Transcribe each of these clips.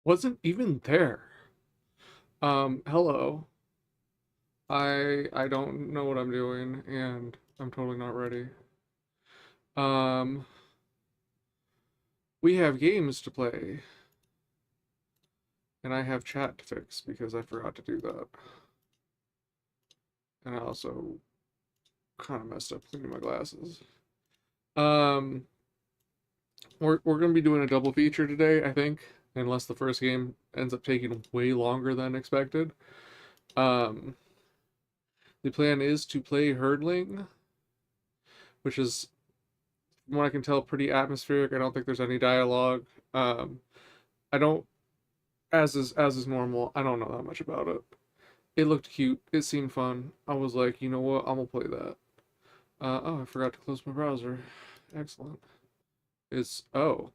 Wasn't even there. Hello. I don't know what I'm doing and I'm totally not ready. Um, we have games to play and I have chat to fix because I forgot to do that. And I also kind of messed up cleaning my glasses. Um, we're gonna be doing a double feature today, I think, unless the first game ends up taking way longer than expected. Um, the plan is to play Herdling, which is, from what I can tell, pretty atmospheric. I don't think there's any dialogue. Um, I don't, as is normal. I don't know that much about it. It looked cute. It seemed fun. I was like, you know what? I'm gonna play that. Oh, I forgot to close my browser. Excellent. It's oh,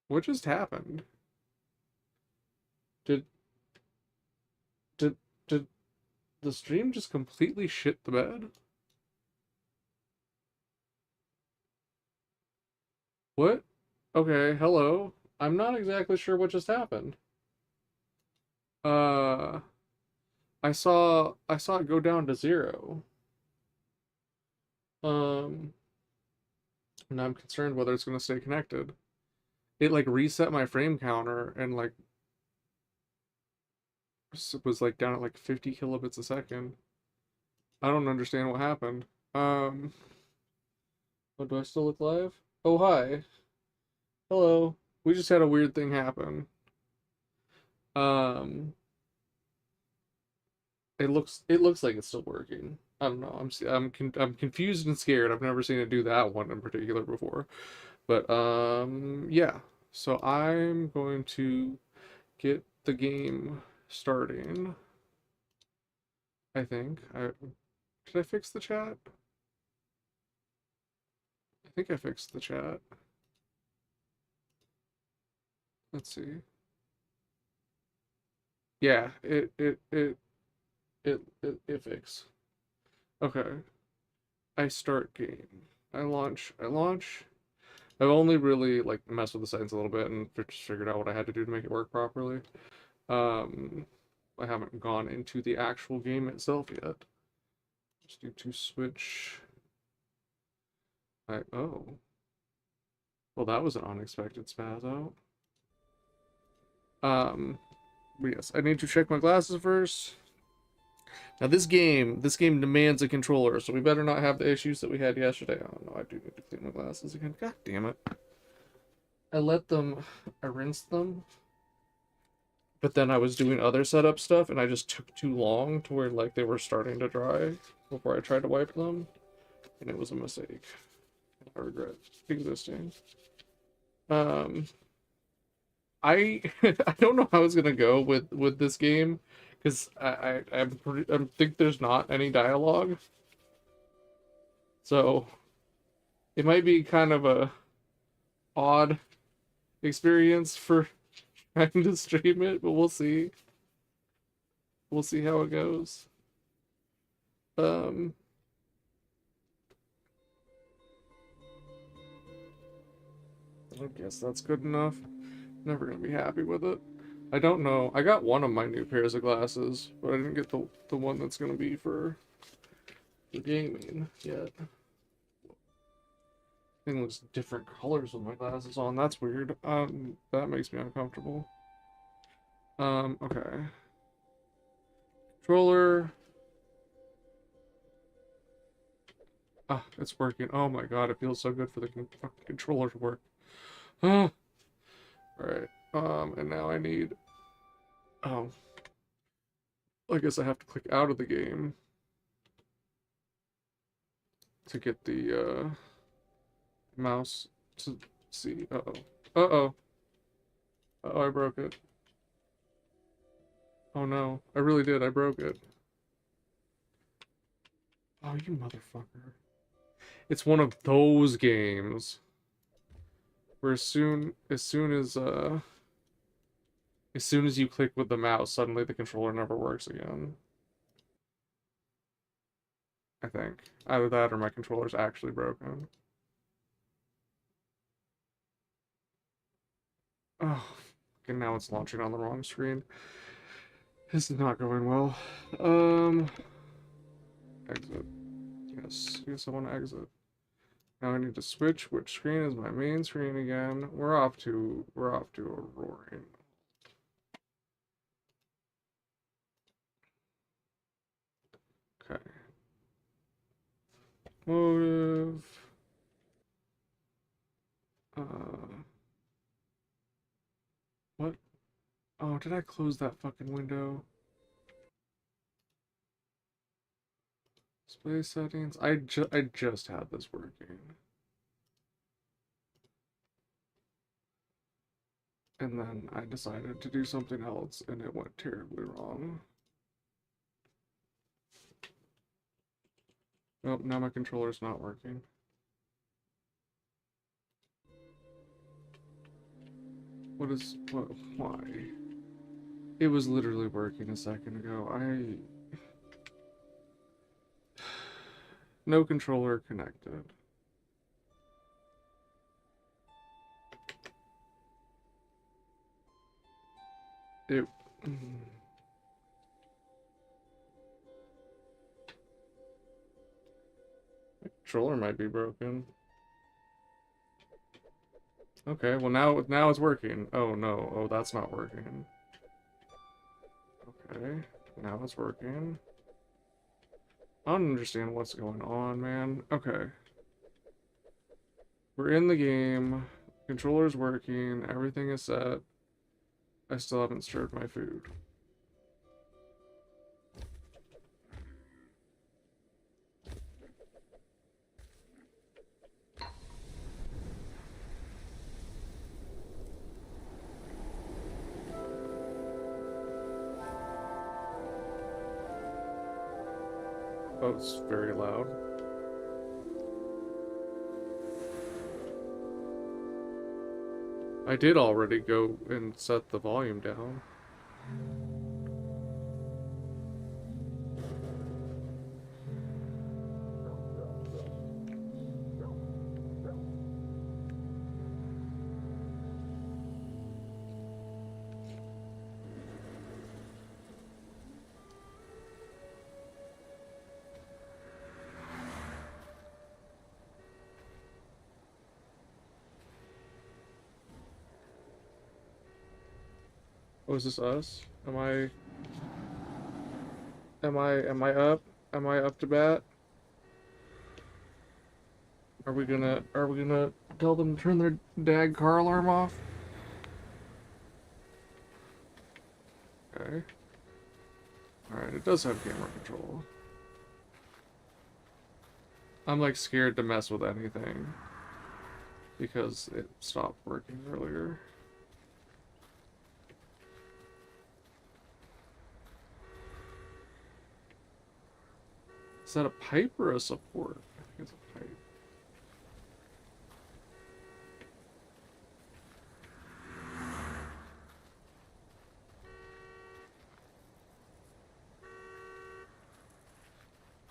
what just happened? Did did did the stream just completely shit the bed? What? Okay, hello. I'm not exactly sure what just happened. Uh, I saw it go down to 0. Um, and I'm concerned whether it's going to stay connected. It like reset my frame counter and like was like down at like 50 kilobits a second. I don't understand what happened. Um, what, do I still look live? Oh, hi. Hello. We just had a weird thing happen. Um, it looks like it's still working. I don't know. I'm confused and scared. I've never seen it do that one in particular before. But yeah. So I'm going to get the game starting. I think. Did I fix the chat? I think I fixed the chat. Let's see. Yeah, it fixed. Okay. I start game. I launch. I've only really like messed with the settings a little bit and just figured out what I had to do to make it work properly. Um, I haven't gone into the actual game itself yet. Just need to switch. Oh. Well, that was an unexpected spaz out. Um, but yes, I need to check my glasses first. Now this game demands a controller, so we better not have the issues that we had yesterday. Oh no, I do need to clean my glasses again. God damn it. I rinsed them, but then I was doing other setup stuff and I just took too long to where like they were starting to dry before I tried to wipe them, and it was a mistake. I regret existing. Um, I I don't know how it's gonna go with this game because I think there's not any dialogue, so it might be kind of a odd experience for trying to stream it, but we'll see. We'll see how it goes. Um, I guess that's good enough. Never gonna be happy with it. I don't know. I got one of my new pairs of glasses, but I didn't get the one that's gonna be for the gaming yet. Thing looks different colors with my glasses on. That's weird. That makes me uncomfortable. Okay. Controller. Ah, it's working. Oh my god, it feels so good for the fucking controller to work. Ah. Alright. And now I need. Oh, I guess I have to click out of the game to get the mouse to see. Uh-oh. Uh-oh. Uh-oh, I broke it. Oh no, I really did. I broke it. Oh, you motherfucker. It's one of those games where as soon as you click with the mouse, suddenly the controller never works again. I think. Either that or my controller's actually broken. Oh, and now it's launching on the wrong screen. This is not going well. Exit. Yes, I want to exit. Now I need to switch which screen is my main screen again. We're off to a roaring. Okay. Motive. What? Oh, did I close that fucking window? Display settings. I just had this working. And then I decided to do something else and it went terribly wrong. Oh, now my controller's not working. Why? It was literally working a second ago. No controller connected. It... My controller might be broken. Okay, well now it's working. Oh no, oh that's not working. Okay, now it's working. I don't understand what's going on, man. Okay. We're in the game. Controller's working. Everything is set. I still haven't stirred my food. Oh, it's very loud. I did already go and set the volume down. Oh, is this us? Am I up? Am I up to bat? Are we gonna tell them to turn their dag car alarm off? Okay. Alright, it does have camera control. I'm like scared to mess with anything because it stopped working earlier. Is that a pipe or a support? I think it's a pipe.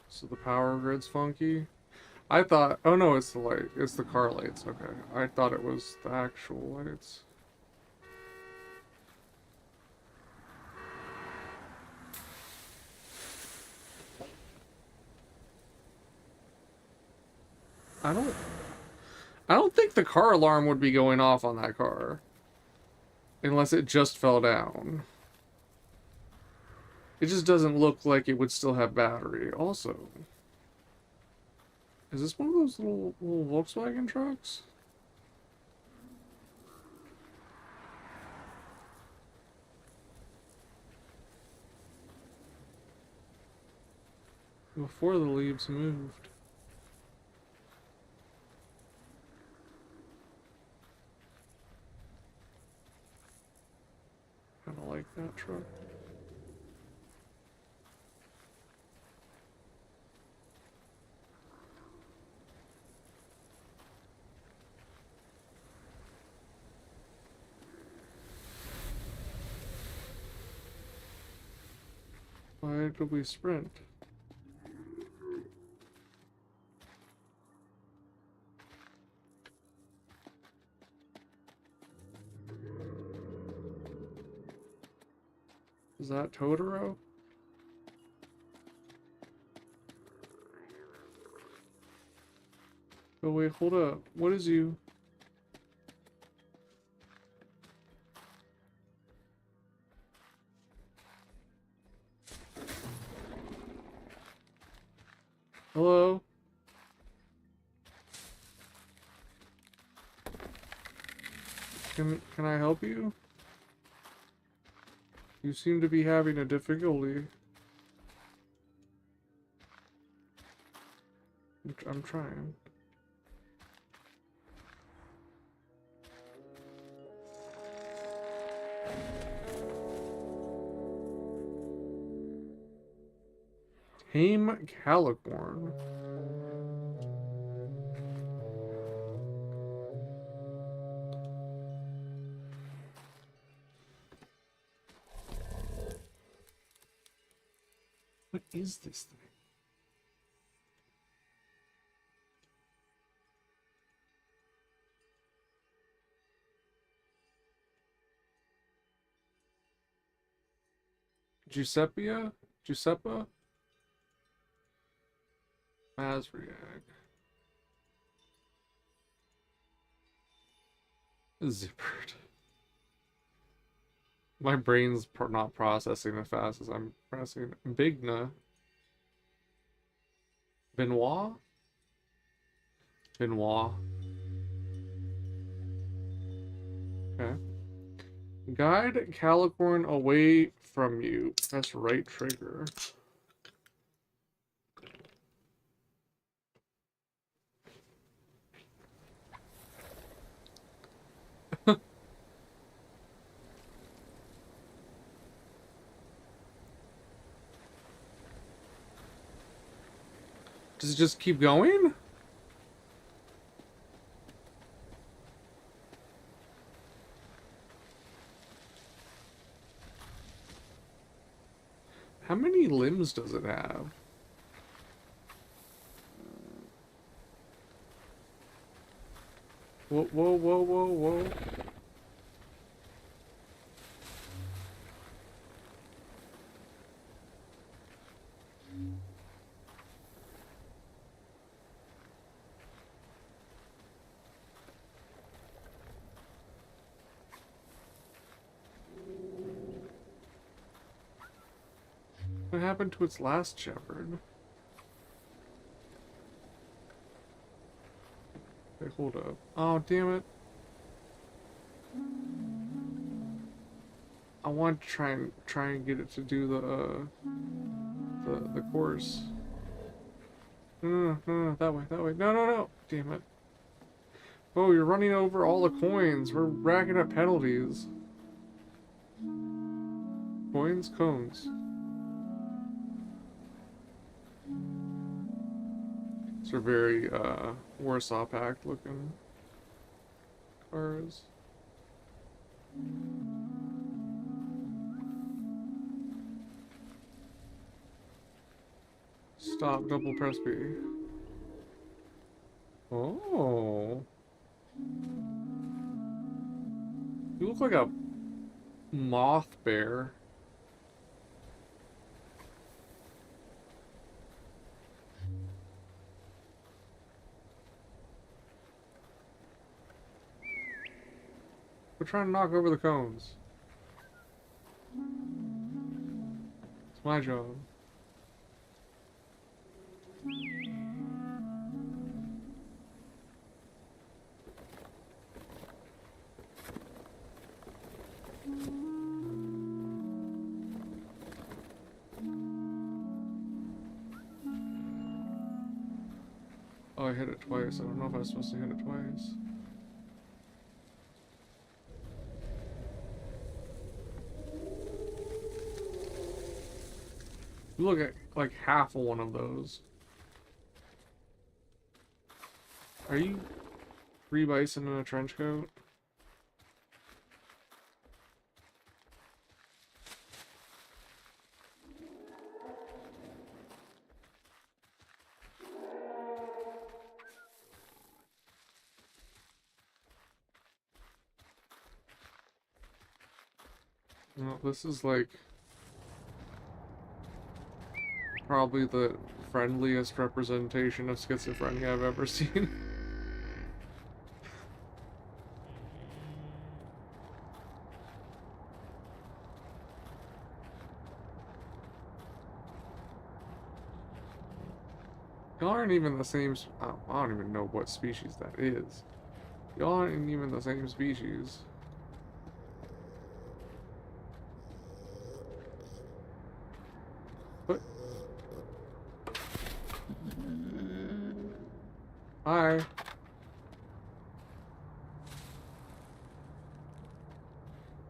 So the power grid's funky. I thought, oh no, it's the light. It's the car lights. Okay. I thought it was the actual lights. I don't I don't think the car alarm would be going off on that car. Unless it just fell down. It just doesn't look like it would still have battery. Also, is this one of those little Volkswagen trucks? Before the leaves moved. I don't like that truck. Why did we sprint? Is that Totoro? Oh wait, hold up. What is you? Hello? Can I help you? You seem to be having a difficulty. I'm trying. Tame Calicorn. What is this thing? Giuseppe? Masriag. Zippered. My brain's not processing as fast as I'm pressing. Bigna. Benoit? Benoit. Okay. Guide Calicorn away from you. Press right trigger. Does it just keep going? How many limbs does it have? Whoa, whoa, whoa, whoa, whoa. What happened to its last shepherd? Wait, hold up. Oh, damn it. I want to try and get it to do the course. No, that way. No. Damn it. Oh, you're running over all the coins. We're racking up penalties. Coins, cones. These are very, Warsaw Pact looking cars. Stop, double press B. Oh. You look like a moth bear. We're trying to knock over the cones. It's my job. Oh, I hit it twice. I don't know if I was supposed to hit it twice. You look at like half of one of those. Are you free bison in a trench coat? No, this is like probably the friendliest representation of schizophrenia I've ever seen. Y'all aren't even the same. I don't even know what species that is. Y'all aren't even the same species. What? Hi.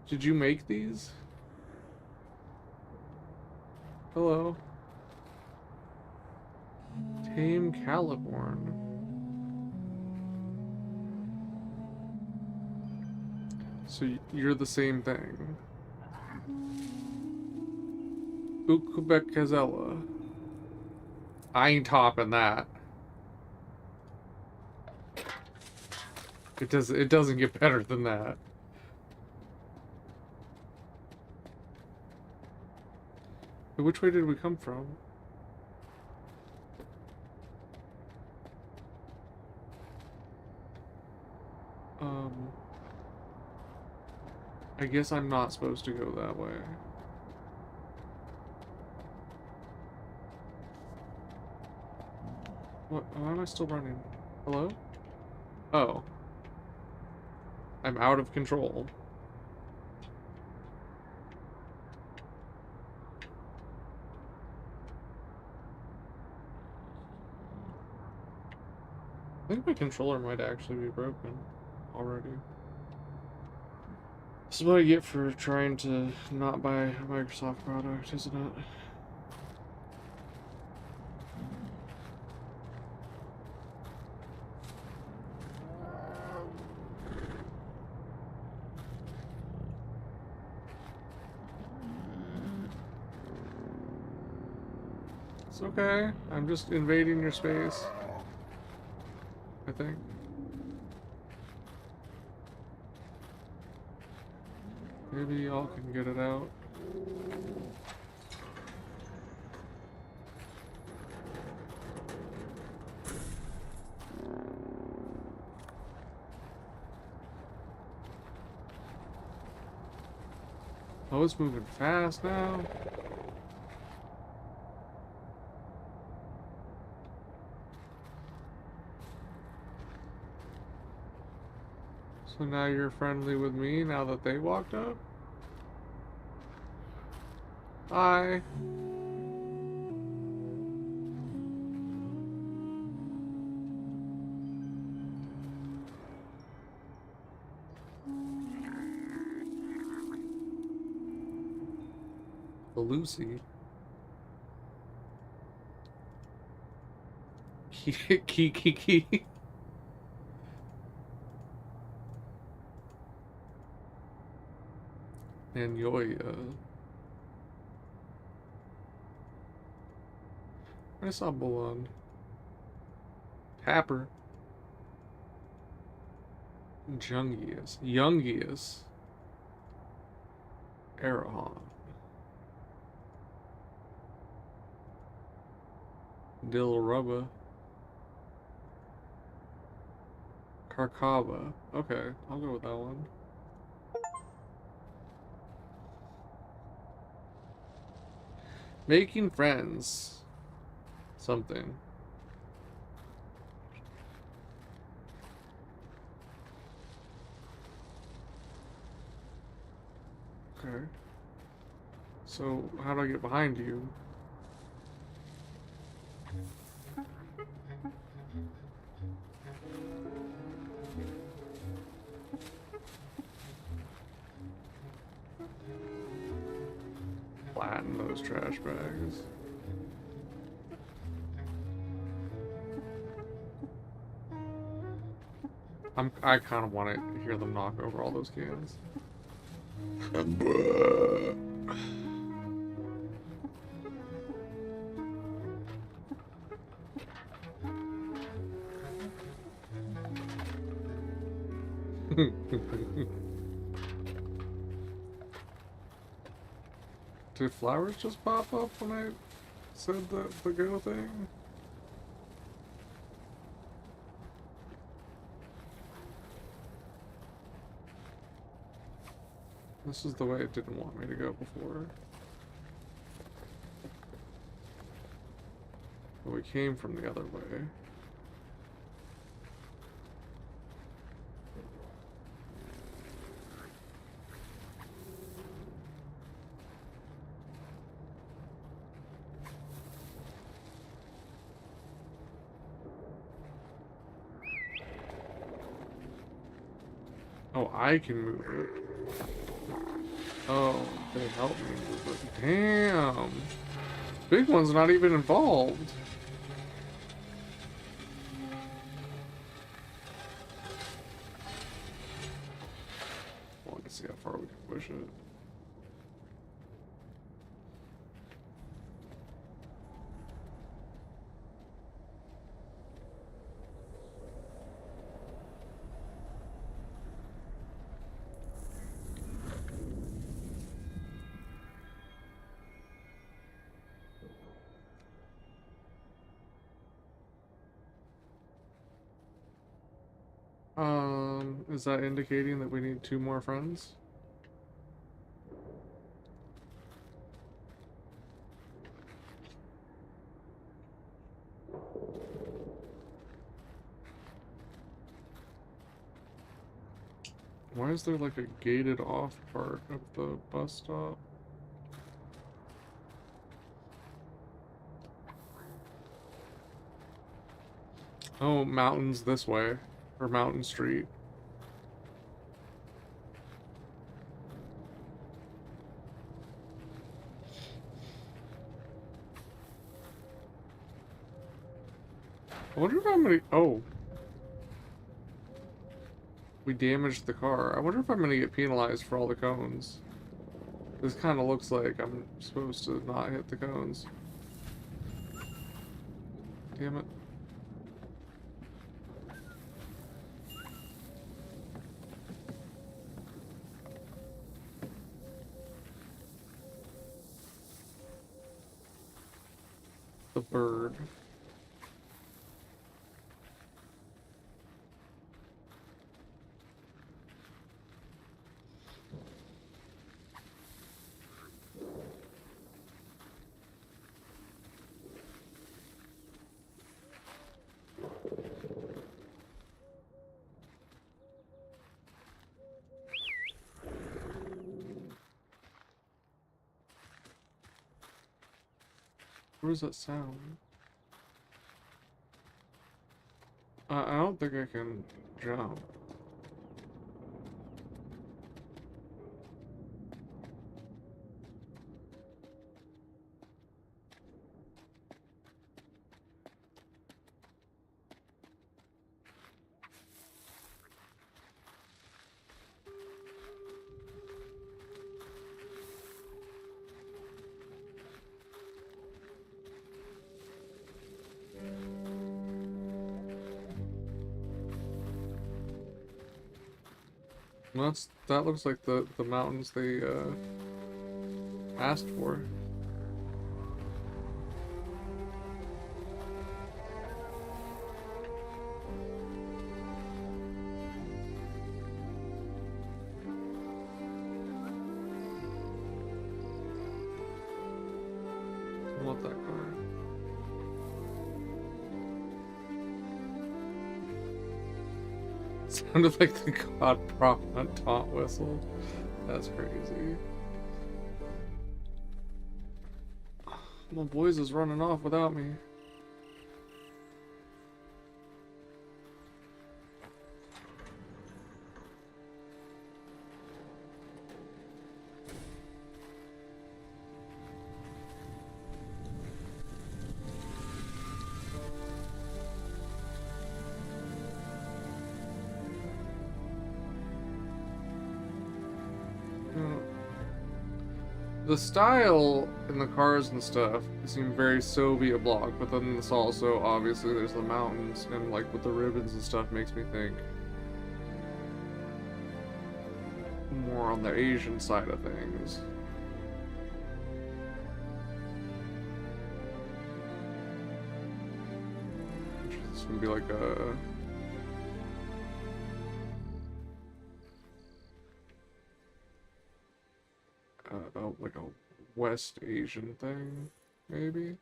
Did you make these? Hello. Tame Caliborn. So you're the same thing. Ukbek Gazella. I ain't topping that. It doesn't get better than that. Which way did we come from? I guess I'm not supposed to go that way. What? Why am I still running? Hello? Oh. I'm out of control. I think my controller might actually be broken already. This is what I get for trying to not buy a Microsoft product, isn't it? It's okay. I'm just invading your space, I think. Maybe y'all can get it out. Oh, it's moving fast now. So now you're friendly with me now that they walked up? Hi. The Lucy. Key. And Yoya. I saw Bulon. Tapper. Youngius. Arahan. Dilrubba. Karkava. Okay, I'll go with that one. Making friends. Something. Okay. So, how do I get behind you? Flatten those trash bags. I kind of want to hear them knock over all those cans. Did flowers just pop up when I said the go thing? This is the way it didn't want me to go before. But we came from the other way. Oh, I can move it. Oh, they helped me move it. Damn. Big one's not even involved. Well, let's see how far we can push it. Is that indicating that we need 2 more friends? Why is there like a gated off part of the bus stop? Oh, mountains this way. Or Mountain Street. I wonder if I'm gonna... Oh. We damaged the car. I wonder if I'm gonna get penalized for all the cones. This kind of looks like I'm supposed to not hit the cones. Damn it. The bird. What does that sound? I don't think I can jump. That looks like the mountains they asked for. I want that car. Sounded like the God Prophet taunt whistle. That's crazy. My boys is running off without me. The style in the cars and stuff seem very Soviet bloc, but then this also, obviously, there's the mountains, and like with the ribbons and stuff makes me think more on the Asian side of things. gonna be like a like a West Asian thing, maybe.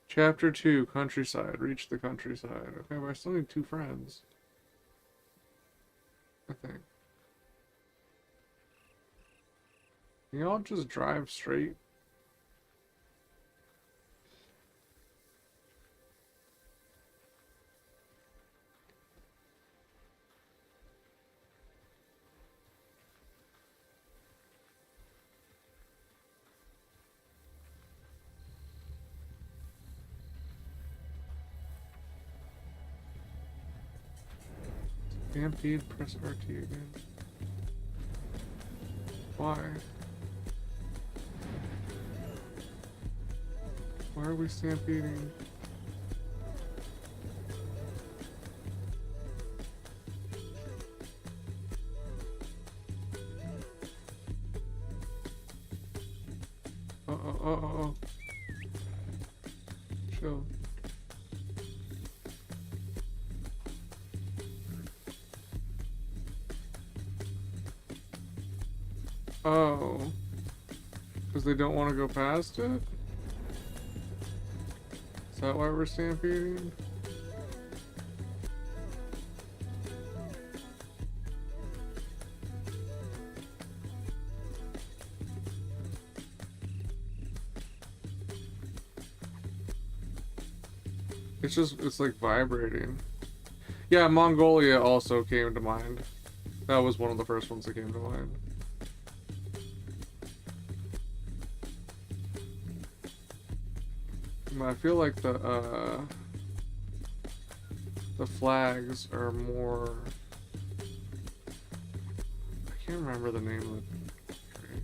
Chapter 2, Countryside. Reach the countryside. Okay, but I still need 2 friends. I think. Can y'all just drive straight? Stampede, press RT again. Why? Why are we stampeding? Uh-oh. Chill. Oh. Because they don't want to go past it? Is that why we're stampeding? It's like vibrating. Yeah, Mongolia also came to mind. That was one of the first ones that came to mind. I feel like the flags are more... I can't remember the name of the country.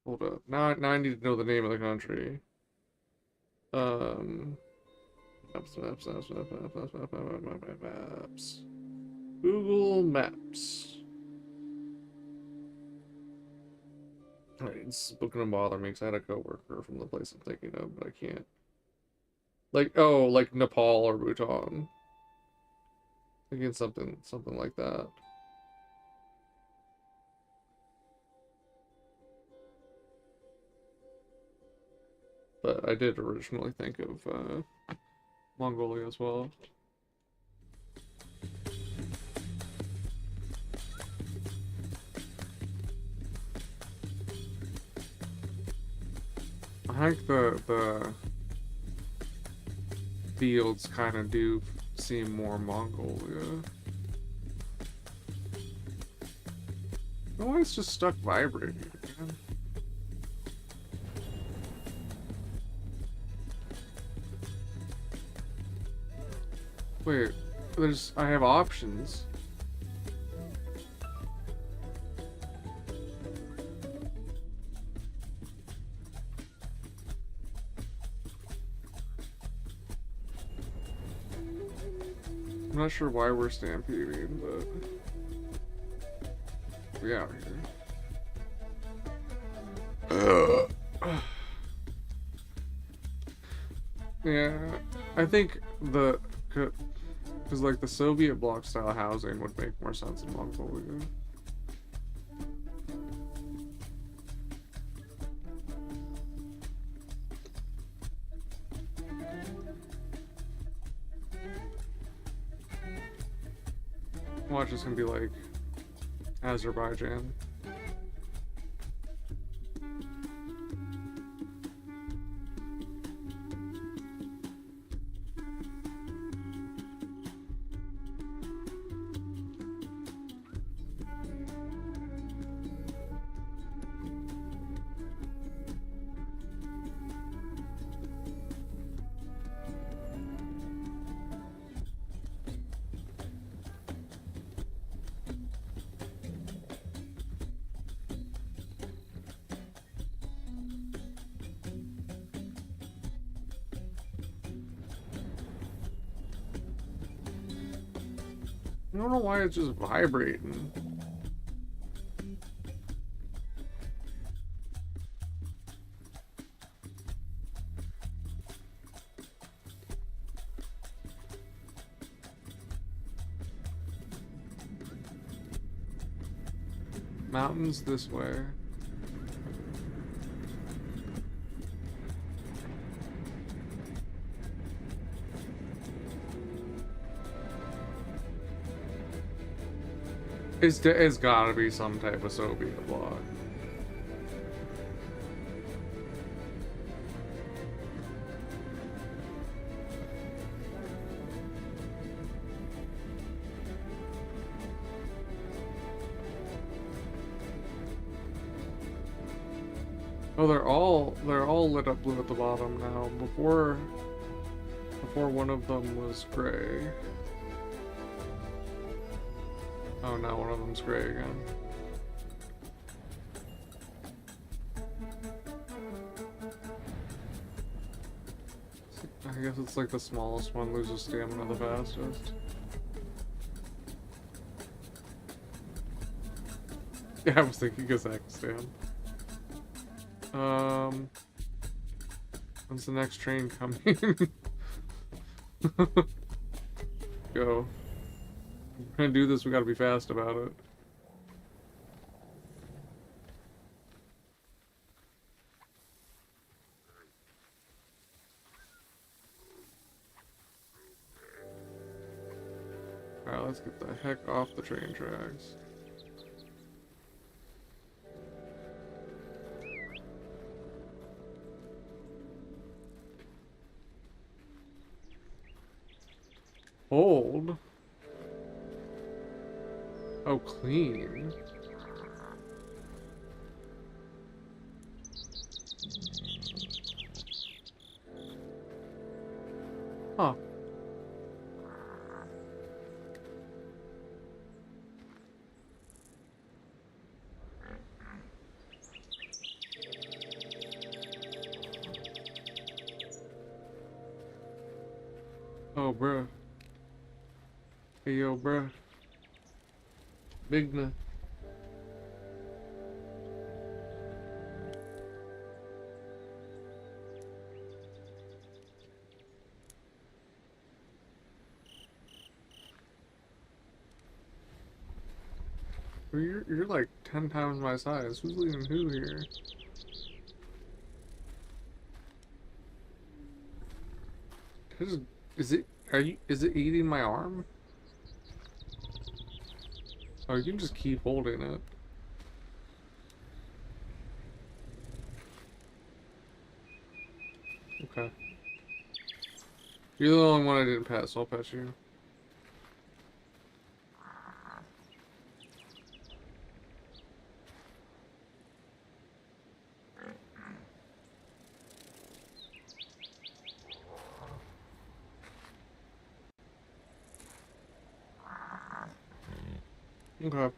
Hold up. Now I need to know the name of the country. Maps. Google Maps. Alright, it's gonna bother me because I had a coworker from the place I'm thinking of, but I can't. Like, oh, like Nepal or Bhutan. Thinking something like that. But I did originally think of Mongolia as well. I think the fields kind of do seem more Mongolia. Why it's just stuck vibrating again? Wait, I have options. I'm not sure why we're stampeding, but we out here. Yeah, I think because like the Soviet bloc style housing would make more sense in Mongolia. Watch, it's gonna be like Azerbaijan. I don't know why it's just vibrating. Mountains this way. It's gotta be some type of Soviet block. Oh, they're all lit up blue at the bottom now. Before one of them was gray. Oh, now one of them's gray again. I guess it's like the smallest one loses stamina the fastest. Yeah, I was thinking Kazakhstan. When's the next train coming? Go. If we're gonna do this, we gotta be fast about it. Alright, let's get the heck off the train tracks. Hold. Oh, clean. Huh. Oh, bruh. Hey, yo, bruh. Bigna. You're like 10 times my size. Who's leading who here? Is it eating my arm? Oh, you can just keep holding it. Okay. You're the only one I didn't pet, so I'll pet you. Okay.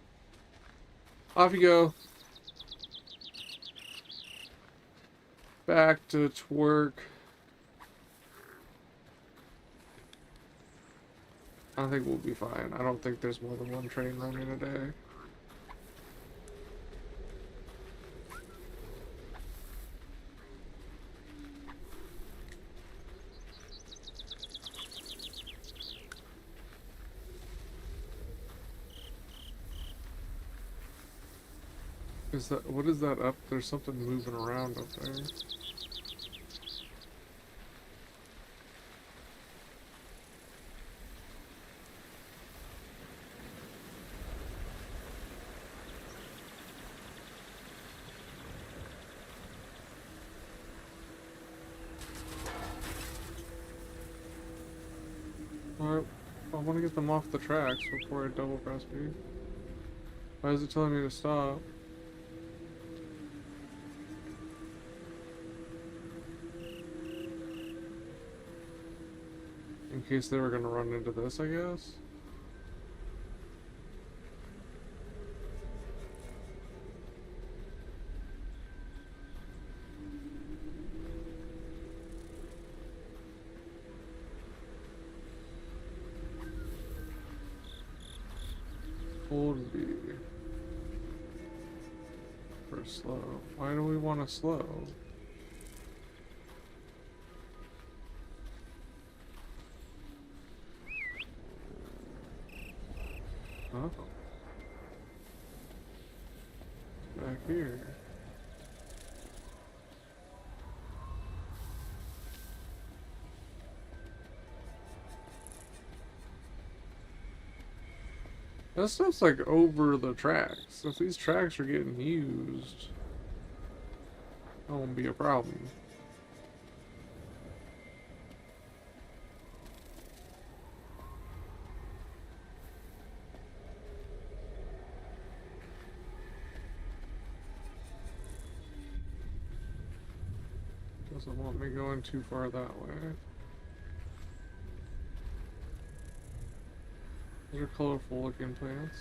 Off you go. Back to work. I think we'll be fine. I don't think there's more than one train running a day. What is that up? There's something moving around up there. Alright, I want to get them off the tracks before I double press B. Why is it telling me to stop? In case they were going to run into this, I guess? Hold V for slow. Why do we want to slow? Oh. Back here. That stuff's like over the tracks. If these tracks are getting used, that won't be a problem. Doesn't want me going too far that way. Those are colorful looking plants.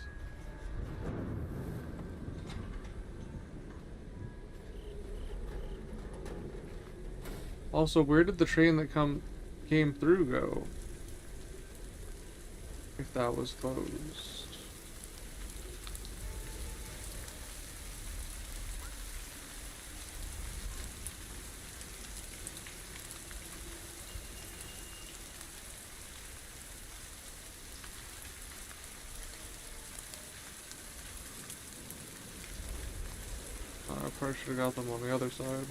Also, where did the train that came through go? If that was closed. I probably should have got them on the other side.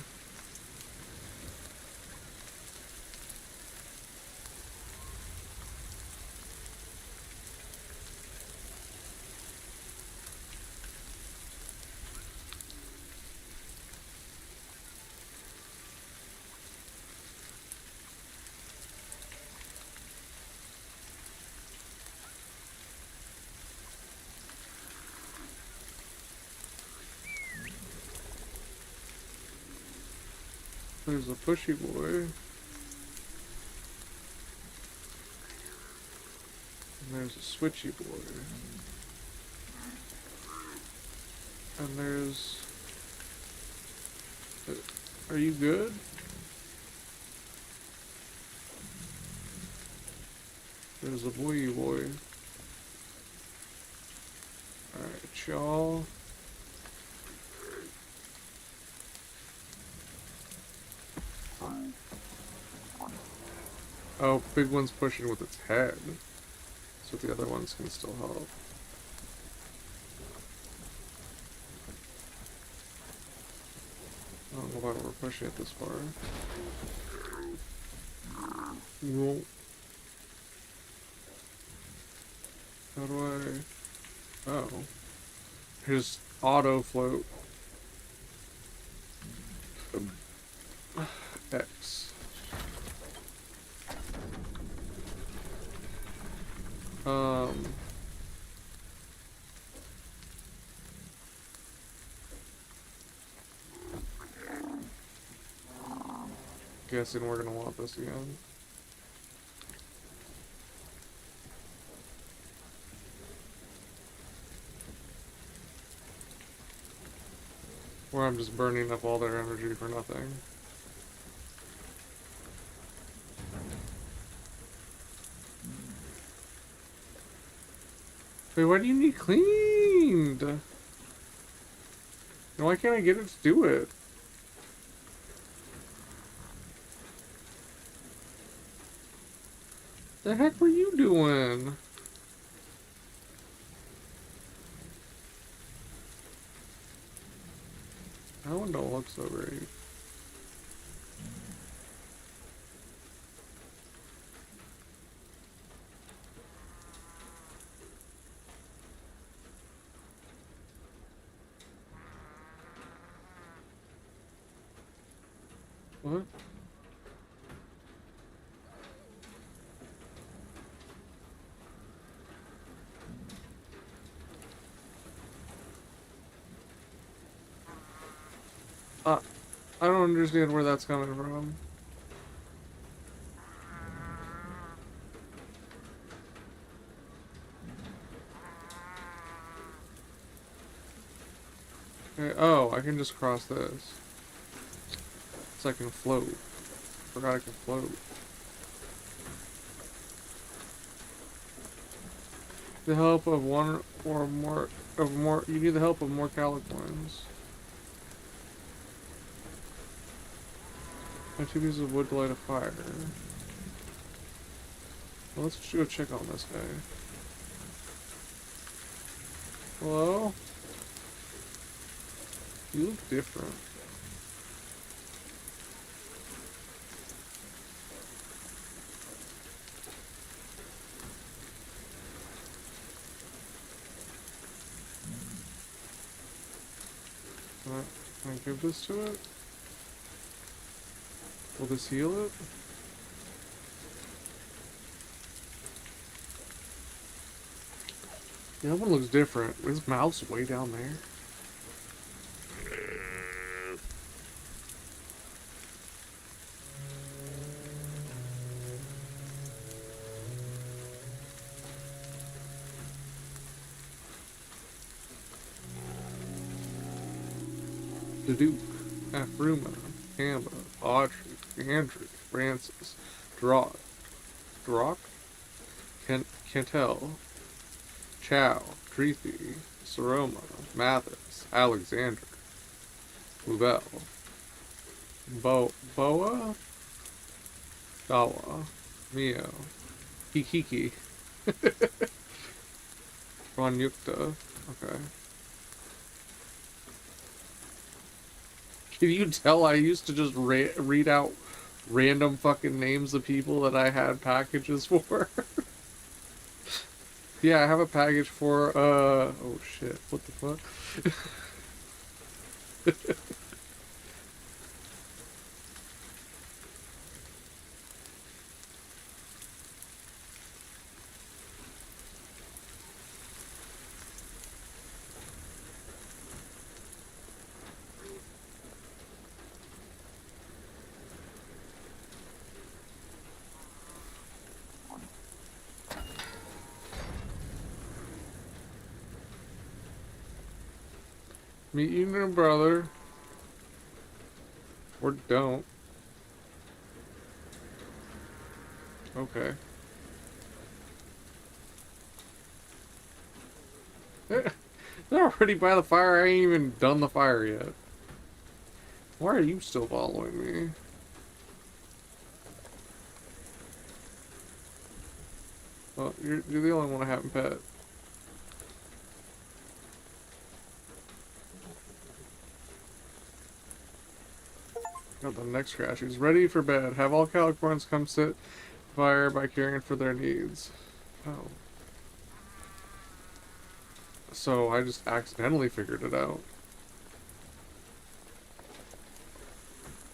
There's a pushy boy. And there's a switchy boy. And there's... Are you good? There's a boy. Alright, y'all. Oh, big one's pushing with its head. So the other ones can still help. I don't know why we're pushing it this far. No. How do I... Oh. Just auto float. X. Guessing we're gonna want this again. Or I'm just burning up all their energy for nothing. Wait, why do you need cleaned? And why can't I get it to do it? The heck were you doing? That one don't look so great. What? I don't understand where that's coming from. Okay, oh, I can just cross this. So I can float. Forgot I can float. The help of one or more you need the help of more calicoins. And 2 pieces of wood to light a fire. Well, let's just go check on this guy. Hello? You look different. Can I give this to it? Will this heal it? Yeah, that one looks different. His mouth's way down there. The Duke, Afruma, Hamba, Audrey, Andrew, Francis, Drock, Cantel, Chow, Treathy, Saroma, Mathis, Alexander, Louvel, Boa, Dawa, Mio, Hikiki, Ron Yukta. Okay. Can you tell I used to just read out random fucking names of people that I had packages for? Yeah, I have a package for, oh shit, what the fuck? Meet your new brother. Or don't. Okay. They're already by the fire. I ain't even done the fire yet. Why are you still following me? Well, you're the only one I haven't pet. Got the next crash. He's ready for bed. Have all Calicorns come sit fire by caring for their needs. Oh. So I just accidentally figured it out.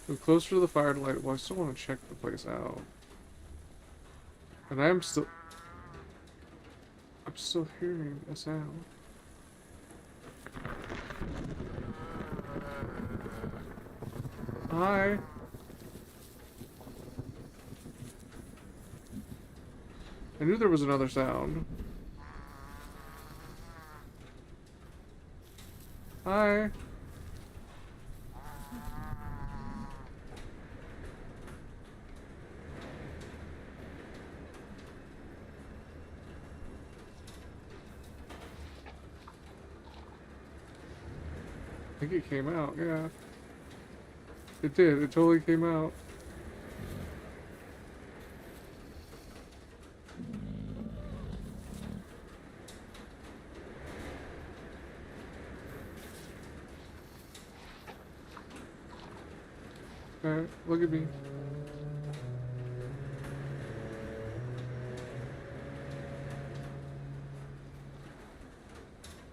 Move closer to the fire to light. Well, I still want to check the place out. And I'm still hearing a sound. Hi. I knew there was another sound. Hi. I think it came out, yeah. It did, it totally came out. Alright, look at me.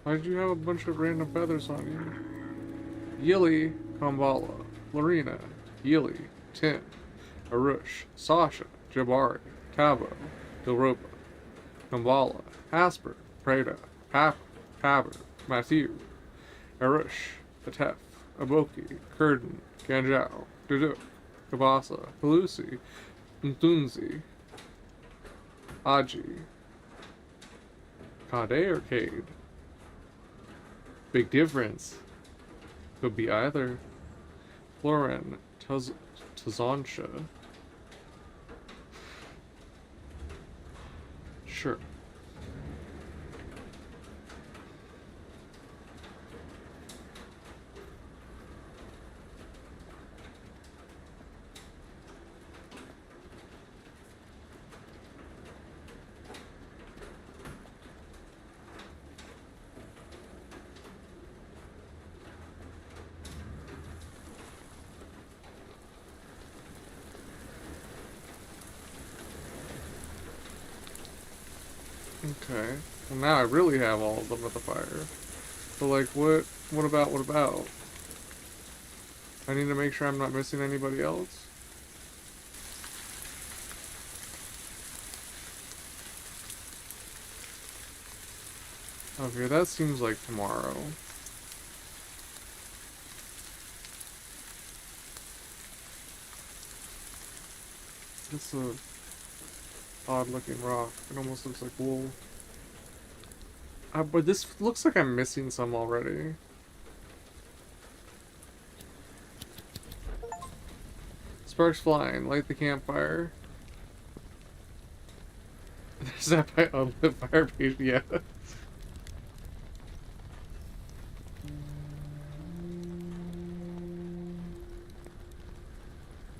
Why did you have a bunch of random feathers on you? Yili, Kambala, Lorena, Yili, Tim, Arush, Sasha, Jabari, Cabo, Dilroba, Kambala, Hasper, Prada, Papa, Cabot, Matthew, Arush, Atef, Aboki, Curden, Ganjao, Duduk, Kabasa, Pelusi, Mtunzi, Aji, Kade or Cade? Big difference. Could be either. Florin, Tazansha. Sure. Okay. Well, now I really have all of them at the fire. But like, what about, what about? I need to make sure I'm not missing anybody else. Okay, that seems like tomorrow. It's a odd looking rock. It almost looks like wool. But this looks like I'm missing some already. Sparks flying. Light the campfire. There's that by unlit fire page. Yeah.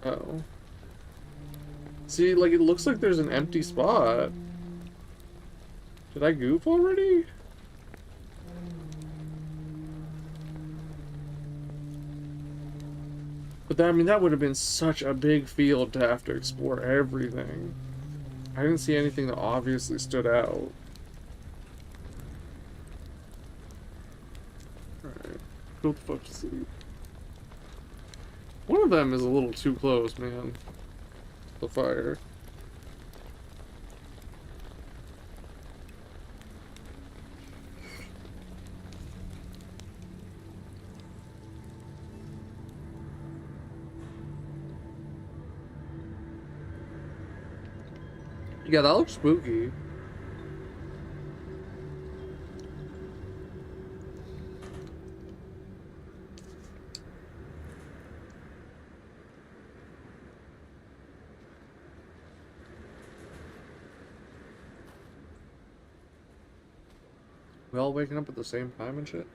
Oh. See, like, it looks like there's an empty spot. Did I goof already? But that, I mean, that would have been such a big field to have to explore everything. I didn't see anything that obviously stood out. Alright. Go the fuck to sleep. One of them is a little too close, man. The fire. Yeah, that looks spooky. We all waking up at the same time and shit?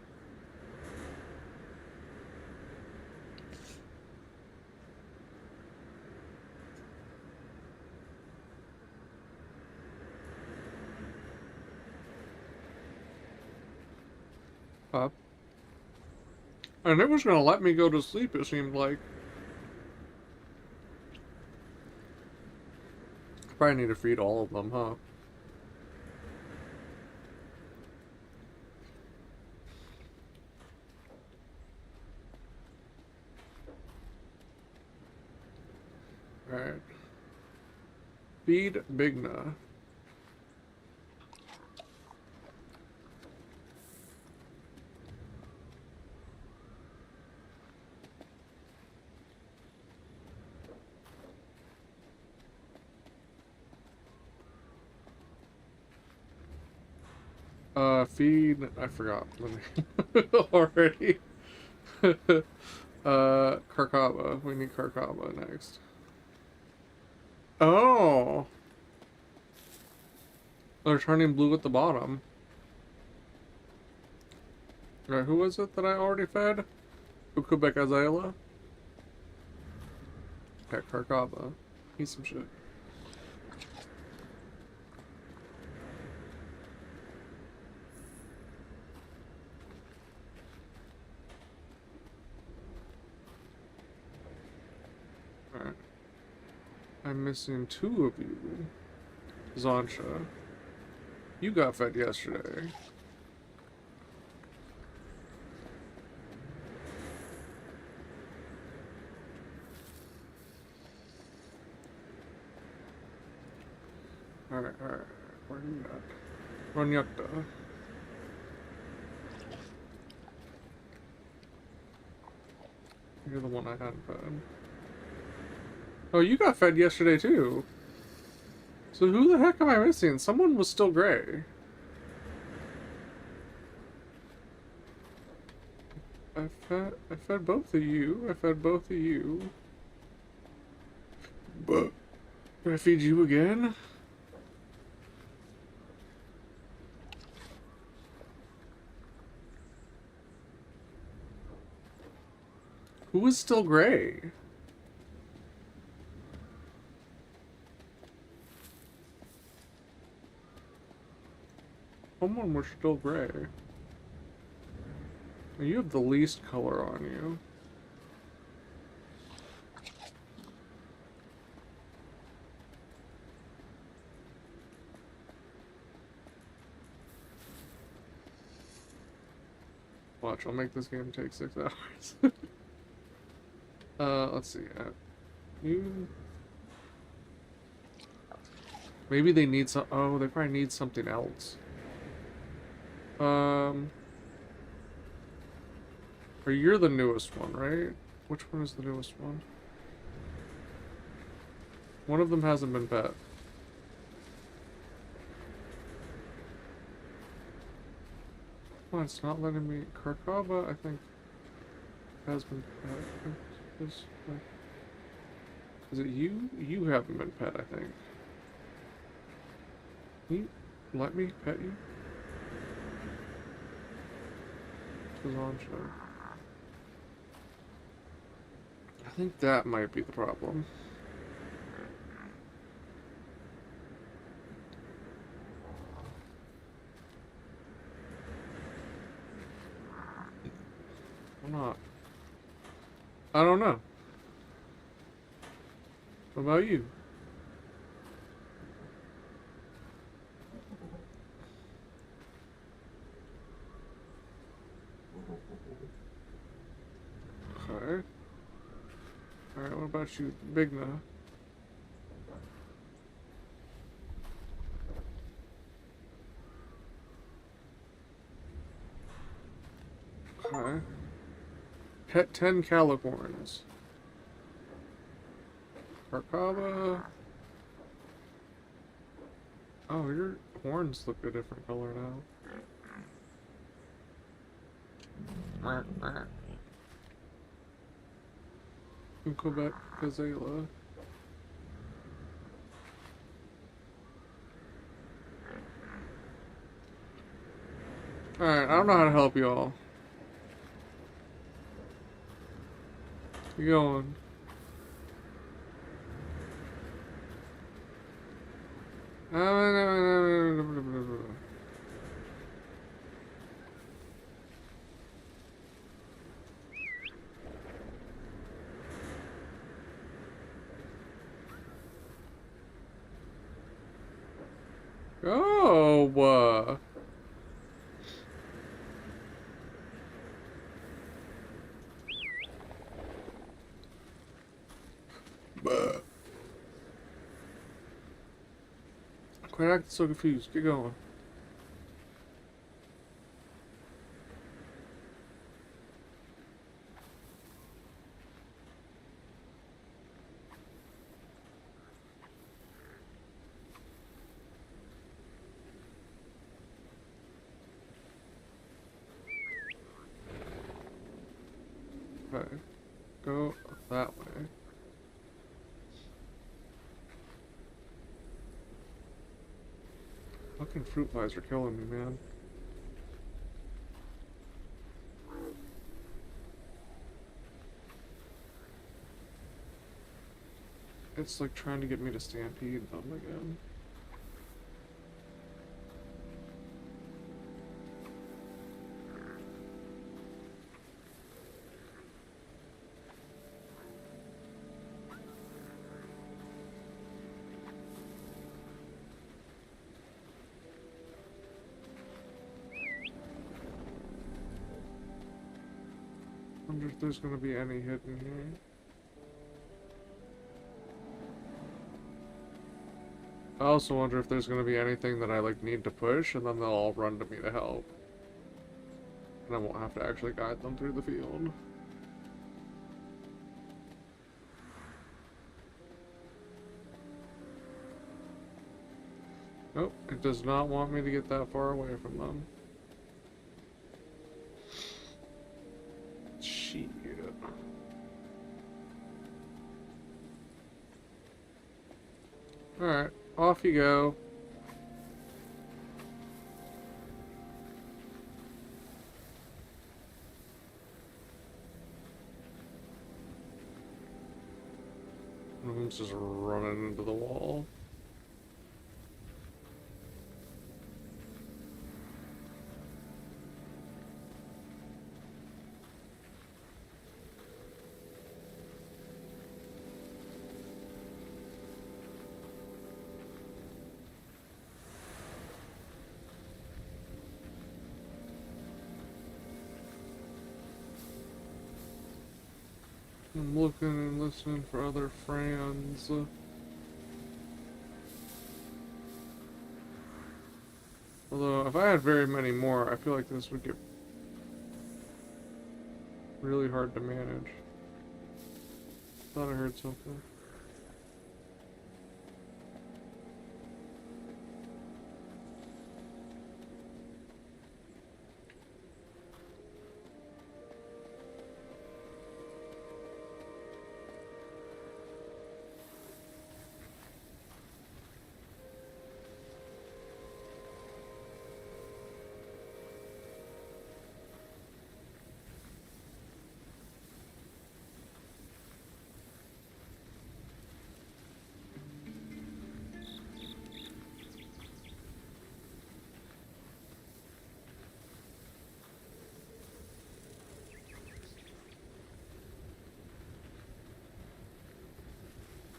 Huh? And it was gonna let me go to sleep, it seemed like. Probably need to feed all of them, huh? Alright. Feed Bigna. Feed... I forgot the name already. Carcaba. We need Carcaba next. Oh! They're turning blue at the bottom. Alright, who was it that I already fed? Ukubek Azayla? Okay, Carcaba. Eat some shit. Alright. I'm missing 2 of you. Zansha. You got fed yesterday. Alright, alright. Where are you at? Ronyakta. You're the one I hadn't fed. Oh, you got fed yesterday too. So who the heck am I missing? Someone was still gray. I fed both of you. I fed both of you. But did I feed you again? Who was still gray? Someone was still gray. You have the least color on you. Watch, I'll make this game take 6 hours. Let's see. You. Maybe they need some. Oh, they probably need something else. Or you're the newest one, right? Which one is the newest one? One of them hasn't been pet. Well, it's not letting me. Karkava, I think, has been pet. Is it you? You haven't been pet, I think. Can you let me pet you? I think that might be the problem. I'm not. I don't know. What about you? Okay. Alright, what about you, Bigna? Okay. Pet 10 Calicorns. Karkava. Oh, your horns look a different color now. Quebec Gazela. Alright, I don't know how to help y'all. You going? Oh, quit acting so confused. Get going. Okay. Go that way. Fucking fruit flies are killing me, man. It's like trying to get me to stampede them again. Wonder if there's gonna be any hidden here. I also wonder if there's gonna be anything that I like need to push, and then they'll all run to me to help. And I won't have to actually guide them through the field. Nope, it does not want me to get that far away from them. Shit. Alright, off you go. I'm just running into the wall. I'm looking and listening for other friends. Although, if I had very many more, I feel like this would get really hard to manage. Thought I heard something.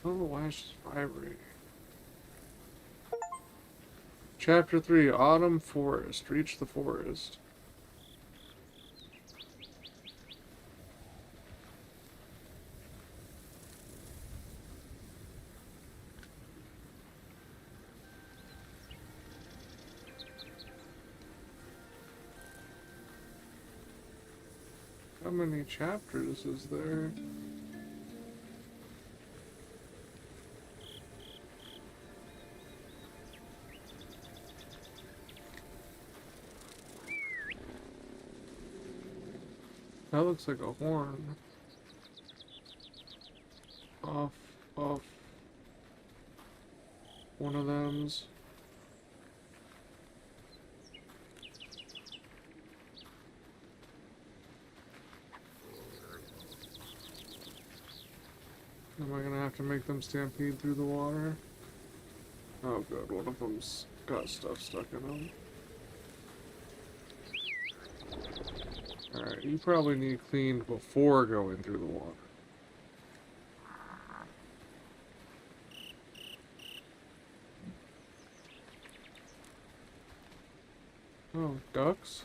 I don't know why it's just vibrating. Chapter 3, Autumn Forest. Reach the forest. How many chapters is there? That looks like a horn. Off, off. One of them's. Am I gonna have to make them stampede through the water? Oh good, one of them's got stuff stuck in them. Alright, you probably need cleaned before going through the water. Oh, ducks?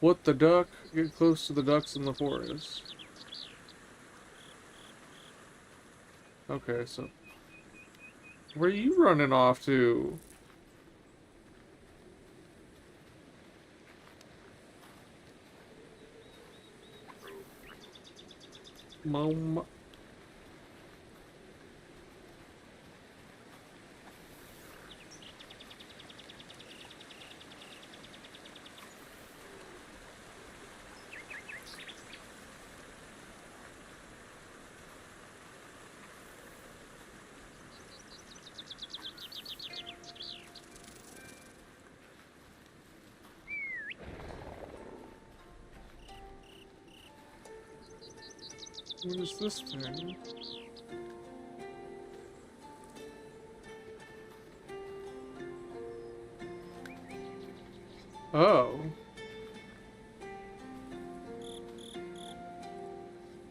What the duck? Get close to the ducks in the forest. Okay, so... Where are you running off to? Mom. What is this thing? Oh.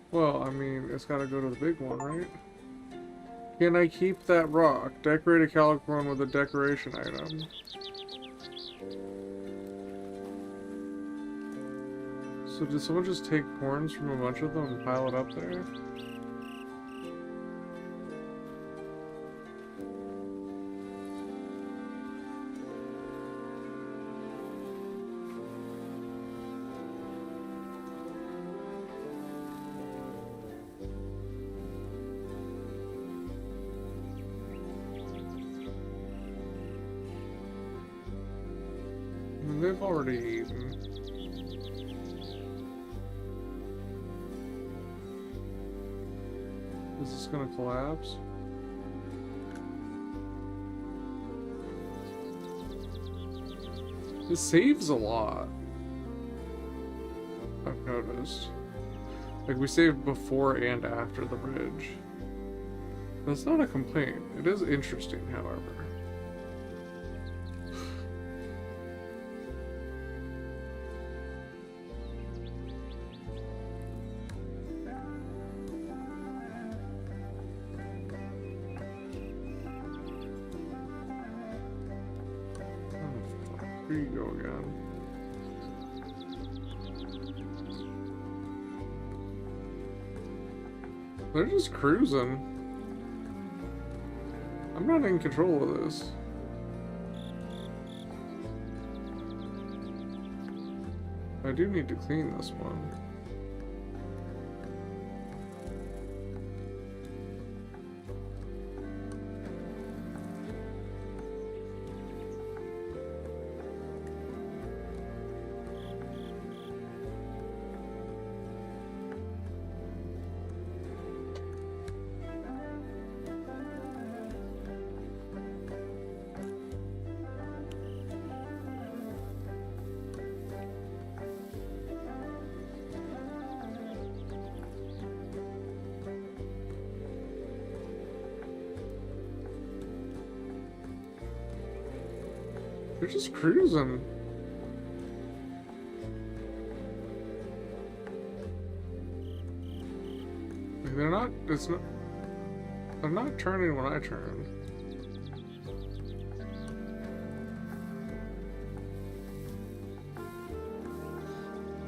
Well, I mean, it's gotta go to the big one, right? Can I keep that rock? Decorate a calicorn with a decoration item. So did someone just take horns from a bunch of them and pile it up there? I mean, they've already eaten. Is this gonna collapse? This saves a lot. I've noticed. Like, we saved before and after the bridge. That's not a complaint. It is interesting, however. Here you go again. They're just cruising. I'm not in control of this. I do need to clean this one. They're just cruising. Like they're not, it's not, they're not turning when I turn.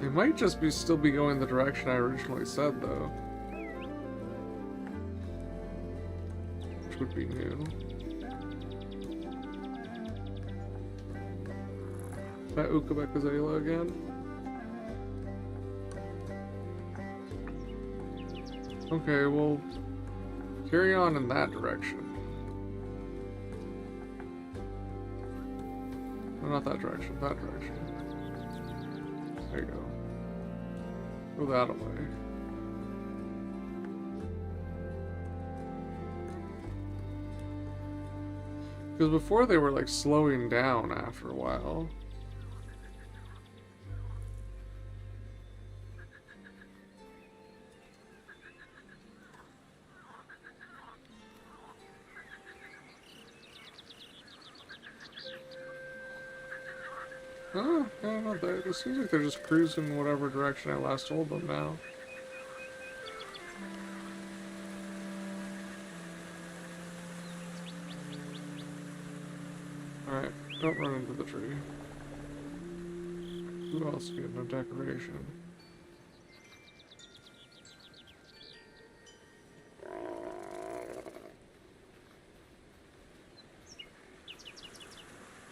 They might just be still be going the direction I originally said though. Which would be new. Is that Ukabekazela again? Okay, well, carry on in that direction. No, not that direction, that direction. There you go. Go that away. Because before they were like slowing down after a while. Oh, yeah, no, it seems like they're just cruising in whatever direction I last told them now. Alright, don't run into the tree. Who else getting a decoration?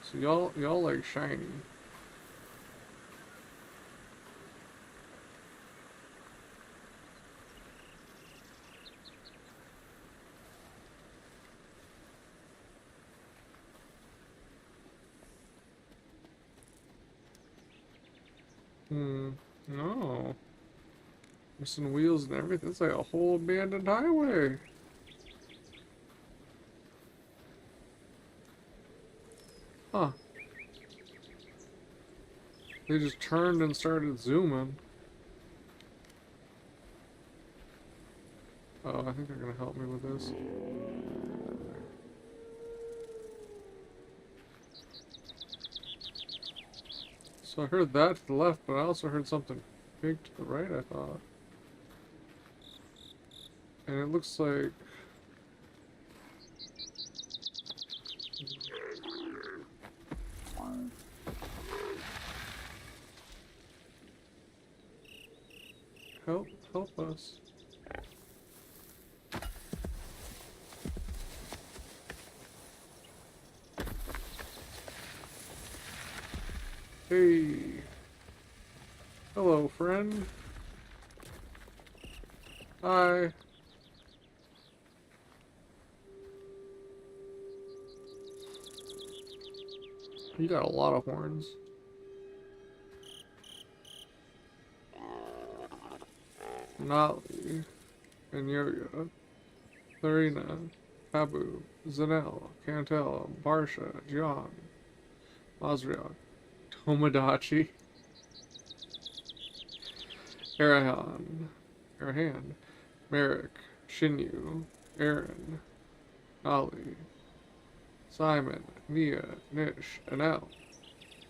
So y'all like shiny. No. Missing wheels and everything. It's like a whole abandoned highway. Huh. They just turned and started zooming. Oh, I think they're gonna help me with this. So I heard that to the left, but I also heard something big to the right, I thought. And it looks like... Help us. Hey. Hello, friend. Hi. You got a lot of horns. Nali, and Yo-Yo, Larina, Habu, Zanel, Cantel, Barsha, Jian, Mazriel, Tomodachi, Arahan, Merrick, Shinyu, Aaron, Nali, Simon, Nia, Nish, Anel,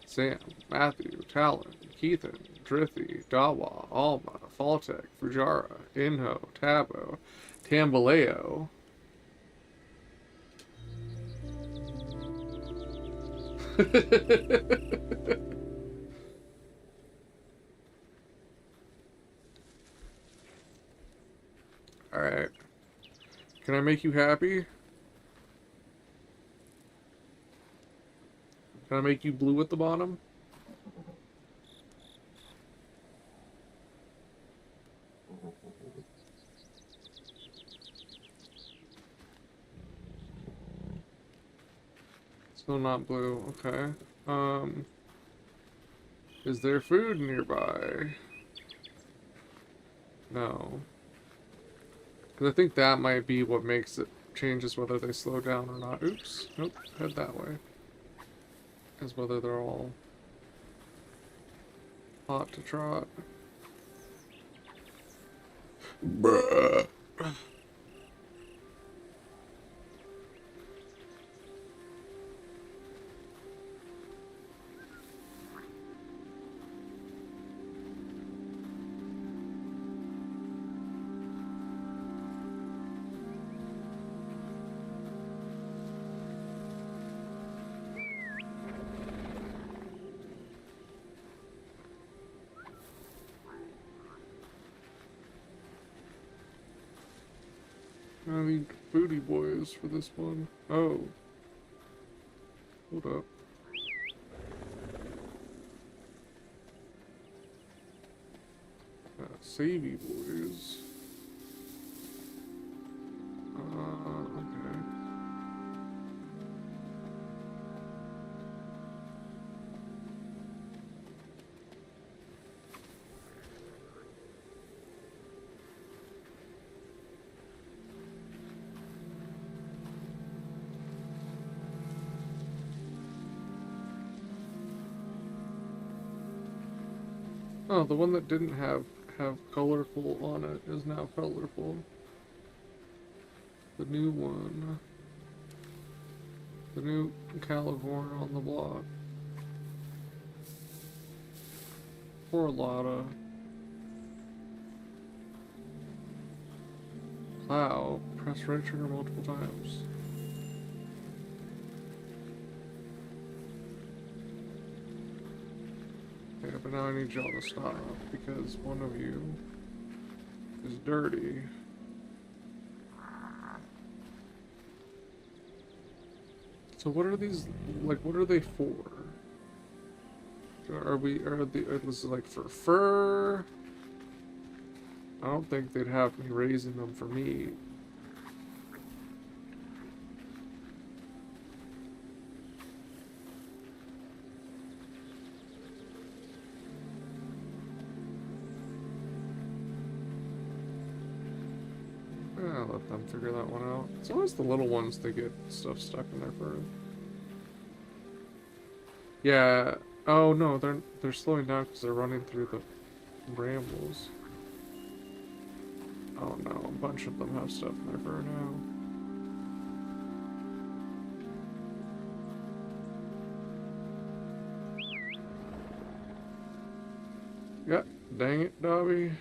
Sam, Matthew, Talon, Keithan, Drithi, Dawa, Alma, Faltek, Fujara, Inho, Tabo, Tambaleo. Alright. Can I make you happy? Can I make you blue at the bottom? Still not blue. Okay. Is there food nearby? No. Because I think that might be what makes it changes whether they slow down or not. Oops. Nope. Head that way. Is whether they're all hot to trot. Bruh. I need booty boys for this one. Oh. Hold up. Savey boys. Okay. Oh, the one that didn't have colorful on it is now colorful. The new one. The new California on the block. Poor Lotta. Plow. Press right trigger multiple times. Okay, but now I need y'all to stop because one of you is dirty. So what are these, like, what are they for? Are this like for fur? I don't think they'd have me raising them for meat. I'll let them figure that one out. It's always the little ones that get stuff stuck in their fur. Yeah. Oh no, they're slowing down because they're running through the brambles. Oh no, a bunch of them have stuff in their fur now. Yeah, dang it, Dobby.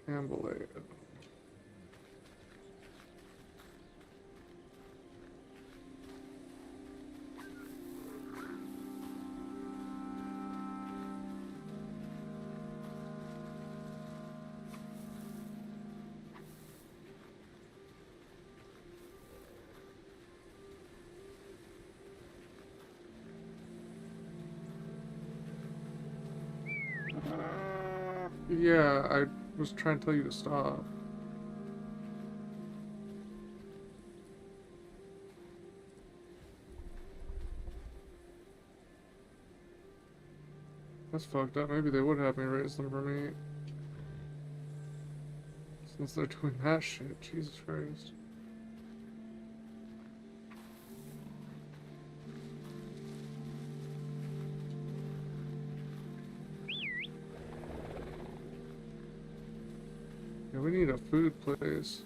Campbell. Yeah, I was trying to tell you to stop. That's fucked up. Maybe they would have me raise them for me. Since they're doing that shit. Jesus Christ. Yeah, we need a food place.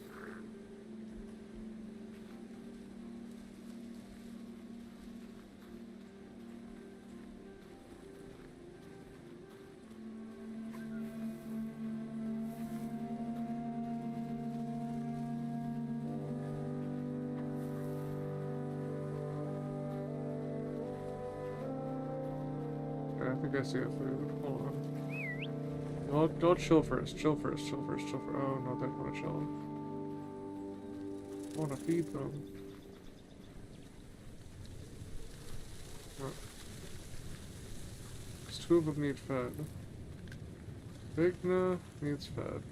I think I see a food. Hold on. Don't chill first. Chill first. Chill first. Chill first. Oh no, they don't want to chill. I want to feed them. No. 'Cause 2 of them need fed. Vigna needs fed.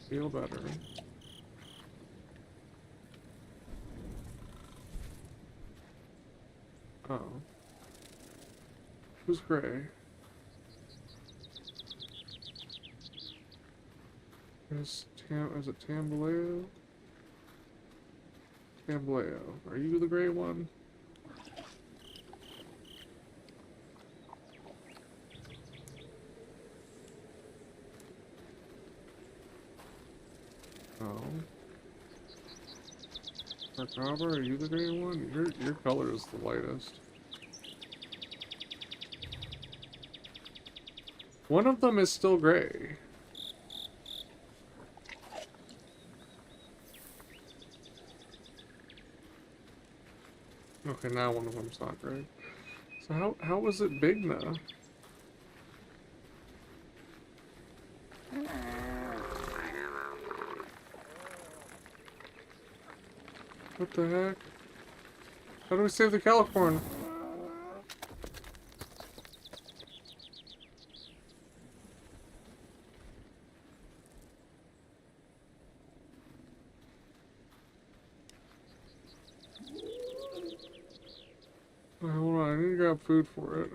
Feel better. Oh. Who's gray? Is it Tambaleo? Tambaleo. Are you the gray one? Oh. Macabre, are you the gray one? Your color is the lightest. One of them is still gray. Okay, now one of them's not gray. So how was it Bigna? What the heck? How do we save the Calicorn? Hold on, I need to grab food for it.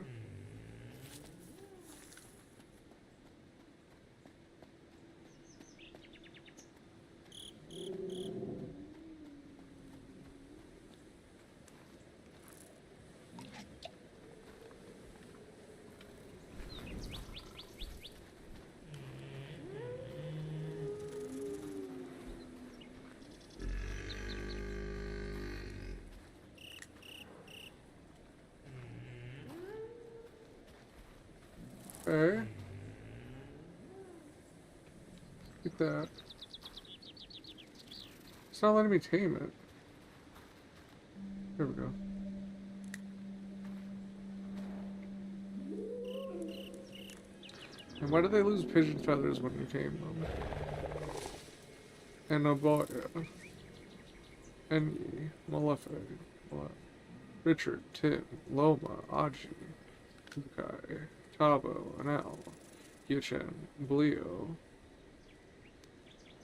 Okay. Get that. It's not letting me tame it. There we go. And why do they lose pigeon feathers when you tame them? And Naboya. Enyi. Malefe. Richard. Tim. Loma. Aji. Kukai. Tabo. Anel. Yichen. Bleo.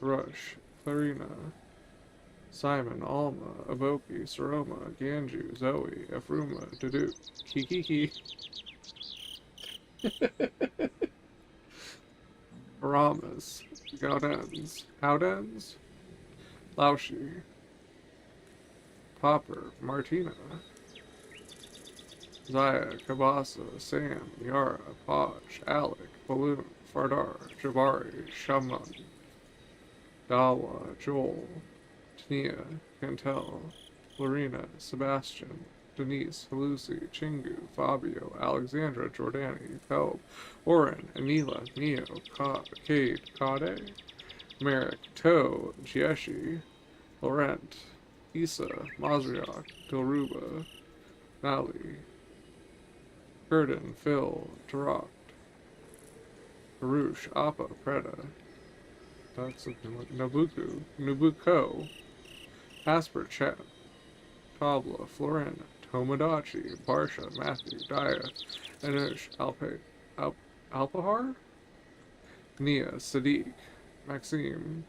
Rush. Clarina. Simon. Alma. Avoki. Saroma. Ganju. Zoe. Efruma. Dudu. Kikiki. Aramas. Gaudens. Howdens. Laushi. Popper. Martina. Zaya. Kabasa. Sam. Yara. Podge. Alec. Balloon. Fardar. Jabari. Shaman. Dawa. Joel. Tania. Cantel. Lorena. Sebastian. Denise, Lucy, Chingu, Fabio, Alexandra, Jordani, Pelb, Oren, Anila, Neo, Cade, Kade, Merrick, Toe, Jieshi, Laurent, Issa, Mazriak, Dilruba, Nali, Curtin, Phil, Tarot, Baruch, Appa, Preda, that's something like Nabucco, Asper, Chet, Tabla, Florin, Tomodachi, Barsha, Matthew, Daya, Anush, Alpahar, Nia, Sadiq, Maxime,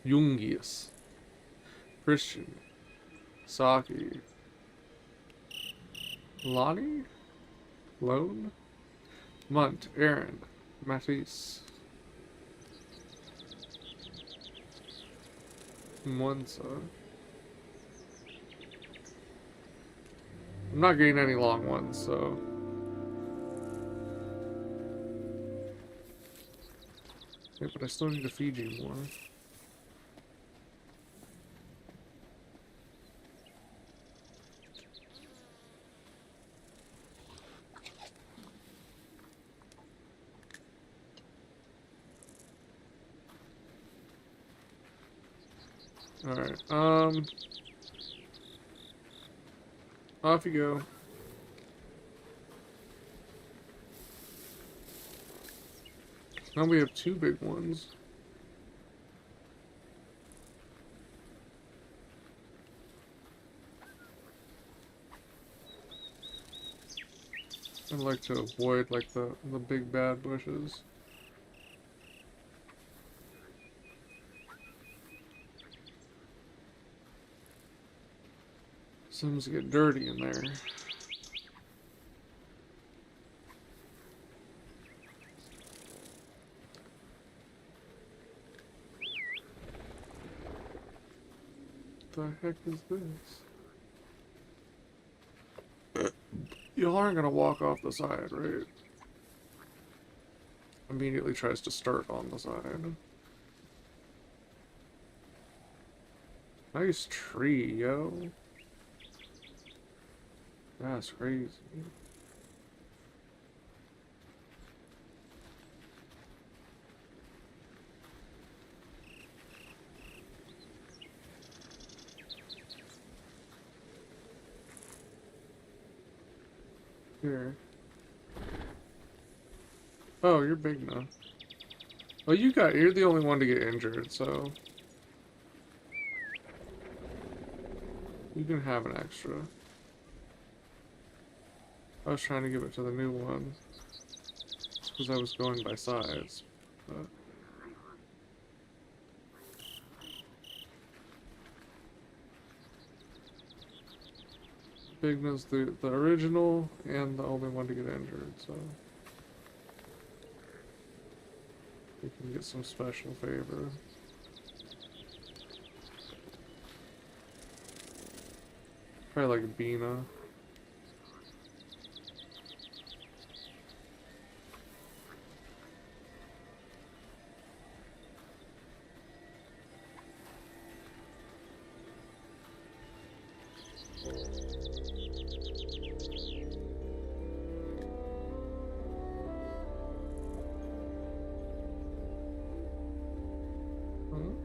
Jungius, Christian, Saki, Lonnie, Lone, Munt, Aaron, Matisse, Mwanza. I'm not getting any long ones, so. Yeah, but I still need to feed you more. Alright, off you go. Now we have two big ones. I like to avoid like the big bad bushes. Seems to get dirty in there. What the heck is this? Y'all aren't gonna walk off the side, right? Immediately tries to start on the side. Nice tree, yo. That's crazy. Here. Oh, you're big now. Well, you're the only one to get injured, so you can have an extra. I was trying to give it to the new one because I was going by size, but Bigna's the original and the only one to get injured, so you can get some special favor. Probably like Bina.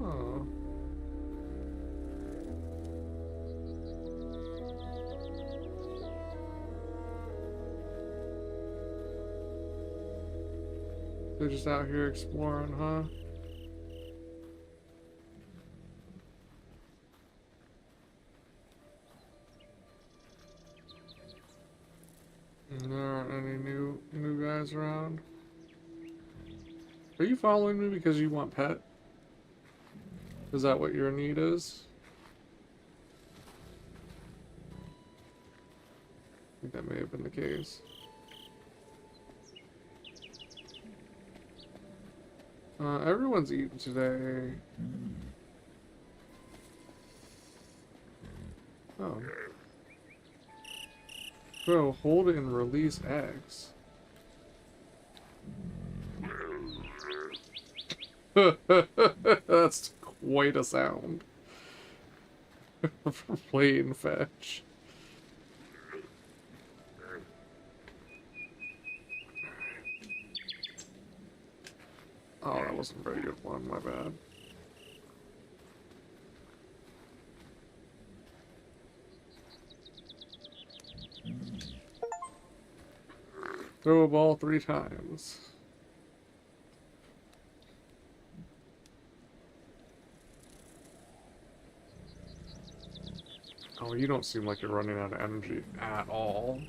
Oh. They're just out here exploring, huh? And there aren't any new guys around. Are you following me because you want pet? Is that what your need is? I think that may have been the case. Everyone's eating today. Oh. Bro, hold and release eggs. That's quite a sound. Play and fetch. Oh, that wasn't a very good one, my bad. Throw a ball 3 times. Oh, you don't seem like you're running out of energy at all.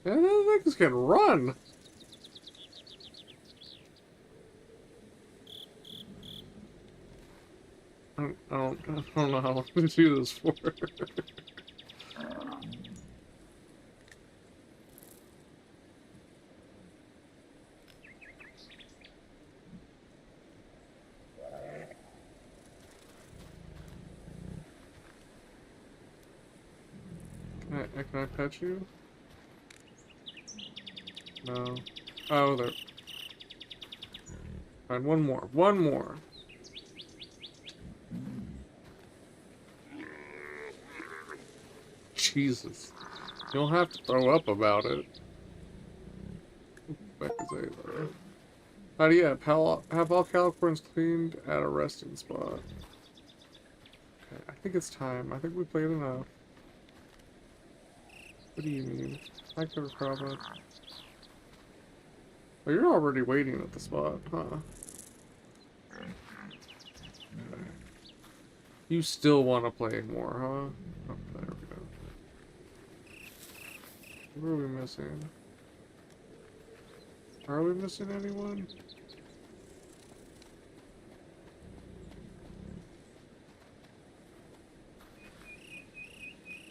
And those things can run. I don't know how long to do this for. Can I pet you? No. Oh, there. Alright, one more. One more. Jesus. You don't have to throw up about it. How do you have all Calicorns cleaned at a resting spot? Okay, I think it's time. I think we played enough. What do you mean? I could probably. Oh, you're already waiting at the spot, huh? You still want to play more, huh? Oh, there we go. What are we missing? Are we missing anyone?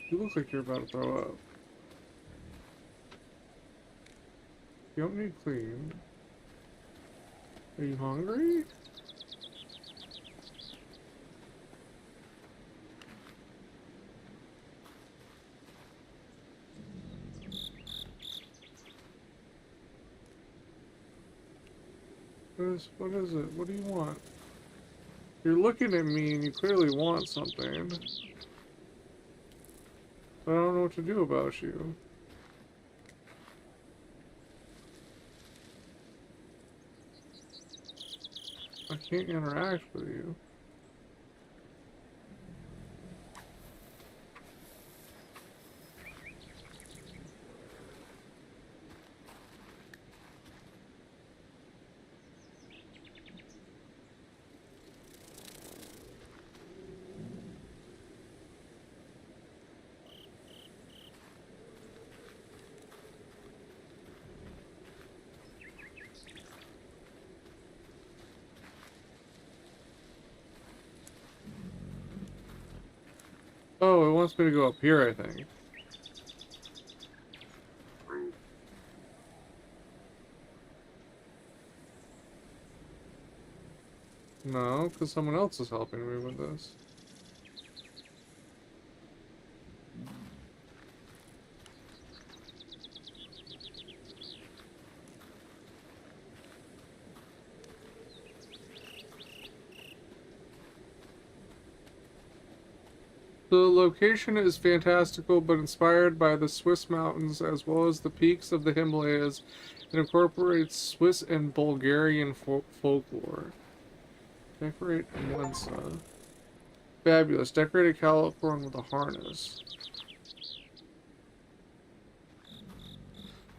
You look like you're about to throw up. You don't need clean. Are you hungry? What is it? What do you want? You're looking at me and you clearly want something. But I don't know what to do about you. I can't interact with you. Oh, it wants me to go up here, I think. No, because someone else is helping me with this. The location is fantastical, but inspired by the Swiss mountains as well as the peaks of the Himalayas. It incorporates Swiss and Bulgarian folklore. Decorate Mensa. Fabulous. Decorate a calicorn with a harness.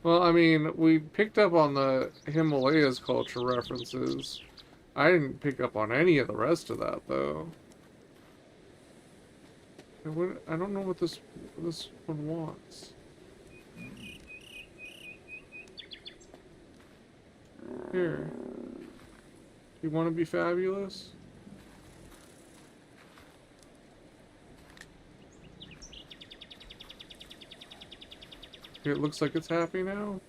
Well, I mean, we picked up on the Himalayas culture references. I didn't pick up on any of the rest of that, though. I don't know what this one wants. Here. You want to be fabulous? Okay, it looks like it's happy now.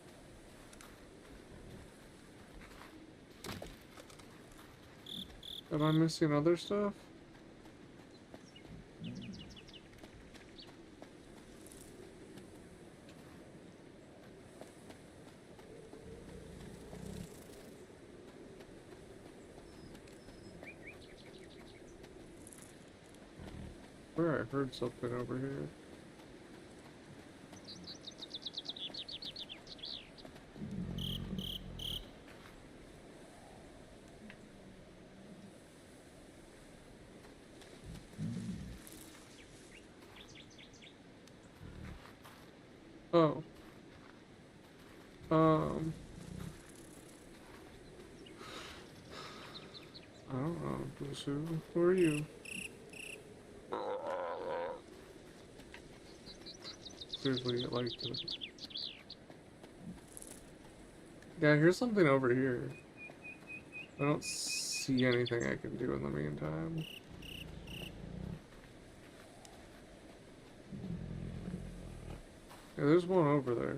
Am I missing other stuff? Where I heard something over here. Oh. I don't know. Who are you? Seriously, like it. Yeah, here's something over here. I don't see anything I can do in the meantime. Yeah, there's one over there.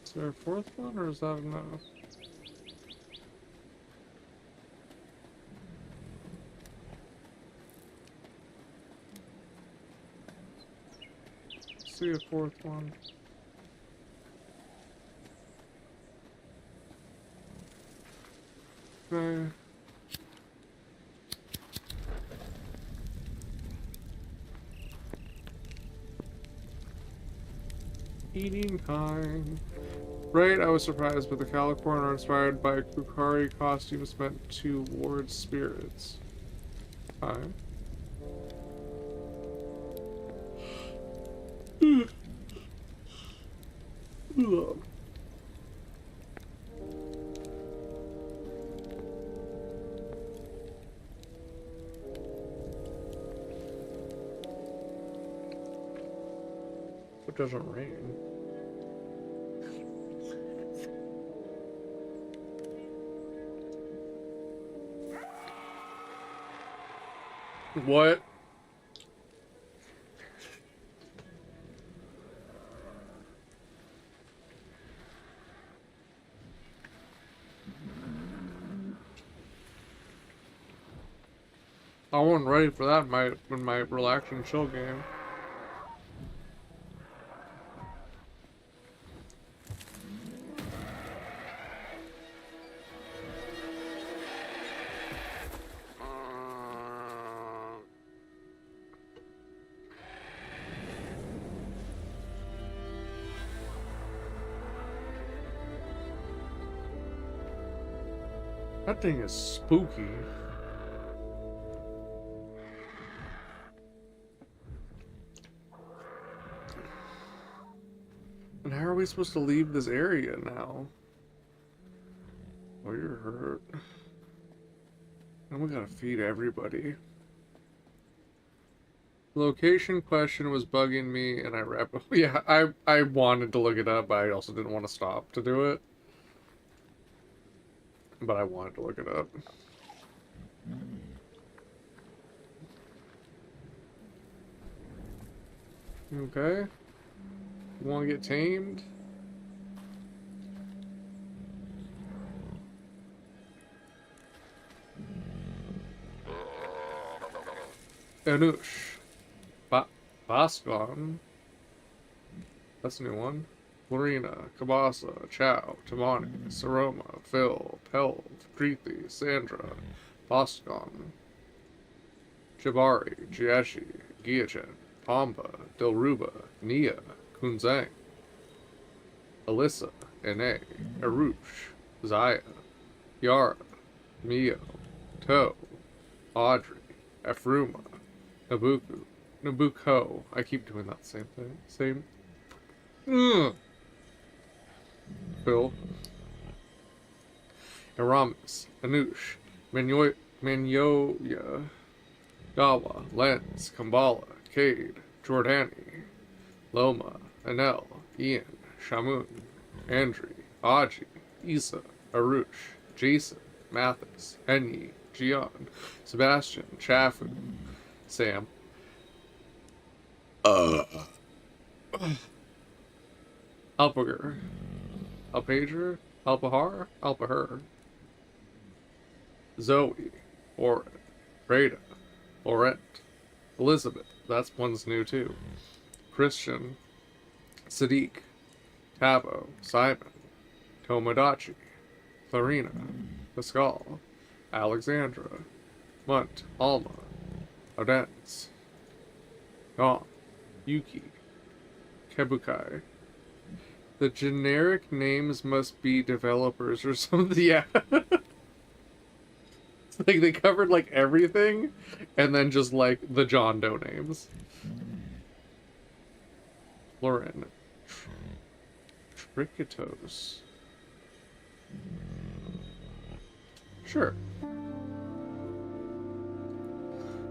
Is there a fourth one, or is that enough? See a fourth one. Okay. Eating time. Right, I was surprised, but the Calicorn are inspired by Kukari costumes meant to ward spirits. Hi. It doesn't rain. What? I wasn't ready for that in my relax and chill game. That thing is spooky. And how are we supposed to leave this area now? Oh, you're hurt. And we gotta feed everybody. Location question was bugging me, and yeah, I wanted to look it up, but I also didn't want to stop to do it. But I wanted to look it up. Okay. You want to get tamed? Anush. Bascon. That's a new one. Lorena, Kabasa, Chow, Tamani, Saroma, Phil, Pelv, Preeti, Sandra, Boscon, Jabari, Jiashi, Giachen, Pampa, Dilruba, Nia, Kunzang, Alyssa, Ene, Arush, Zaya, Yara, Mio, To, Audrey, Efruma, Nabucco. I keep doing that same thing. Same. Phil, Aramis, Anush, Manyoya, Gawa, Lens, Kambala, Cade, Jordani, Loma, Anel, Ian, Shamun, Andri, Aji, Isa, Arush, Jason, Mathis, Enyi, Gian, Sebastian, Chafu, Sam, Alpager, Alpager, Alpahar, Alpaher, Zoe, Oren, Rada, Laurent, Elizabeth, that's one's new too, Christian, Sadiq, Tavo, Simon, Tomodachi, Clarina, Pascal, Alexandra, Munt, Alma, Odense, Gon, Yuki, Kebukai. The generic names must be developers or something. Yeah. It's like they covered like everything and then just like the John Doe names. Lauren. Tricatos. Sure.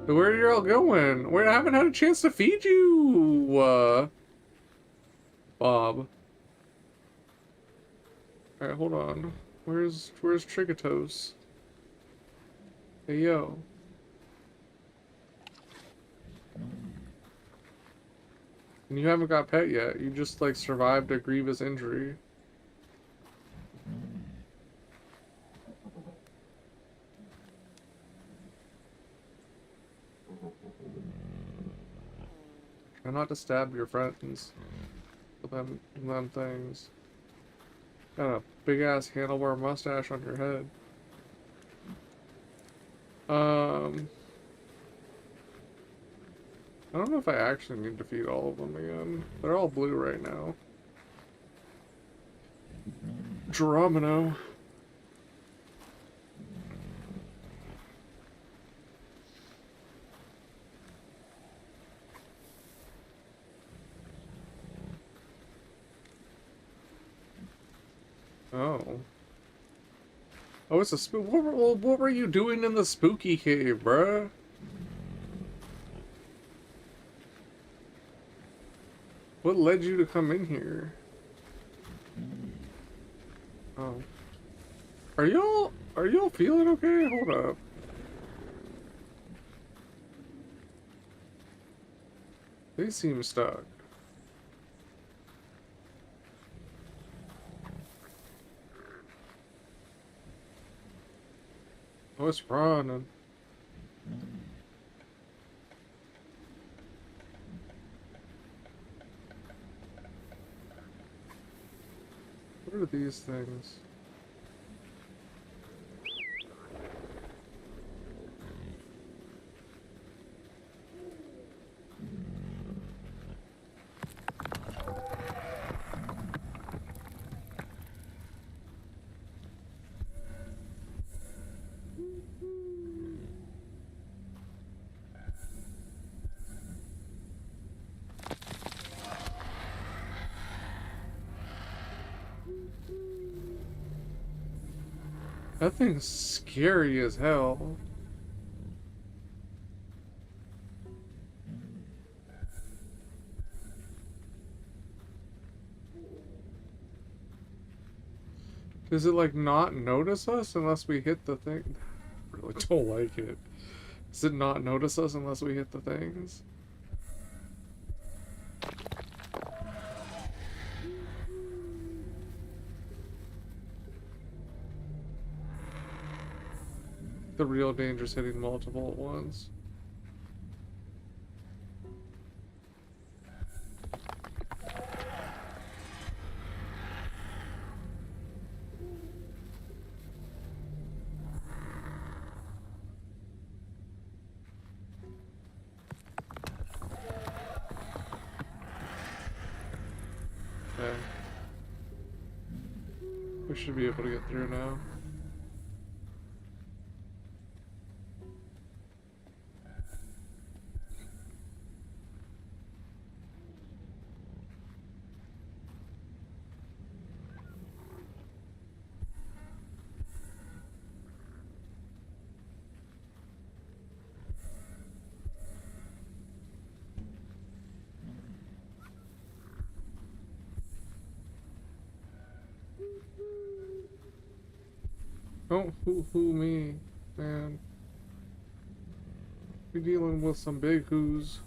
But where are you all going? I haven't had a chance to feed you, Bob. Alright, hold on. Where's Tricatos? Hey, yo. And you haven't got pet yet. You just, like, survived a grievous injury. Try not to stab your friends with them things. Got a big-ass handlebar mustache on your head. I don't know if I actually need to feed all of them again. They're all blue right now. Geronimo. Oh. Oh, it's a spook. What were you doing in the spooky cave, bruh? What led you to come in here? Oh. Are y'all feeling okay? Hold up. They seem stuck. What's wrong? What are these things? That thing's scary as hell. Does it like not notice us unless we hit the thing? I really don't like it. Does it not notice us unless we hit the things? The real danger is hitting multiple at once. Okay. We should be able to get through now. Don't hoo-hoo me, man. We're dealing with some big who's.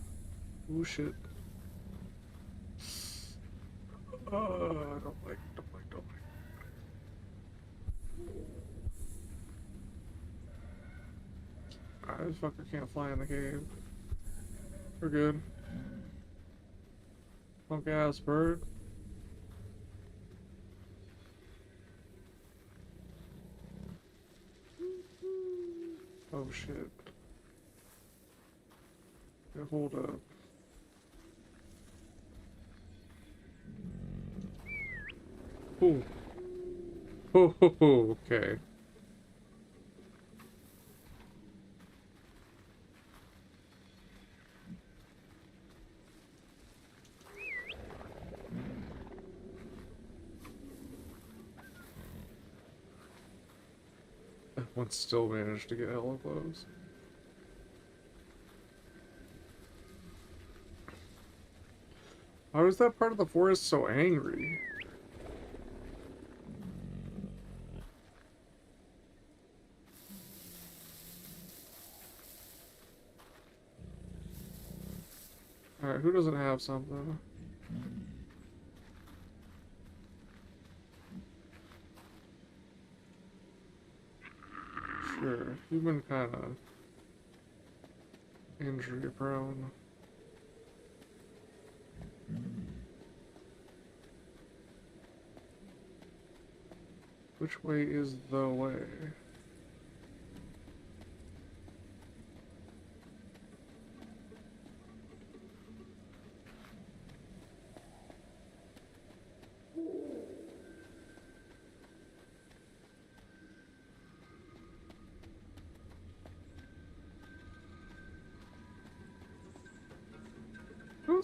Ooh, shit. Don't like. Alright, this fucker can't fly in the cave. We're good. Punk ass bird. Oh shit. Yeah, hold up. Ooh. Ho ho ho, okay. That one still managed to get hella close. Why was that part of the forest so angry? Alright, who doesn't have something? Sure, you've been kind of injury prone. Which way is the way?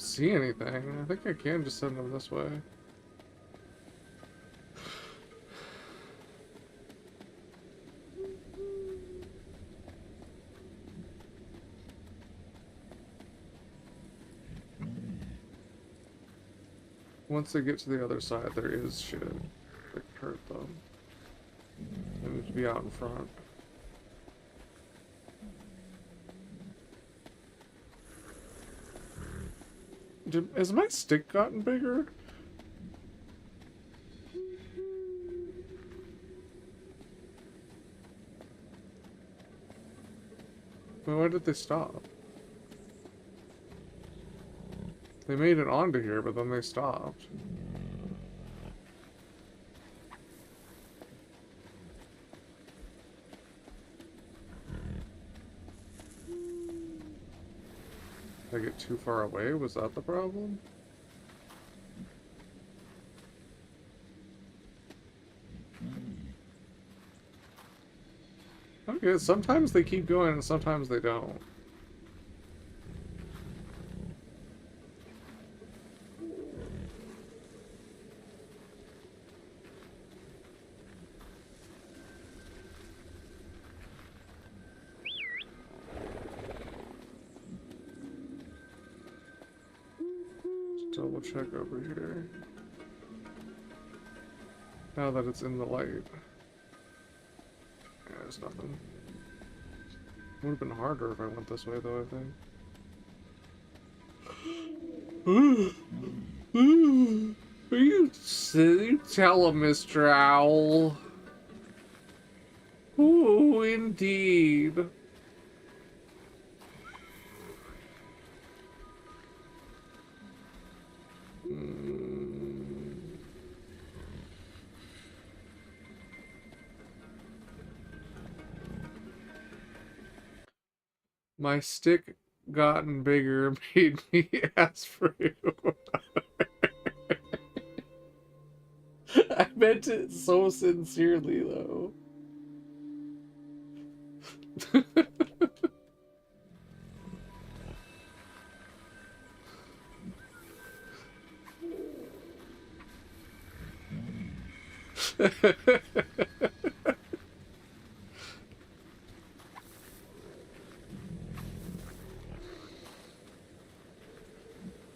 don't see anything. I think I can just send them this way. Once they get to the other side, there is shit that could hurt them. They need to be out in front. Has my stick gotten bigger? Why did they stop? They made it onto here, but then they stopped. Did I get too far away? Was that the problem? Okay, sometimes they keep going and sometimes they don't. Double check over here. Now that it's in the light. Yeah, there's nothing. Would have been harder if I went this way, though, I think. Are you silly? Tell him, Mr. Owl. Ooh, indeed. My stick gotten bigger made me ask for you. I meant it so sincerely, though.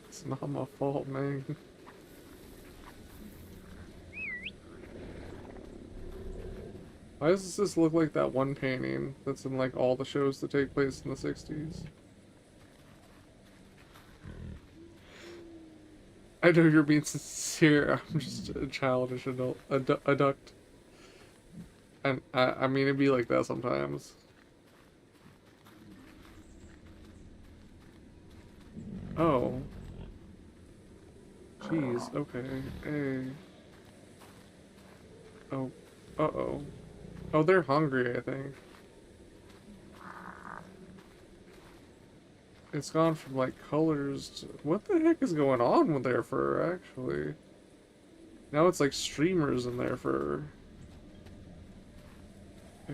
It's not my fault, man. Why does this look like that one painting that's in like all the shows that take place in the 60s? I know you're being sincere. I'm just a childish adult, adduct. And I mean, it'd be like that sometimes. Oh. Jeez, okay. Hey. Oh. Uh-oh. Oh, they're hungry, I think. It's gone from, like, colors to... What the heck is going on with their fur, actually? Now it's, like, streamers in their fur.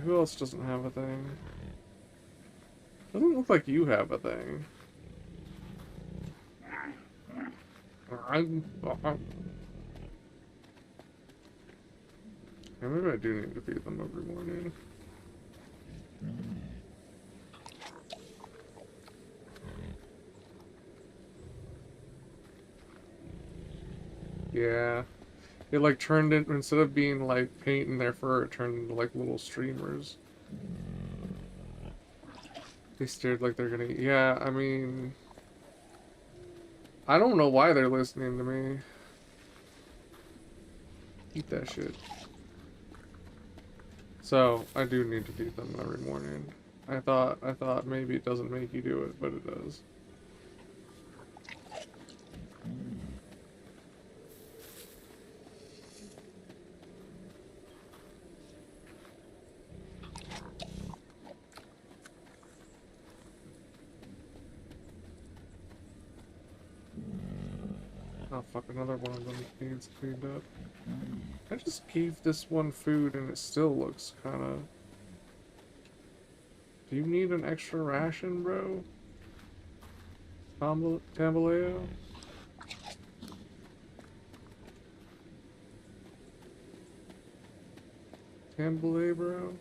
Who else doesn't have a thing? Doesn't look like you have a thing. Yeah, maybe I do need to feed them every morning. Yeah. It like turned in, instead of being like paint in their fur, it turned into like little streamers. They stared like they're gonna eat. Yeah, I mean... I don't know why they're listening to me. Eat that shit. So, I do need to feed them every morning. I thought maybe it doesn't make you do it, but it does. Oh fuck, another one of them needs cleaned up. I just gave this one food and it still looks kinda... Do you need an extra ration, bro? Tambaleo? Tambaleo, bro?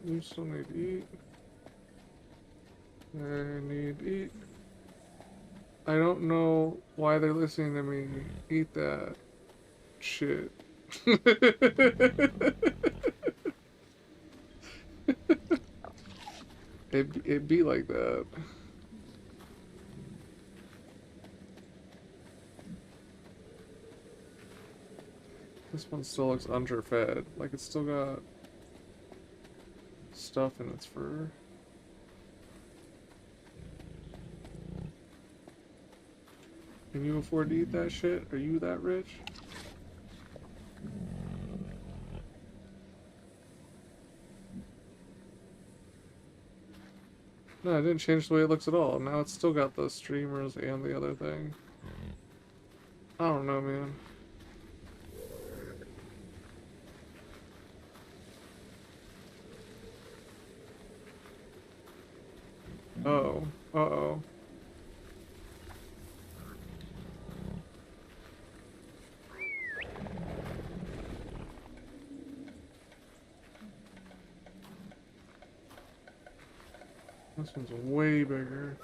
You still need to eat. I need to eat. I don't know why they're listening to me eat that shit. It be like that. This one still looks underfed. Like it's still got stuff in its fur. Can you afford to eat that shit? Are you that rich? No, it didn't change the way it looks at all. Now it's still got the streamers and the other thing. I don't know, man. Uh-oh. Uh-oh. This one's way bigger.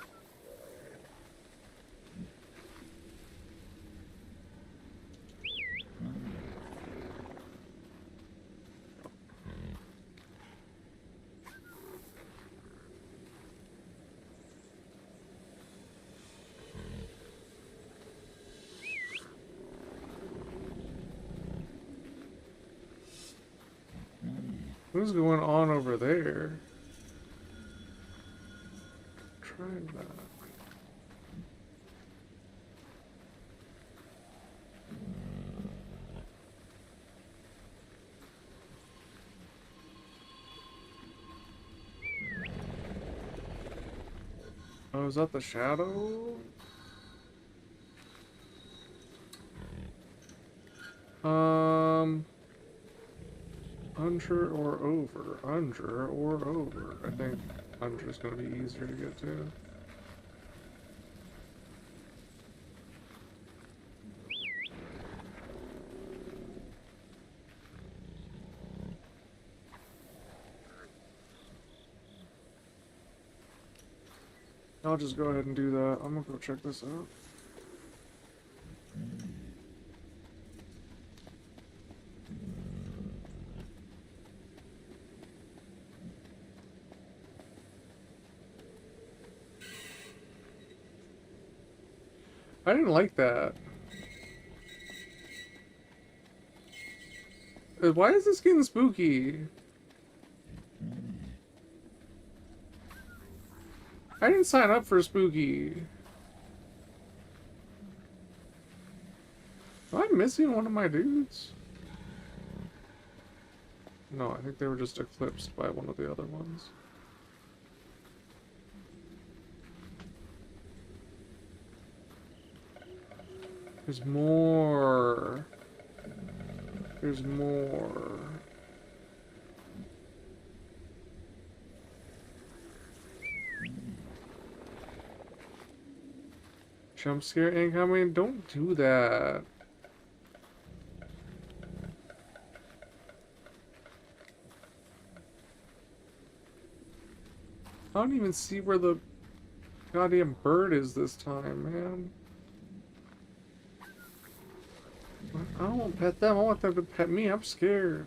What's going on over there? Try that. Oh, is that the shadow? Under or over? Under or over? I think under is going to be easier to get to. I'll just go ahead and do that. I'm gonna go check this out. I didn't like that. Why is this getting spooky? I didn't sign up for spooky. Am I missing one of my dudes? No, I think they were just eclipsed by one of the other ones. There's more. There's more. Jump scare incoming? Don't do that. I don't even see where the goddamn bird is this time, man. I don't want to pet them. I want them to pet me. I'm scared.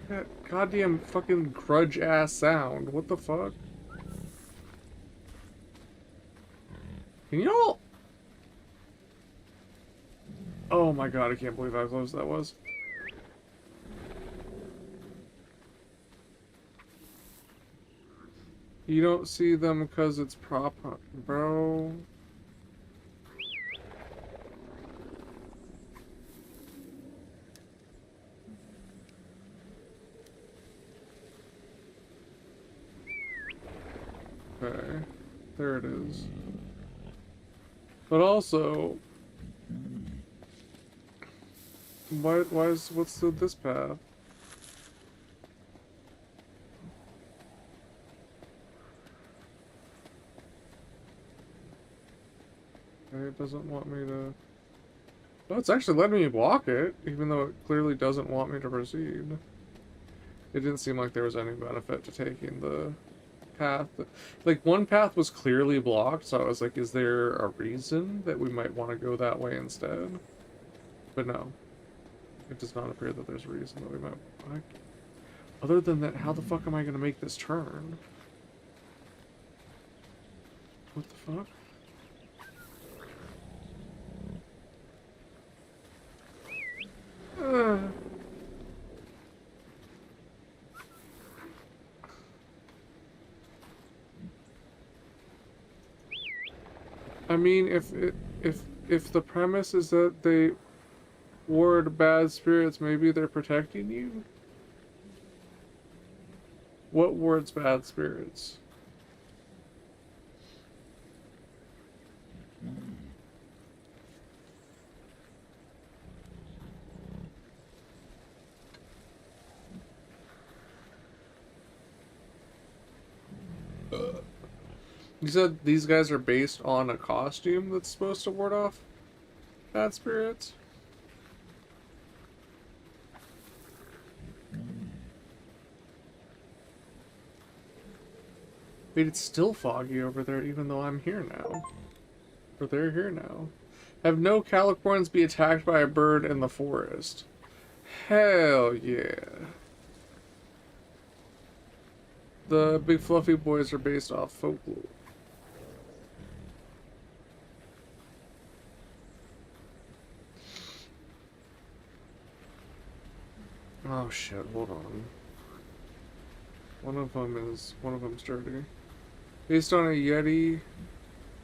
That goddamn fucking grudge ass sound. What the fuck? Can y'all? Oh my god, I can't believe how close that was. You don't see them because it's prop, bro. Okay. There it is. But also, what's this path? Okay, it doesn't want me to... Oh, it's actually letting me walk it, even though it clearly doesn't want me to proceed. It didn't seem like there was any benefit to taking the path. Like, one path was clearly blocked, so I was like, is there a reason that we might want to go that way instead? But no. It does not appear that there's a reason that we might... Other than that, how the fuck am I going to make this turn? What the fuck? I mean, if the premise is that they ward bad spirits, maybe they're protecting you? What wards bad spirits? You said these guys are based on a costume that's supposed to ward off bad spirits? Wait, it's still foggy over there even though I'm here now. Or they're here now. Have no calicorns be attacked by a bird in the forest. Hell yeah. The big fluffy boys are based off folklore. Oh shit, hold on. One of them's dirty. Based on a Yeti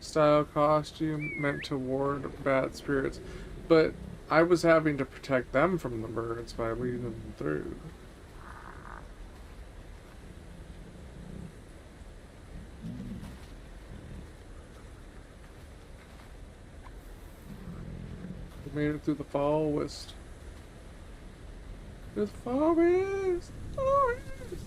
style costume meant to ward bad spirits. But I was having to protect them from the birds by leading them through. We made it through the forest. Through the forest! Forest!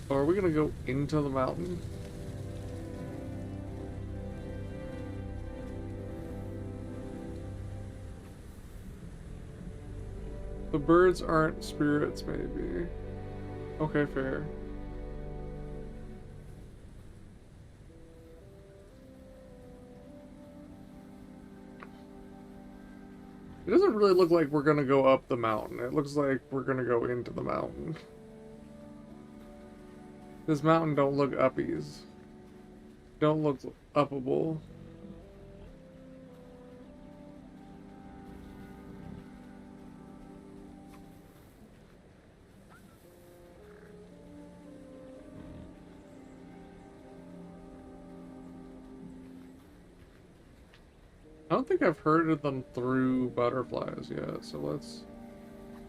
Oh, are we gonna go into the mountain? The birds aren't spirits, maybe. Okay, fair. It doesn't really look like we're gonna go up the mountain. It looks like we're gonna go into the mountain. This mountain don't look uppies. Don't look uppable. I don't think I've herded them through butterflies yet, so let's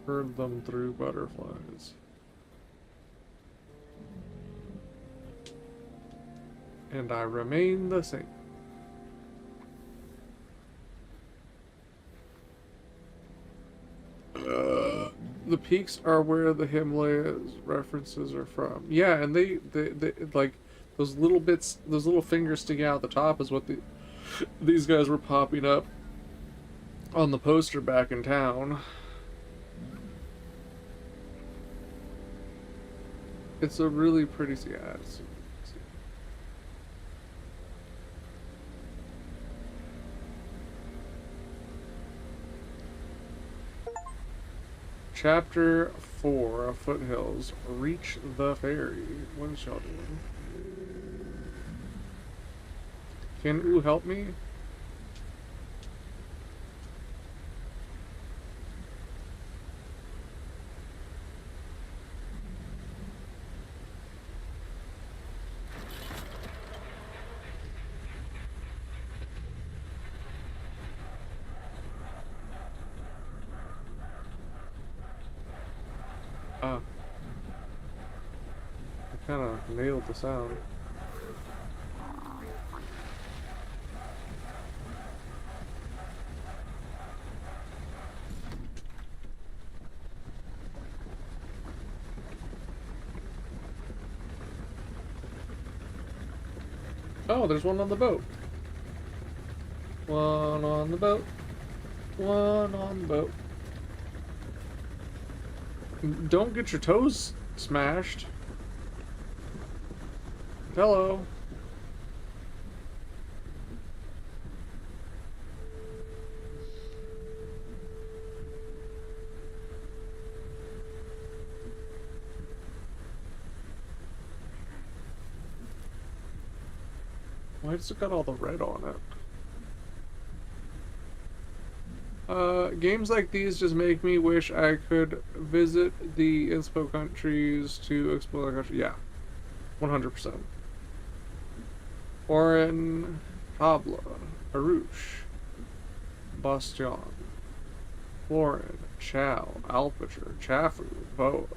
herd them through butterflies. And I remain the same. The peaks are where the Himalayas references are from. Yeah, and they like those little bits, those little fingers sticking out at the top is what these guys were popping up on the poster back in town. It's a really pretty, yeah, Chapter 4 of Foothills. Reach the ferry. What is y'all doing? Can you help me? kind of nailed the sound. Oh, there's one on the boat. One on the boat. One on the boat. Don't get your toes smashed. Hello. Why does it got all the red on it? Games like these just make me wish I could visit the inspo countries to explore the country. Yeah, 100%. Orin, Habla, Arush, Bastion, Florin, Chow, Alpacher, Chafu, Boa,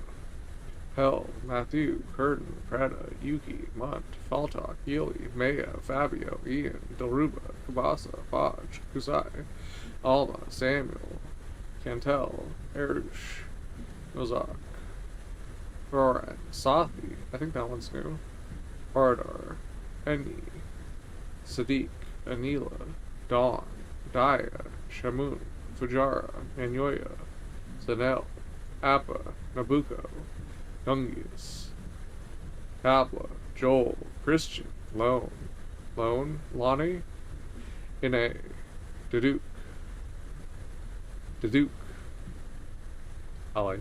Hell, Matthew, Curtin, Prada, Yuki, Munt, Faltok, Yili, Maya, Fabio, Ian, Dilruba, Kabasa, Faj, Kusai, Alma, Samuel, Cantel, Erush, Nozak, Roran, Sathi, I think that one's new, Ardar, Eni, Sadiq, Anila, Dawn, Daya, Shamun, Fujara, Manyoya, Zanel, Appa, Nabucco, Youngius, Tabla, Joel, Christian, Lone, Lonnie, Ine, Deduk, I like.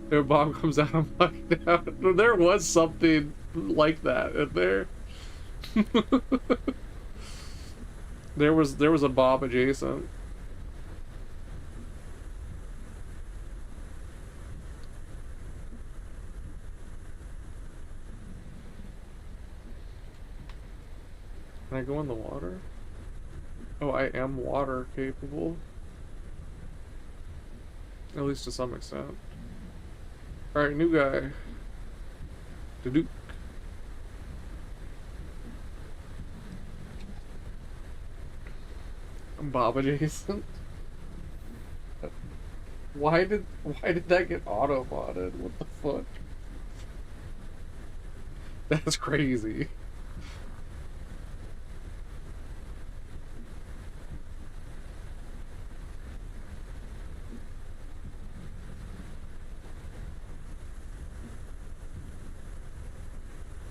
Their bomb comes out, I'm fucking out. There was something like that in there. there was a bomb adjacent. Can I go in the water? Oh, I am water capable. At least to some extent. Alright, new guy. Duke. Bob adjacent. Why did that get auto-modded? What the fuck? That's crazy.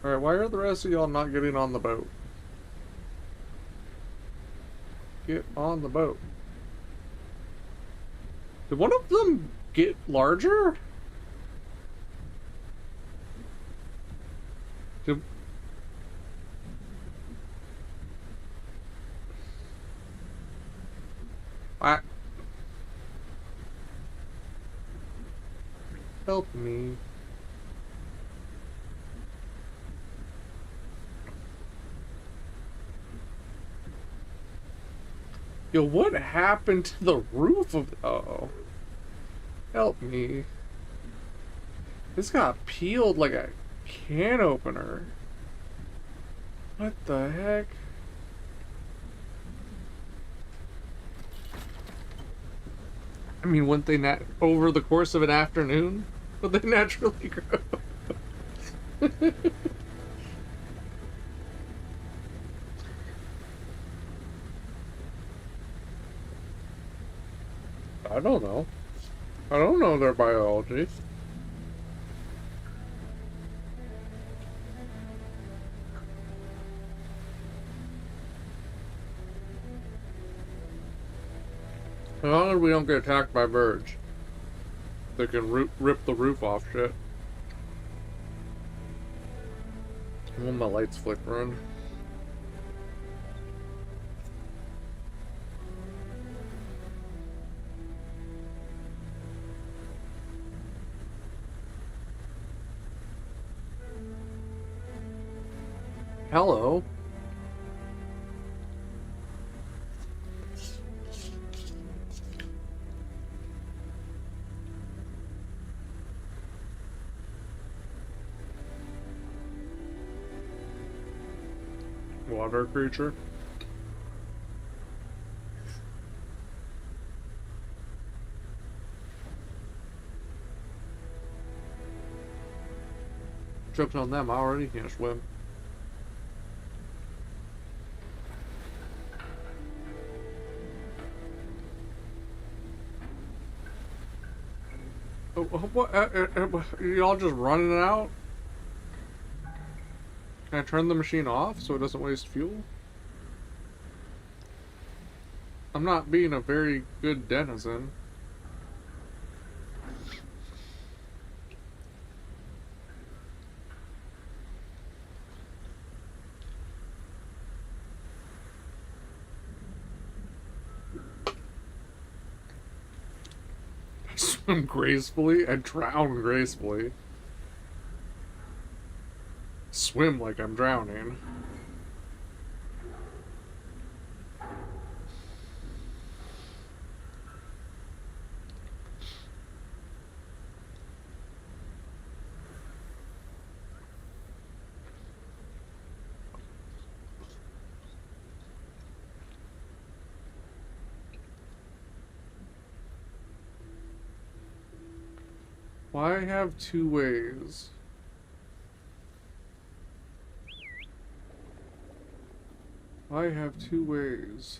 Alright, why are the rest of y'all not getting on the boat? Get on the boat. Did one of them get larger? Did... Help me. Yo, what happened to the roof of... Uh-oh. Help me. This got peeled like a can opener. What the heck? I mean, wouldn't they over the course of an afternoon? Would they naturally grow? I don't know. I don't know their biology. As long as we don't get attacked by birds, they can rip the roof off shit. When my lights flickering. Hello. water creature. Joke's on them, I already can't swim. Oh, what? Y'all just running it out? Can I turn the machine off so it doesn't waste fuel? I'm not being a very good denizen. I swim gracefully, I drown gracefully. Swim like I'm drowning. Why have two ways? Why have two ways?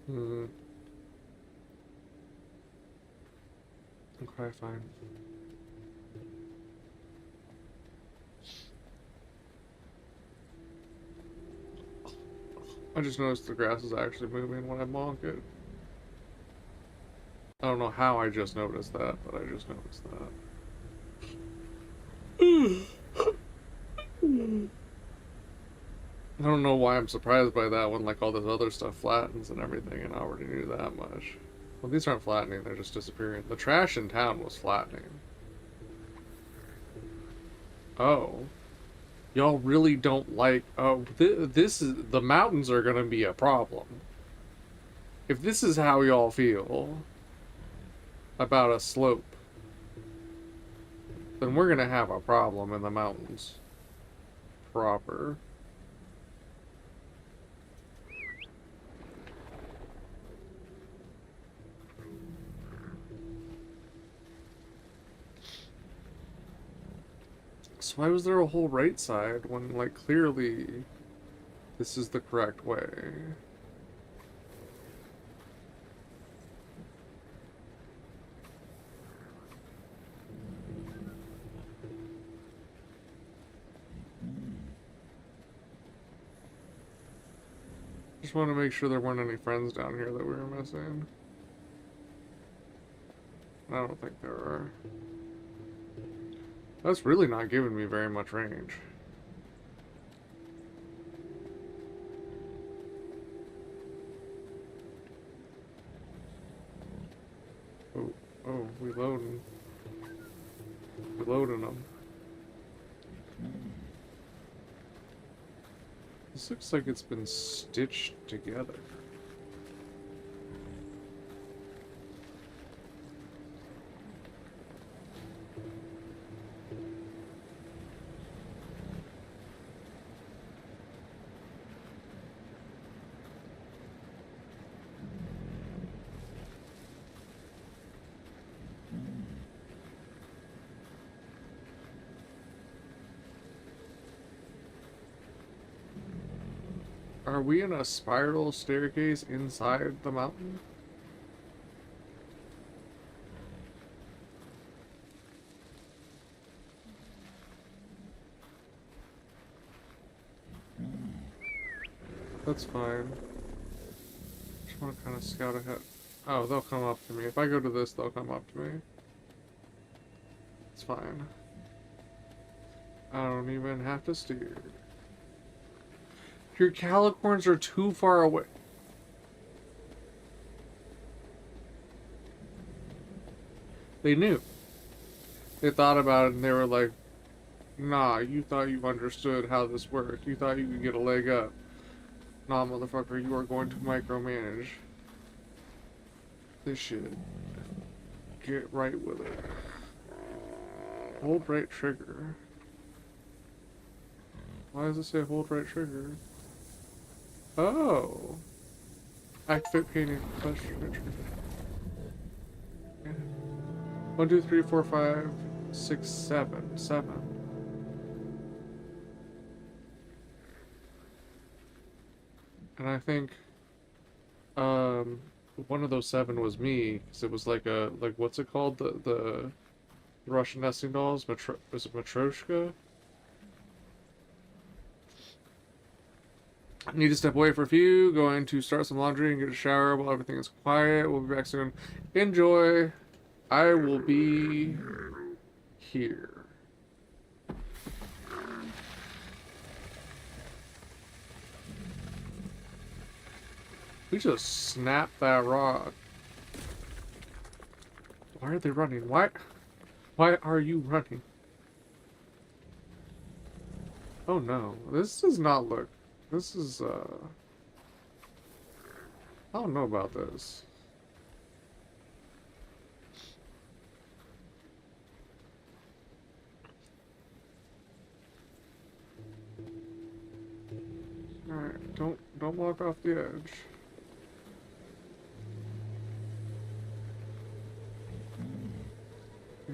Hmm. Okay, fine. I just noticed the grass is actually moving when I bonk it. I don't know how I just noticed that, but I just noticed that. I don't know why I'm surprised by that when like all this other stuff flattens and everything, and I already knew that much. Well, these aren't flattening, they're just disappearing. The trash in town was flattening. Oh. Y'all really don't like... Oh, this is... The mountains are gonna be a problem. If this is how y'all feel about a slope, then we're gonna have a problem in the mountains. Proper. So why was there a whole right side when, like, clearly this is the correct way? Just want to make sure there weren't any friends down here that we were missing. I don't think there are. That's really not giving me very much range. Oh, oh, we loading. We're loading them. This looks like it's been stitched together. Are we in a spiral staircase inside the mountain? That's fine. Just want to kind of scout ahead. Oh, they'll come up to me. If I go to this, they'll come up to me. It's fine. I don't even have to steer. Your calicorns are too far away. They knew. They thought about it and they were like, Nah, you thought you understood how this worked. You thought you could get a leg up. Nah, motherfucker, you are going to micromanage this shit. Get right with it. Hold right trigger. Why does it say hold right trigger? Oh. Activate painting flesh trigger. Yeah. 1, 2, 3, 4, 5, 6, 7. 7. And I think one of those 7 was me, because it was like what's it called? The Russian nesting dolls? Was it Matryoshka? I need to step away for a few. Going to start some laundry and get a shower while everything is quiet. We'll be back soon. Enjoy. I will be here. We just snapped that rock. Why are they running? Why are you running? Oh no. This does not look. This is I don't know about this. Alright, don't walk off the edge.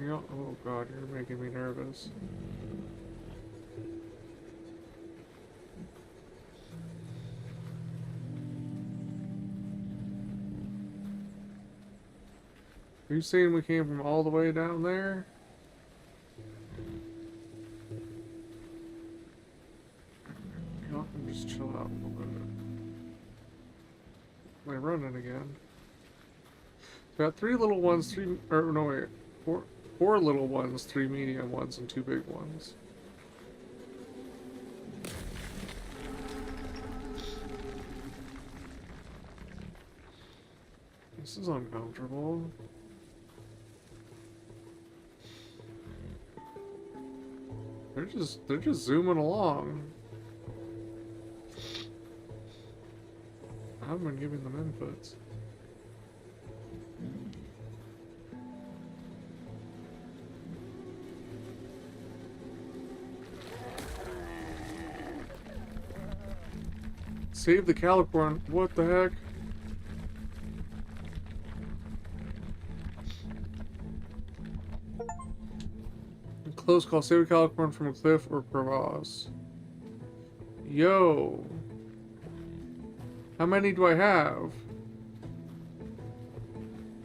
Oh god, you're making me nervous. Are you saying we came from all the way down there? Y'all can just chill out a little bit. Am I running again? Got 3 little ones, 3, or no wait, 4 little ones, 3 medium ones, and 2 big ones. This is uncomfortable. They're just zooming along. I haven't been giving them inputs. Save the calicorn. What the heck? Close call. Save a calicorn from a cliff or crevasse. Yo. How many do I have?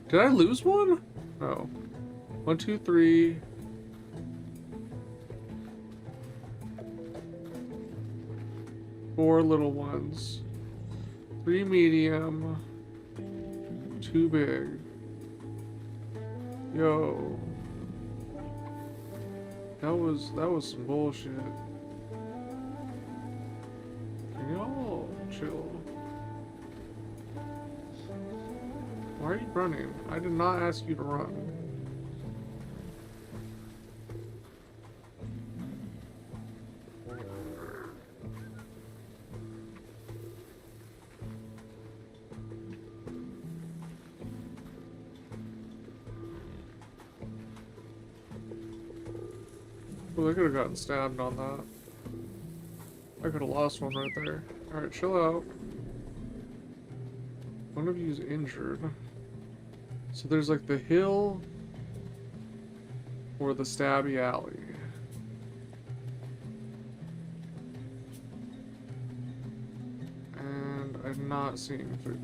Did I lose one? No. 1, 2, 3. 4 little ones. 3 medium. 2 big. Yo. That was some bullshit. Can y'all chill? Why are you running? I did not ask you to run. Well, I could have gotten stabbed on that. I could have lost one right there. Alright, chill out. One of you is injured. So there's like the hill or the stabby alley. And I'm not seeing food.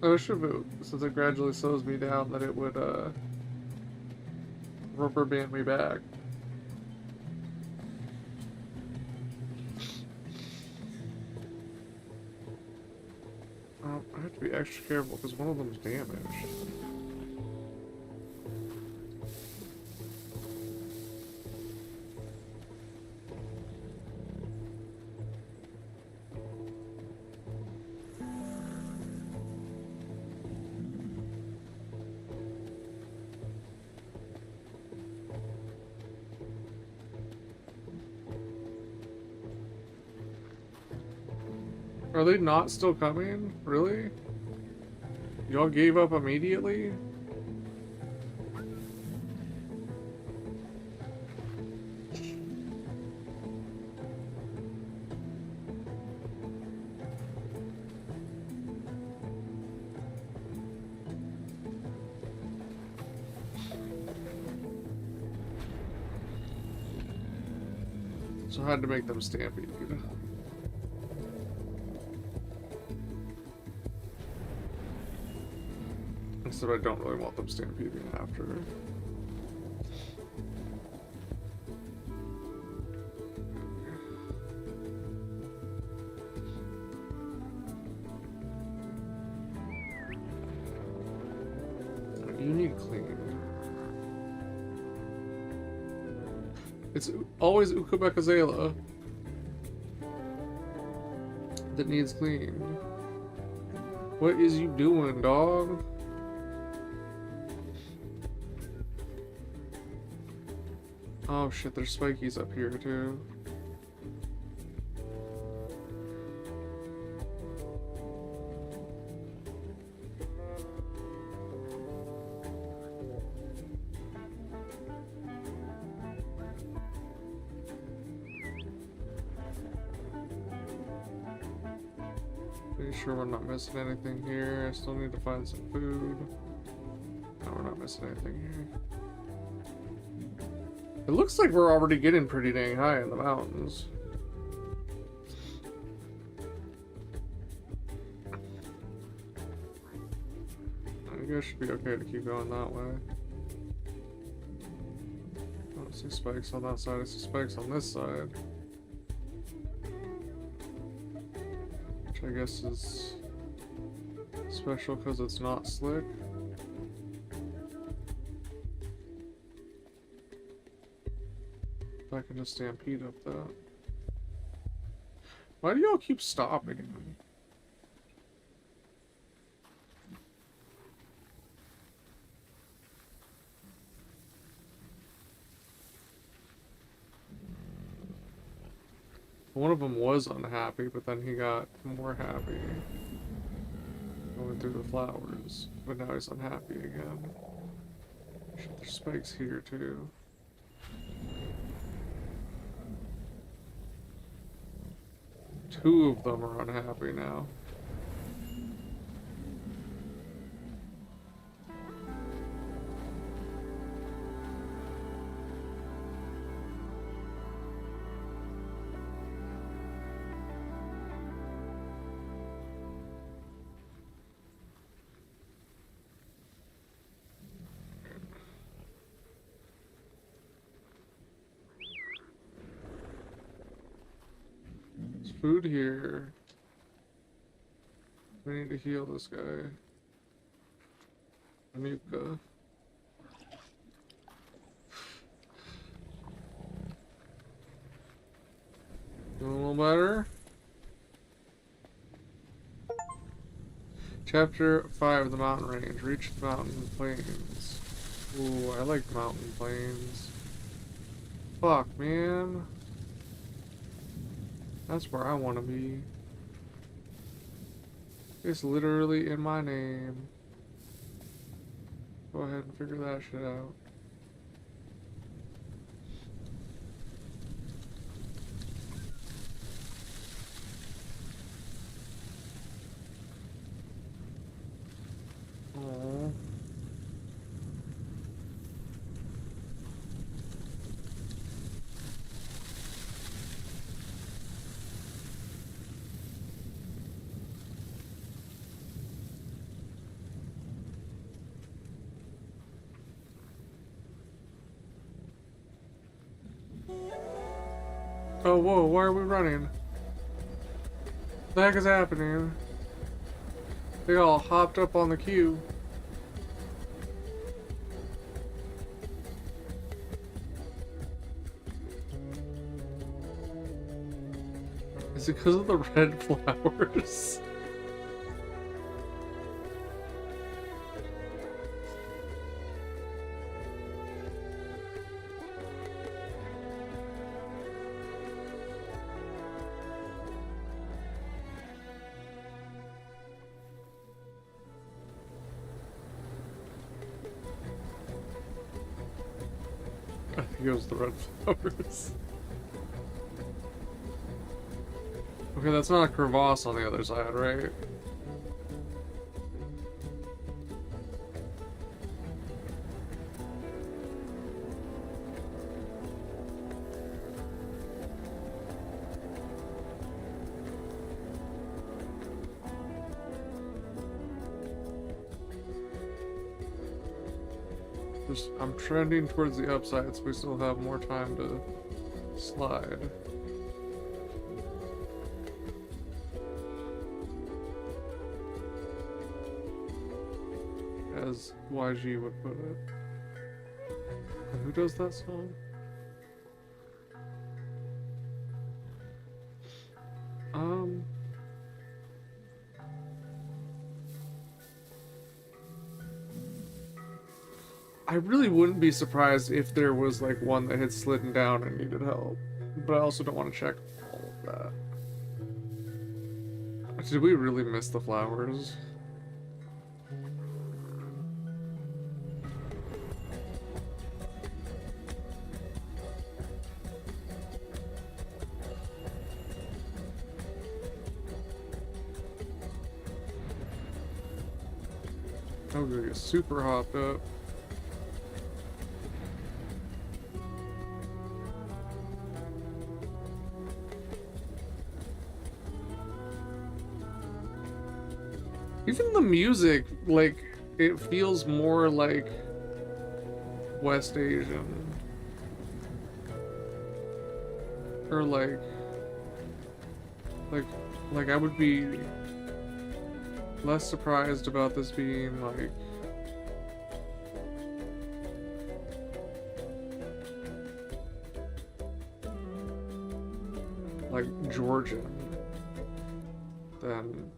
I should have, since it gradually slows me down, that it would rubber band me back. I have to be extra careful because one of them is damaged. Are they not still coming? Really? Y'all gave up immediately? So I had to make them stampede. Except I don't really want them stampeding after. You need clean. It's always Ukubekazela that needs clean. What is you doing, dog? Oh shit, there's spikies up here too. Pretty sure we're not missing anything here. I still need to find some food. No, we're not missing anything here. It looks like we're already getting pretty dang high in the mountains. I guess it should be okay to keep going that way. I don't see spikes on that side, I see spikes on this side. Which I guess is special because it's not slick. I can just stampede up that. Why do y'all keep stopping? One of them was unhappy, but then he got more happy. Going through the flowers. But now he's unhappy again. Shit, there's spikes here too. Two of them are unhappy now. There's food here. We need to heal this guy. Anuka. Doing a little better. Chapter 5 of the mountain range. Reach the mountain plains. Ooh, I like mountain plains. Fuck, man. That's where I want to be. It's literally in my name. Go ahead and figure that shit out. Aww. Oh, whoa, why are we running? What the heck is happening? They all hopped up on the queue. Is it because of the red flowers? goes the red flowers. Okay, that's not a crevasse on the other side, right? I'm trending towards the upside, so we still have more time to slide. As YG would put it. And who does that song? I really wouldn't be surprised if there was like one that had slidden down and needed help, but I also don't want to check all of that. Did we really miss the flowers? I'm gonna get super hopped up. Even the music, like, it feels more like West Asian. Or like I would be less surprised about this being like Georgian than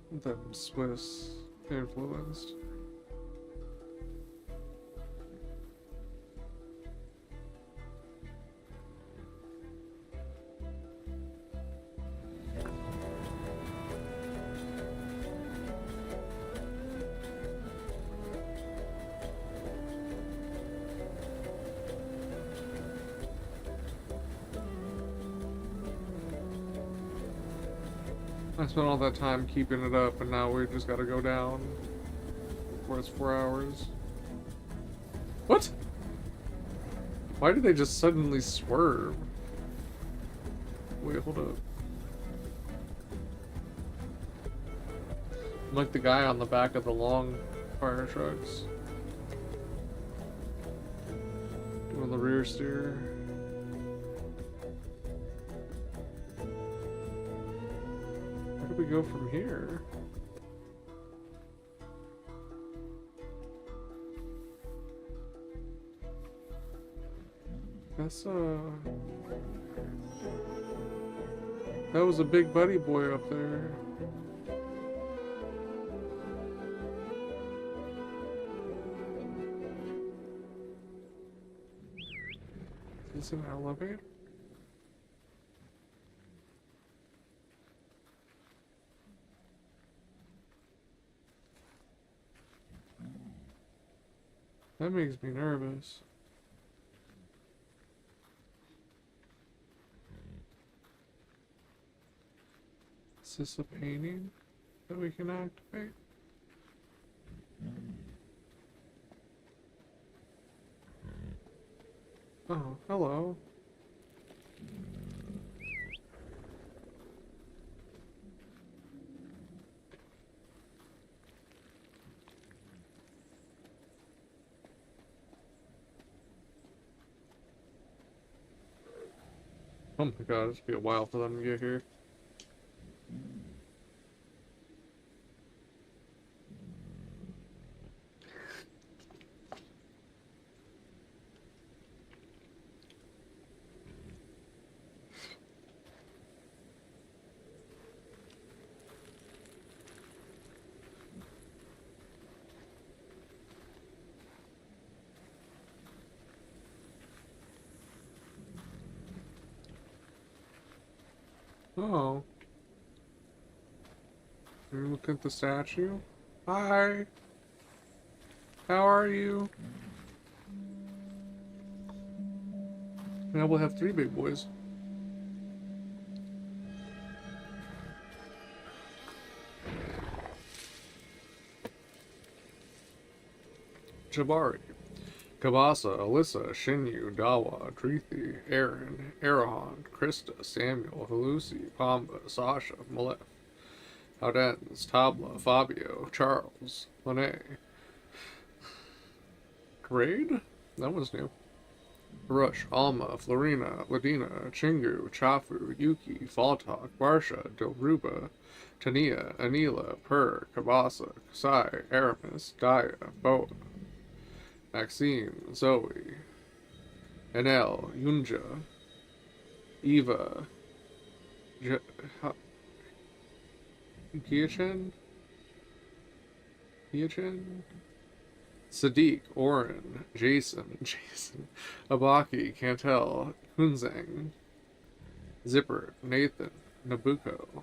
Swiss influenced. I spent all that time keeping it up, and now we just gotta go down before it's 4 hours. What? Why did they just suddenly swerve? Wait, hold up. I'm like the guy on the back of the long fire trucks. Doing the rear steer. Where do we go from here? That's that was a big buddy boy up there. Is this an elevator? That makes me nervous. Is this a painting that we can activate? Oh, hello. Oh my god, it's gonna be a while for them to get here. Oh. Can you look at the statue? Hi. How are you? Now we'll have 3 big boys. Jabari, Kabasa, Alyssa, Shinyu, Dawa, Dreethi, Aaron, Arahan, Krista, Samuel, Halusi, Pamba, Sasha, Malef, Howdens, Tabla, Fabio, Charles, Lene. Grade? That was new. Rush, Alma, Florina, Ladina, Chingu, Chafu, Yuki, Faltalk, Barsha, Dilruba, Tania, Anila, Purr, Kabasa, Kasai, Aramis, Daya, Boa, Maxine, Zoe, Enel, Yunja, Eva, Giachin? Sadiq, Oren, Jason, Abaki, Cantel, Kunzang, Zipper, Nathan, Nabucco,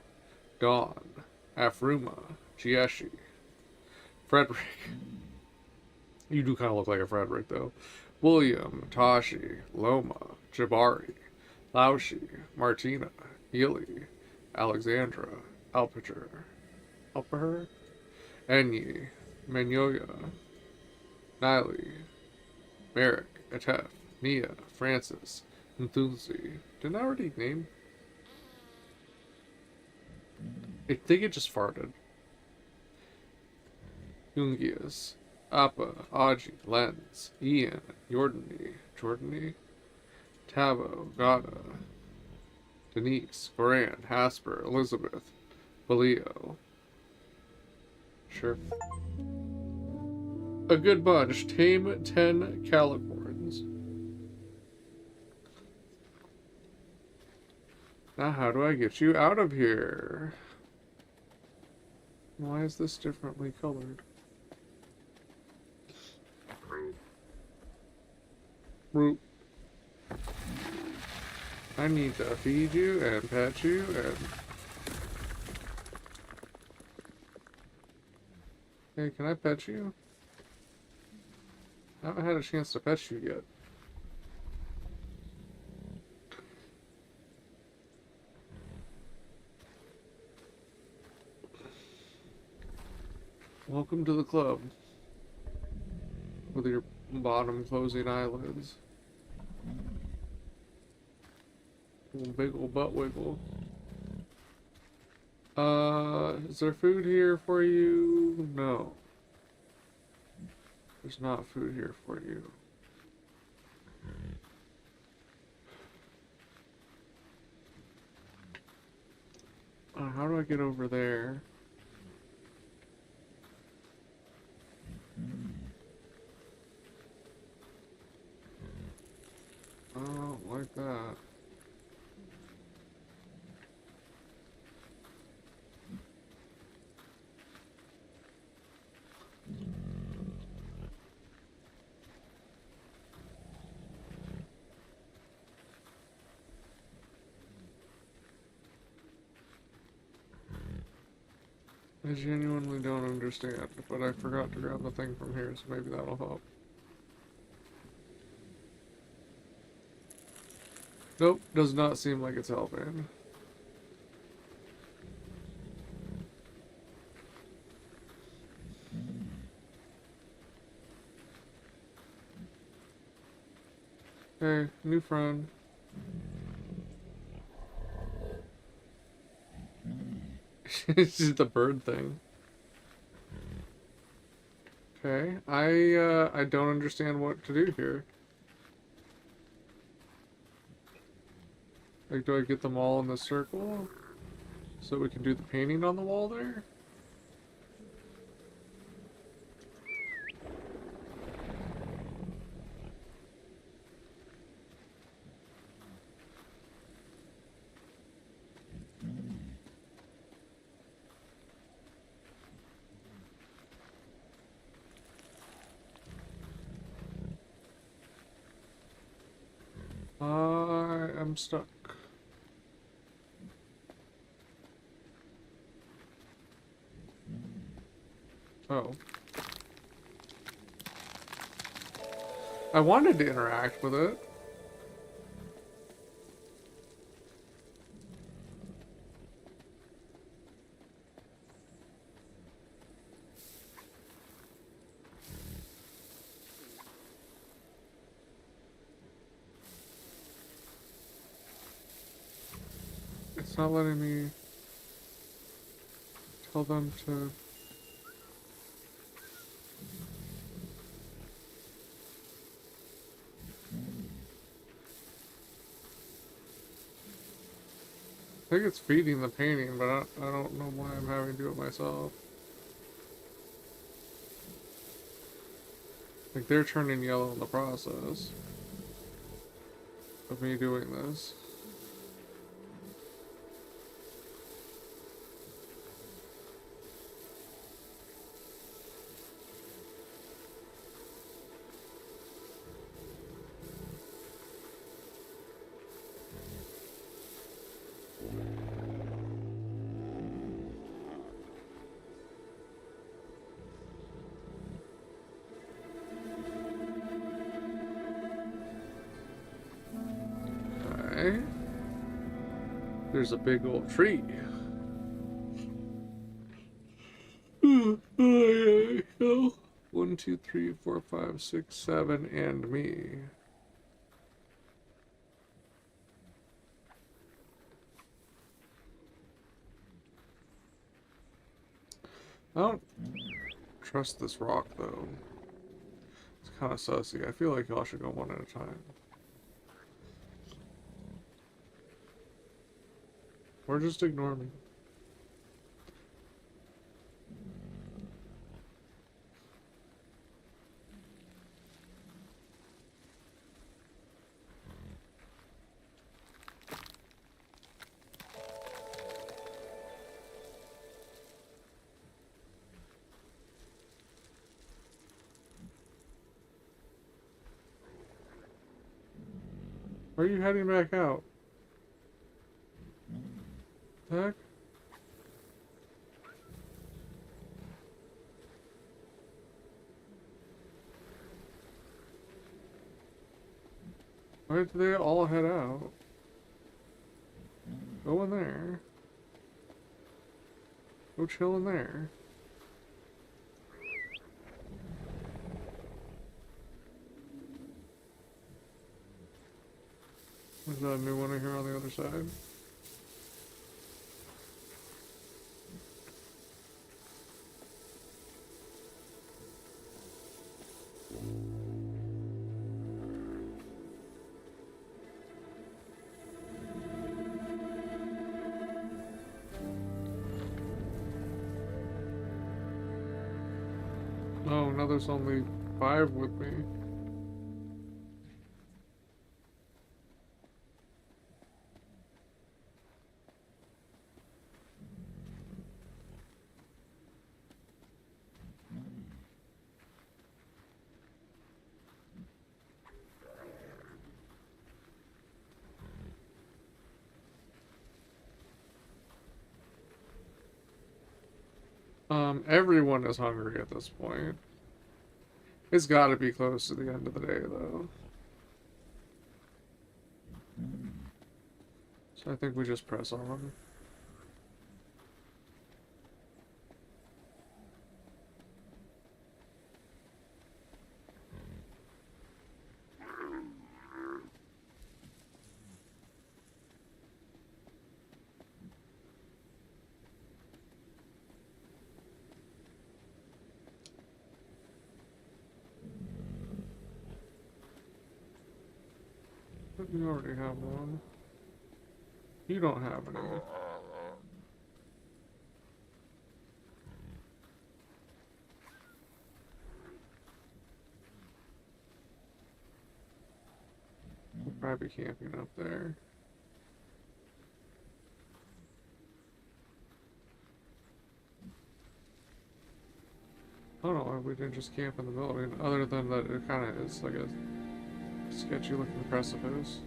Dawn, Afruma, Jieshi, Frederick. You do kind of look like a Frederick, though. William, Tashi, Loma, Jabari, Laushi, Martina, Healy, Alexandra, Alpicher, Enyi, Manyoya, Niley, Merrick, Atef, Nia, Francis, Nthunsi. Didn't I already name? I think it just farted. Jungius, Appa, Aji, Lenz, Ian, Jordany, Tabo, Gada, Denise, Goran, Hasper, Elizabeth, Balio. Sure. A good bunch. Tame 10 calicorns. Now how do I get you out of here? Why is this differently colored? Root. I need to feed you and pet you and... Hey, can I pet you? I haven't had a chance to pet you yet. Welcome to the club. With your bottom closing eyelids. Little big ol' butt wiggle. Is there food here for you? No. There's not food here for you. How do I get over there? Oh, like that. I genuinely don't understand, but I forgot to grab the thing from here, so maybe that'll help. Nope, does not seem like it's helping. Hey, new friend. This is the bird thing. Okay, I don't understand what to do here. Like, do I get them all in the circle so we can do the painting on the wall there? I'm stuck. Oh. I wanted to interact with it. It's not letting me tell them to... I think it's feeding the painting, but I don't know why I'm having to do it myself. Like, they're turning yellow in the process of me doing this. Okay. There's a big old tree. So, 1, 2, 3, 4, 5, 6, 7, and me. I don't trust this rock, though. It's kind of sussy. I feel like y'all should go one at a time. Or just ignore me. Where are you heading back out? Heck? Why did they all head out? Go in there. Go chill in there. Is that a new one in here on the other side? Oh, now there's only 5 with me. Everyone is hungry at this point. It's gotta be close to the end of the day, though. So I think we just press on. You already have one. You don't have any. We'll probably be camping up there. I don't know why we didn't just camp in the building, other than that it kind of is like a sketchy looking precipice.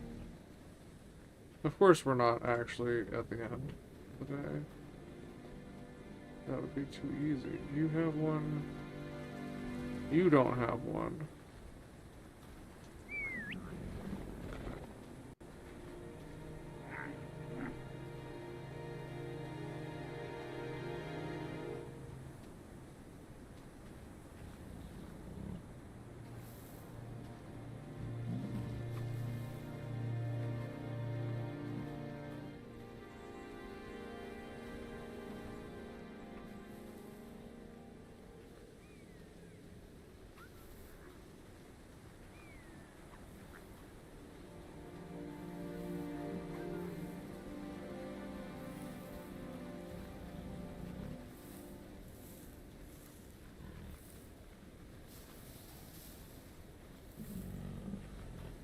Of course we're not actually at the end of the day. That would be too easy. You have one. You don't have one.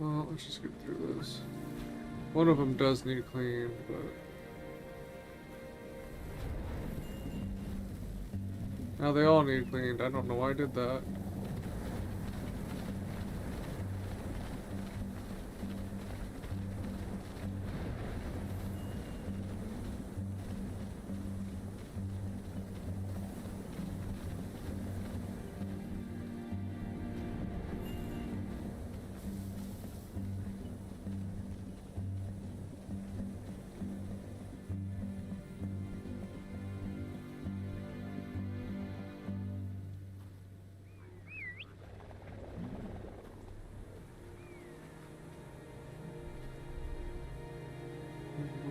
Well, let's just get through this. One of them does need cleaned, but... Now they all need cleaned. I don't know why I did that.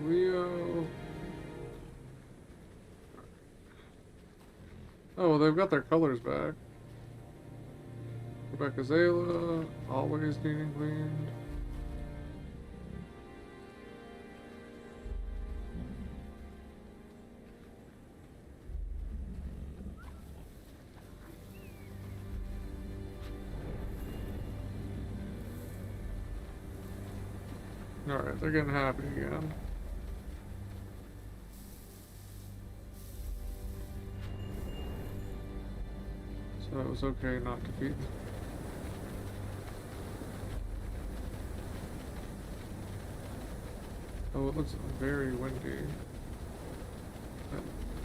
Leo. Oh, well, they've got their colors back. Rebecca Zayla, always needing cleaned. Alright, they're getting happy again. So it was okay not to feed them. Oh, it looks very windy.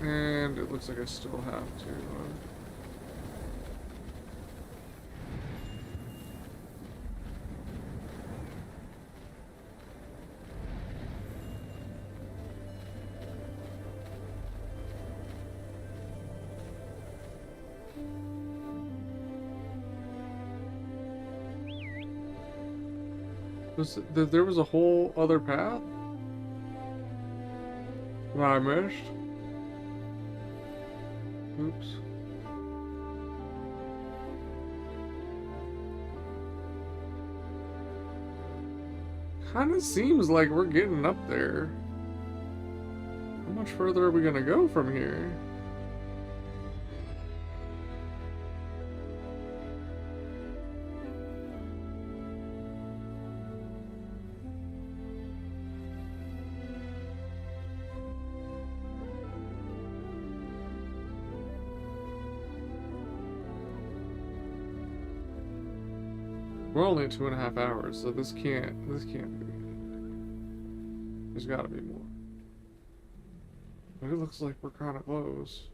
And it looks like I still have to... There was a whole other path that I missed. Oops. Kinda seems like we're getting up there. How much further are we gonna go from here? We're only at 2.5 hours, so this can't be. There's gotta be more. But it looks like we're kinda close.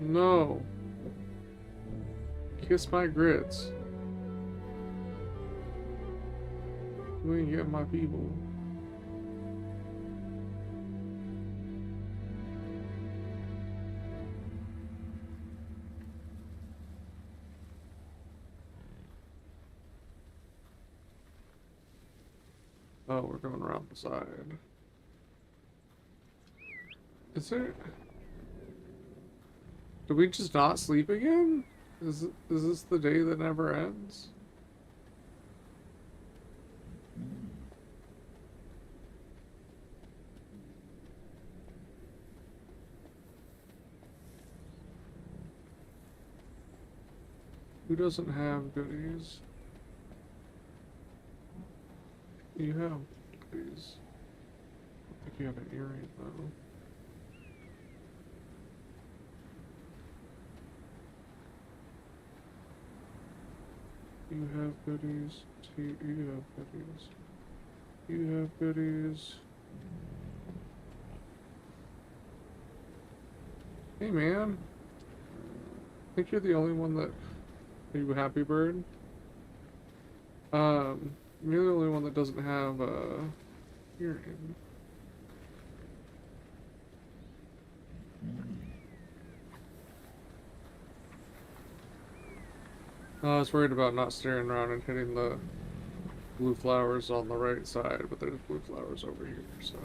No. Kiss my grits. You ain't get my people. Oh, we're going around the side. Is there... Did we just not sleep again? Is this the day that never ends? Who doesn't have goodies? You have goodies. I think you have an earring though. You have goodies. You have goodies. You have goodies. Hey man. I think you're the only one that... Are you a happy bird? You're the only one that doesn't have hearing. I was worried about not staring around and hitting the blue flowers on the right side, but there's blue flowers over here, so...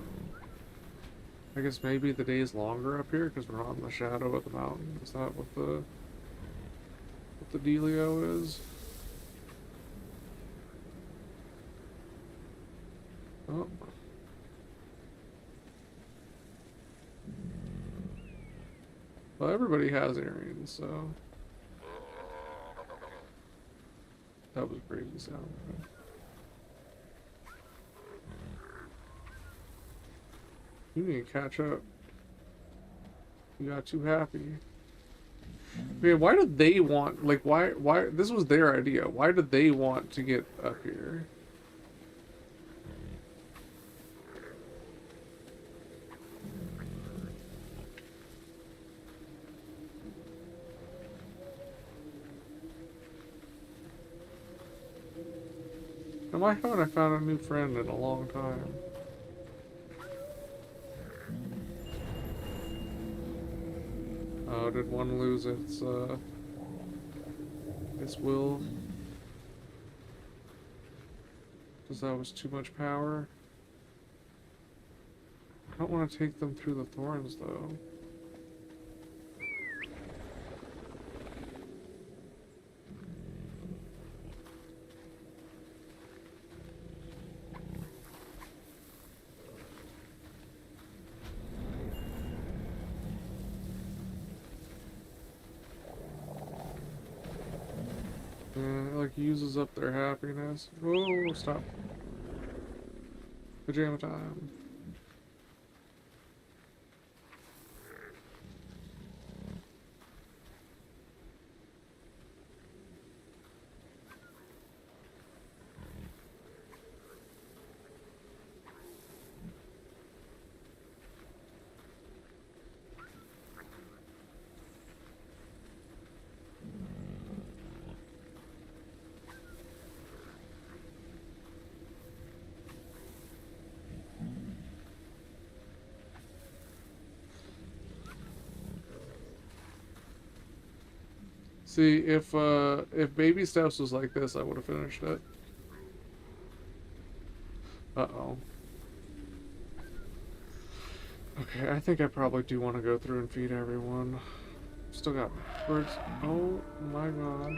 I guess maybe the day's longer up here because we're not in the shadow of the mountain. Is that what the dealio is? Oh. Well, everybody has earrings, so that was crazy sound. You need to catch up. You got too happy. Man, why did they want, like, why, this was their idea. Why did they want to get up here? And why haven't I found a new friend in a long time? Oh, did one lose its will? Because that was too much power? I don't want to take them through the thorns, though. It like uses up their happiness. Whoa, stop. Pajama time. See, if Baby Steps was like this, I would have finished it. Uh-oh. Okay, I think I probably do want to go through and feed everyone. Still got birds. Oh my god.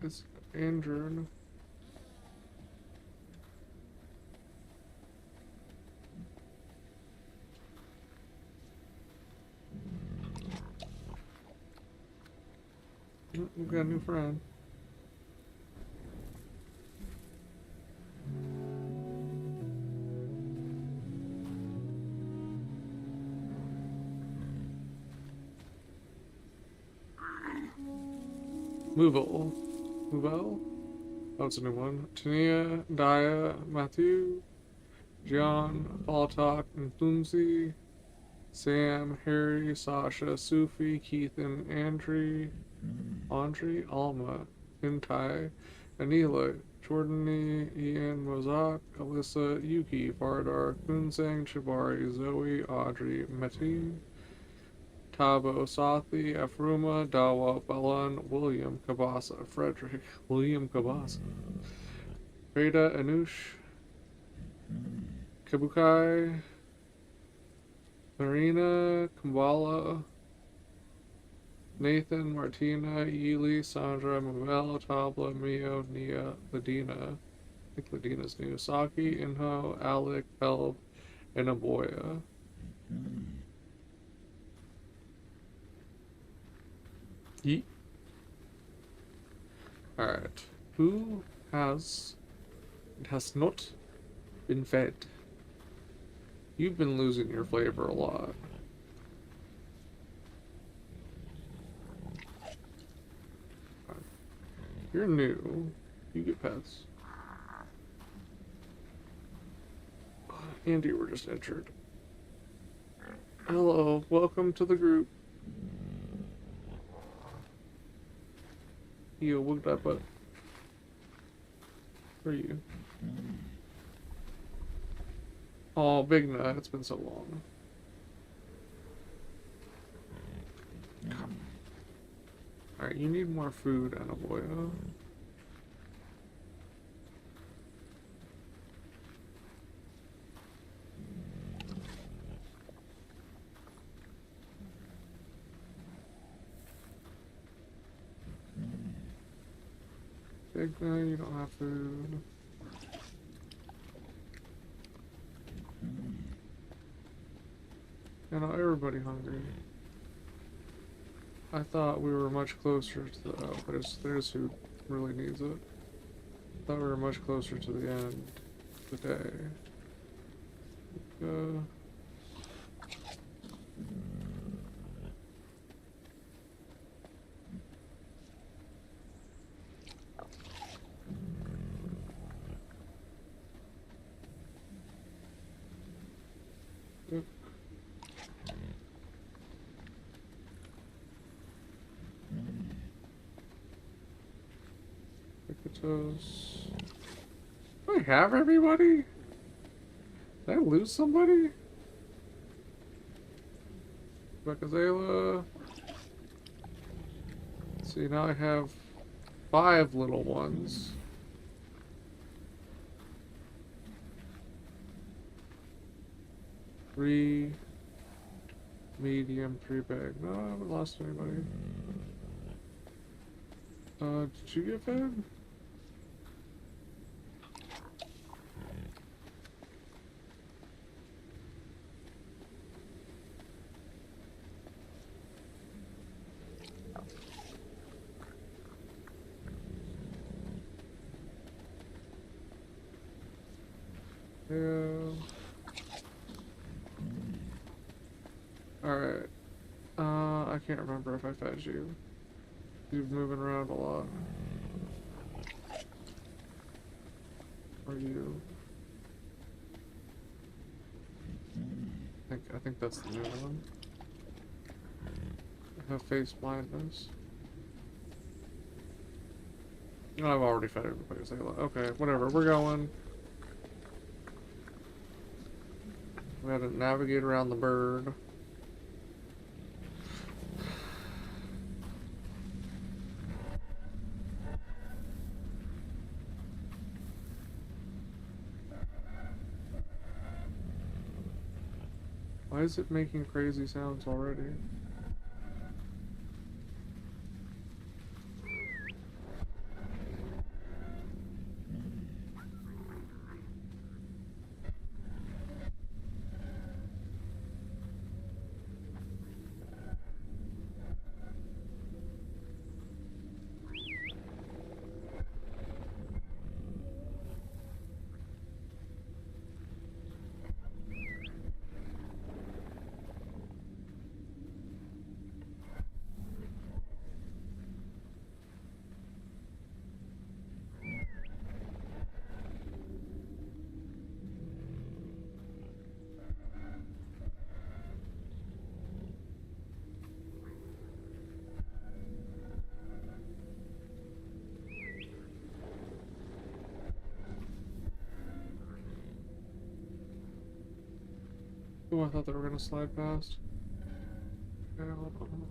It's injured. We've got a new friend. Movell. Movell? Oh, it's a new one. Tania, Dia, Matthew, John, Baltok, Nthumzi, Sam, Harry, Sasha, Sufi, Keith, and Andre, Alma, Intai, Anila, Jordany, Ian, Mozak, Alyssa, Yuki, Vardar, Kunsang, Shibari, Zoe, Audrey, Metin, Tabo, Sathi, Afruma, Dawa, Belan, William, Kabasa, Frederick, William Kabasa, Reda, Anush, Kabukai, Marina, Kumbala, Nathan, Martina, Ely, Sandra, Mabel, Tabla, Mio, Nia, Ladina. I think Ladina's new. Saki, Inho, Alec, Elb, and Aboya. Yeet. Alright. Who has... It has not been fed. You've been losing your flavor a lot. You're new. You get pets. Andy, we're just entered. Hello, welcome to the group. You woke that butt. Where are you? Oh, Big Nut, it's been so long. Alright, you need more food, Anaboya. Big guy, you don't have food. You know, everybody hungry. I thought we were much closer to the... Oh, there's who really needs it. I thought we were much closer to the end of the day. Yep. Picatos. Do I have everybody? Did I lose somebody? Becazela. See, now I have 5 little ones. Three medium, 3 big. No, I haven't lost anybody. Did you get fed? Yeah. Alright. I can't remember if I fed you. You're moving around a lot. Are you? I think that's the new one. I have face blindness. No, I've already fed everybody. Okay, whatever. We're going. We gotta navigate around the bird. Why is it making crazy sounds already? Oh, I thought they were gonna slide past. Okay, hold on.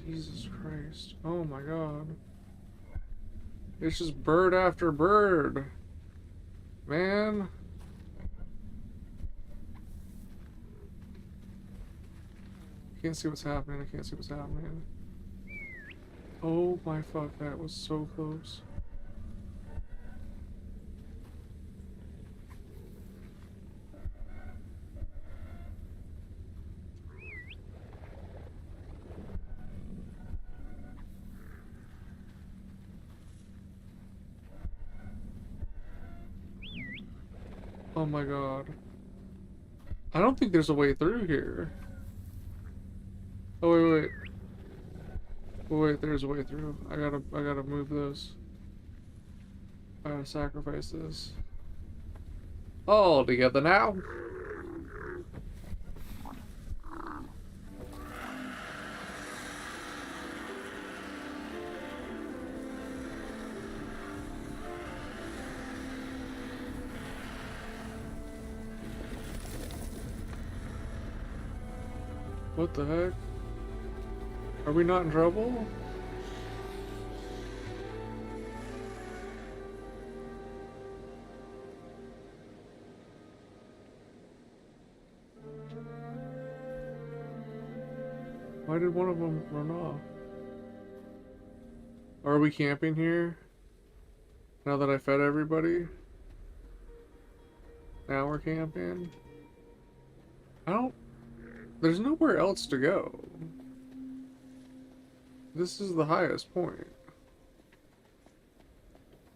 Jesus Christ. Oh my god. It's just bird after bird. Man. I can't see what's happening. I can't see what's happening. Oh my fuck, that was so close. Oh my god. I don't think there's a way through here. Oh wait, wait. Oh wait, there's a way through. I gotta move this. I gotta sacrifice this. All together now. What the heck? Are we not in trouble? Why did one of them run off? Are we camping here? Now that I fed everybody? Now we're camping? I don't... There's nowhere else to go. This is the highest point.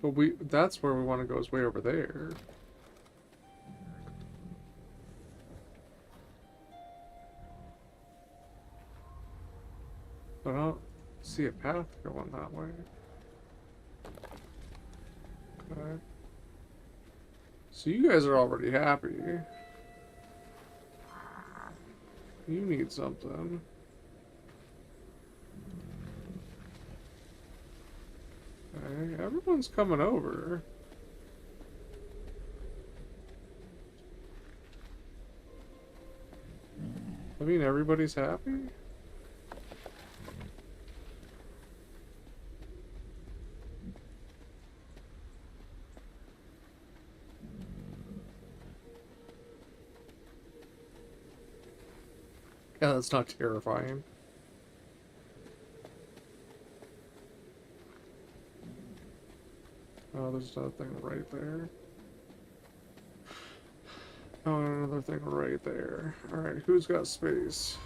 But that's where we want to go, is way over there. But I don't see a path going that way. Okay. So you guys are already happy. You need something. Okay, everyone's coming over. I mean, everybody's happy? Yeah, that's not terrifying. Oh, there's another thing right there. Oh, and another thing right there. Alright, who's got space?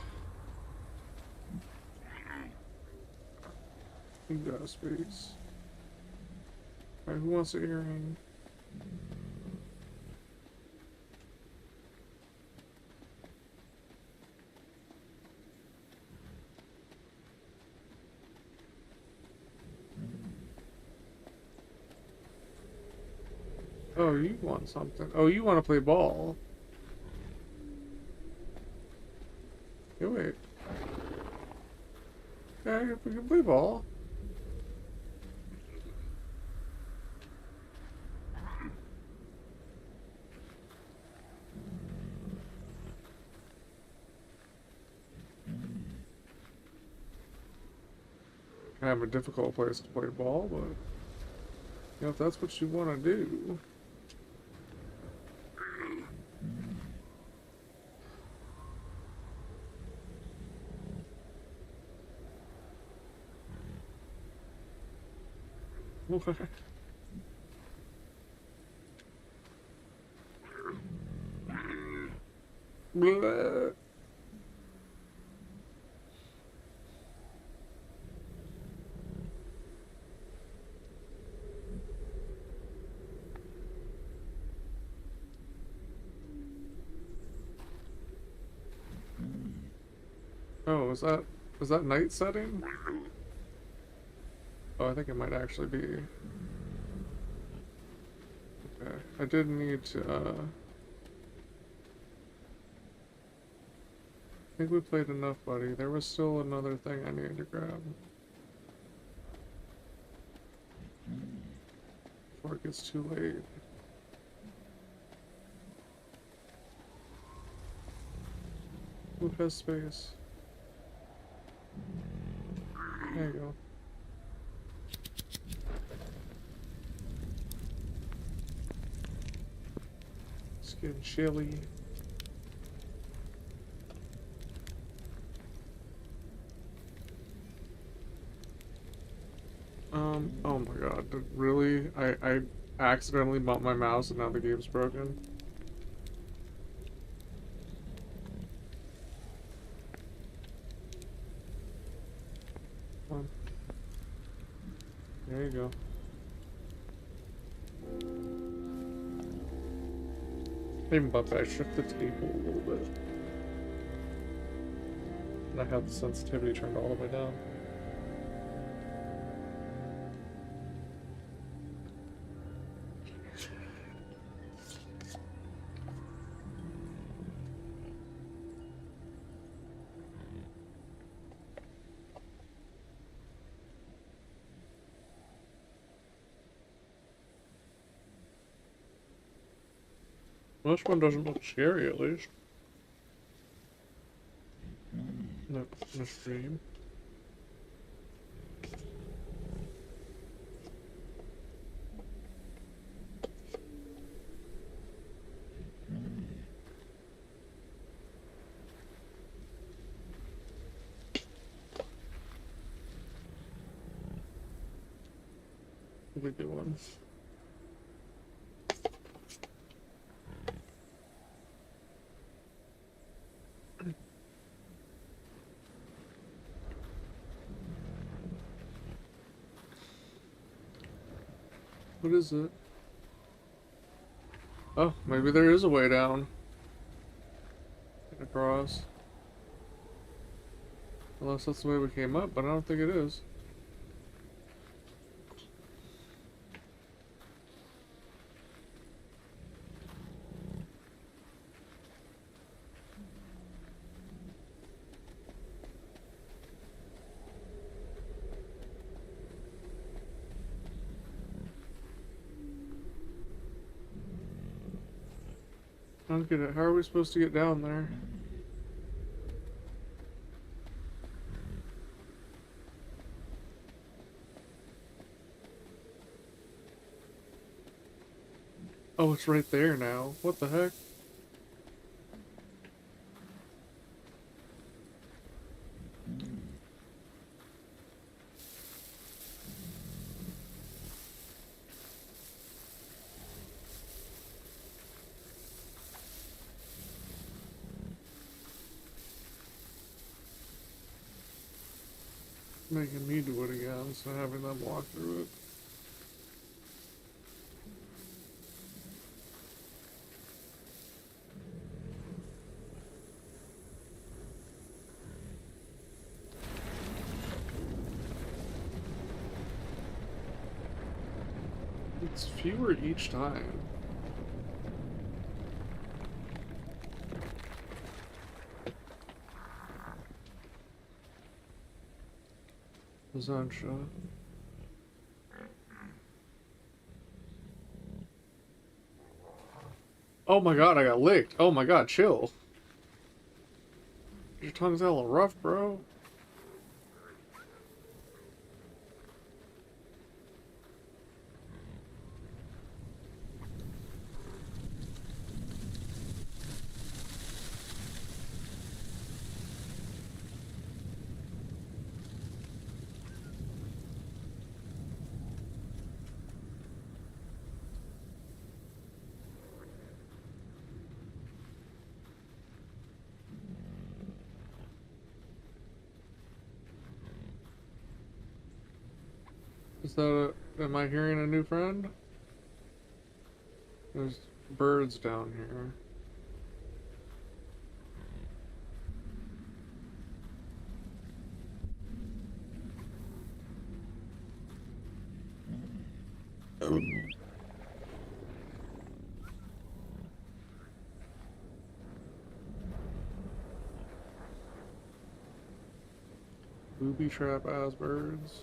You got space. Alright, who wants an earring? Oh, you want something. Oh, you want to play ball. Hey, wait. Okay, we can play ball. Kind of a difficult place to play ball, but you know, if that's what you want to do. Okay. Blah. Oh, is that night setting? Oh, I think it might actually be. Okay, I did need to, I think we played enough, buddy. There was still another thing I needed to grab. Before it gets too late. Who has space? There you go. It's getting chilly. Oh my god, really? I accidentally bumped my mouse and now the game's broken. Come on. There you go. Even bumped it, I shook the table a little bit. And I have the sensitivity turned all the way down. Well, this one doesn't look scary, at least. Nope, no stream. We do one. What is it? Oh, maybe there is a way down. Get across. Unless that's the way we came up, but I don't think it is. I don't get it. How are we supposed to get down there? Oh, it's right there now. What the heck? Making me do it again instead of having them walk through it. It's fewer each time. Zancha. Oh my god, I got licked. Oh my god, chill. Your tongue's hella rough, bro. Is that a... Am I hearing a new friend? There's birds down here. Booby trap ass birds.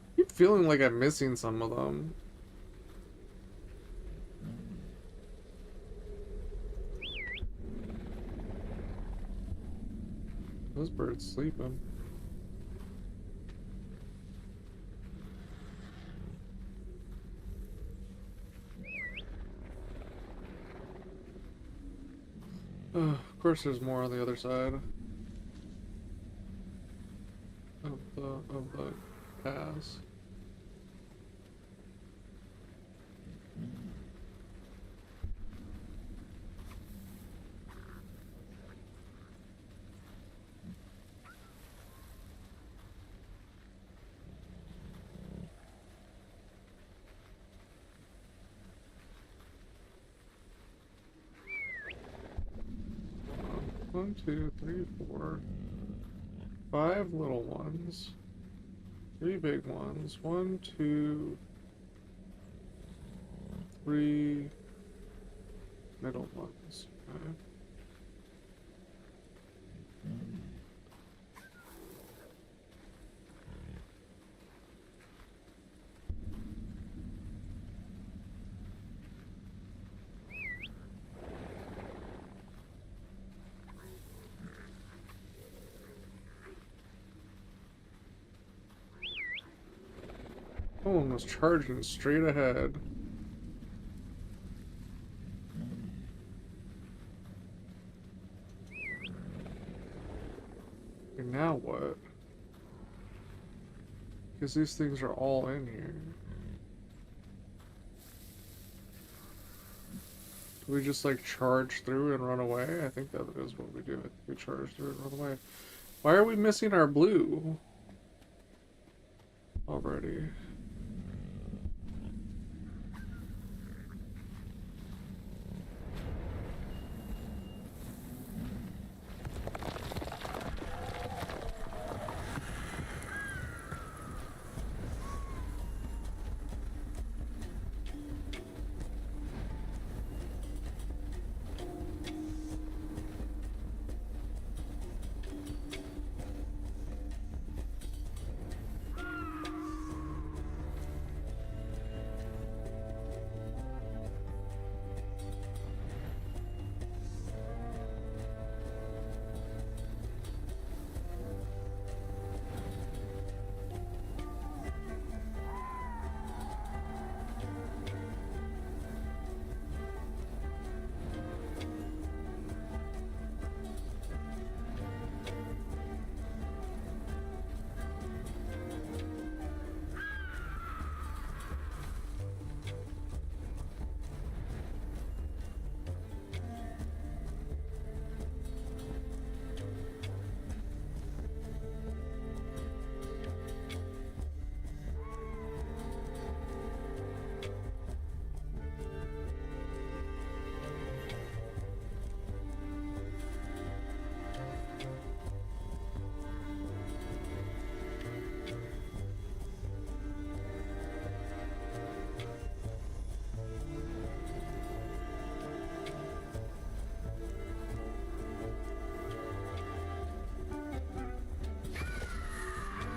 I keep feeling like I'm missing some of them. Those birds sleeping. Of course there's more on the other side of the pass. One, two, three, four, five little ones, three big ones, one, two, three middle ones. Okay. Someone was charging straight ahead. And now what? Because these things are all in here. Do we just like charge through and run away? I think that is what we do. I think we charge through and run away. Why are we missing our blue already?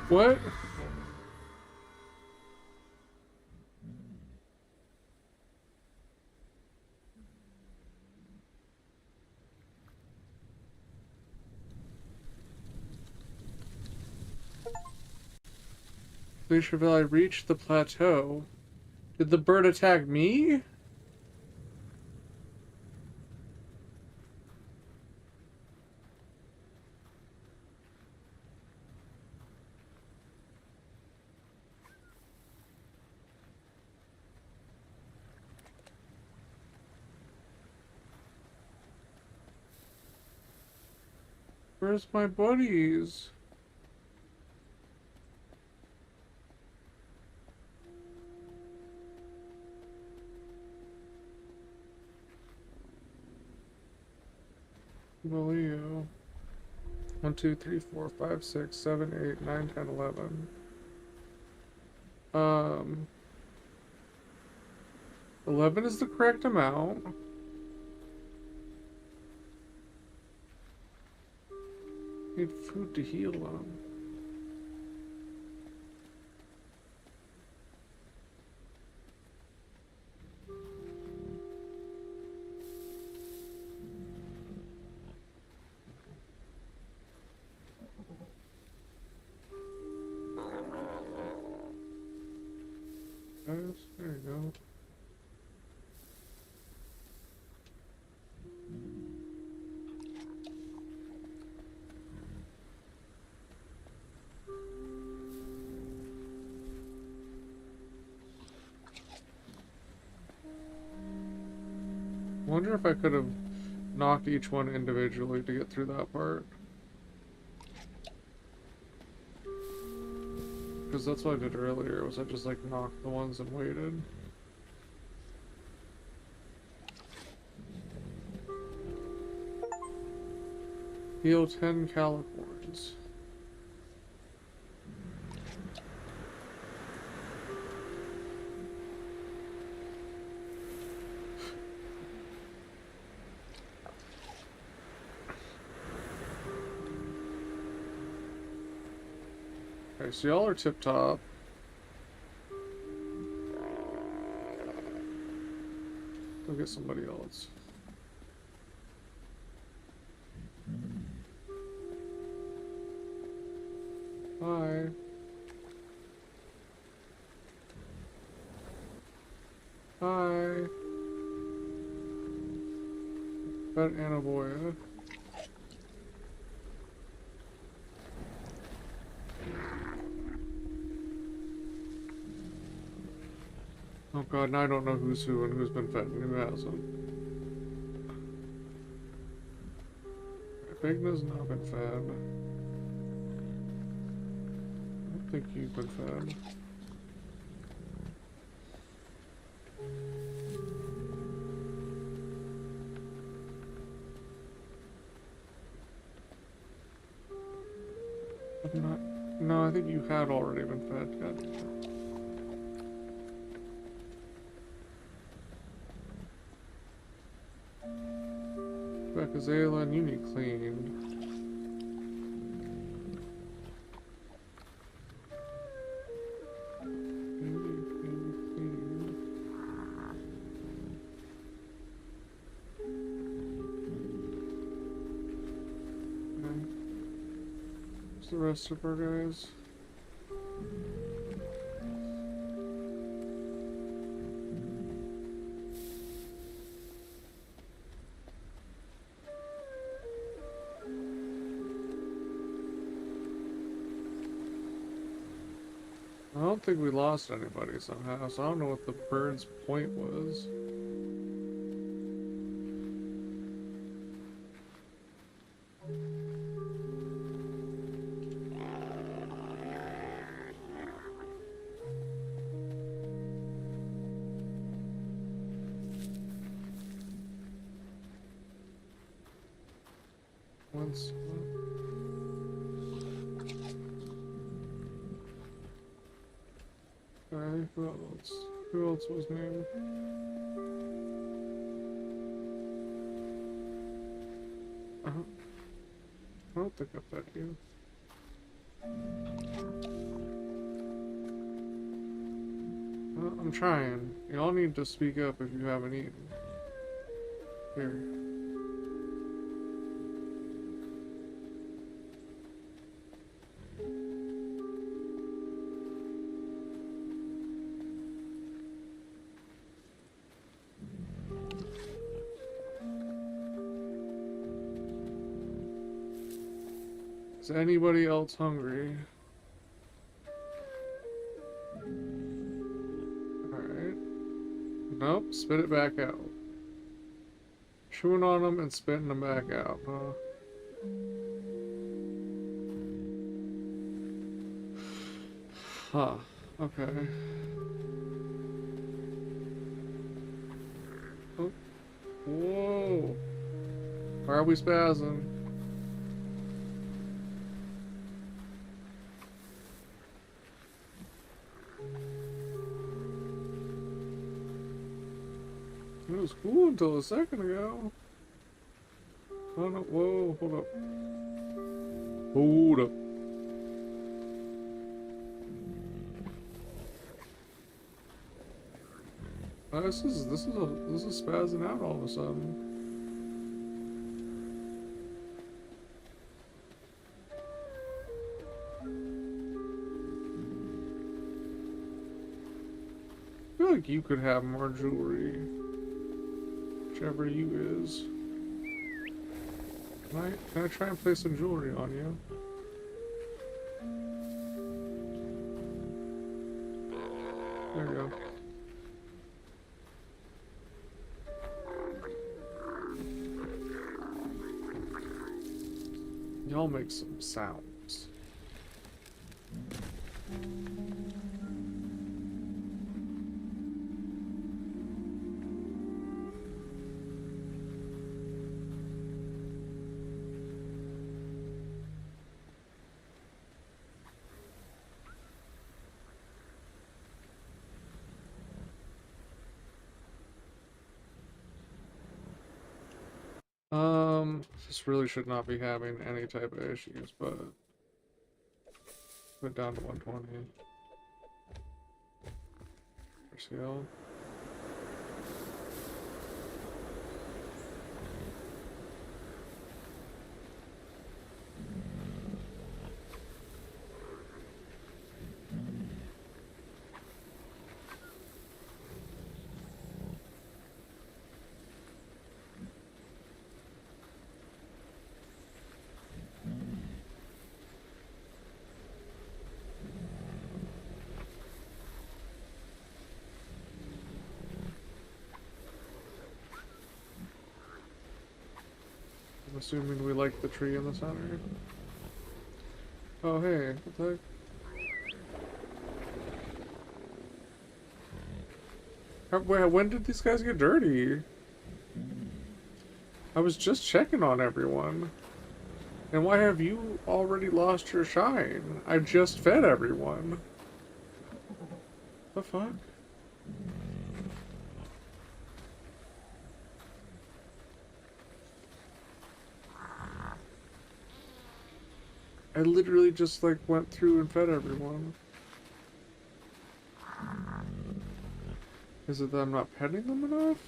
What? Glacier Valley reached the plateau. Did the bird attack me? Where's my buddies? Leo. 1, 2, 3, 4, 5, 6, 7, 8, 9, 10, 11. 11 is the correct amount. Need food to heal them. There you go. I wonder if I could have knocked each one individually to get through that part. Because that's what I did earlier, was I just like knocked the ones and waited. Heal 10 calicorns. Okay, so y'all are tip top. Go get somebody else. Hi. Hi. Pet Anaboya. Oh god, now I don't know who's who and who's been fed and who hasn't. Bigna's not been fed. I don't think you've been fed. I'm not. No, I think you had already been fed. God. Becca and you need cleaned. The rest of our guys. I don't think we lost anybody somehow, so I don't know what the bird's point was. Once. Okay, who else? Who else was named? I don't think I fed you. I'm trying. Y'all need to speak up if you haven't eaten. Here. Is anybody else hungry? Alright. Nope, spit it back out. Chewing on them and spitting them back out, huh? Huh. Okay. Oh. Whoa. Why are we spazzing? It was cool until a second ago. Oh no, whoa, hold up. Hold up. This is spazzing out all of a sudden. I feel like you could have more jewelry. Whichever you is. Can I try and place some jewelry on you? There you go. Y'all make some sounds. This really should not be having any type of issues, but put it down to 120. RCL. assuming we like the tree in the center. Oh, hey, what the heck? When did these guys get dirty? I was just checking on everyone. And why have you already lost your shine? I just fed everyone. The fuck? I literally just, like, went through and fed everyone. Is it that I'm not petting them enough?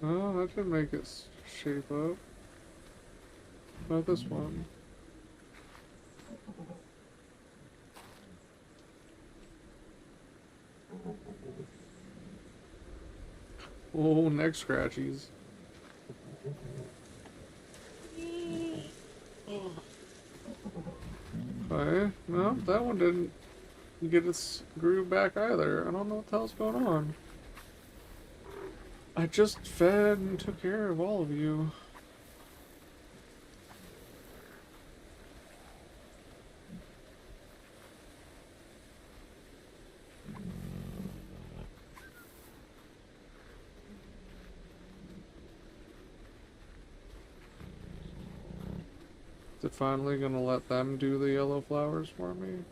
Oh, that didn't make it shape up. Not this one. Oh, neck scratchies. Okay, no, that one didn't get its groove back either. I don't know what the hell's going on. I just fed and took care of all of you. Is it finally gonna let them do the yellow flowers for me?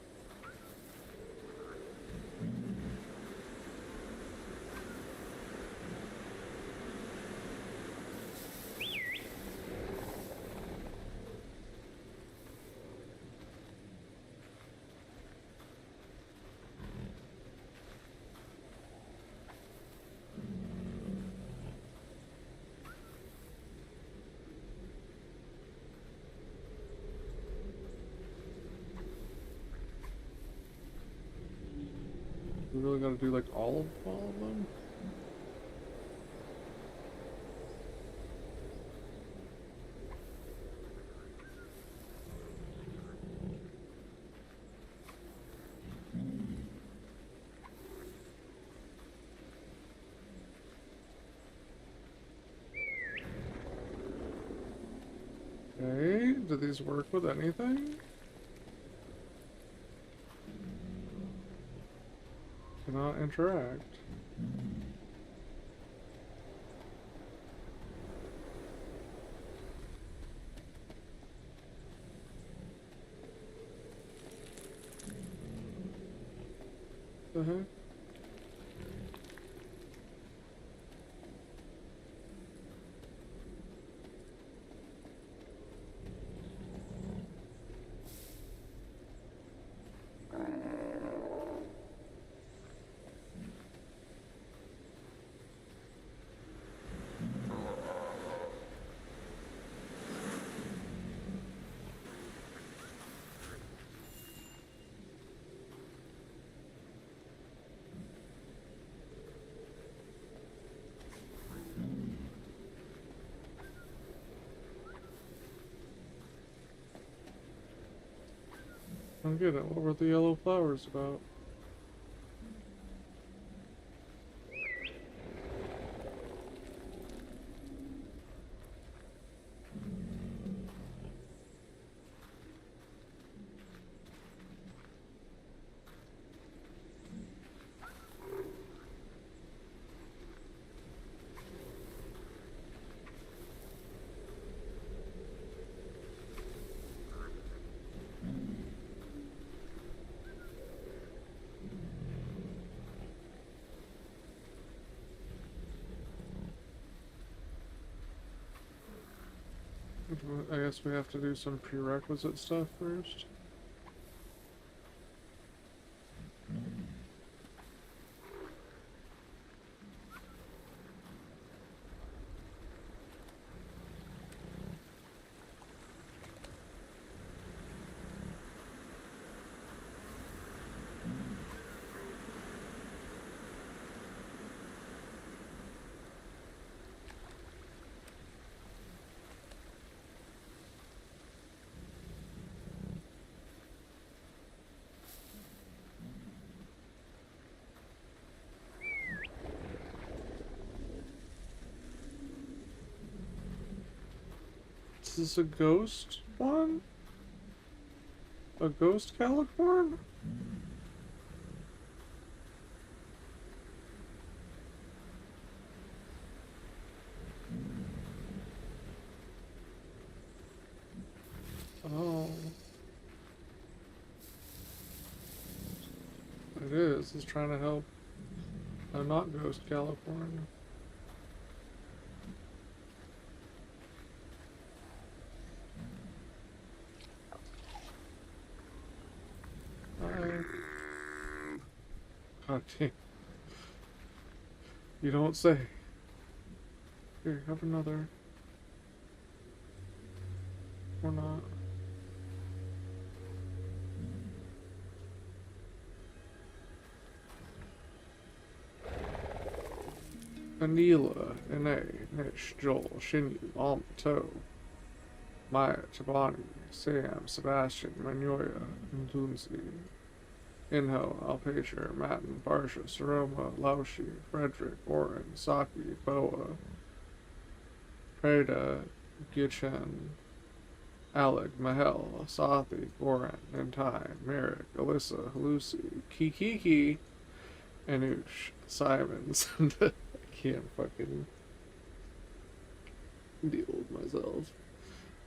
We really gotta do like all of them? Okay, do these work with anything? Cannot interact. The heck? I don't get it. What were the yellow flowers about? I guess we have to do some prerequisite stuff first. this a ghost one? A ghost Calicorn? Oh. It is. It's trying to help a not ghost California. God damn. You don't say. Here, have another. Or not. Anila, Ine, Nish, Joel, Shinyu, Alma, To, Maya, Chobani, Sam, Sebastian, Manoya, Ndunzi, Inho, Alpacher, Matten, Barsha, Saroma, Laushi, Frederick, Oren, Saki, Boa, Preda, Gichen, Alec, Mahel, Sathi, Goran, Nentai, Merrick, Alyssa, Lucy, Kikiki, Anush, Simons. I can't fucking deal with myself.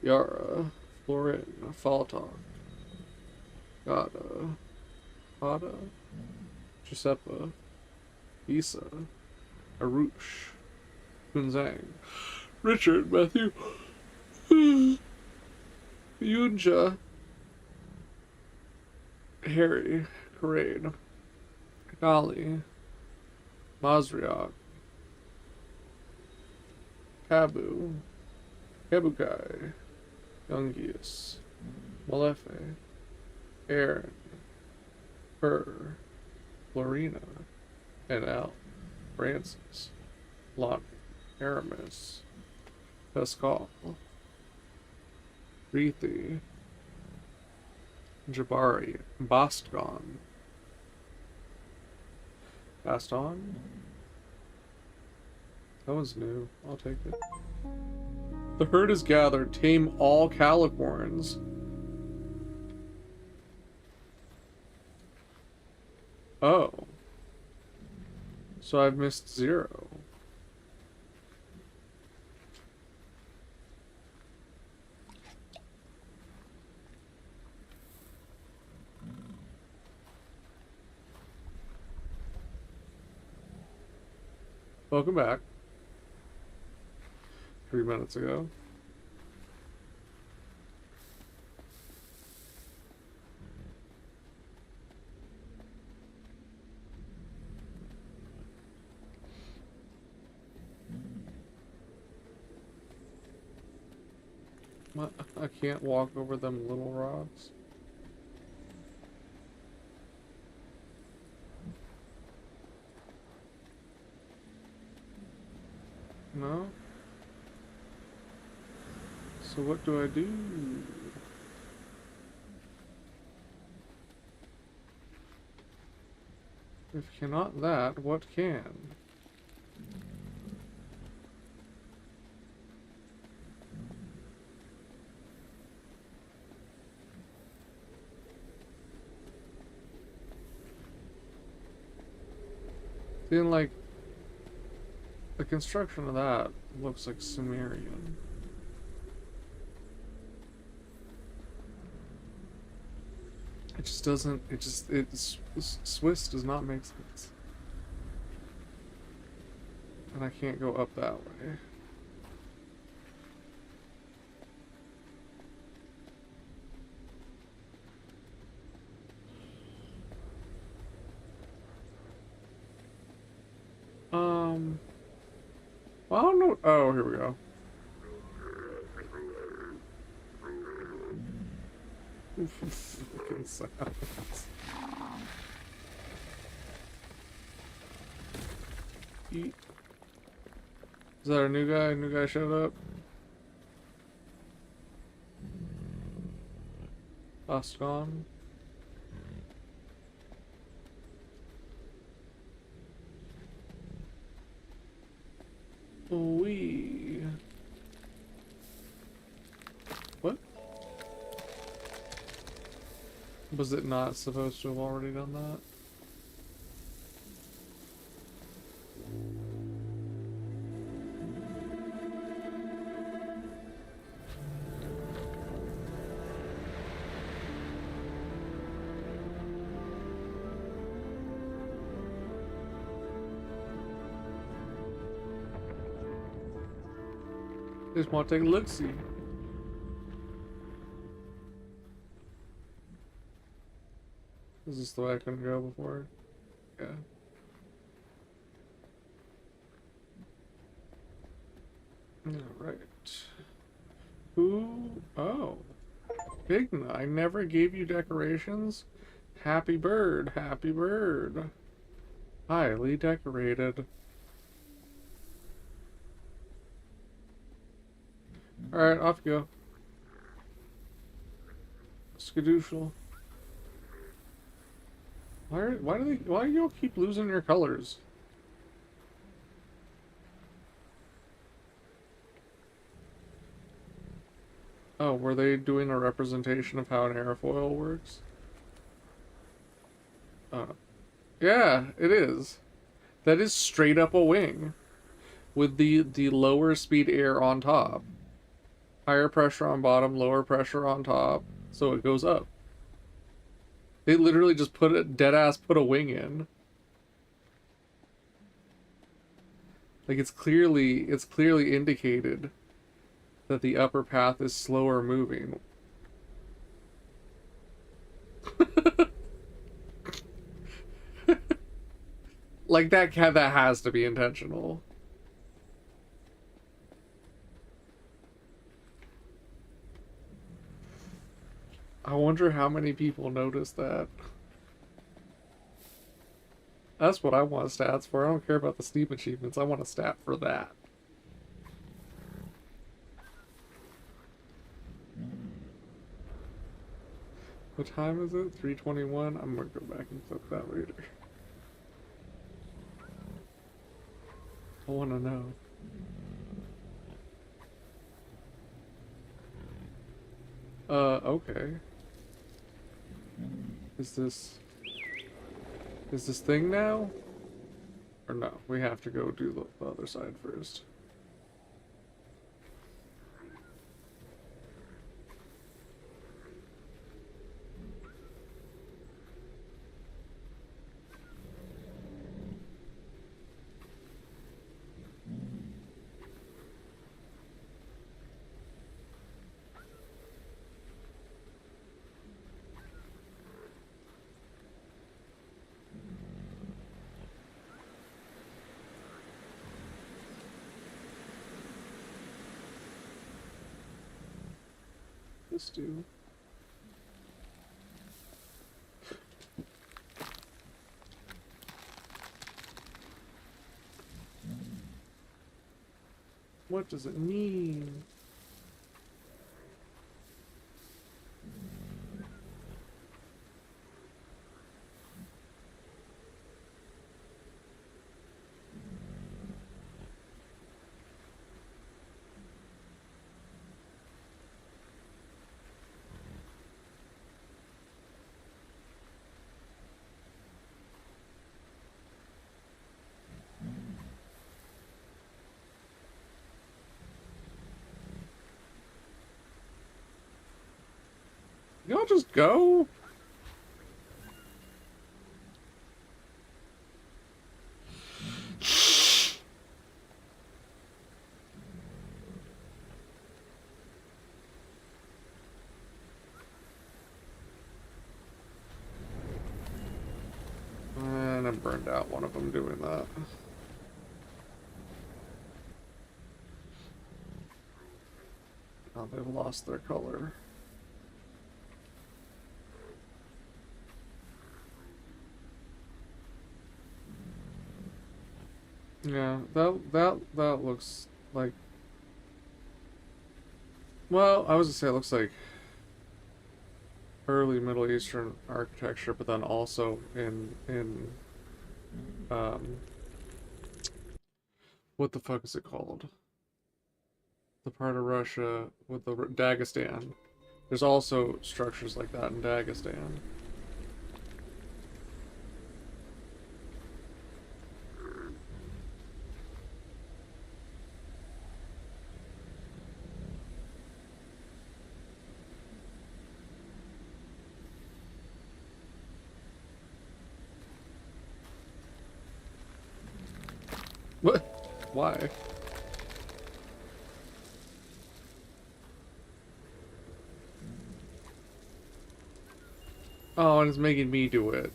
Yara, Florin, Faltok, Gada, Hada, Giuseppe, Isa, Arush, Kunzang, Richard, Matthew, Yunja, Harry, Parade, Gali, Mazriak, Kabu, Kabukai, Youngius, Malefe, Aaron, Burr, Florina, and Al, Francis, Lonnie, Aramis, Pascal, Reethi, Jabari, Bastgon, Baston? That one's new. I'll take it. The herd is gathered. Tame all Calicorns. Oh. So I've missed 0. Welcome back. 3 minutes ago. I can't walk over them little rocks. No? So what do I do? If cannot that, what can? Then, like, the construction of that looks like Sumerian. It just doesn't, Swiss does not make sense. And I can't go up that way. Well, I don't know. Oh, here we go. Fucking sounds. Eat. Is that our new guy? New guy showed up? Lost gone. We. Was it not supposed to have already done that? Just want to take a look-see. Is this the way I couldn't go before? Yeah. Alright. Who? Oh. Bigna, I never gave you decorations? Happy bird, happy bird. Highly decorated. Alright, off you go. Skadooshel. Why do you all keep losing your colors? Oh, were they doing a representation of how an airfoil works? Yeah, it is. That is straight up a wing. With the lower speed air on top. Higher pressure on bottom, lower pressure on top. So it goes up. They literally just put a dead-ass put a wing in. Like it's clearly indicated that the upper path is slower moving. Like that has to be intentional. I wonder how many people noticed that. That's what I want stats for. I don't care about the Steam achievements. I want a stat for that. What time is it? 3:21? I'm gonna go back and click that later. I wanna know. Okay. Is this thing now? Or no, we have to go do the other side first. Let's do. What does it mean? Y'all just go? And I burned out one of them doing that. Now they've lost their color. Yeah, that looks like. Well, I was gonna say it looks like early Middle Eastern architecture, but then also in um, what the fuck is it called? The part of Russia with the Dagestan. There's also structures like that in Dagestan. What? Why? Oh, and it's making me do it.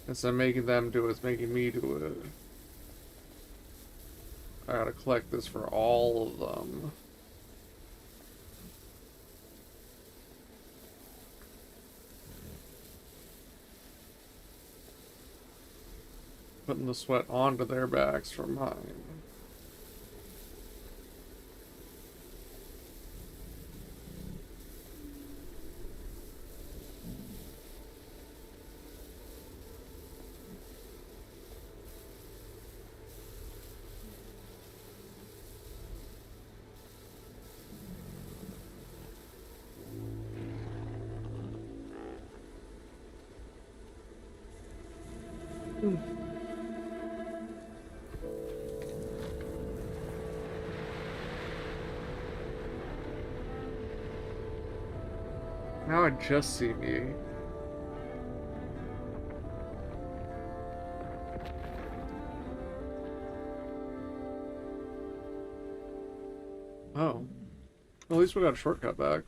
Instead of making them do it, it's making me do it. I gotta collect this for all of them. Putting the sweat onto their backs for mine. Now I just see me. Oh. Well, at least we got a shortcut back.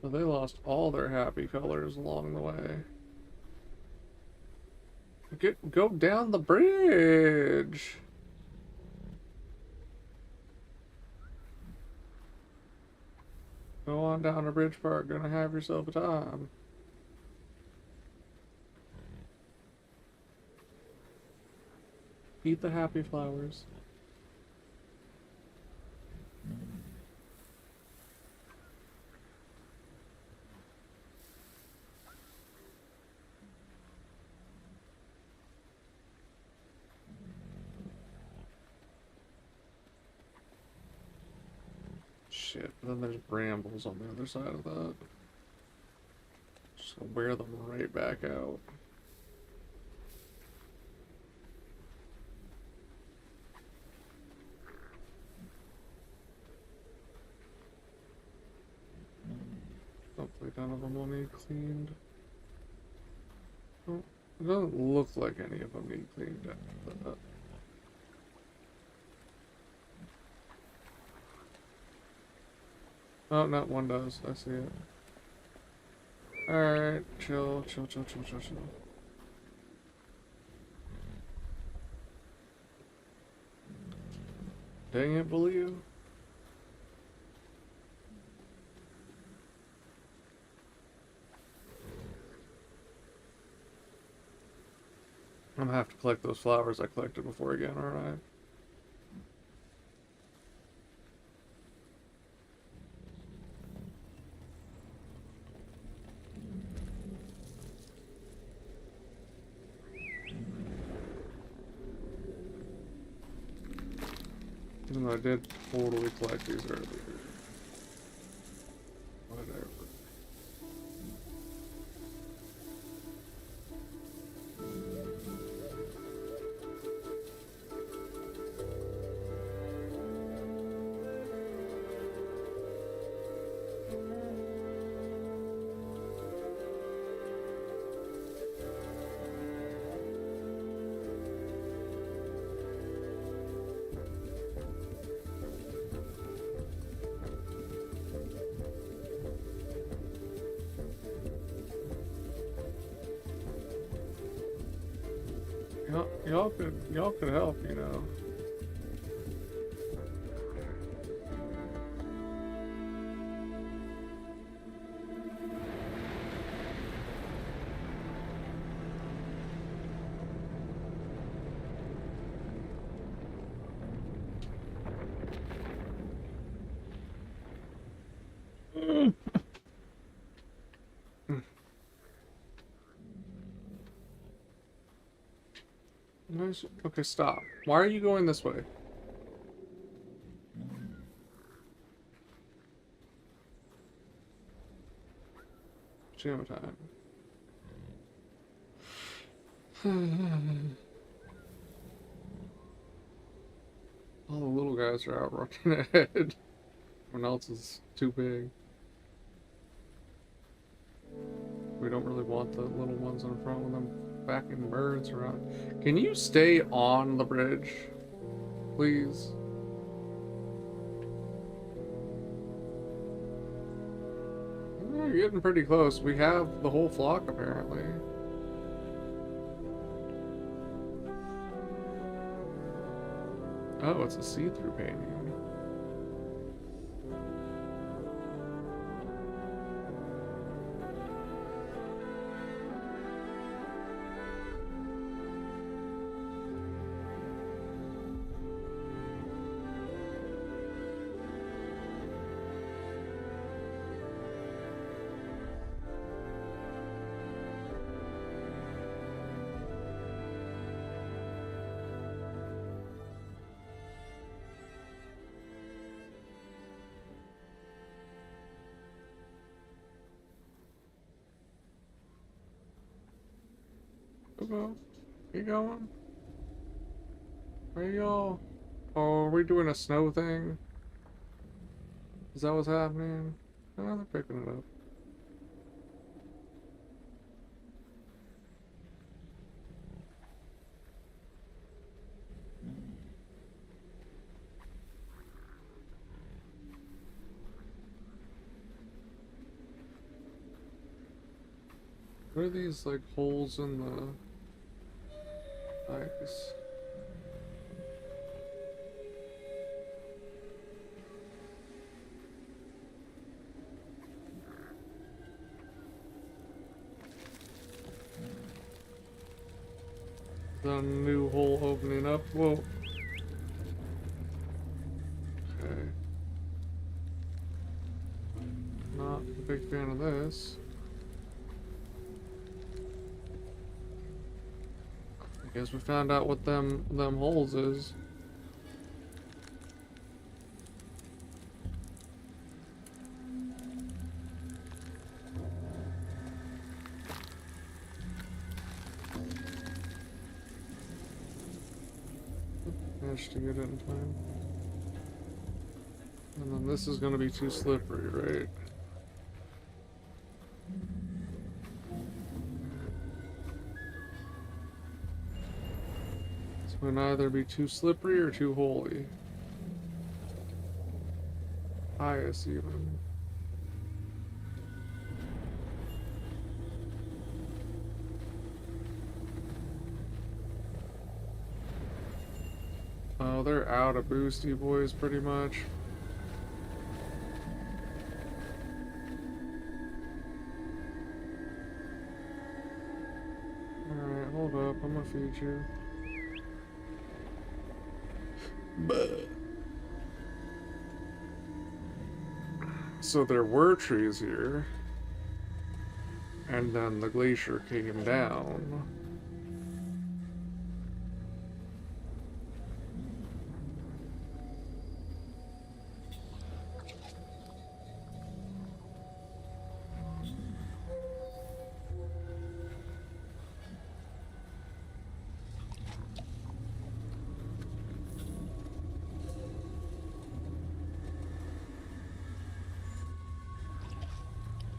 So they lost all their happy colors along the way. Go down the bridge. Go on down to Bridge Park. Gonna have yourself a time. Eat the happy flowers. Shit, but then there's brambles on the other side of that. Just gonna wear them right back out. Hopefully none of them will need cleaned. Oh, it doesn't look like any of them need cleaned up. Oh, not one does. I see it. Alright, chill. Dang it, will you? I'm gonna have to collect those flowers I collected before again, aren't I? Even though I did totally collect these earlier. Whatever. Y'all could help, you know. Nice. Okay, stop. Why are you going this way? Jam time. All the little guys are out running ahead. Everyone else is too big. We don't really want the little ones in front with them backing birds around. Can you stay on the bridge, please? You're getting pretty close. We have the whole flock, apparently. Oh, it's a see-through painting. Go. Keep going. Where you go? Oh, are we doing a snow thing? Is that what's happening? Oh, they're picking it up. What are these, like, holes in the ice? The new hole opening up. Whoa. Okay. Not a big fan of this. I guess we found out what them holes is. Managed to get it in time. And then this is gonna be too slippery, right? It's gonna either be too slippery or too holy. Highest even. Oh, they're out of boosty boys pretty much. Alright, hold up, I'm gonna feed you. So there were trees here, and then the glacier came down.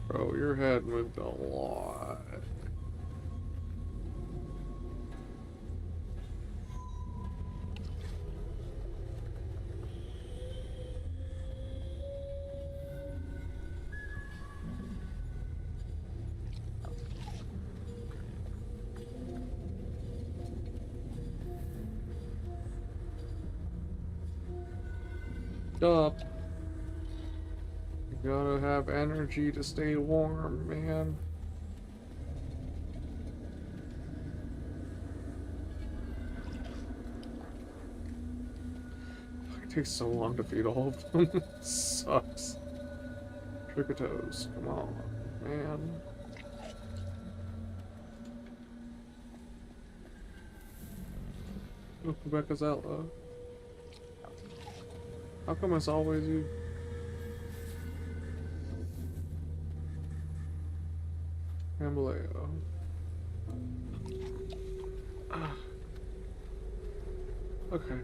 Bro, your head moved a lot. Up. You gotta have energy to stay warm, man. It takes so long to feed all of them. It sucks. Tricotos, come on, man. Oh, Rebecca's out low. How come it's always you? Ambaleo. Ah. Okay.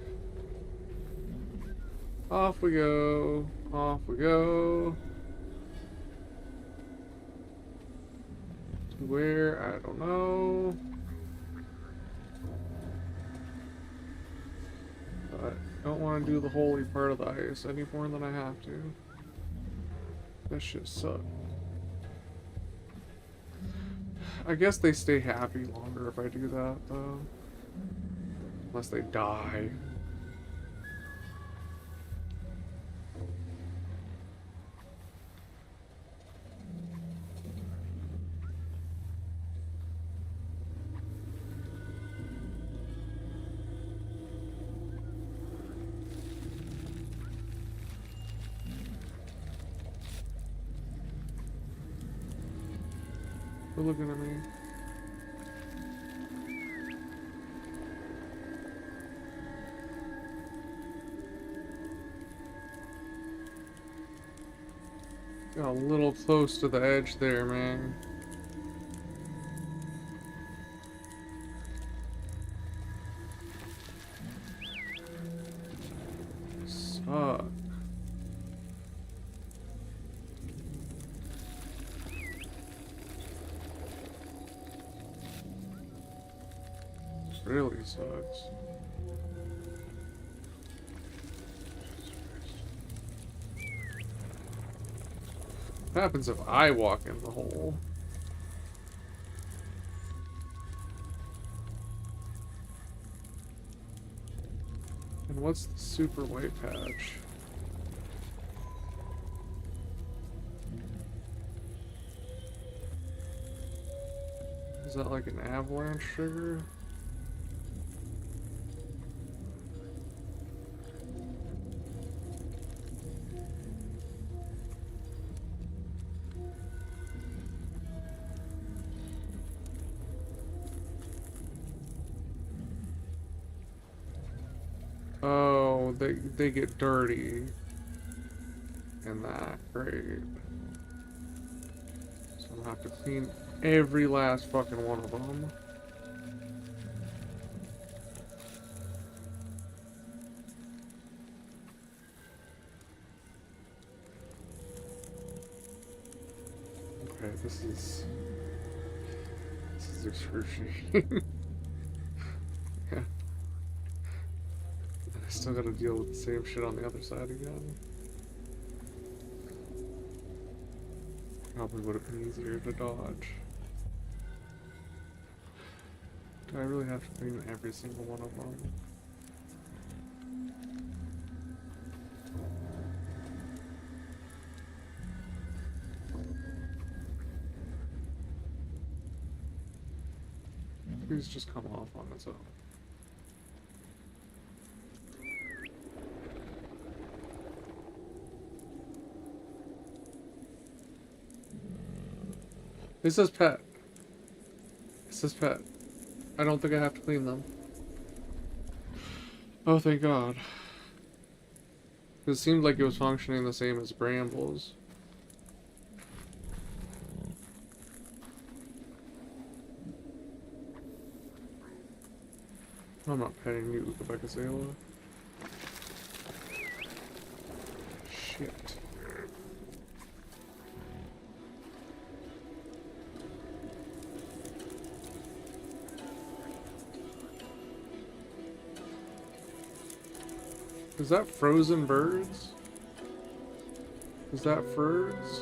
Off we go. Off we go. Where? I don't know. But I don't want to do the holy part of the ice any more than I have to. That shit sucks. I guess they stay happy longer if I do that, though. Unless they die. They're looking at me. Got a little close to the edge there, man. Suck. Really sucks. What happens if I walk in the hole? And what's the super white patch? Is that like an avalanche trigger? Oh, they get dirty in that. Great. So I'm gonna have to clean every last fucking one of them. Okay, this is excruciating. Yeah. I still gotta deal with the same shit on the other side again. Probably would have been easier to dodge. Do I really have to clean every single one of them? Please just come off on its own. It says pet. It says pet. I don't think I have to clean them. Oh, thank God. It seemed like it was functioning the same as brambles. I'm not petting you, Becasela. Shit. Is that frozen birds? Is that birds?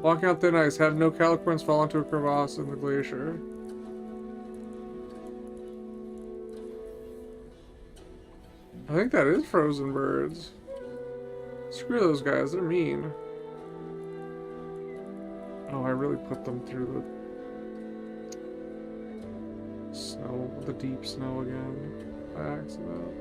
Walking on thin ice, have no calicorns fall into a crevasse in the glacier. I think that is frozen birds. Screw those guys, they're mean. Oh, I really put them through the snow, the deep snow again, by accident.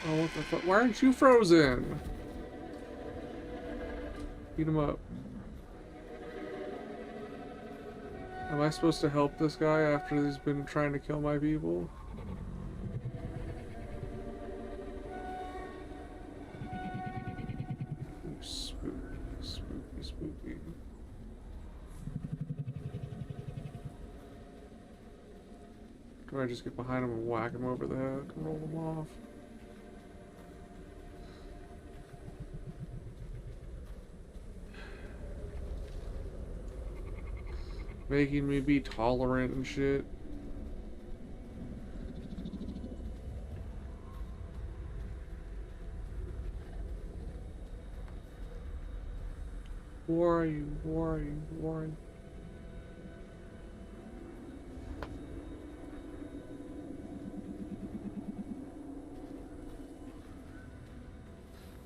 Oh, what the fuck? Why aren't you frozen? Beat him up. Am I supposed to help this guy after he's been trying to kill my people? Ooh, spooky, spooky, spooky. Do I just get behind him and whack him over the head and roll him off? Making me be tolerant and shit. Who are you? Who are you? Who are you?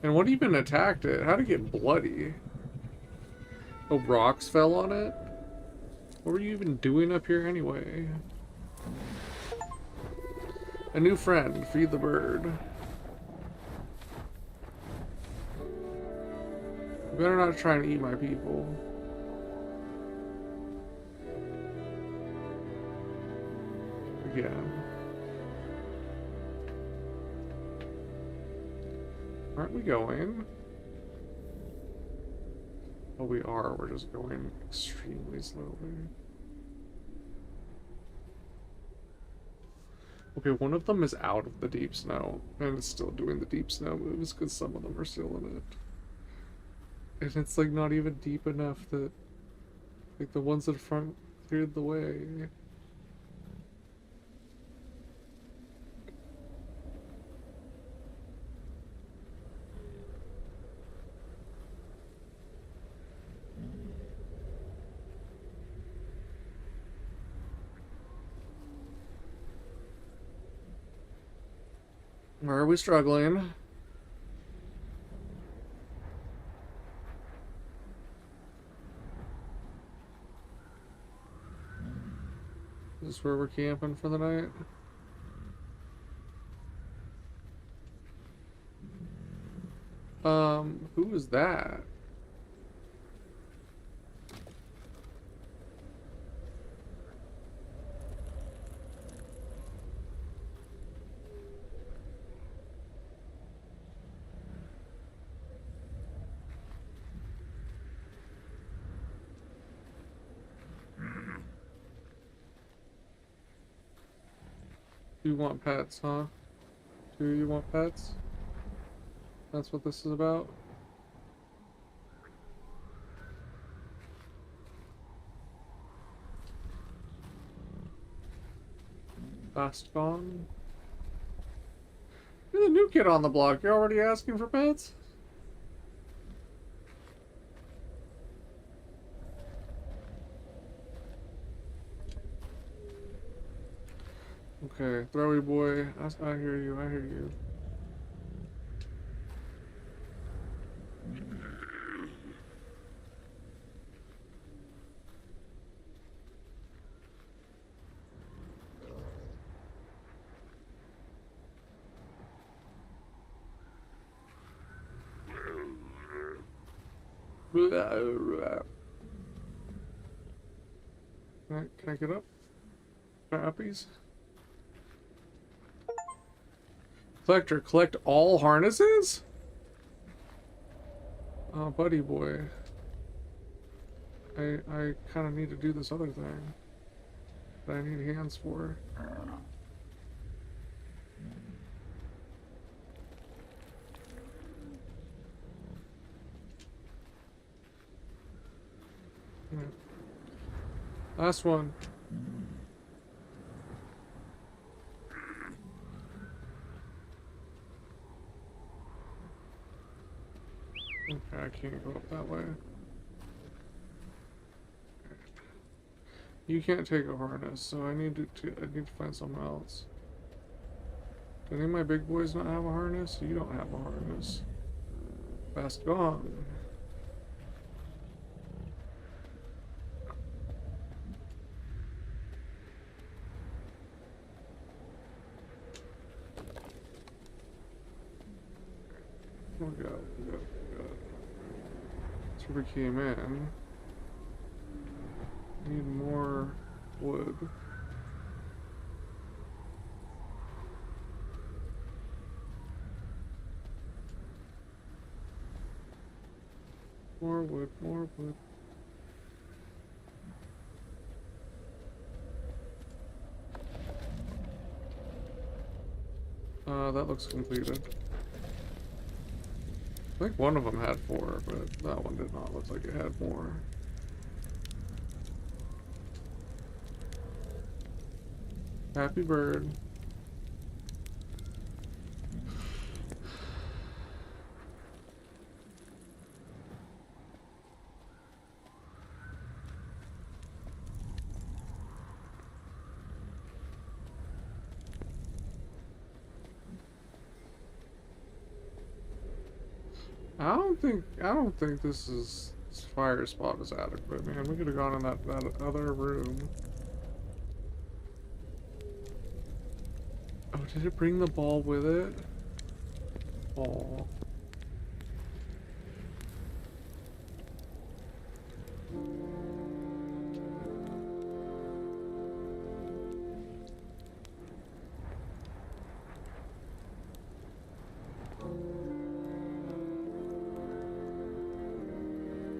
And what even attacked it? How'd it get bloody? Oh, rocks fell on it? What were you even doing up here anyway? A new friend, feed the bird. You better not try and eat my people. Again. Aren't we going? Oh, we are. We're just going extremely slowly. Okay, one of them is out of the deep snow, and it's still doing the deep snow moves because some of them are still in it. And it's like not even deep enough that, like, the ones in front cleared the way. Where are we struggling? Is this where we're camping for the night? Who is that? You want pets, huh? Do you want pets? That's what this is about? Fast gone? You're the new kid on the block. You're already asking for pets? Okay, throwy boy. I hear you. I hear you. Can I get up? Uppies? Collector, collect all harnesses? Oh, buddy boy. I kind of need to do this other thing that I need hands for. Yeah. Last one. Okay, I can't go up that way. You can't take a harness, so I need to find someone else. Do any of my big boys not have a harness? You don't have a harness. Fast gone. Oh god, oh god, oh god. That's where we came in. Need more wood. More wood, more wood. That looks completed. I think one of them had 4, but that one did not look like it had more. Happy bird. I don't think this fire spot is adequate, man. We could have gone in that other room. Oh, did it bring the ball with it? Oh.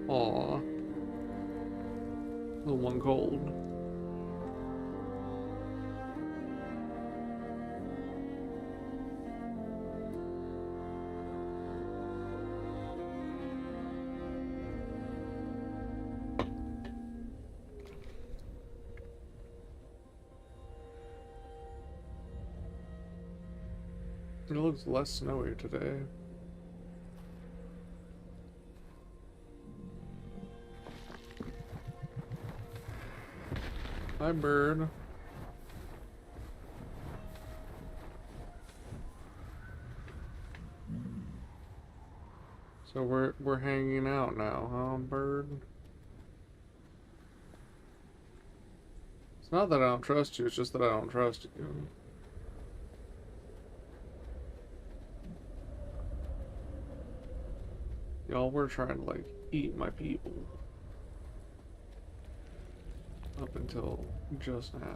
Aw. The one cold. It looks less snowy today. Hi, bird. So we're hanging out now, huh, bird? It's not that I don't trust you, it's just that I don't trust you. Y'all were trying to, like, eat my people. Up until just now.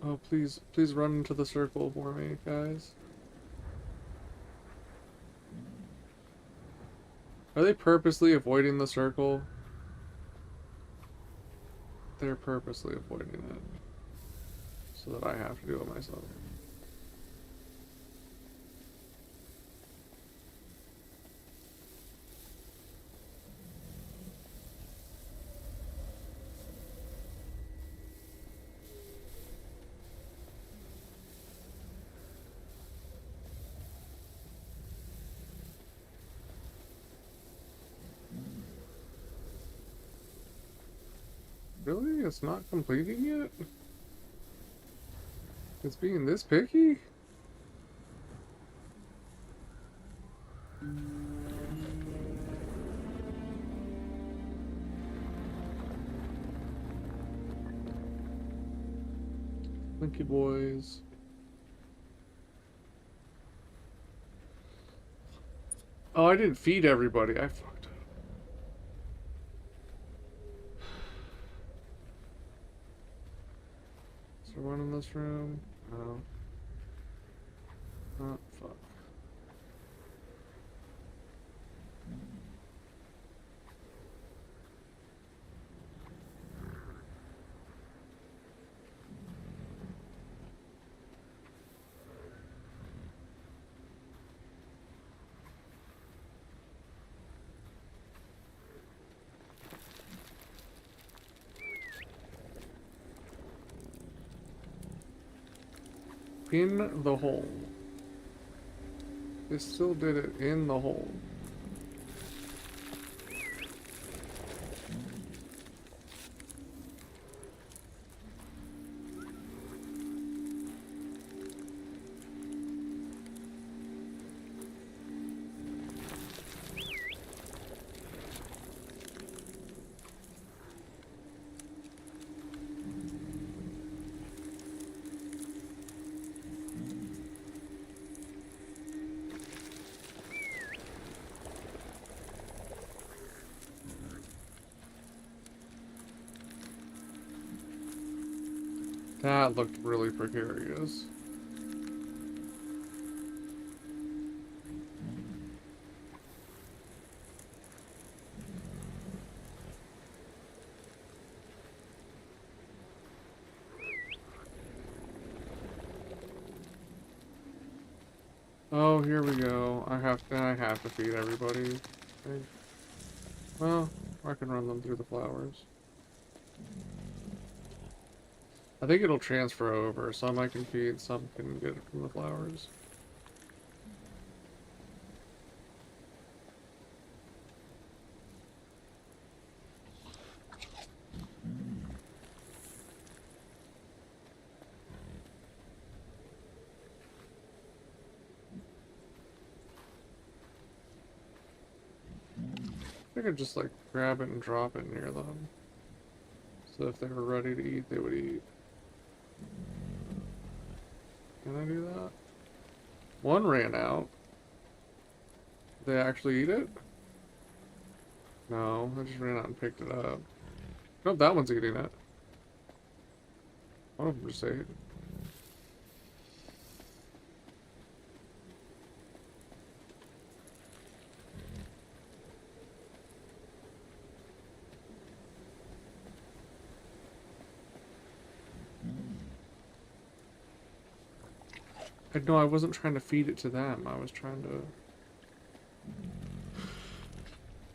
Oh, please run into the circle for me, guys. Are they purposely avoiding the circle? They're purposely avoiding it. So that I have to do it myself. Really? It's not completing yet? It's being this picky? Thank you, boys. Oh, I didn't feed everybody. I fucked up. Is there one in this room? No. Oh, fuck. In the hole. They still did it in the hole. That looked really precarious. Oh, here we go. I have to feed everybody. Okay. Well, I can run them through the flowers. I think it'll transfer over. Some I can feed, some can get it from the flowers. I could just like grab it and drop it near them. So if they were ready to eat, they would eat. Can I do that? One ran out. Did they actually eat it? No, I just ran out and picked it up. Nope, that one's eating it. One of them just ate. No, I wasn't trying to feed it to them. I was trying to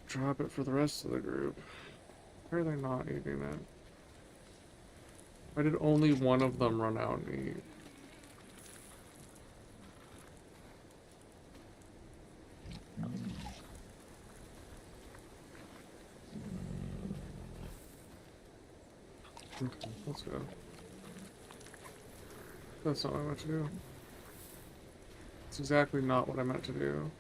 drop it for the rest of the group. Why are they not eating it? Why did only one of them run out and eat? Okay, let's go. That's not what I meant to do. It's exactly not what I meant to do.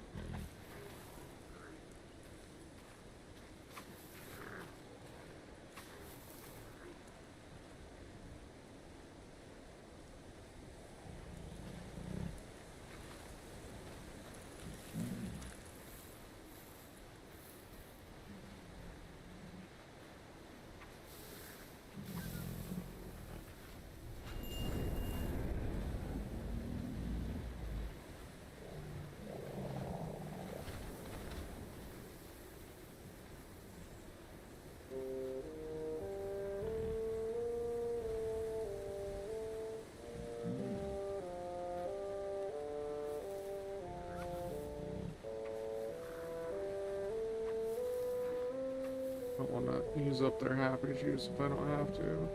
I don't want to use up their happy juice if I don't have to.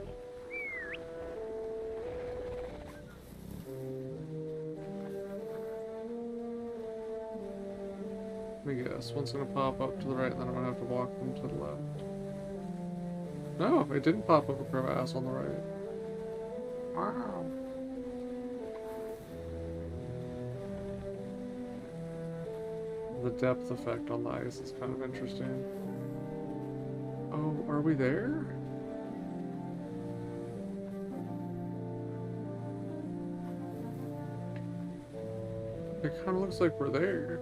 Let me guess. One's going to pop up to the right, and then I'm going to have to walk them to the left. No, it didn't pop up a crevasse on the right. Wow. The depth effect on the ice is kind of interesting. Oh, are we there? It kind of looks like we're there.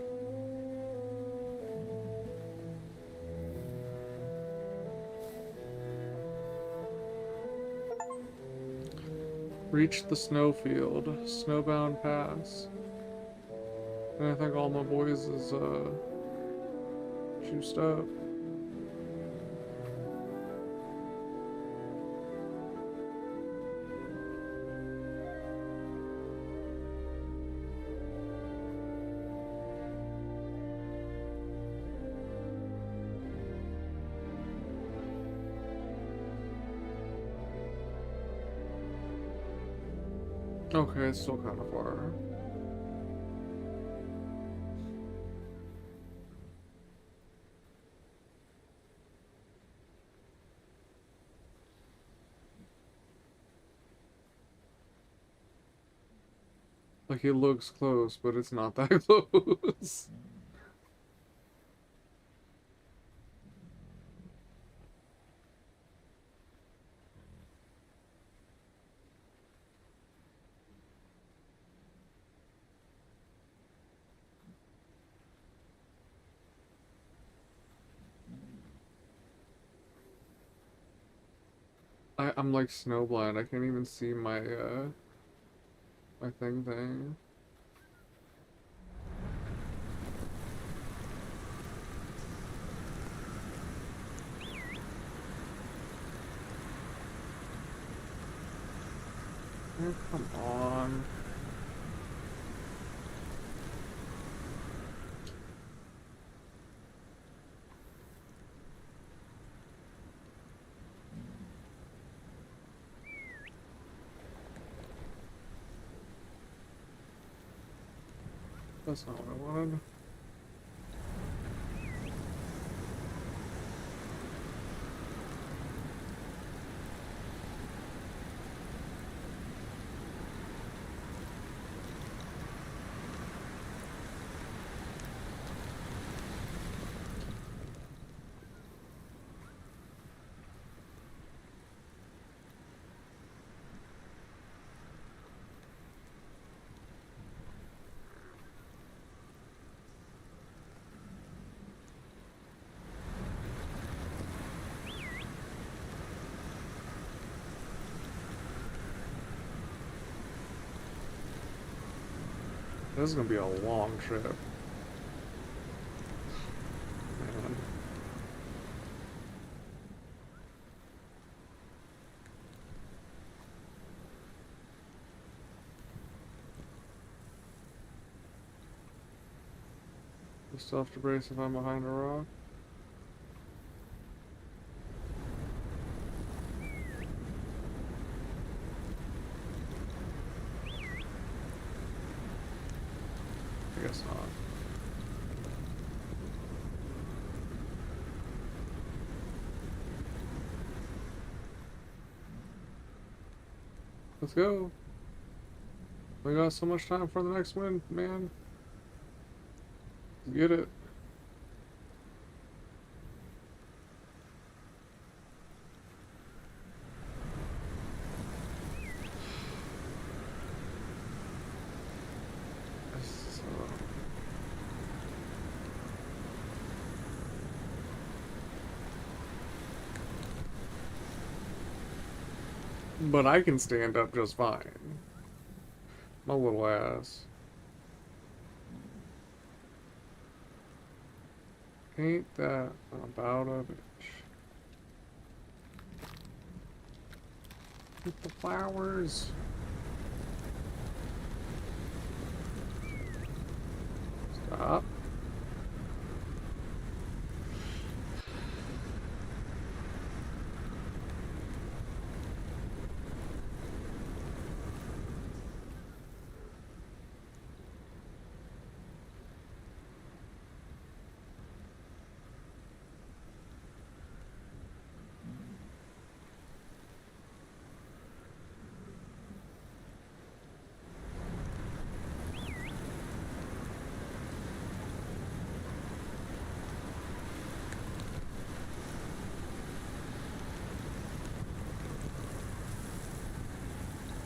Reach the snowfield. Snowbound Pass. And I think all my boys is, juiced up. Okay, it's still kind of far. Like, it looks close, but it's not that close. I'm like snowblind. I can't even see my my thing. Oh, come on. That's not what I wanted. This is gonna be a long trip. Man. I still have to brace if I'm behind a rock. I guess not. Let's go. We got so much time for the next win, man. Get it. But I can stand up just fine. My little ass. Ain't that about a bitch? Get the flowers. Stop.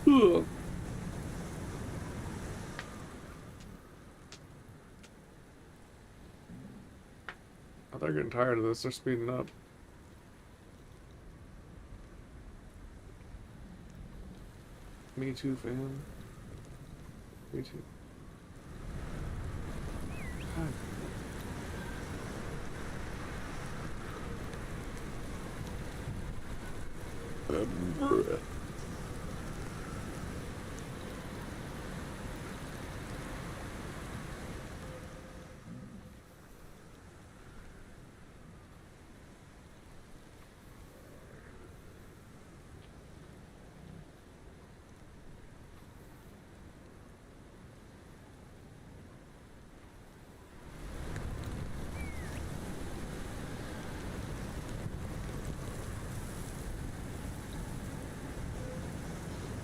Ugh. They're getting tired of this. They're speeding up. Me too, fam. Me too. God.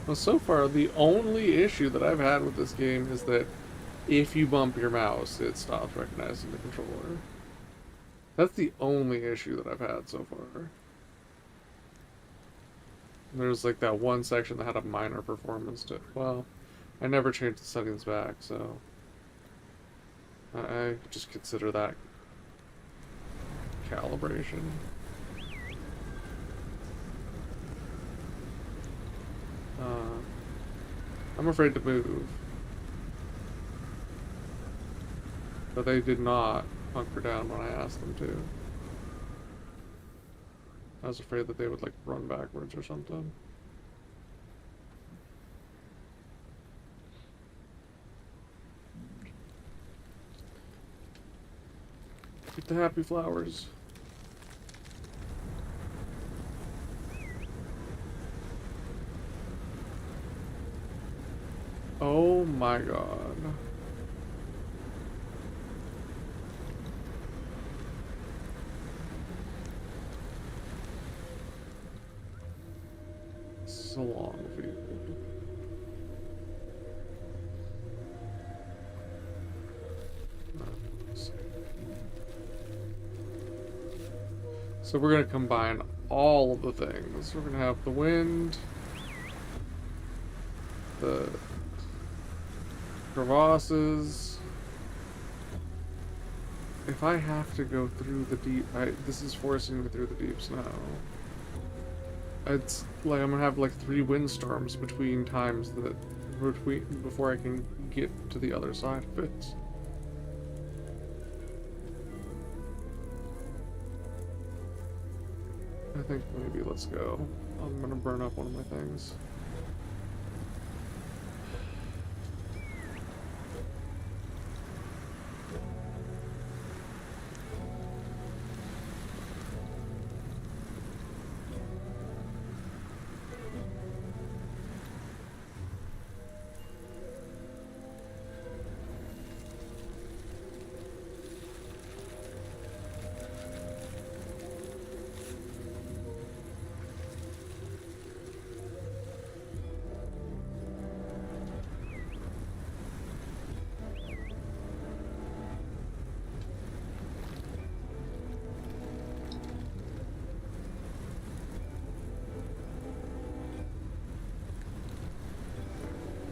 Well, so far, the only issue that I've had with this game is that if you bump your mouse, it stops recognizing the controller. That's the only issue that I've had so far. There's like that one section that had a minor performance to it. Well, I never changed the settings back, so I just consider that calibration. I'm afraid to move. But they did not hunker down when I asked them to. I was afraid that they would, like, run backwards or something. Get the happy flowers. Oh my god. So long, people. So we're going to combine all of the things. We're going to have the wind, the crevasses. If I have to go through the deep, this is forcing me through the deeps now. It's like I'm gonna have like 3 windstorms between times that before I can get to the other side of it. I think maybe let's go. I'm gonna burn up one of my things.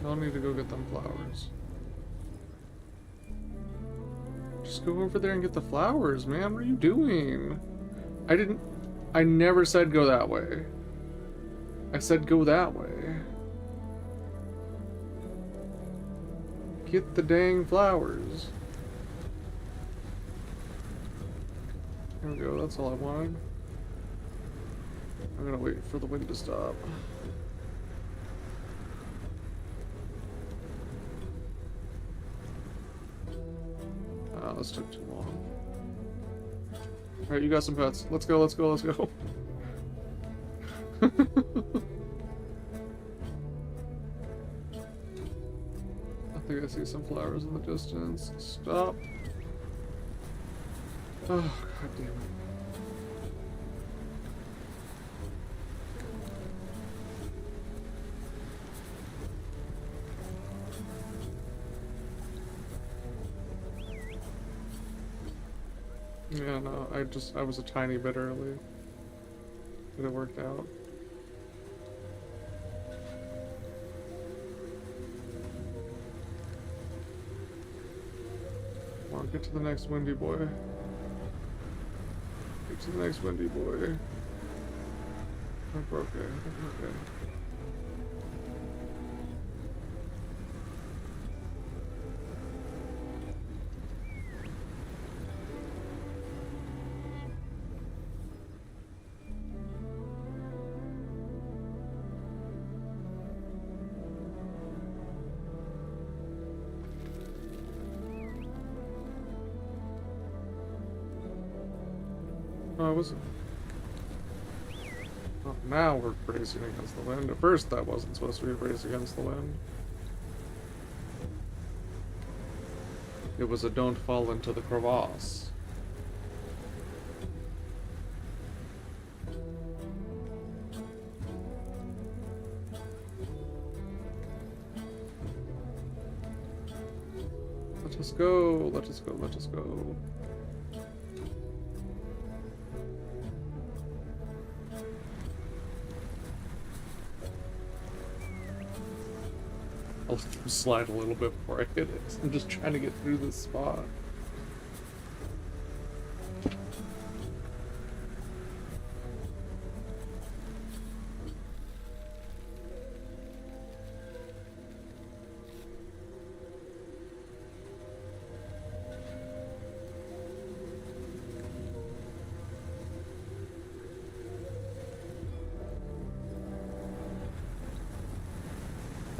I'll need to go get them flowers. Just go over there and get the flowers, man. What are you doing? I never said go that way. I said go that way. Get the dang flowers. There we go, that's all I wanted. I'm gonna wait for the wind to stop. This took too long. Alright, you got some pets. Let's go, let's go, let's go. I think I see some flowers in the distance. Stop. Oh, god damn it. Yeah, no, I was a tiny bit early. But it worked out. Come on, get to the next windy boy. Get to the next windy boy. I think we're okay, I think we're okay. Oh, was it? Oh, now we're bracing against the wind. At first, that wasn't supposed to be a brace against the wind. It was a don't fall into the crevasse. Let us go, let us go, let us go. I'll let them slide a little bit before I hit it. I'm just trying to get through this spot.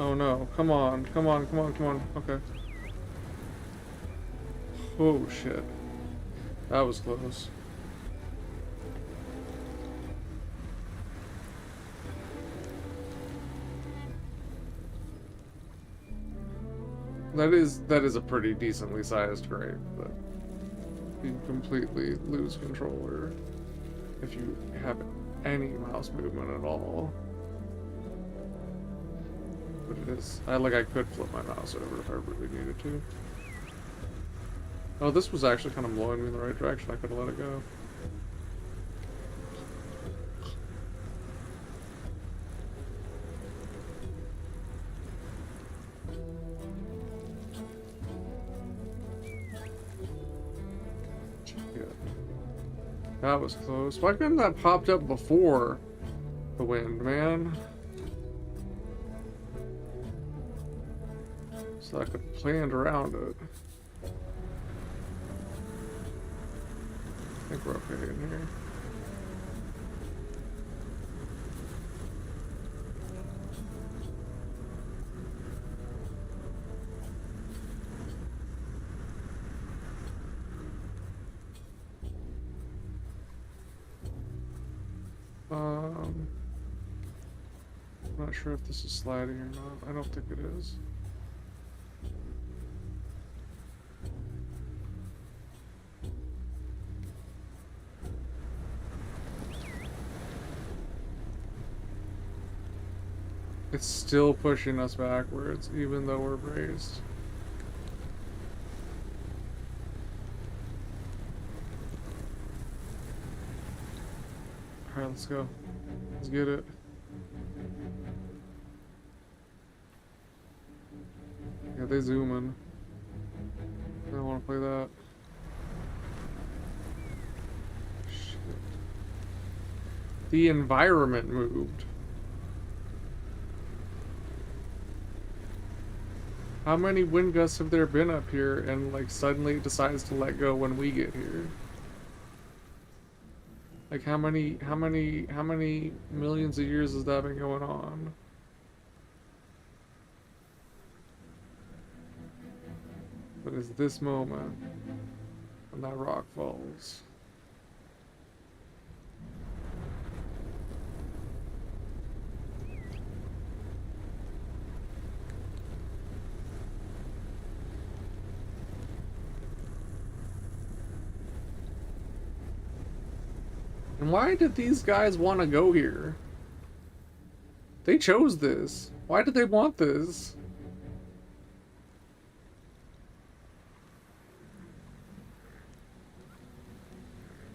Oh no, come on, come on, come on, come on. Okay. Oh shit. That was close. That is a pretty decently sized grave, but you completely lose control or if you have any mouse movement at all. But it is I could flip my mouse over if I really needed to. Oh, this was actually kind of blowing me in the right direction. I could have let it go. Yeah. That was close. Why couldn't that popped up before the wind, man? So I could have planned around it. I think we're okay in here. I'm not sure if this is sliding or not. I don't think it is. It's still pushing us backwards, even though we're braced. Alright, let's go. Let's get it. Yeah, they zoom in. I don't want to play that. Shit. The environment moved. How many wind gusts have there been up here and like suddenly it decides to let go when we get here? Like how many millions of years has that been going on? But it's this moment when that rock falls. And why did these guys want to go here? They chose this. Why did they want this?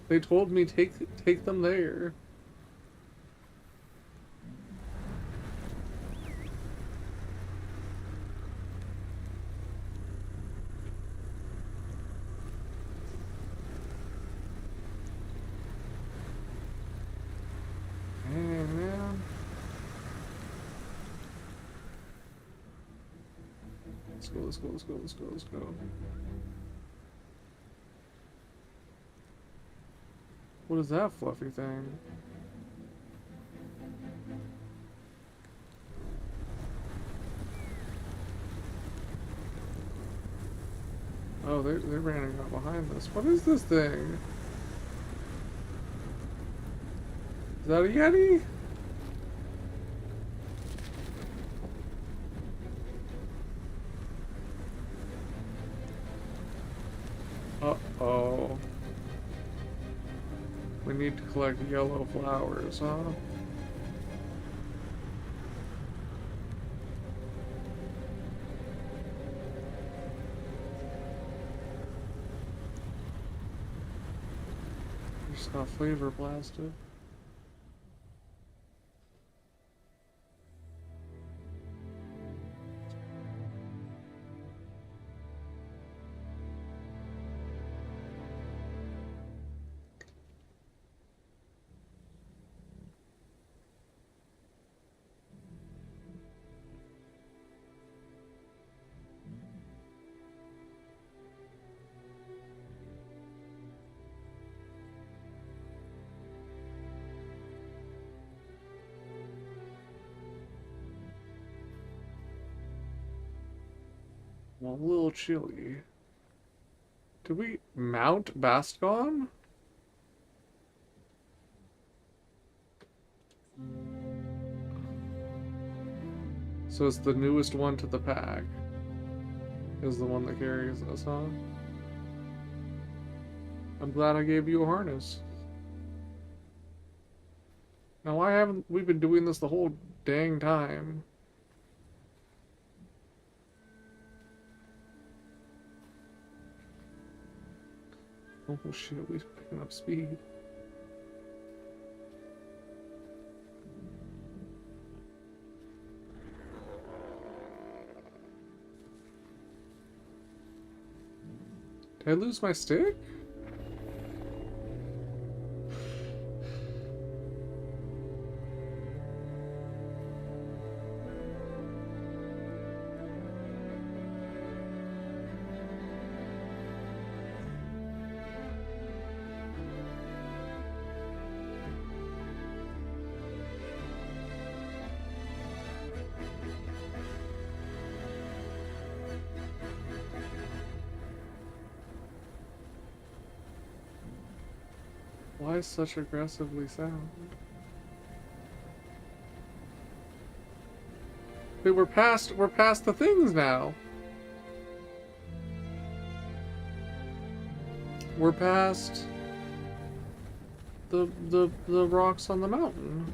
They told me take them there. Hey, man. Let's go, let's go, let's go, let's go, let's go. What is that fluffy thing? Oh, they're running out behind us. What is this thing? Is that a Yeti? Uh-oh. We need to collect yellow flowers, huh? Just got flavor blasted. I'm a little chilly. Did we mount Bastion? So it's the newest one to the pack. Is the one that carries us, huh? I'm glad I gave you a harness. Now why haven't we been doing this the whole dang time? Oh shit, we're picking up speed. Did I lose my stick? Why such aggressively sound? Wait, we're past the things now. We're past the rocks on the mountain.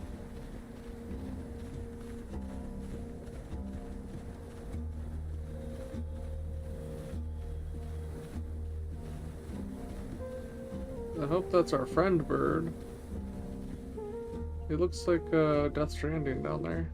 I hope that's our friend bird. It looks like Death Stranding down there.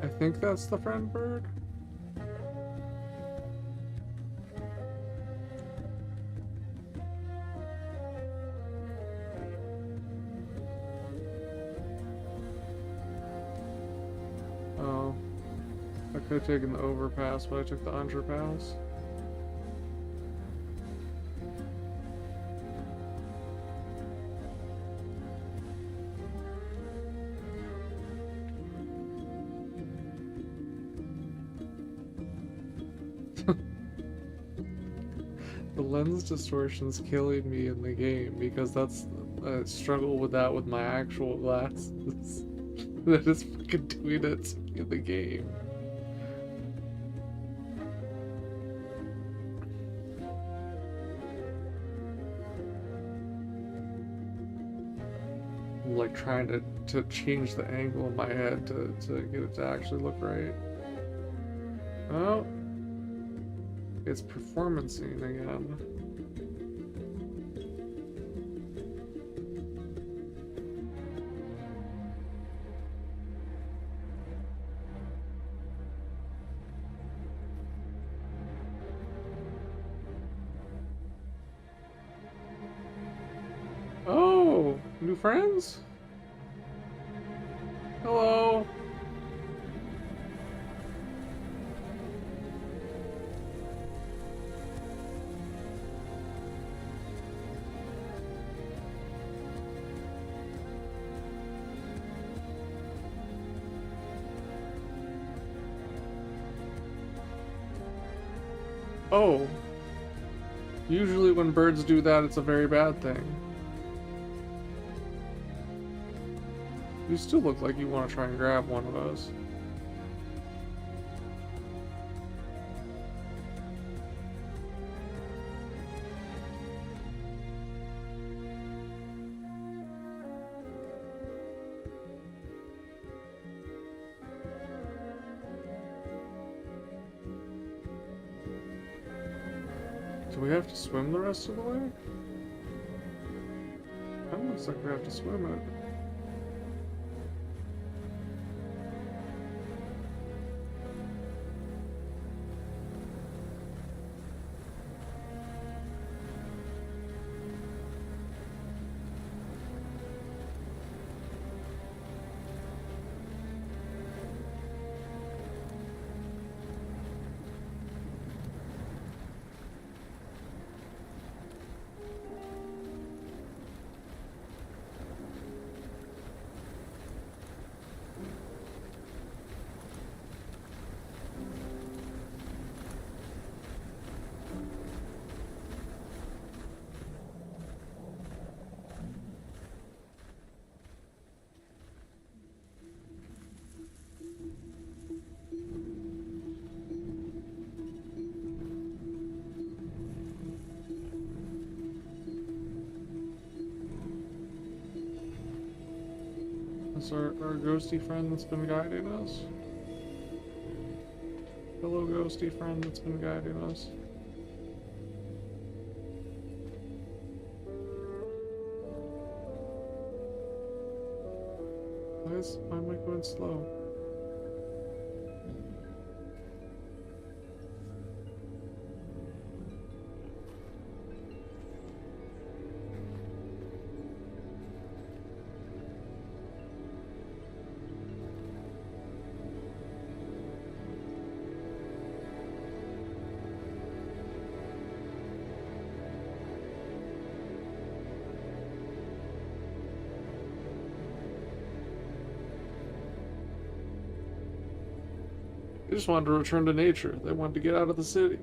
I think that's the friend bird. Oh, I could have taken the overpass, but I took the underpass. The lens distortion's killing me in the game because that's I struggle with that with my actual glasses. That is fucking doing it in the game. I'm like trying to change the angle in my head to get it to actually look right. Oh. It's performancing again. Oh, new friends? Hello. Oh. Usually when birds do that, it's a very bad thing. You still look like you want to try and grab one of those. Do we have to swim the rest of the way? That looks like we have to swim it. Is our ghosty friend that's been guiding us? Hello, ghosty friend that's been guiding us. Why am I going slow? They just wanted to return to nature. They wanted to get out of the city.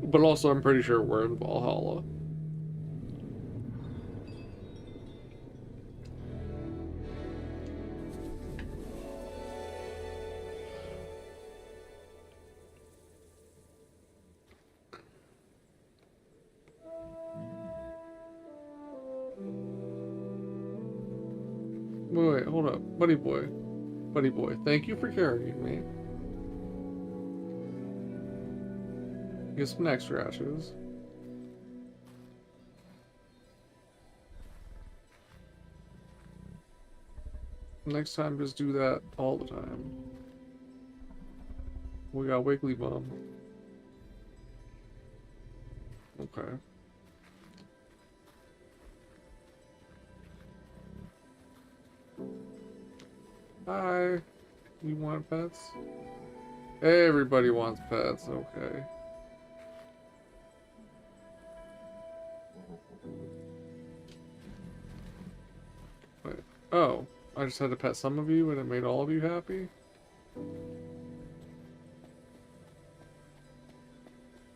But also, I'm pretty sure we're in Valhalla. Wait, hold up. Buddy boy. Buddy boy, thank you for carrying me. Get some neck scratches. Next time, just do that all the time. We got Wiggly Bum. Okay. Hi. You want pets? Everybody wants pets, okay. Wait. Oh, I just had to pet some of you and it made all of you happy?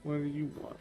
What do you want?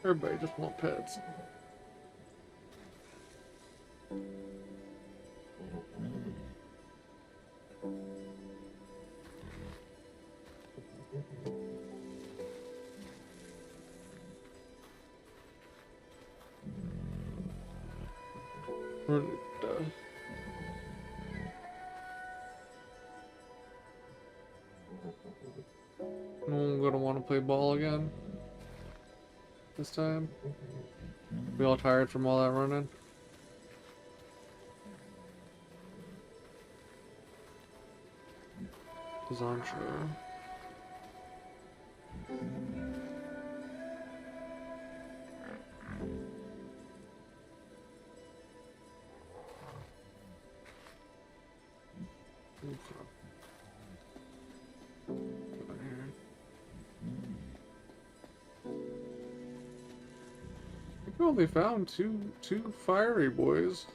Everybody just want pets. No one gonna want to play ball again this time. We all tired from all that running. Zantra. We only found two fiery boys.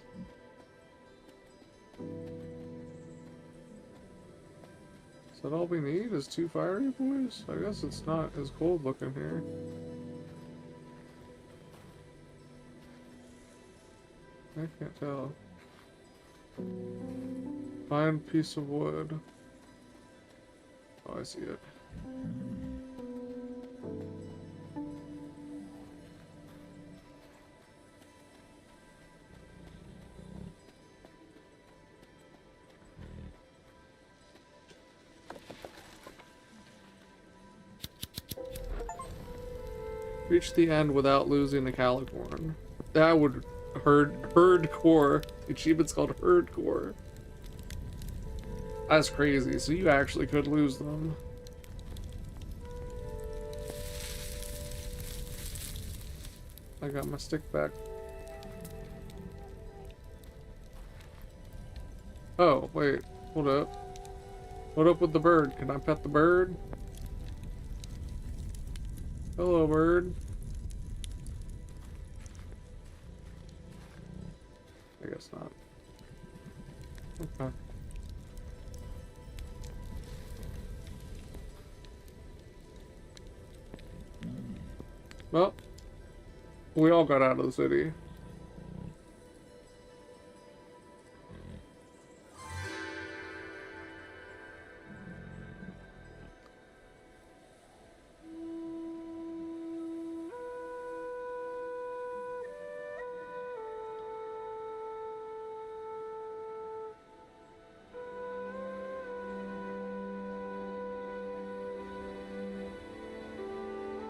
Is that all we need? Is two fiery boys? I guess it's not as cold looking here. I can't tell. Find piece of wood. Oh, I see it. Reach the end without losing the Calicorn. That would herd core. The achievement's called herd core. That's crazy. So you actually could lose them. I got my stick back. Oh, wait. Hold up. What up with the bird? Can I pet the bird? Hello, bird. I guess not. Okay. Well, we all got out of the city.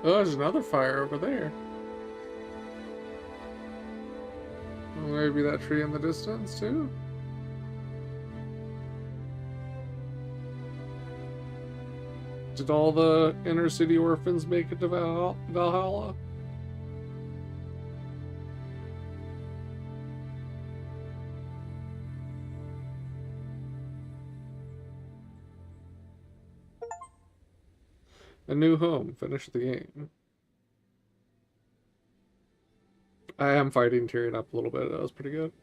Oh, there's another fire over there. Well, maybe that tree in the distance, too? Did all the inner city orphans make it to Valhalla? A new home. Finish the game. I am fighting tearing up a little bit. That was pretty good.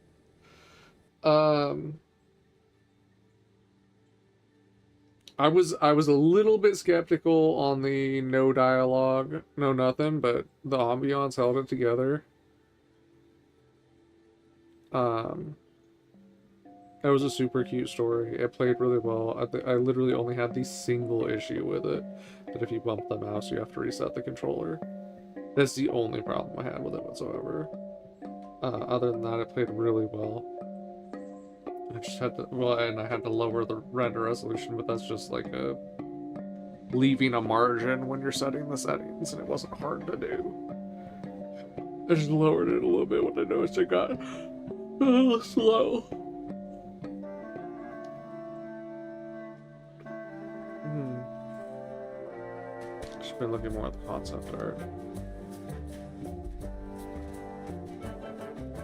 I was a little bit skeptical on the no dialogue, no nothing, but the ambiance held it together. It was a super cute story. It played really well. I literally only had the single issue with it, that if you bump the mouse, you have to reset the controller. That's the only problem I had with it whatsoever. Other than that, it played really well. I just had to, well, and I had to lower the render resolution, but that's just like leaving a margin when you're setting the settings, and it wasn't hard to do. I just lowered it a little bit when I noticed it got a little slow. Just been looking more at the concept art.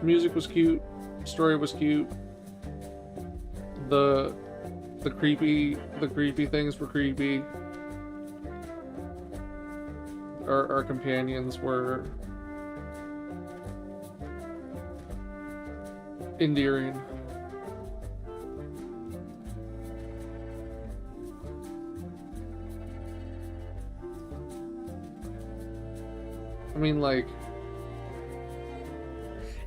Music was cute. Story was cute. The creepy things were creepy. Our companions were endearing. I mean, like,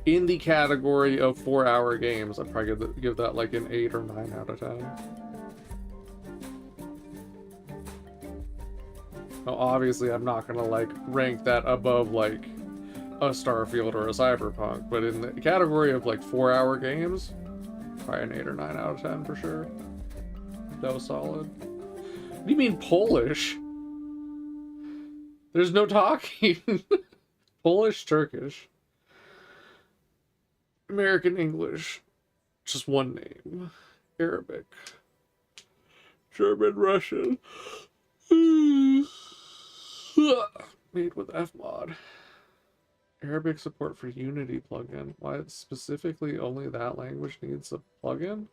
in the category of 4-hour games, I'd probably give that like an 8 or 9 out of 10. Now, obviously, I'm not gonna like rank that above like a Starfield or a Cyberpunk, but in the category of like 4-hour games, probably an 8 or 9 out of 10 for sure. That was solid. What do you mean Polish? There's no talking. Polish, Turkish, American English, just one name. Arabic, German, Russian. Made with Fmod. Arabic support for Unity plugin. Why specifically only that language needs a plugin?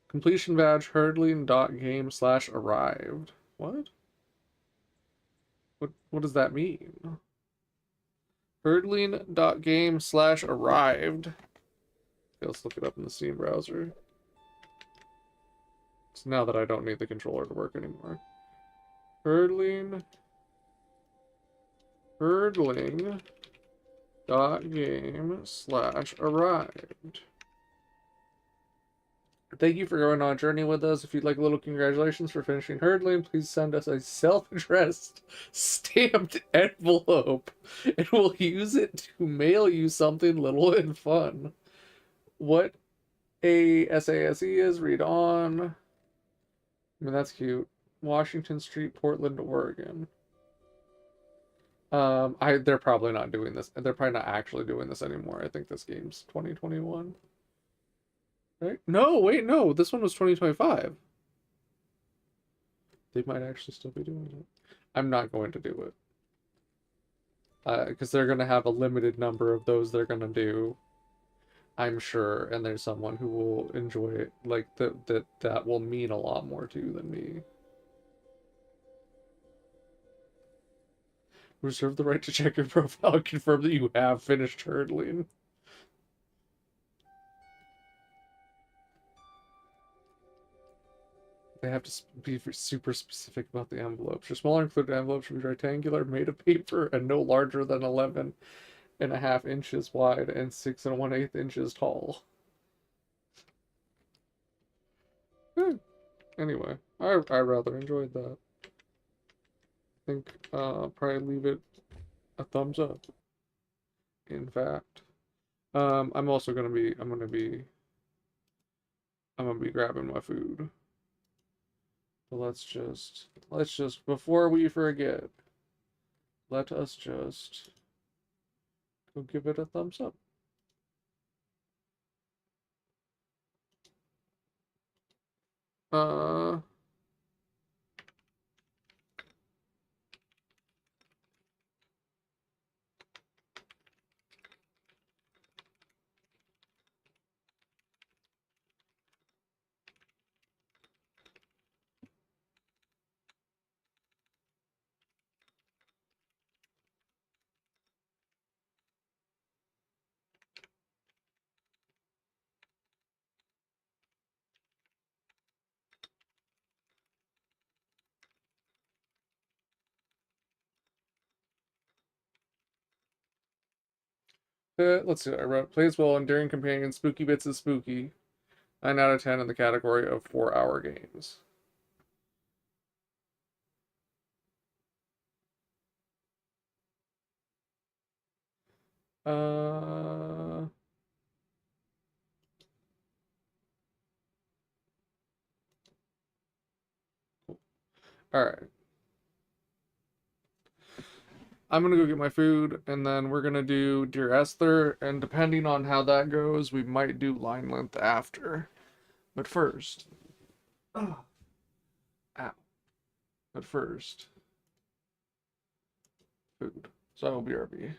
Completion badge herdling.game/arrived. What? What does that mean? Herdling.game/arrived. Okay, let's look it up in the Steam browser. So now that I don't need the controller to work anymore. Herdling.game/arrived. Thank you for going on a journey with us. If you'd like a little congratulations for finishing Herdling, please send us a self-addressed stamped envelope, and we'll use it to mail you something little and fun. What a SASE is, read on. I mean, that's cute. Washington Street, Portland, Oregon. They're probably not doing this. They're probably not actually doing this anymore. I think this game's 2021. Right? No, wait, no. This one was 2025. They might actually still be doing it. I'm not going to do it. because they're gonna have a limited number of those they're gonna do, I'm sure, and there's someone who will enjoy it, like that will mean a lot more to than me. Reserve the right to check your profile and confirm that you have finished hurdling. They have to be super specific about the envelopes. Your smaller included envelope should be rectangular, made of paper, and no larger than 11.5 inches wide and 6 1/8 inches tall. Anyway, I rather enjoyed that. I think probably leave it a thumbs up. In fact, I'm also I'm gonna be grabbing my food. But let's just before we forget, let us just go give it a thumbs up. Uh, let's see. I wrote plays well, enduring companion, spooky bits is spooky. 9 out of 10 in the category of 4-hour games. Uh, all right. I'm gonna go get my food, and then we're gonna do Dear Esther, and depending on how that goes, we might do line length after. But first, oh, ow. But first, food. So I will BRB.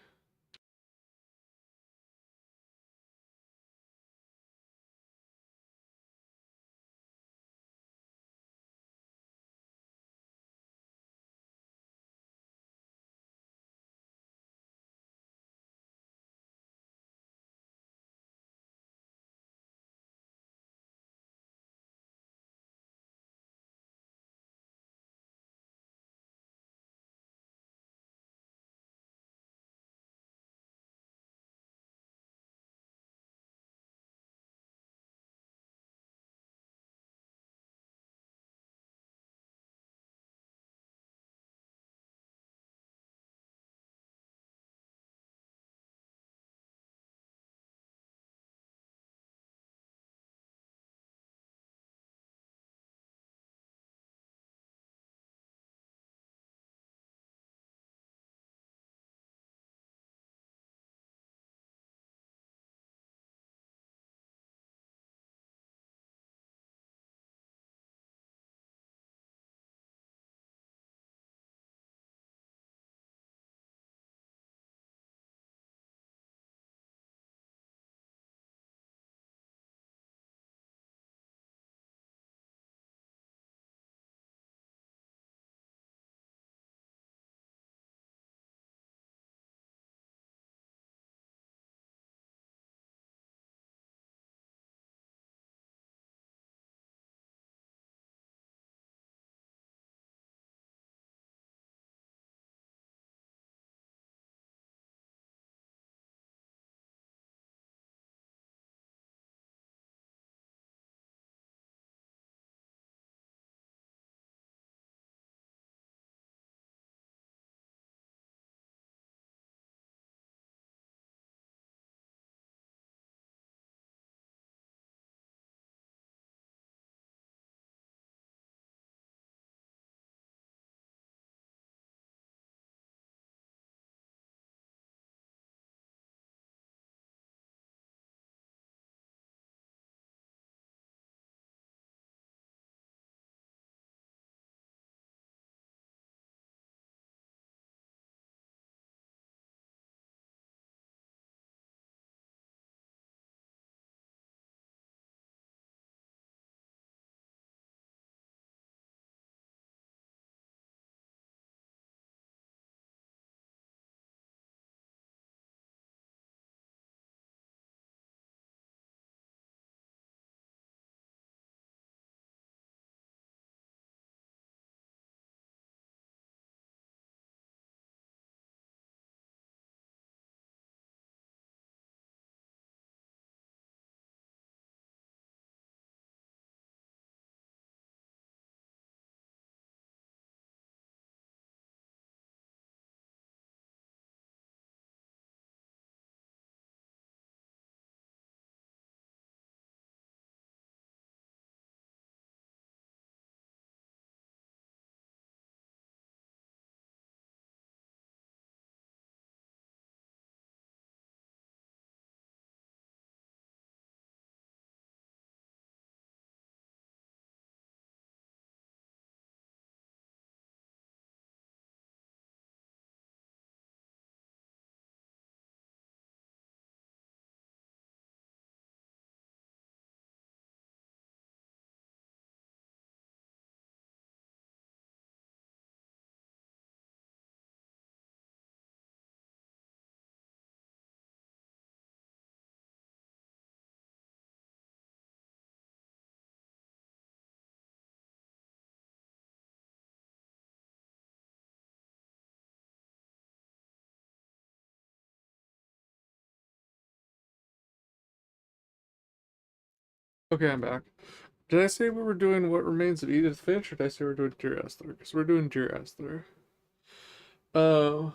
Okay, I'm back. Did I say we were doing What Remains of Edith Finch, or did I say we're doing Dear Esther? Because we're doing Dear Esther. Let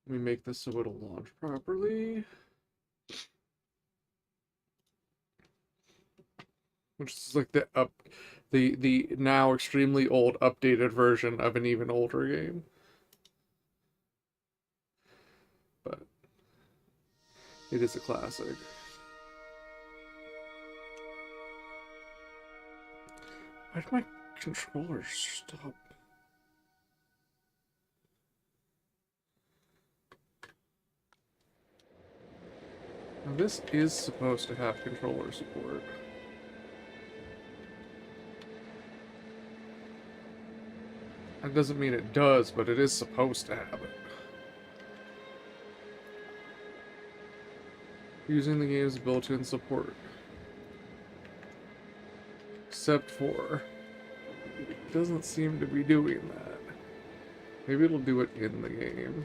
me make this so it'll launch properly. Which is like the now extremely old updated version of an even older game. But it is a classic. Why did my controller stop? Now this is supposed to have controller support. That doesn't mean it does, but it is supposed to have it. Using the game's built-in support. Except for... it doesn't seem to be doing that. Maybe it'll do it in the game.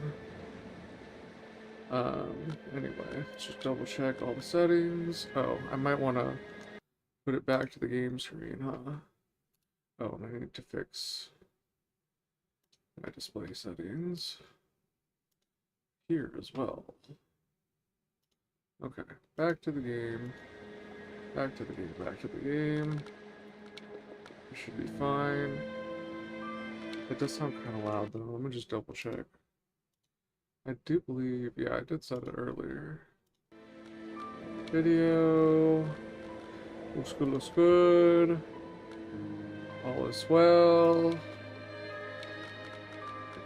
Anyway, let's just double check all the settings. Oh, I might want to put it back to the game screen, huh? Oh, and I need to fix my display settings here as well. Okay, back to the game. Back to the game, back to the game. It should be fine. It does sound kind of loud though. Let me just double check. I do believe, yeah, I did set it earlier. Video. Looks good. All is well.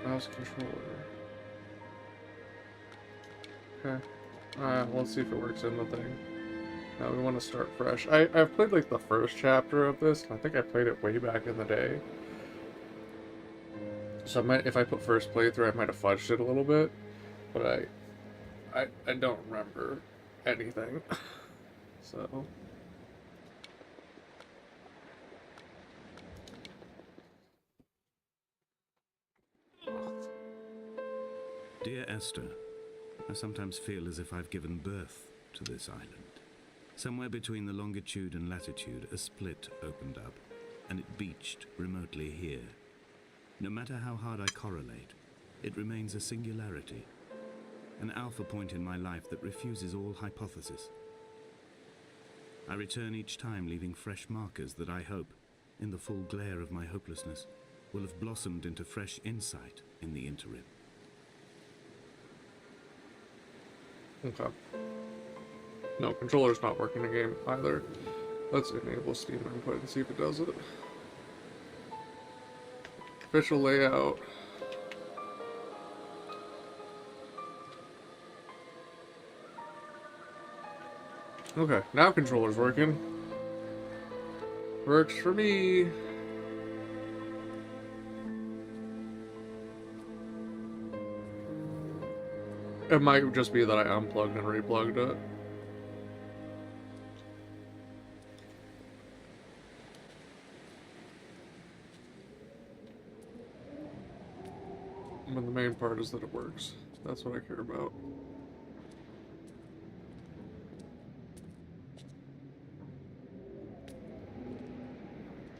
Mouse controller. Okay. Let's see if it works in the thing. Now we want to start fresh. I've played like the first chapter of this, and I think I played it way back in the day. So if I put first playthrough, I might have fudged it a little bit, but I don't remember anything. So Dear Esther, I sometimes feel as if I've given birth to this island. Somewhere between the longitude and latitude, a split opened up, and it beached remotely here. No matter how hard I correlate, it remains a singularity, an alpha point in my life that refuses all hypothesis. I return each time leaving fresh markers that I hope, in the full glare of my hopelessness, will have blossomed into fresh insight in the interim. okay. No, controller's not working in the game either. Let's enable Steam input and see if it does it. Official layout. Okay, now controller's working. Works for me. It might just be that I unplugged and replugged it. But the main part is that it works. That's what I care about.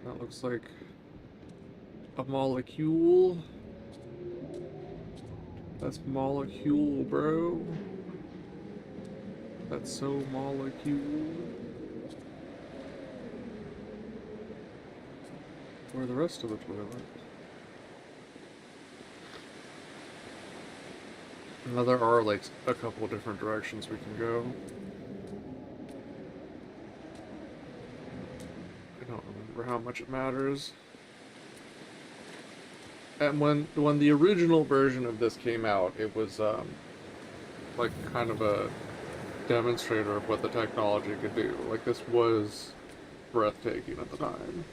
That looks like a molecule. That's molecule, bro. That's so molecule. Where the rest of the toilet? Now there are like a couple different directions we can go. I don't remember how much it matters. And when the original version of this came out, it was like kind of a demonstrator of what the technology could do. Like this was breathtaking at the time.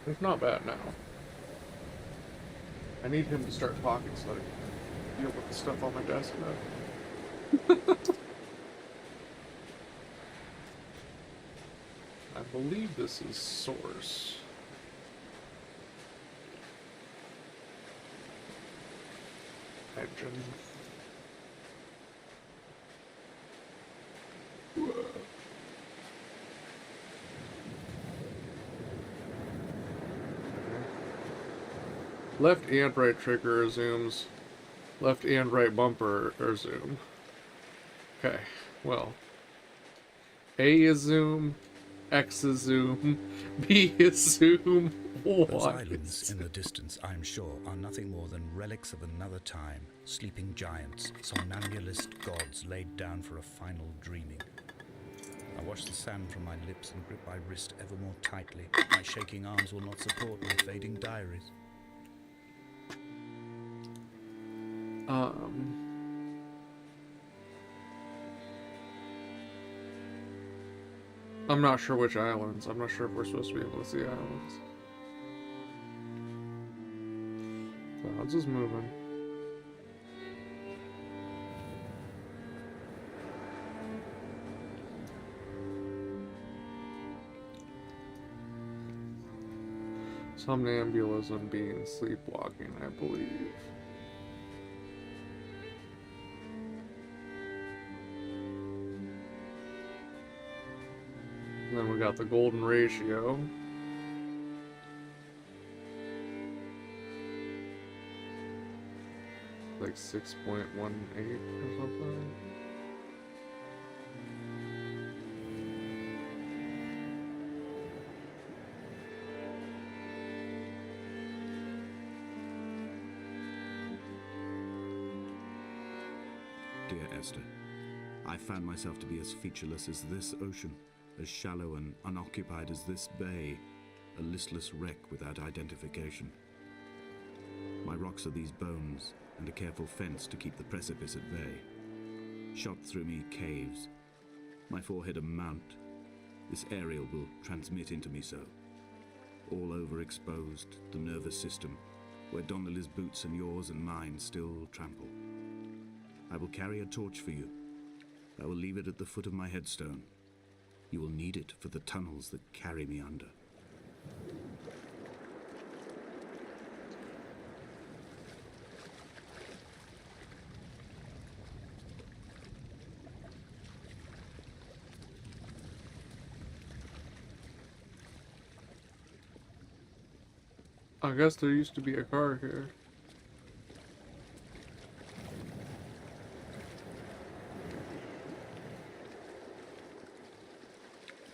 It's not bad now. I need him to start talking so I can deal with the stuff on my desk now. I believe this is source. engine. Left and right trigger zooms. Left and right bumper are zoom. Okay, well. A is zoom. X is zoom. B is zoom. Those Y islands is in the distance, I am sure, are nothing more than relics of another time, sleeping giants, somnambulist gods laid down for a final dreaming. I wash the sand from my lips and grip my wrist ever more tightly. My shaking arms will not support my fading diaries. I'm not sure which islands. I'm not sure if we're supposed to be able to see islands. Clouds is moving. Somnambulism being sleepwalking, I believe. Then we got the golden ratio. Like 6.18 or something. Dear Esther, I found myself to be as featureless as this ocean, as shallow and unoccupied as this bay, a listless wreck without identification. My rocks are these bones, and a careful fence to keep the precipice at bay. Shot through me caves, my forehead a mount. This aerial will transmit into me so. All overexposed, the nervous system, where Donnelly's boots and yours and mine still trample. I will carry a torch for you. I will leave it at the foot of my headstone. You will need it for the tunnels that carry me under. I guess there used to be a car here.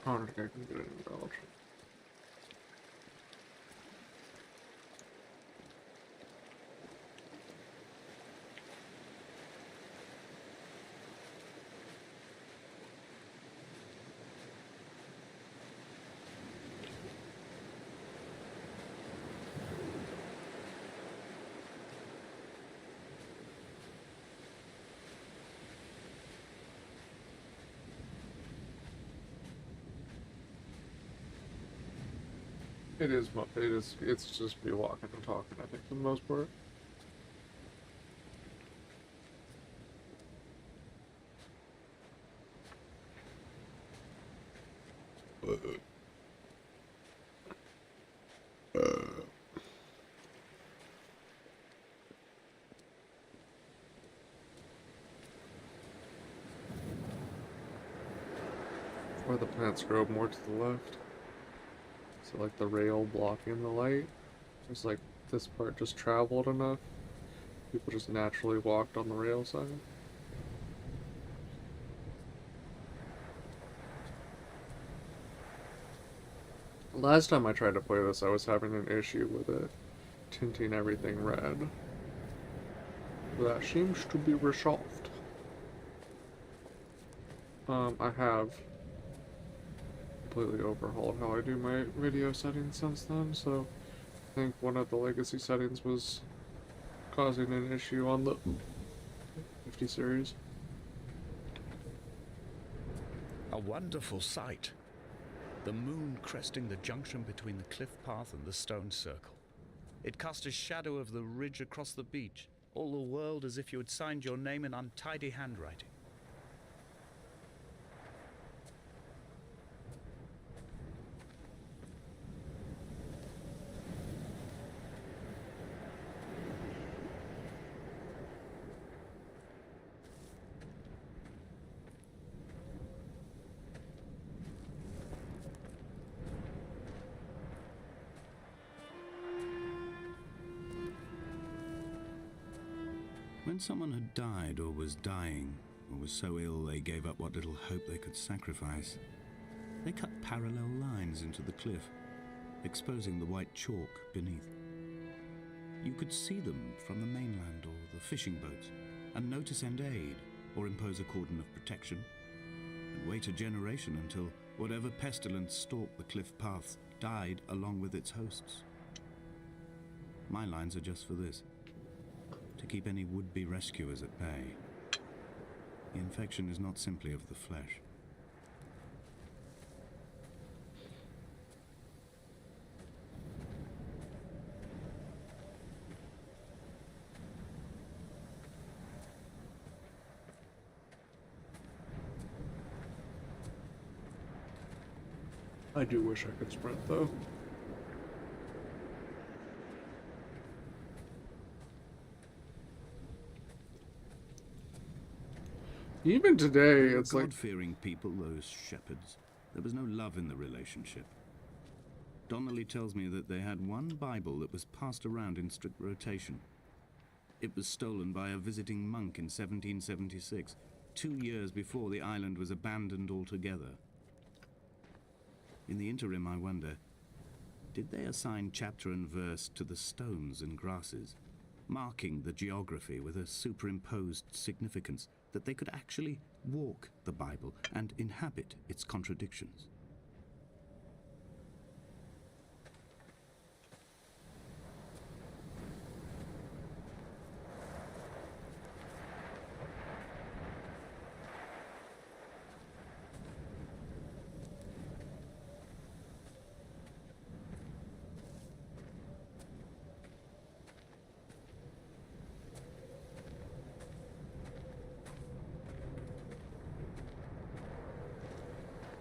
I don't think I can get it in Belgium. It's just me walking and talking, I think, for the most part. Or the plants grow more to the left. So like the rail blocking the light. It's like this part just traveled enough. People just naturally walked on the rail side. Last time I tried to play this, I was having an issue with it tinting everything red. That seems to be resolved. I have completely overhauled how I do my video settings since then, so I think one of the legacy settings was causing an issue on the 50 series. A wonderful sight. The moon cresting the junction between the cliff path and the stone circle. It cast a shadow of the ridge across the beach, all the world as if you had signed your name in untidy handwriting. When someone had died or was dying, or was so ill they gave up what little hope they could sacrifice, they cut parallel lines into the cliff, exposing the white chalk beneath. You could see them from the mainland or the fishing boats, and know to send aid or impose a cordon of protection, and wait a generation until whatever pestilence stalked the cliff paths died along with its hosts. My lines are just for this, to keep any would-be rescuers at bay. The infection is not simply of the flesh. I do wish I could sprint, though. Even today, it's like... God-fearing people, those shepherds. There was no love in the relationship. Donnelly tells me that they had one Bible that was passed around in strict rotation. It was stolen by a visiting monk in 1776, 2 years before the island was abandoned altogether. In the interim, I wonder, did they assign chapter and verse to the stones and grasses, marking the geography with a superimposed significance that they could actually walk the Bible and inhabit its contradictions?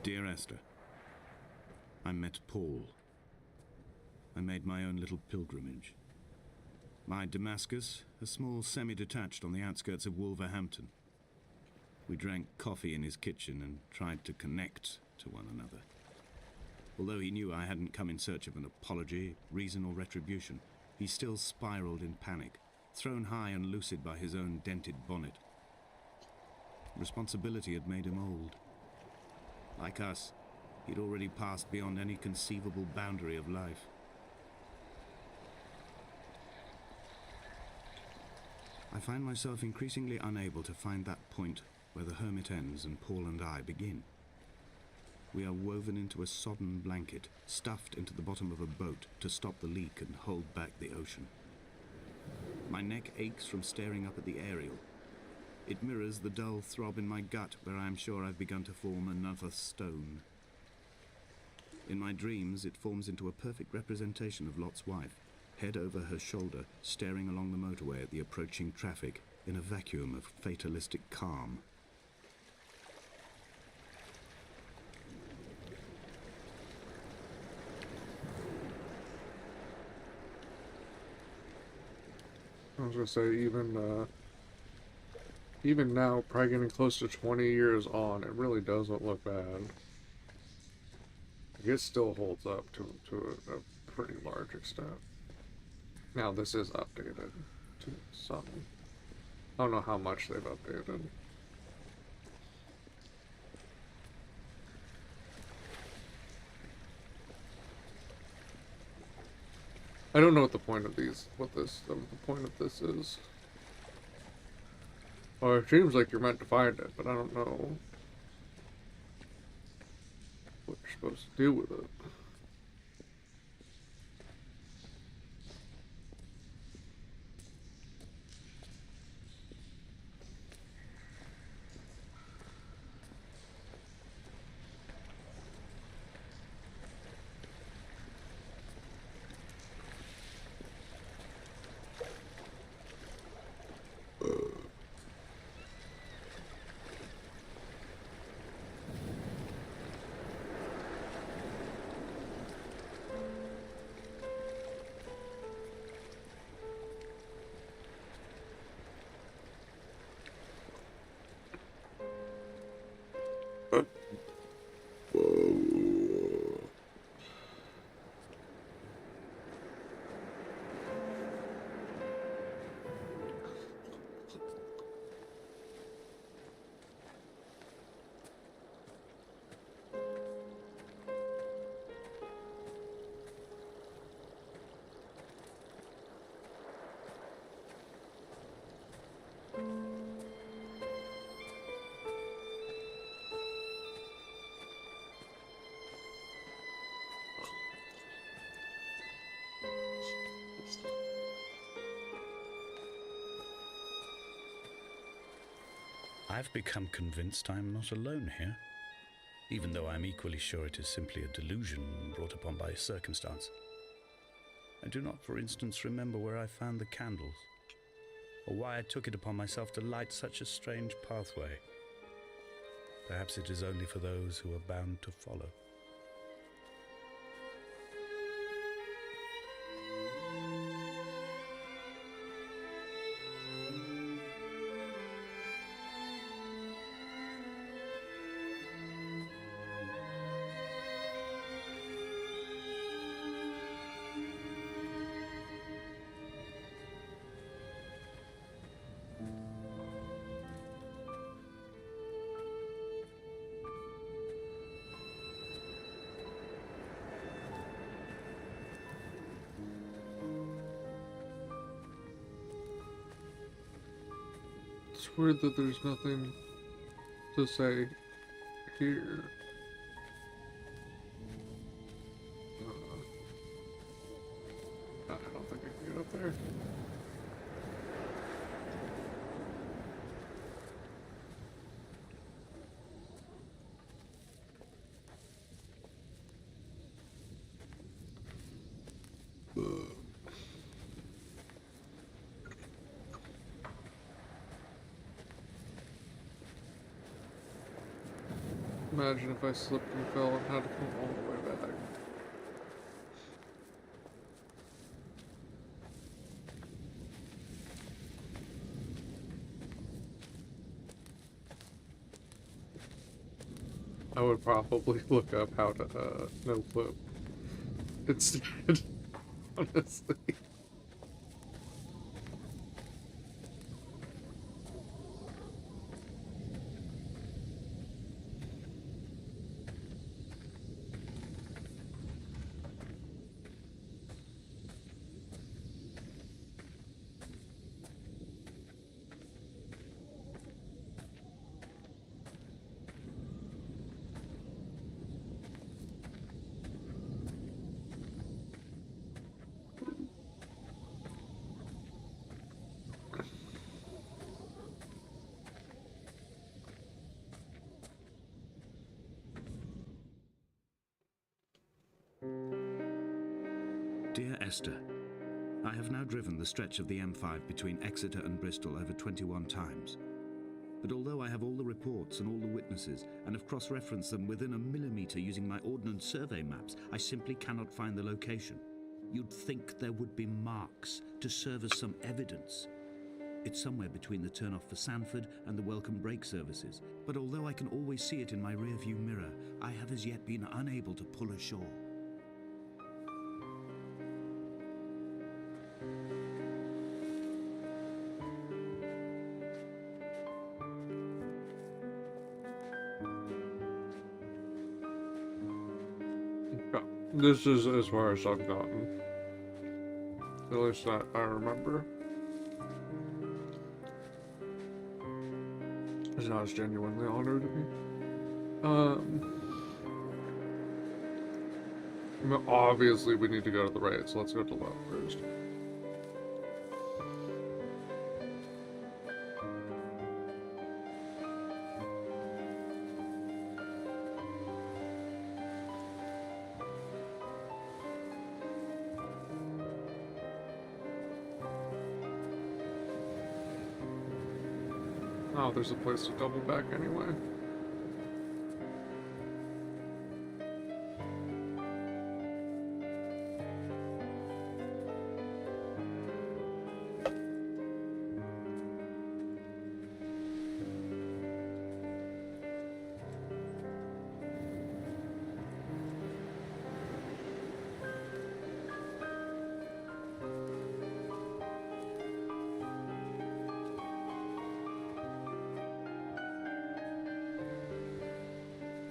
Dear Esther, I met Paul. I made my own little pilgrimage. My Damascus, a small semi-detached on the outskirts of Wolverhampton. We drank coffee in his kitchen and tried to connect to one another. Although he knew I hadn't come in search of an apology, reason or retribution, he still spiraled in panic, thrown high and lucid by his own dented bonnet. Responsibility had made him old. Like us, he'd already passed beyond any conceivable boundary of life. I find myself increasingly unable to find that point where the hermit ends and Paul and I begin. We are woven into a sodden blanket, stuffed into the bottom of a boat to stop the leak and hold back the ocean. My neck aches from staring up at the aerial. It mirrors the dull throb in my gut where I am sure I've begun to form another stone. In my dreams, it forms into a perfect representation of Lot's wife, head over her shoulder, staring along the motorway at the approaching traffic in a vacuum of fatalistic calm. I was gonna say, even now, probably getting close to 20 years on, it really doesn't look bad. It still holds up to a pretty large extent. Now, this is updated to some. I don't know how much they've updated. I don't know what the point of what the point of this is. Well, it seems like you're meant to find it, but I don't know what you're supposed to do with it. I've become convinced I'm not alone here, even though I'm equally sure it is simply a delusion brought upon by circumstance. I do not, for instance, remember where I found the candles, or why I took it upon myself to light such a strange pathway. Perhaps it is only for those who are bound to follow. It's weird that there's nothing to say here. I don't think I can get up there. Imagine if I slipped and fell and had to come all the way back. I would probably look up how to no flip instead, honestly. Dear Esther, I have now driven the stretch of the M5 between Exeter and Bristol over 21 times. But although I have all the reports and all the witnesses, and have cross-referenced them within a millimetre using my ordnance survey maps, I simply cannot find the location. You'd think there would be marks to serve as some evidence. It's somewhere between the turn-off for Sanford and the welcome brake services, but although I can always see it in my rear-view mirror, I have as yet been unable to pull ashore. Yeah, this is as far as I've gotten. At least that I remember. It's not as genuinely honored to me. I mean, obviously we need to go to the right, so let's go to the left first. Oh, there's a place to double back anyway.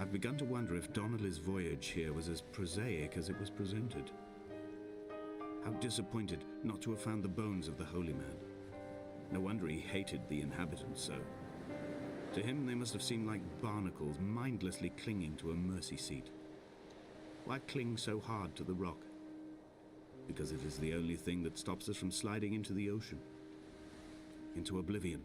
I've begun to wonder if Donnelly's voyage here was as prosaic as it was presented. How disappointed not to have found the bones of the holy man. No wonder he hated the inhabitants so. To him they must have seemed like barnacles mindlessly clinging to a mercy seat. Why cling so hard to the rock? Because it is the only thing that stops us from sliding into the ocean, into oblivion.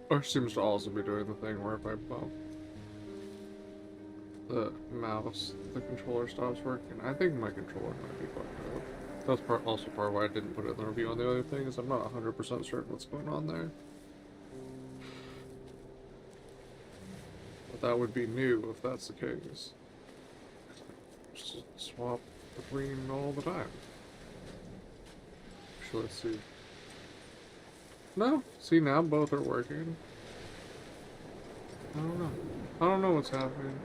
Or seems to also be doing the thing where if I bump the mouse, the controller stops working. I think my controller might be fucked up. That's also part why I didn't put it in the review on the other thing, is I'm not 100% certain what's going on there. But that would be new if that's the case. Just swap between all the time. Actually, let's see. No, see, now both are working. I don't know. I don't know what's happening.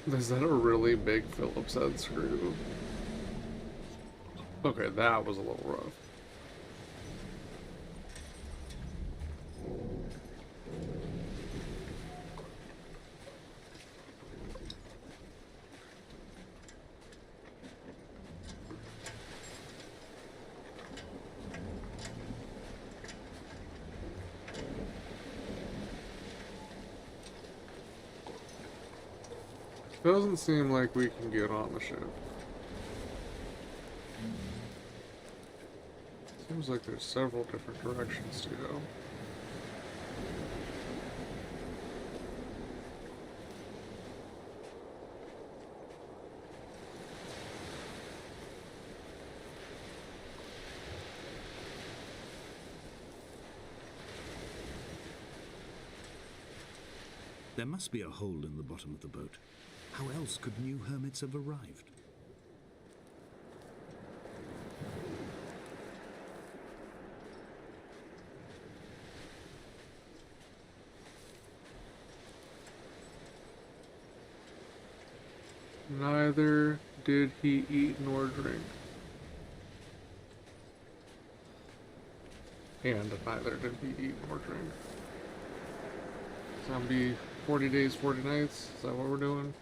Is that a really big Phillips head screw? Okay, that was a little rough. Doesn't seem like we can get on the ship. Seems like there's several different directions to go. There must be a hole in the bottom of the boat. How else could new hermits have arrived? Neither did he eat nor drink. And neither did he eat nor drink. Zombie 40 days, 40 nights. Is that what we're doing?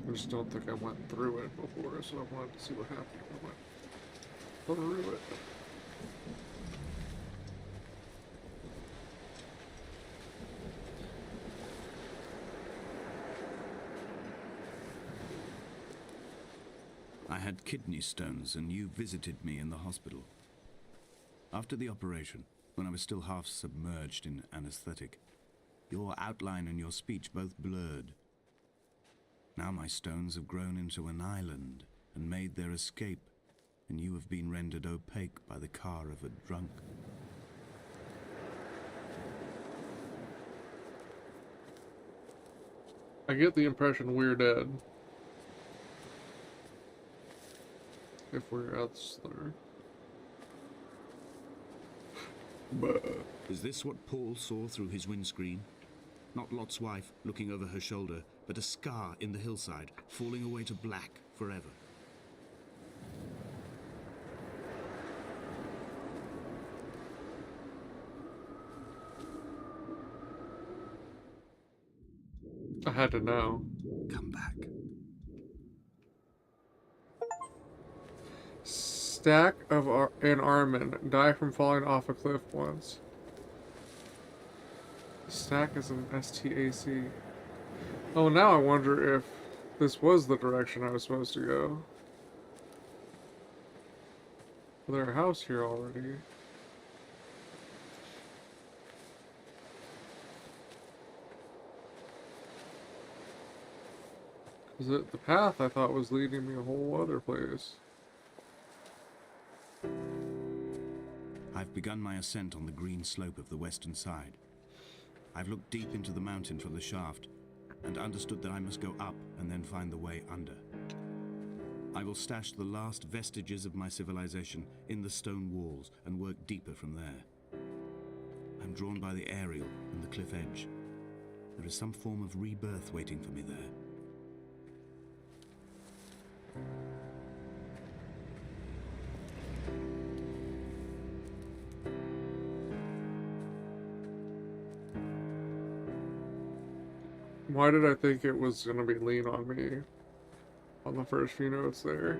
I just don't think I went through it before, so I wanted to see what happened if I went through it. I had kidney stones and you visited me in the hospital. After the operation, when I was still half submerged in anesthetic, your outline and your speech both blurred. Now my stones have grown into an island and made their escape, and you have been rendered opaque by the car of a drunk. I get the impression we're dead. If we're Esther. Is this what Paul saw through his windscreen? Not Lot's wife looking over her shoulder, but a scar in the hillside, falling away to black forever. I had to know. Come back. Stack of an Armin. Die from falling off a cliff once. Stack is an STAC. Oh, now I wonder if this was the direction I was supposed to go. There's a house here already. Because the path I thought was leading me a whole other place. I've begun my ascent on the green slope of the western side. I've looked deep into the mountain from the shaft and understood that I must go up and then find the way under. I will stash the last vestiges of my civilization in the stone walls and work deeper from there. I'm drawn by the aerial and the cliff edge. There is some form of rebirth waiting for me there. Why did I think it was gonna be lean on me on the first few notes there?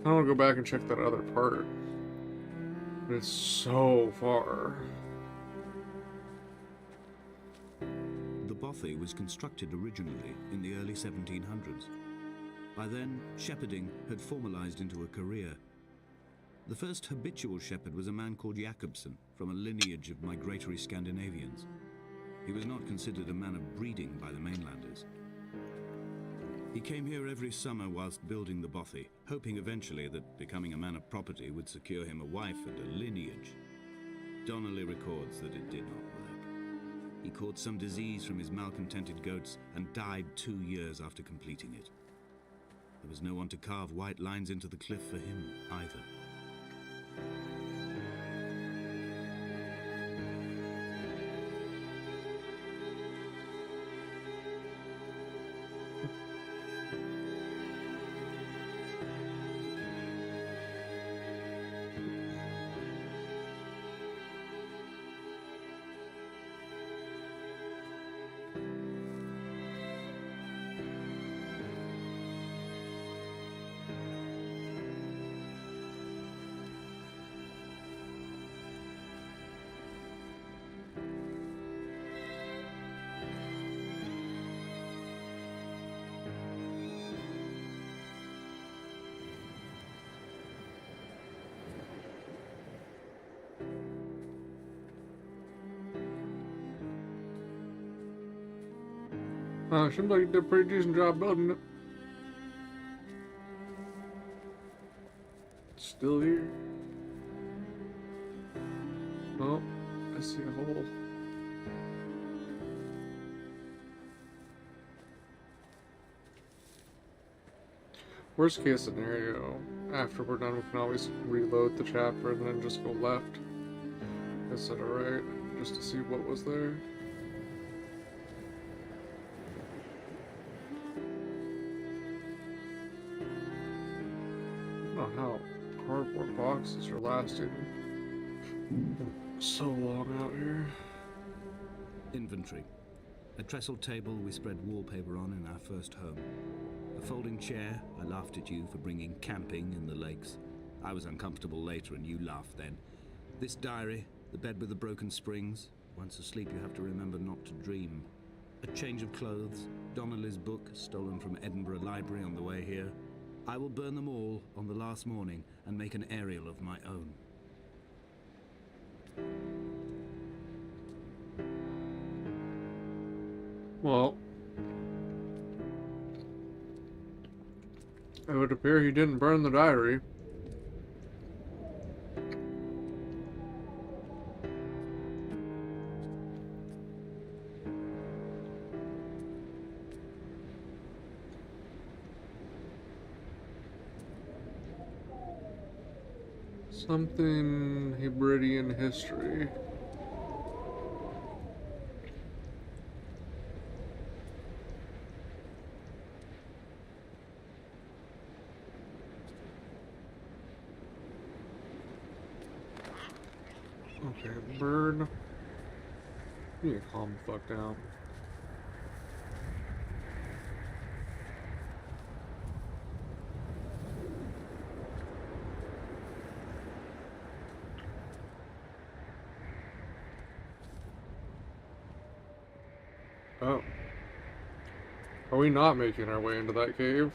I want to go back and check that other part. But it's so far. The bothy was constructed originally in the early 1700s. By then, shepherding had formalized into a career. The first habitual shepherd was a man called Jakobsen, from a lineage of migratory Scandinavians. He was not considered a man of breeding by the mainlanders. He came here every summer whilst building the bothy, hoping eventually that becoming a man of property would secure him a wife and a lineage. Donnelly records that it did not work. He caught some disease from his malcontented goats and died 2 years after completing it. There was no one to carve white lines into the cliff for him either. Seems like you did a pretty decent job building it. Still here. Oh, I see a hole. Worst case scenario, after we're done, we can always reload the chapter and then just go left instead of right, just to see what was there. I don't know how cardboard boxes are lasting so long out here. Inventory. A trestle table we spread wallpaper on in our first home. A folding chair. I laughed at you for bringing camping in the lakes. I was uncomfortable later and you laughed then. This diary, the bed with the broken springs. Once asleep you have to remember not to dream. A change of clothes. Donnelly's book, stolen from Edinburgh Library on the way here. I will burn them all on the last morning and make an aerial of my own. Well, it would appear he didn't burn the diary. Something Hebridean history. Okay, bird. You need to calm the fuck down. Oh. Are we not making our way into that cave?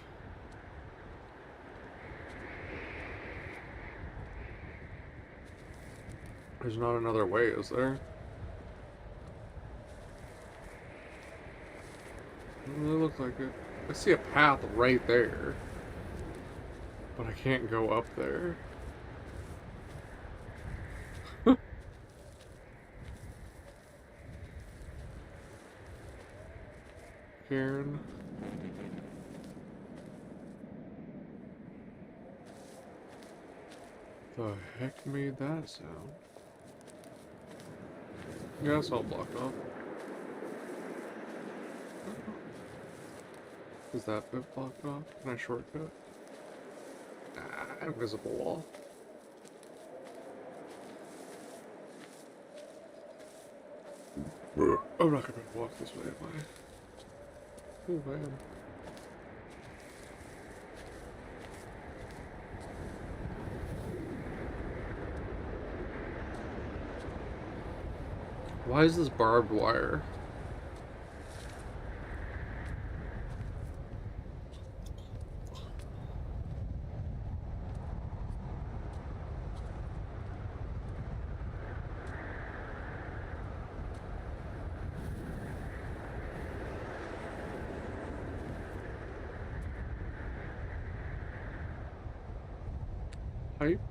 There's not another way, is there? Doesn't really look like it. I see a path right there. But I can't go up there. Karen. The heck made that sound? Yeah, it's all blocked off. Does that bit block it off? Can I shortcut? Invisible wall. I'm not gonna walk this way, am I? Oh, I am. Why is this barbed wire? Hype?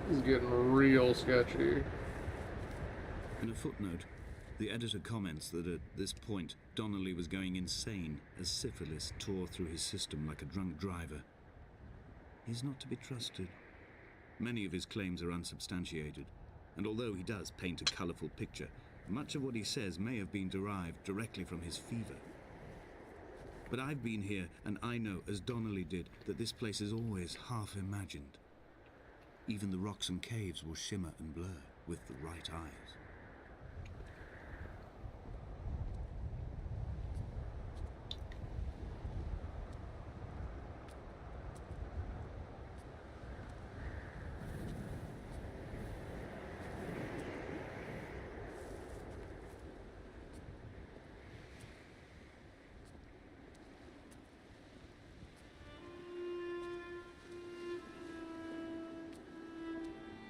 This is getting real sketchy. In a footnote, the editor comments that at this point, Donnelly was going insane as syphilis tore through his system like a drunk driver. He's not to be trusted. Many of his claims are unsubstantiated, and although he does paint a colourful picture, much of what he says may have been derived directly from his fever. But I've been here, and I know, as Donnelly did, that this place is always half imagined. Even the rocks and caves will shimmer and blur with the right eyes.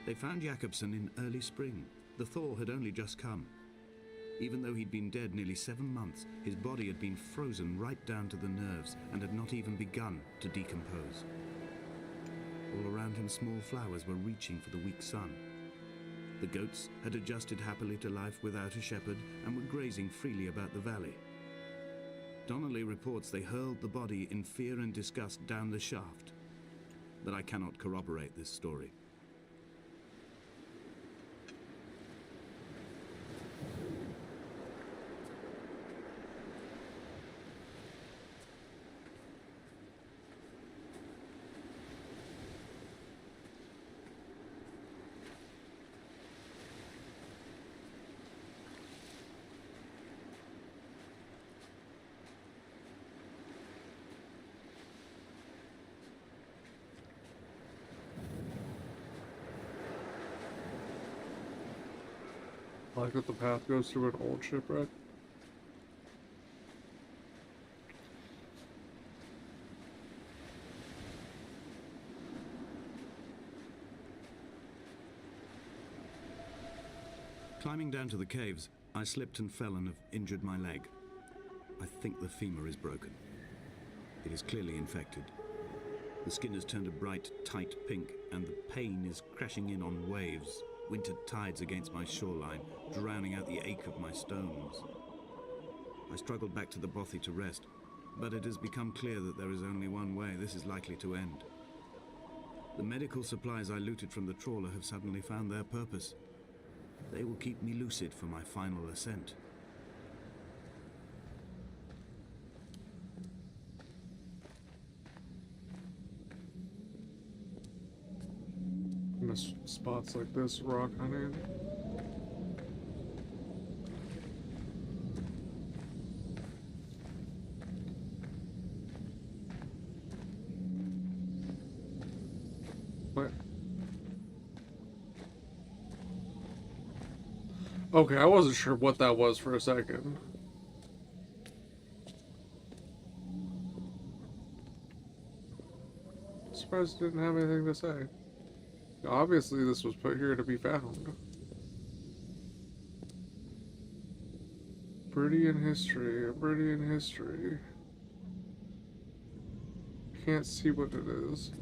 They found Jakobsen in early spring. The thaw had only just come. Even though he'd been dead nearly 7 months, his body had been frozen right down to the nerves and had not even begun to decompose. All around him, small flowers were reaching for the weak sun. The goats had adjusted happily to life without a shepherd and were grazing freely about the valley. Donnelly reports they hurled the body in fear and disgust down the shaft, but I cannot corroborate this story. I like that the path goes through an old shipwreck. Climbing down to the caves, I slipped and fell and have injured my leg. I think the femur is broken. It is clearly infected. The skin has turned a bright, tight pink, and the pain is crashing in on waves, winter tides against my shoreline, drowning out the ache of my stones. I struggled back to the bothy to rest, but it has become clear that there is only one way this is likely to end. The medical supplies I looted from the trawler have suddenly found their purpose. They will keep me lucid for my final ascent. Miss spots like this, rock hunting. What? Okay, I wasn't sure what that was for a second. Surprised it didn't have anything to say. Obviously, this was put here to be found. Brittian history, a Brittian history. Can't see what it is.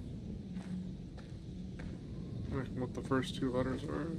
Like what the first 2 letters are.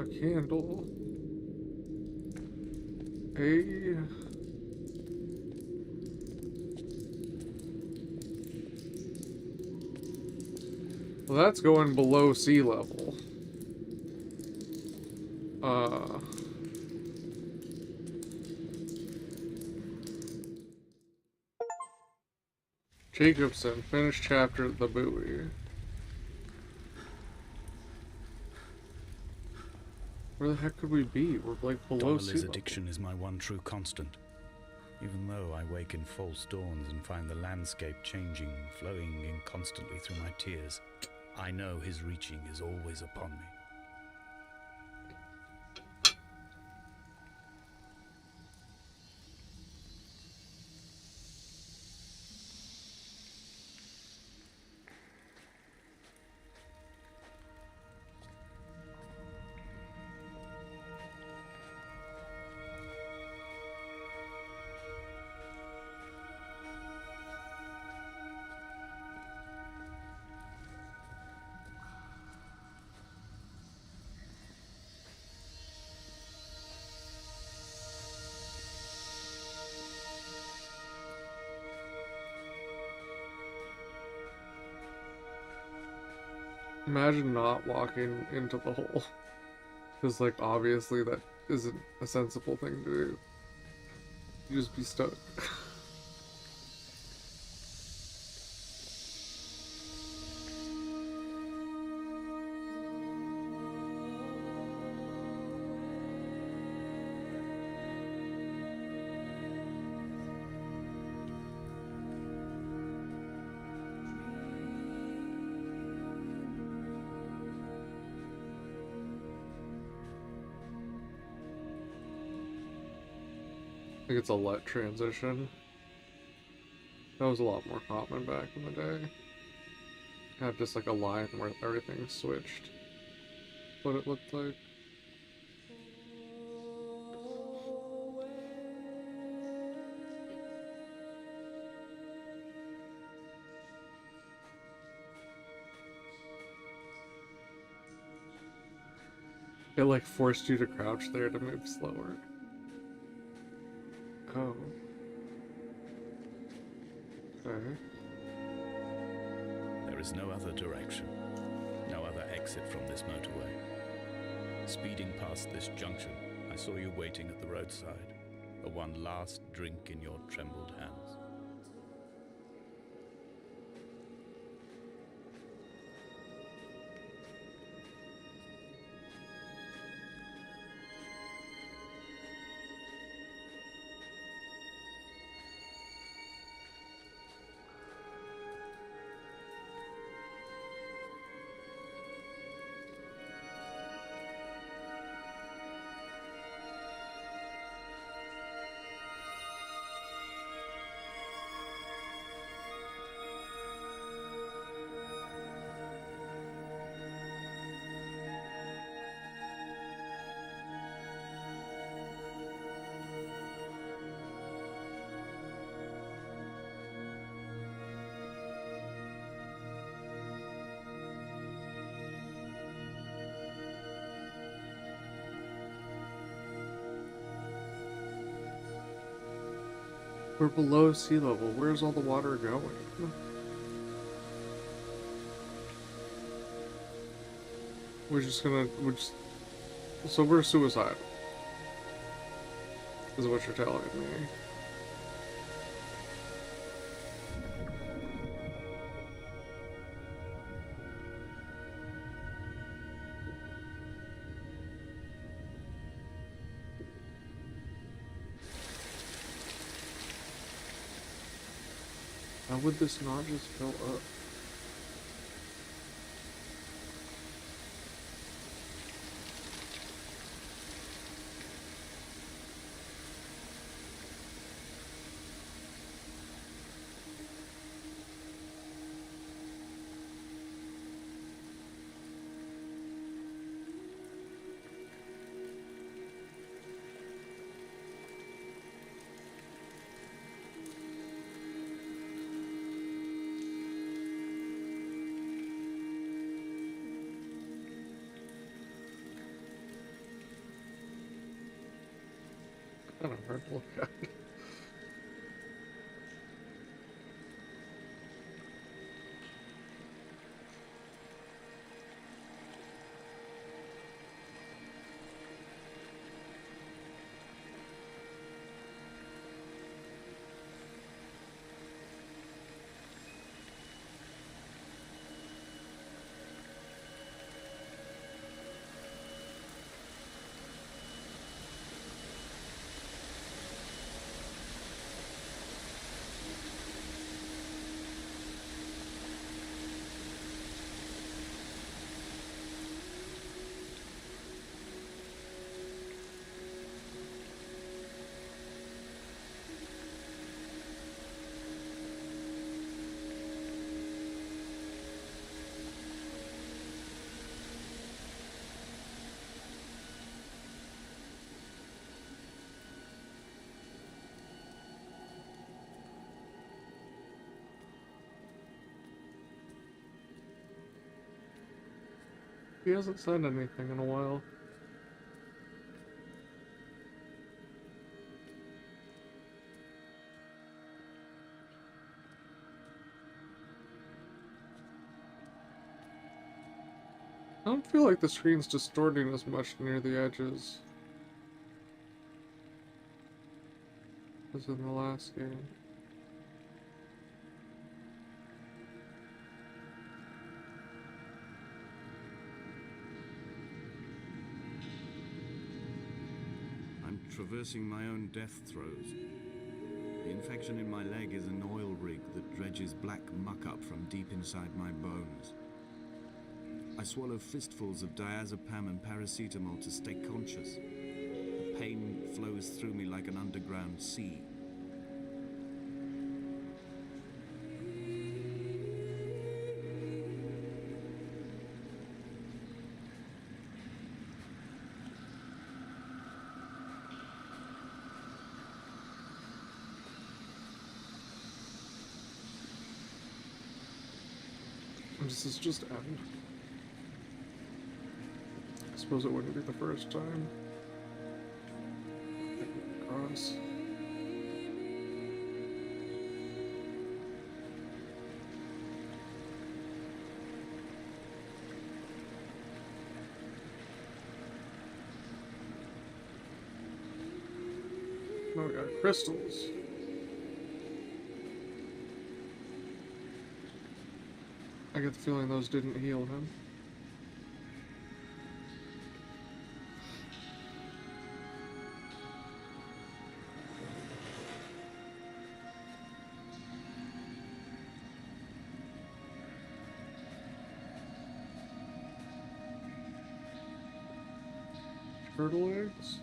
candle. A... Well, that's going below sea level. Jacobson, finish chapter The Buoy. Where the heck could we be? We're like below sea Donnelly's level. addiction is my one true constant. Even though I wake in false dawns and find the landscape changing, flowing in constantly through my tears, I know his reaching is always upon me. Imagine not walking into the hole. Because, like, obviously that isn't a sensible thing to do. You just be stuck. I think it's a LUT transition. That was a lot more common back in the day. Had just like a line where everything switched. What it looked like. It like forced you to crouch there to move slower. Oh. Okay. There is no other direction, no other exit from this motorway. Speeding past this junction, I saw you waiting at the roadside, a one last drink in your trembled hands. We're below sea level. Where's all the water going? So we're suicidal. Is what you're telling me. How would this not just fill up? hard to look at. He hasn't said anything in a while. I don't feel like the screen's distorting as much near the edges as in the last game. I'm traversing my own death throes. The infection in my leg is an oil rig that dredges black muck up from deep inside my bones. I swallow fistfuls of diazepam and paracetamol to stay conscious. The pain flows through me like an underground sea. This is just end. I suppose it wouldn't be the first time. Cross. Now we got crystals. I get the feeling those didn't heal him. Turtle eggs?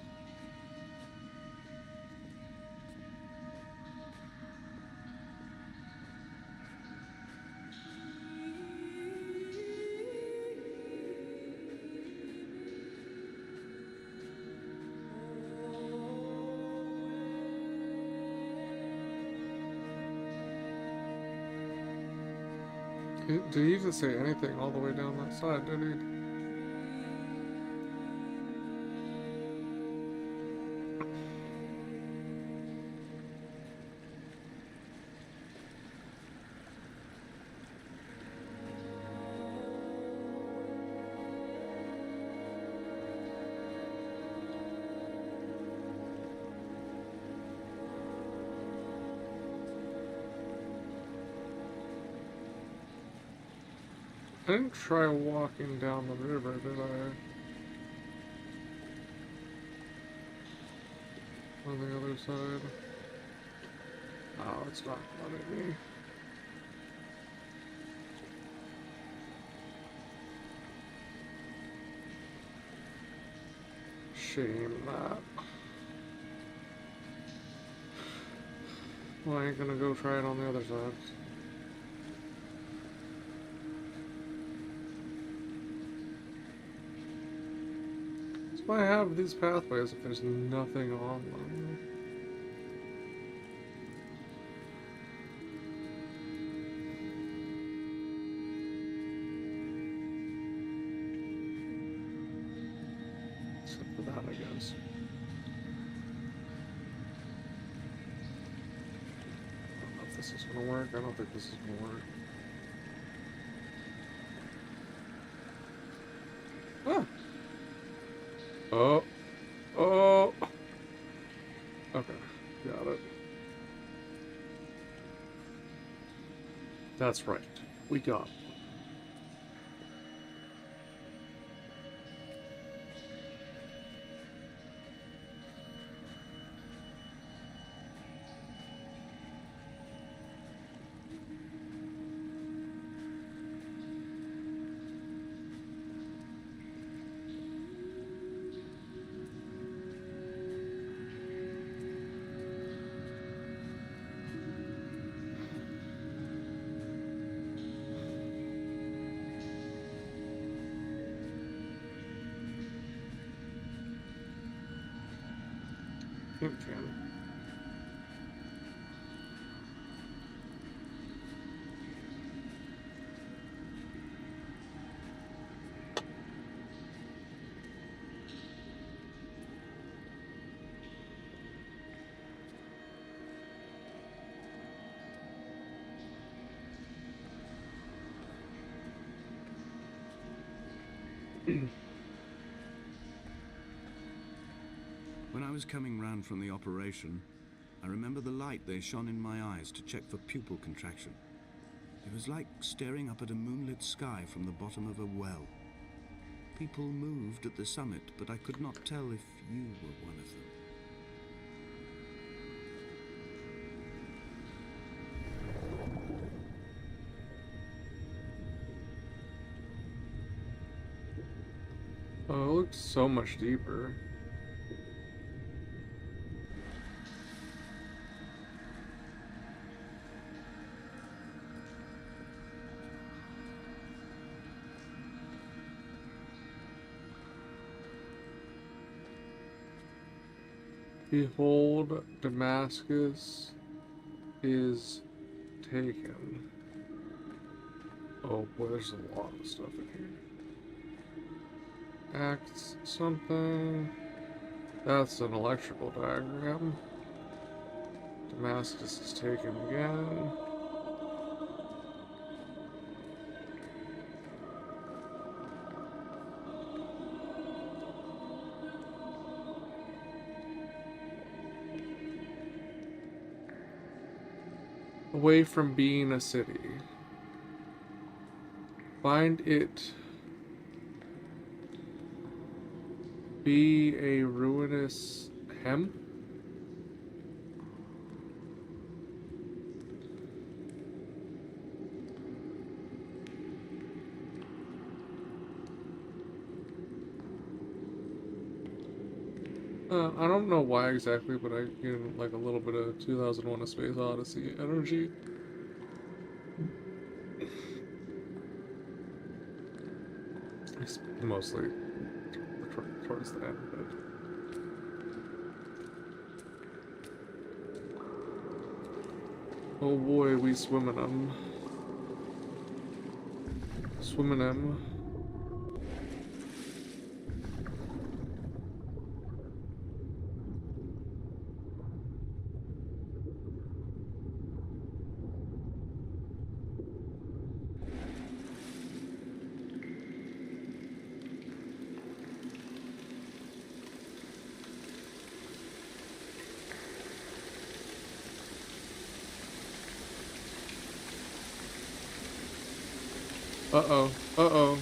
Did he even say anything all the way down that side, did he? I didn't try walking down the river, did I? On the other side. Oh, it's not letting me. Shame that. Well, I ain't gonna go try it on the other side. Why have these pathways if there's nothing on them? Except for that, I guess. this is gonna work. I don't think this is gonna work. Ah. Oh. Oh. Okay. Got it. That's right. We got it. Pink can. When I was coming round from the operation, I remember the light they shone in my eyes to check for pupil contraction. It was like staring up at a moonlit sky from the bottom of a well. People moved at the summit, but I could not tell if you were one of them. Oh, it looks so much deeper. Behold, Damascus is taken. Oh boy, there's a lot of stuff in here. Acts something. That's an electrical diagram. Damascus is taken again. Away from being a city. Find it be a ruinous hem? I don't know why exactly, but I get like a little bit of 2001: A Space Odyssey energy. It's mostly towards the end, but oh boy, we swim in them. Swim in them. Uh-oh. Uh-oh.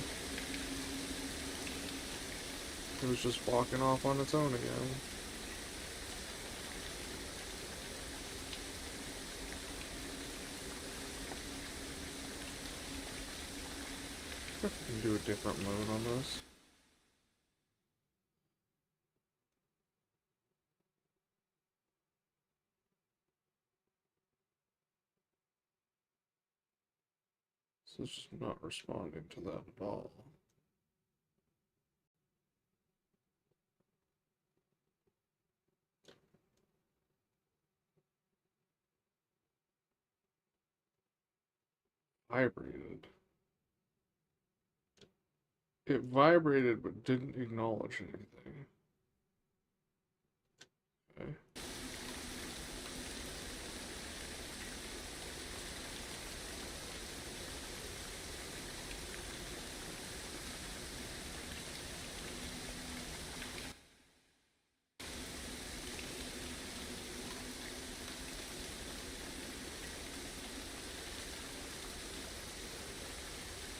It was just walking off on its own again. I can do a different mode on this. So it's just not responding to that at all. Vibrated. It vibrated but didn't acknowledge anything. Okay.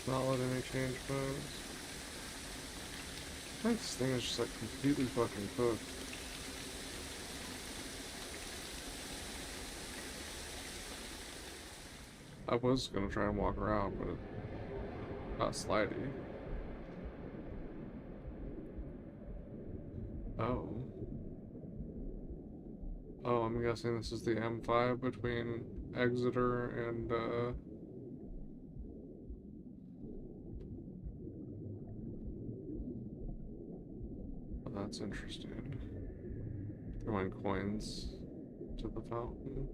Not letting me change modes. I think this thing is just like completely fucking cooked. I was gonna try and walk around, but it got slidey. Oh. Oh, I'm guessing this is the M5 between Exeter and, oh, that's interesting. Throwing coins to the fountain.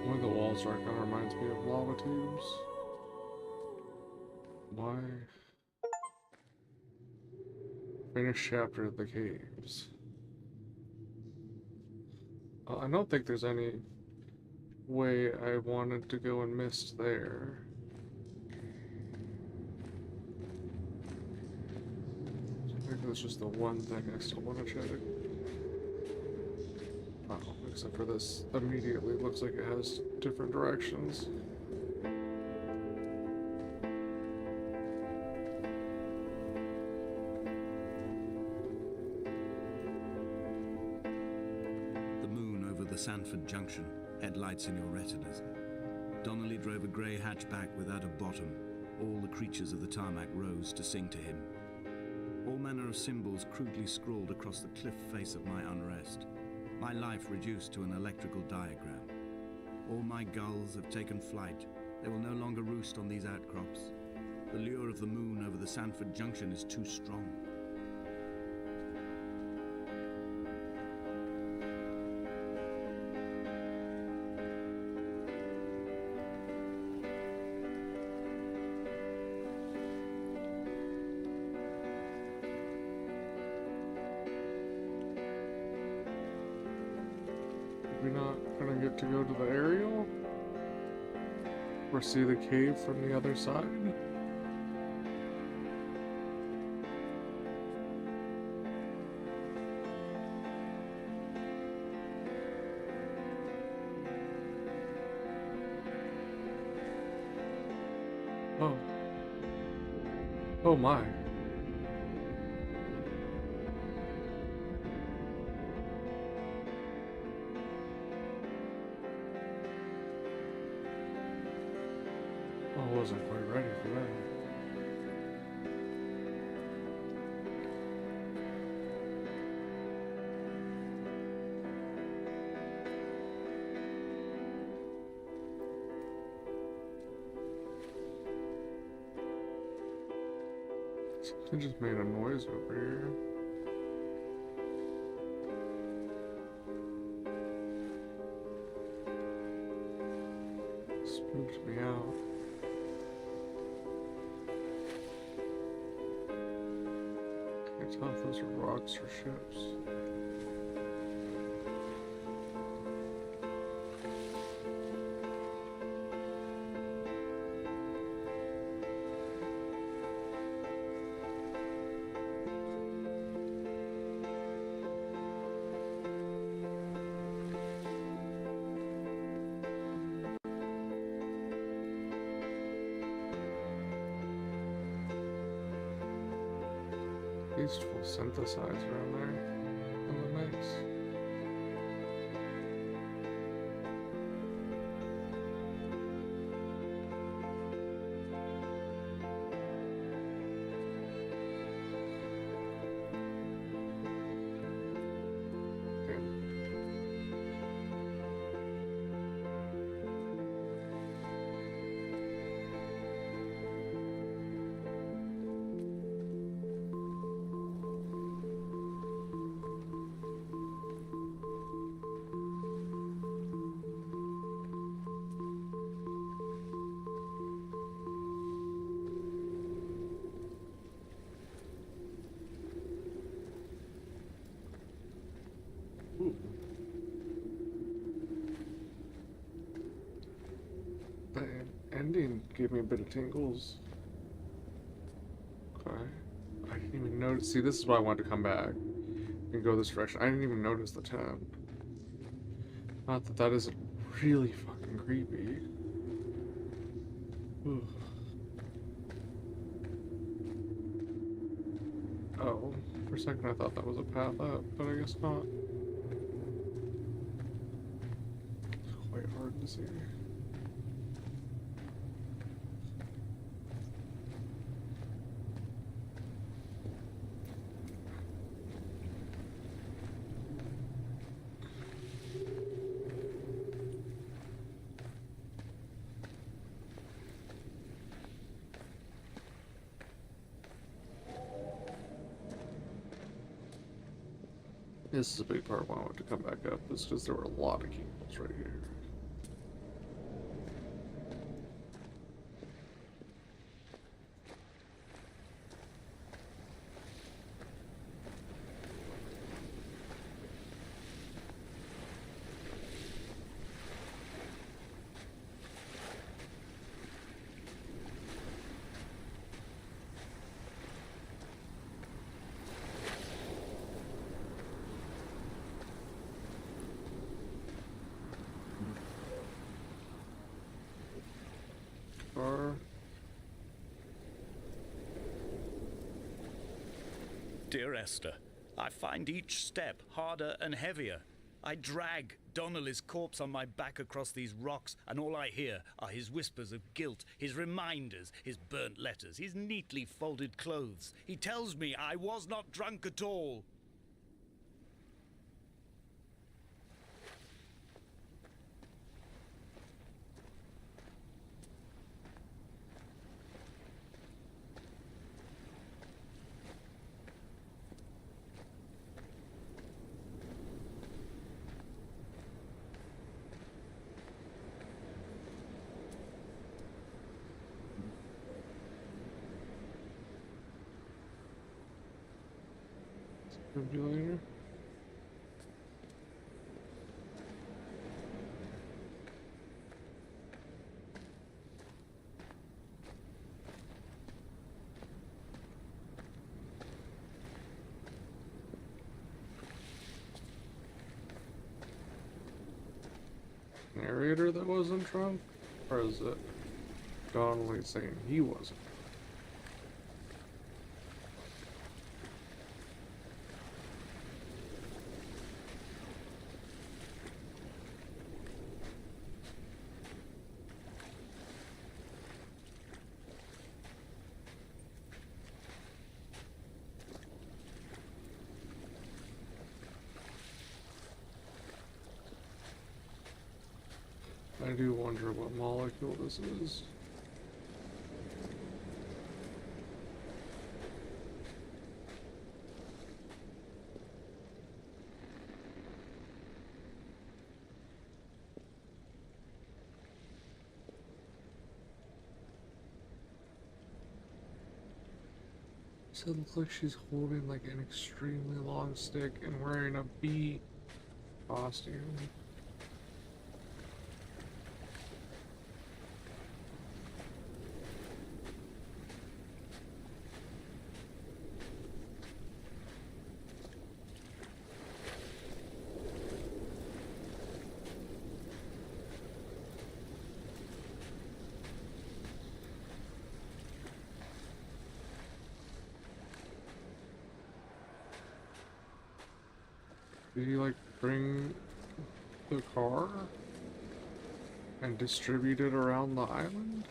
One of the walls right kind of reminds me of lava tubes. Why? Finish chapter of the caves. I don't think there's any way I wanted to go and mist there. I think that's just the one thing I still want to check. Oh, except for this immediately looks like it has different directions. The moon over the Sanford Junction, headlights in your retinas. Donnelly drove a grey hatchback without a bottom. All the creatures of the tarmac rose to sing to him. All manner of symbols crudely scrawled across the cliff face of my unrest. My life reduced to an electrical diagram. All my gulls have taken flight. They will no longer roost on these outcrops. The lure of the moon over the Sanford Junction is too strong. We're not gonna get to go to the aerial? Or see the cave from the other side? Oh. Oh my. I wasn't quite ready for that. Something just made a noise over here. Spooked me out. Can't tell if those are rocks or ships. Tasteful synthesizer in there in the mix. ending gave me a bit of tingles. Okay. I didn't even notice. See, this is why I wanted to come back and go this direction. I didn't even notice the tent. Not that that isn't really fucking creepy. Ugh. Oh, for a second I thought that was a path up, but I guess not. It's quite hard to see. This is a big part why I wanted to come back up, is because there were a lot of cables right here. Car. Dear Esther, I find each step harder and heavier. I drag Donnelly's corpse on my back across these rocks, and all I hear are his whispers of guilt, his reminders, his burnt letters, his neatly folded clothes. He tells me I was not drunk at all. Defibrillator. Narrator that wasn't drunk? Or is it Donnelly saying he wasn't? I do wonder what molecule this is. So it looks like she's holding like an extremely long stick and wearing a bee costume. Did he like bring the car and distribute it around the island?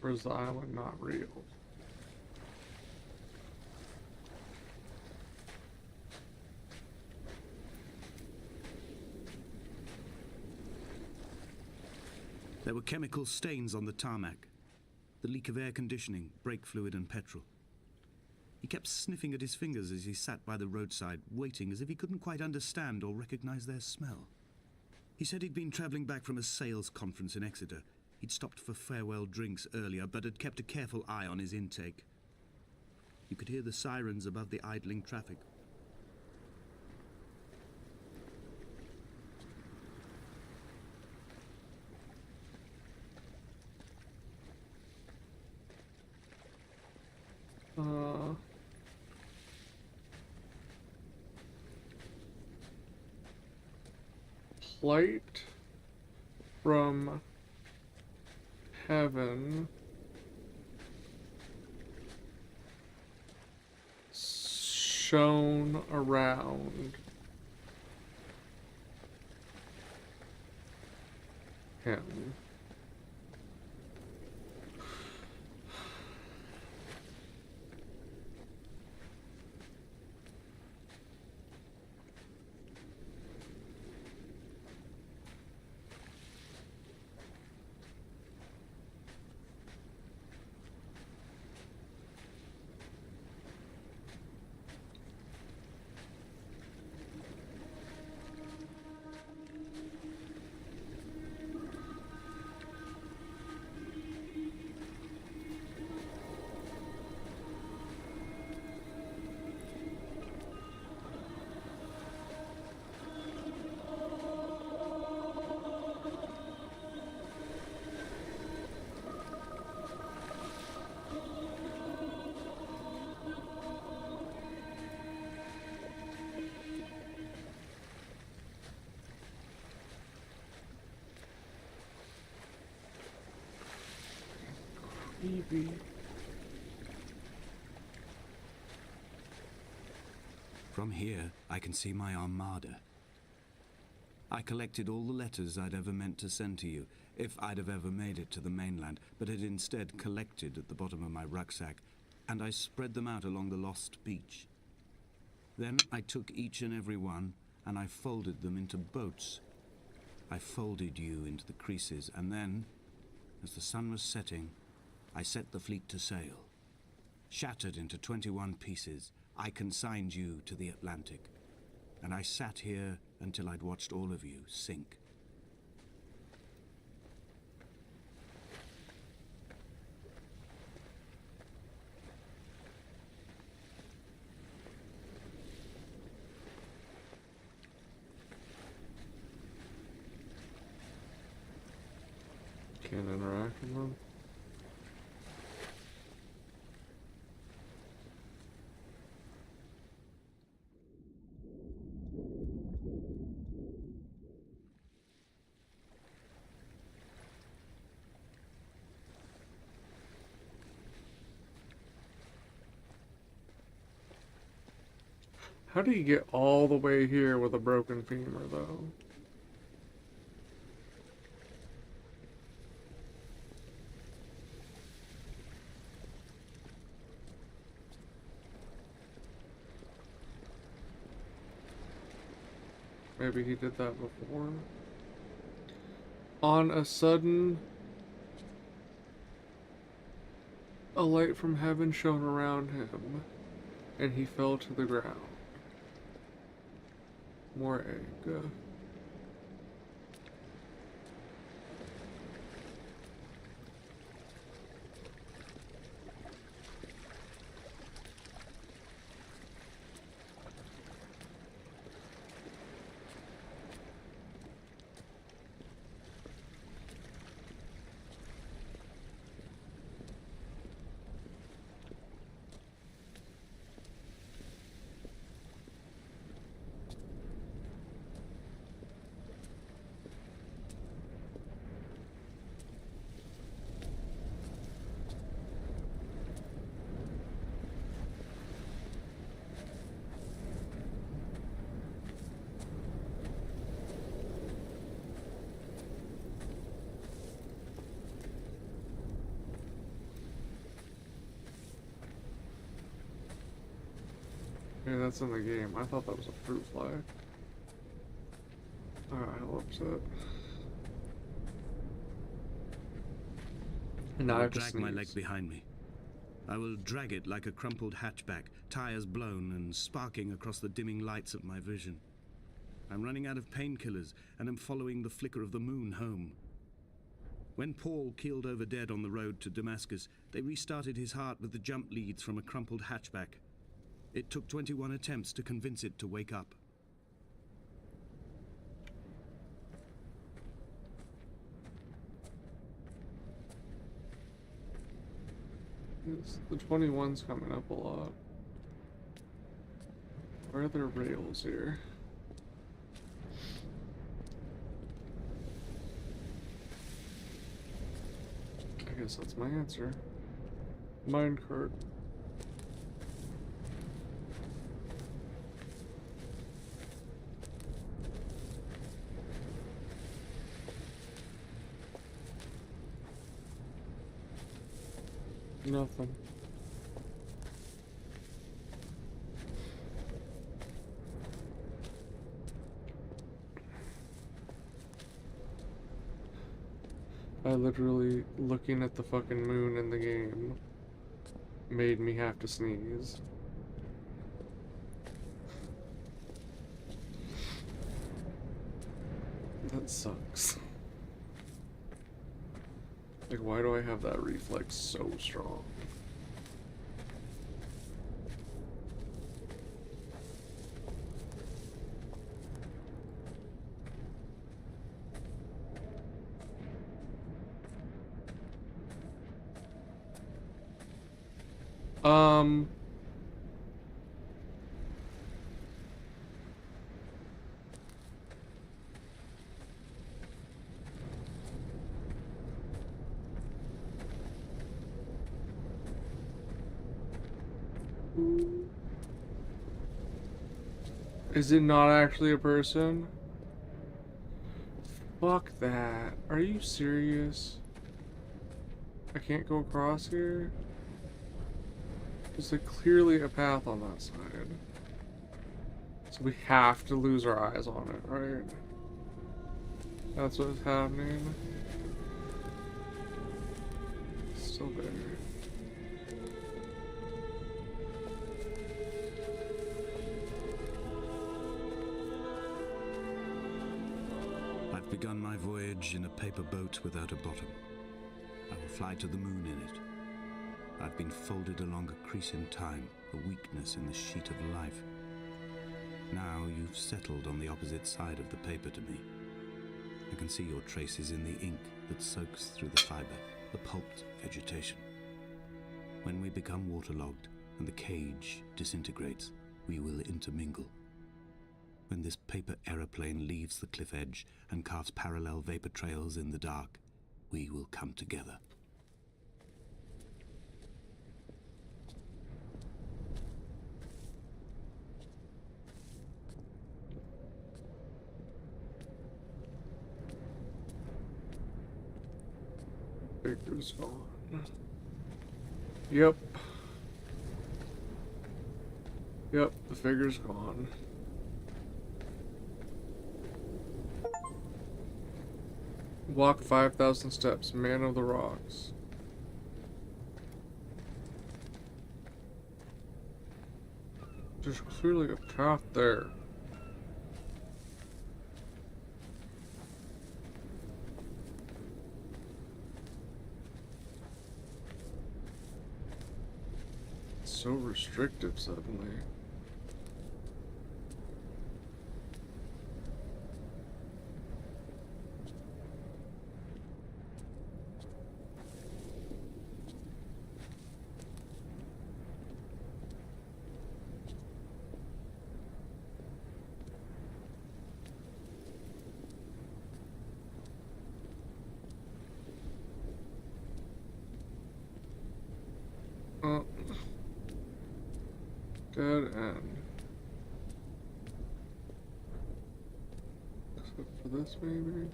Or is the island not real? There were chemical stains on the tarmac, the leak of air conditioning, brake fluid and petrol. He kept sniffing at his fingers as he sat by the roadside, waiting as if he couldn't quite understand or recognize their smell. He said he'd been travelling back from a sales conference in Exeter. He'd stopped for farewell drinks earlier, but had kept a careful eye on his intake. You could hear the sirens above the idling traffic. Uh, Light from heaven shone around him. Creepy. From here, I can see my armada. I collected all the letters I'd ever meant to send to you, if I'd have ever made it to the mainland, but had instead collected at the bottom of my rucksack, and I spread them out along the lost beach. Then I took each and every one, and I folded them into boats. I folded you into the creases, and then, as the sun was setting, I set the fleet to sail. Shattered into 21 pieces, I consigned you to the Atlantic, and I sat here until I'd watched all of you sink. Can't interact with them. How do you get all the way here with a broken femur, though? Maybe he did that before. On a sudden, a light from heaven shone around him, and he fell to the ground. More egg. Yeah, that's in the game. I thought that was a fruit fly. I'll upset. And now I I have to drag my leg sneeze. behind me. I will drag it like a crumpled hatchback, tires blown and sparking across the dimming lights of my vision. I'm running out of painkillers and am following the flicker of the moon home. When Paul keeled over dead on the road to Damascus, they restarted his heart with the jump leads from a crumpled hatchback. It took 21 attempts to convince it to wake up. The 21's coming up a lot. Where are there rails here? I guess that's my answer. Minecart. Nothing. I literally, looking at the fucking moon in the game made me have to sneeze. That sucks. Like, why do I have that reflex so strong? Um... Is it not actually a person? Fuck that. Are you serious? I can't go across here? There's like clearly a path on that side. So we have to lose our eyes on it, right? That's what's happening. It's still there. I've begun my voyage in a paper boat without a bottom. I will fly to the moon in it. I've been folded along a crease in time, a weakness in the sheet of life. Now you've settled on the opposite side of the paper to me. I can see your traces in the ink that soaks through the fiber, the pulped vegetation. When we become waterlogged and the cage disintegrates, we will intermingle. When this paper aeroplane leaves the cliff edge and carves parallel vapor trails in the dark, we will come together. Figure's gone. Yep. Yep, the figure's gone. Walk 5,000 steps, man of the rocks. There's clearly a path there. It's so restrictive suddenly. Dead end. Except for this, maybe?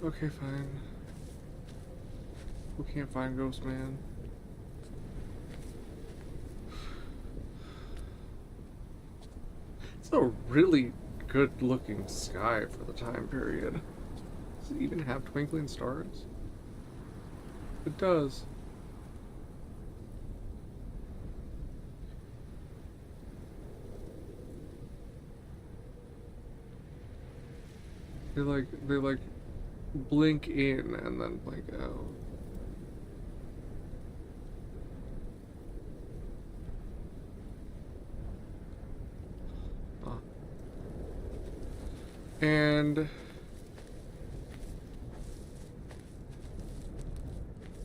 Okay, fine. We can't find Ghost Man. It's a really good looking sky for the time period. Does it even have twinkling stars? It does. They like blink in and then blink out. Ah. And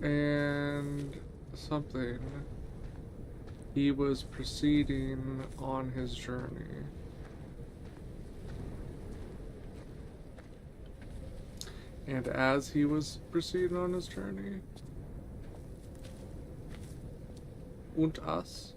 And something. He was proceeding on his journey. And as he was proceeding on his journey, und us.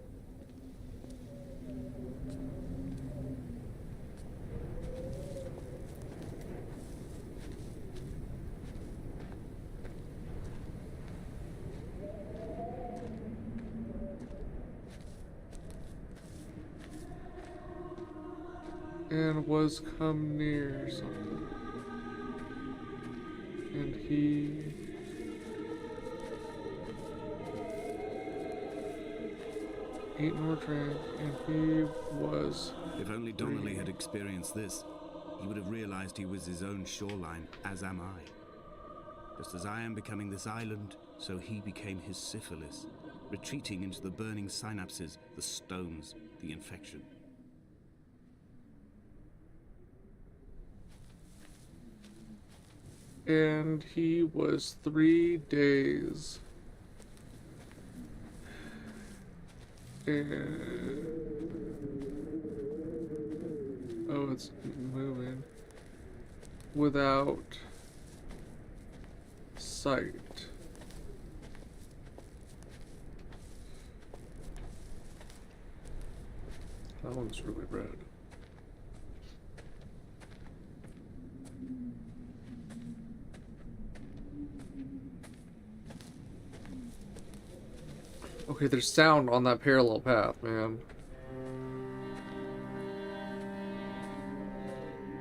And was come near something. And he ate nor drank, and he was If only Donnelly had experienced this, he would have realized he was his own shoreline, as am I. Just as I am becoming this island, so he became his syphilis, retreating into the burning synapses, the stones, the infection. and he was 3 days. And oh, it's moving without sight. That one's really red. Okay, there's sound on that parallel path, man.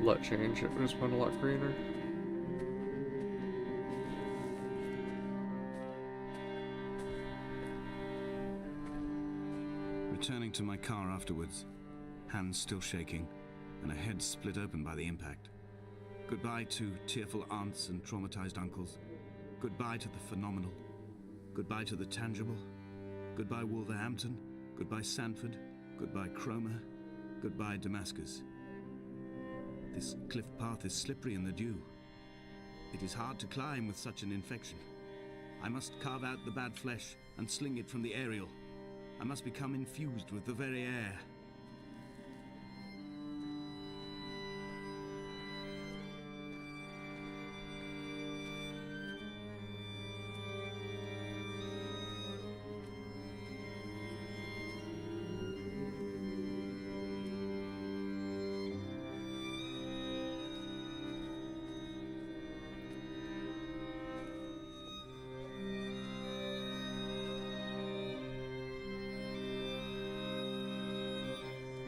Let change it, just went a lot greener. Returning to my car afterwards, hands still shaking, and a head split open by the impact. Goodbye to tearful aunts and traumatized uncles. Goodbye to the phenomenal. Goodbye to the tangible. Goodbye Wolverhampton. Goodbye Sanford. Goodbye Cromer. Goodbye Damascus. This cliff path is slippery in the dew. It is hard to climb with such an infection. I must carve out the bad flesh and sling it from the aerial. I must become infused with the very air.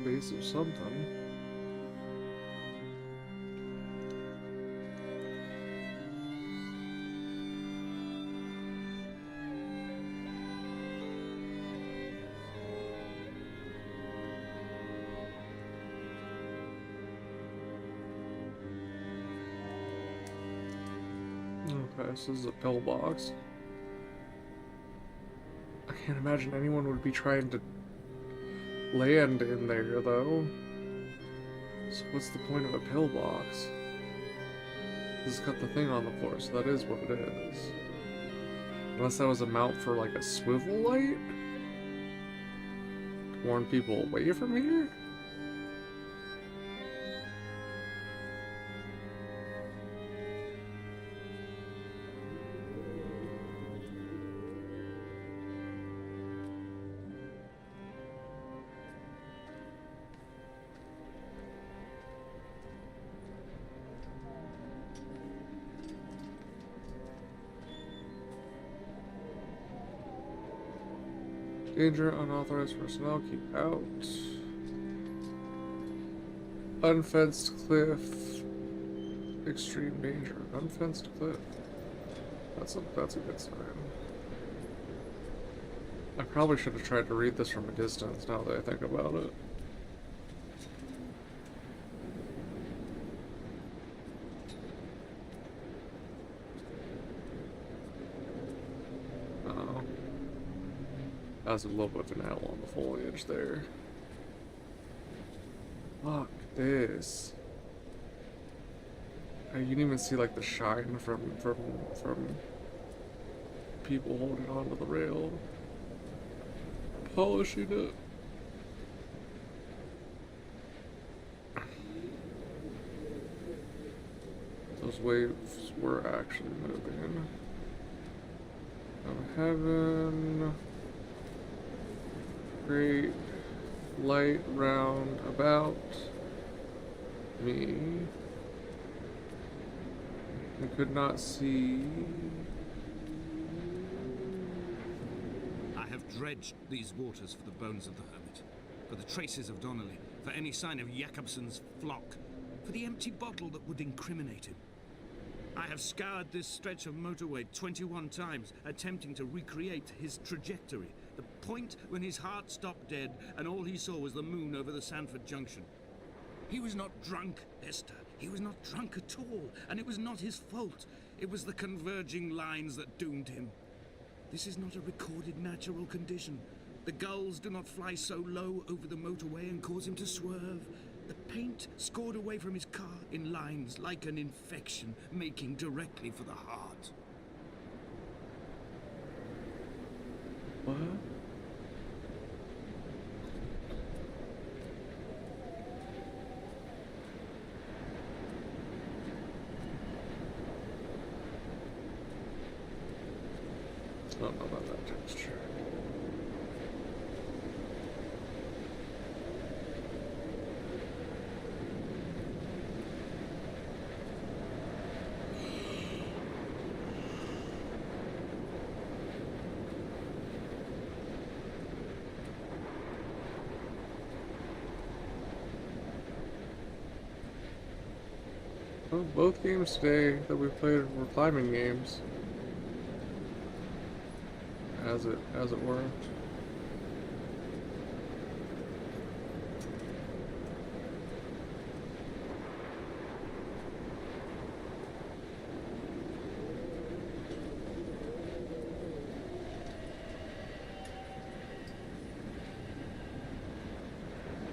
Base of something. Okay, this is a pillbox. I can't imagine anyone would be trying to land in there, though. So what's the point of a pillbox? This has got the thing on the floor, so that is what it is. Unless that was a mount for, like, a swivel light? To warn people away from here? Danger, unauthorized personnel, keep out. Unfenced cliff. Extreme danger. Unfenced cliff. That's a good sign. I probably should have tried to read this from a distance now that I think about it. Has a little bit of an L on the foliage there. Fuck this. You can even see like the shine from people holding onto the rail, polishing it. Those waves were actually moving. Of heaven, great light round about me. I could not see. I have dredged these waters for the bones of the hermit, for the traces of Donnelly, for any sign of Jakobsen's flock, for the empty bottle that would incriminate him. I have scoured this stretch of motorway 21 times, attempting to recreate his trajectory, the point when his heart stopped dead and all he saw was the moon over the Sanford Junction. He was not drunk, Esther. He was not drunk at all, and it was not his fault. It was the converging lines that doomed him. This is not a recorded natural condition. The gulls do not fly so low over the motorway and cause him to swerve. The paint scored away from his car in lines like an infection, making directly for the heart. What? I don't know about that texture. Well, both games today that we played were climbing games. As it were.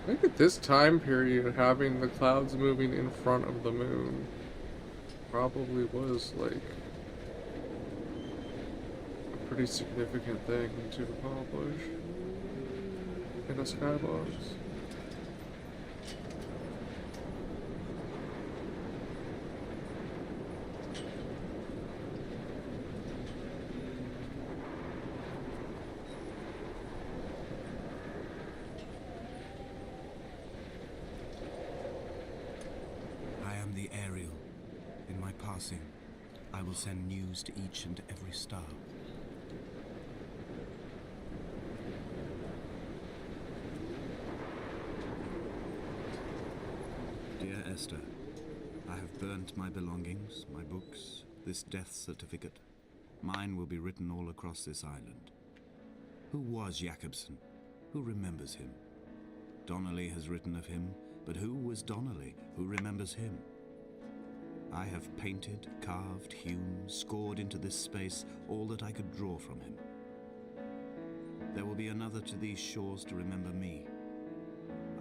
I think at this time period, having the clouds moving in front of the moon probably was like pretty significant thing to accomplish in a skybox. I am the Ariel. In my passing, I will send news to each and every star. Dear Esther, I have burnt my belongings, my books, this death certificate. Mine will be written all across this island. Who was Jakobsen? Who remembers him? Donnelly has written of him, but who was Donnelly? Who remembers him? I have painted, carved, hewn, scored into this space all that I could draw from him. There will be another to these shores to remember me.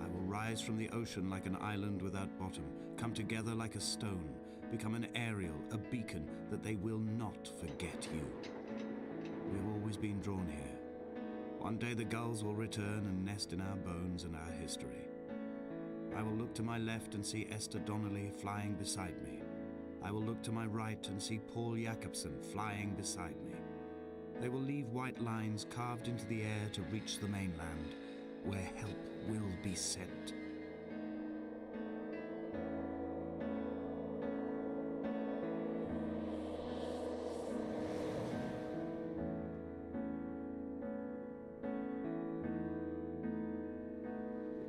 I will rise from the ocean like an island without bottom, come together like a stone, become an Ariel, a beacon, that they will not forget you. We have always been drawn here. One day the gulls will return and nest in our bones and our history. I will look to my left and see Esther Donnelly flying beside me. I will look to my right and see Paul Jakobsen flying beside me. They will leave white lines carved into the air to reach the mainland, where help will be sent.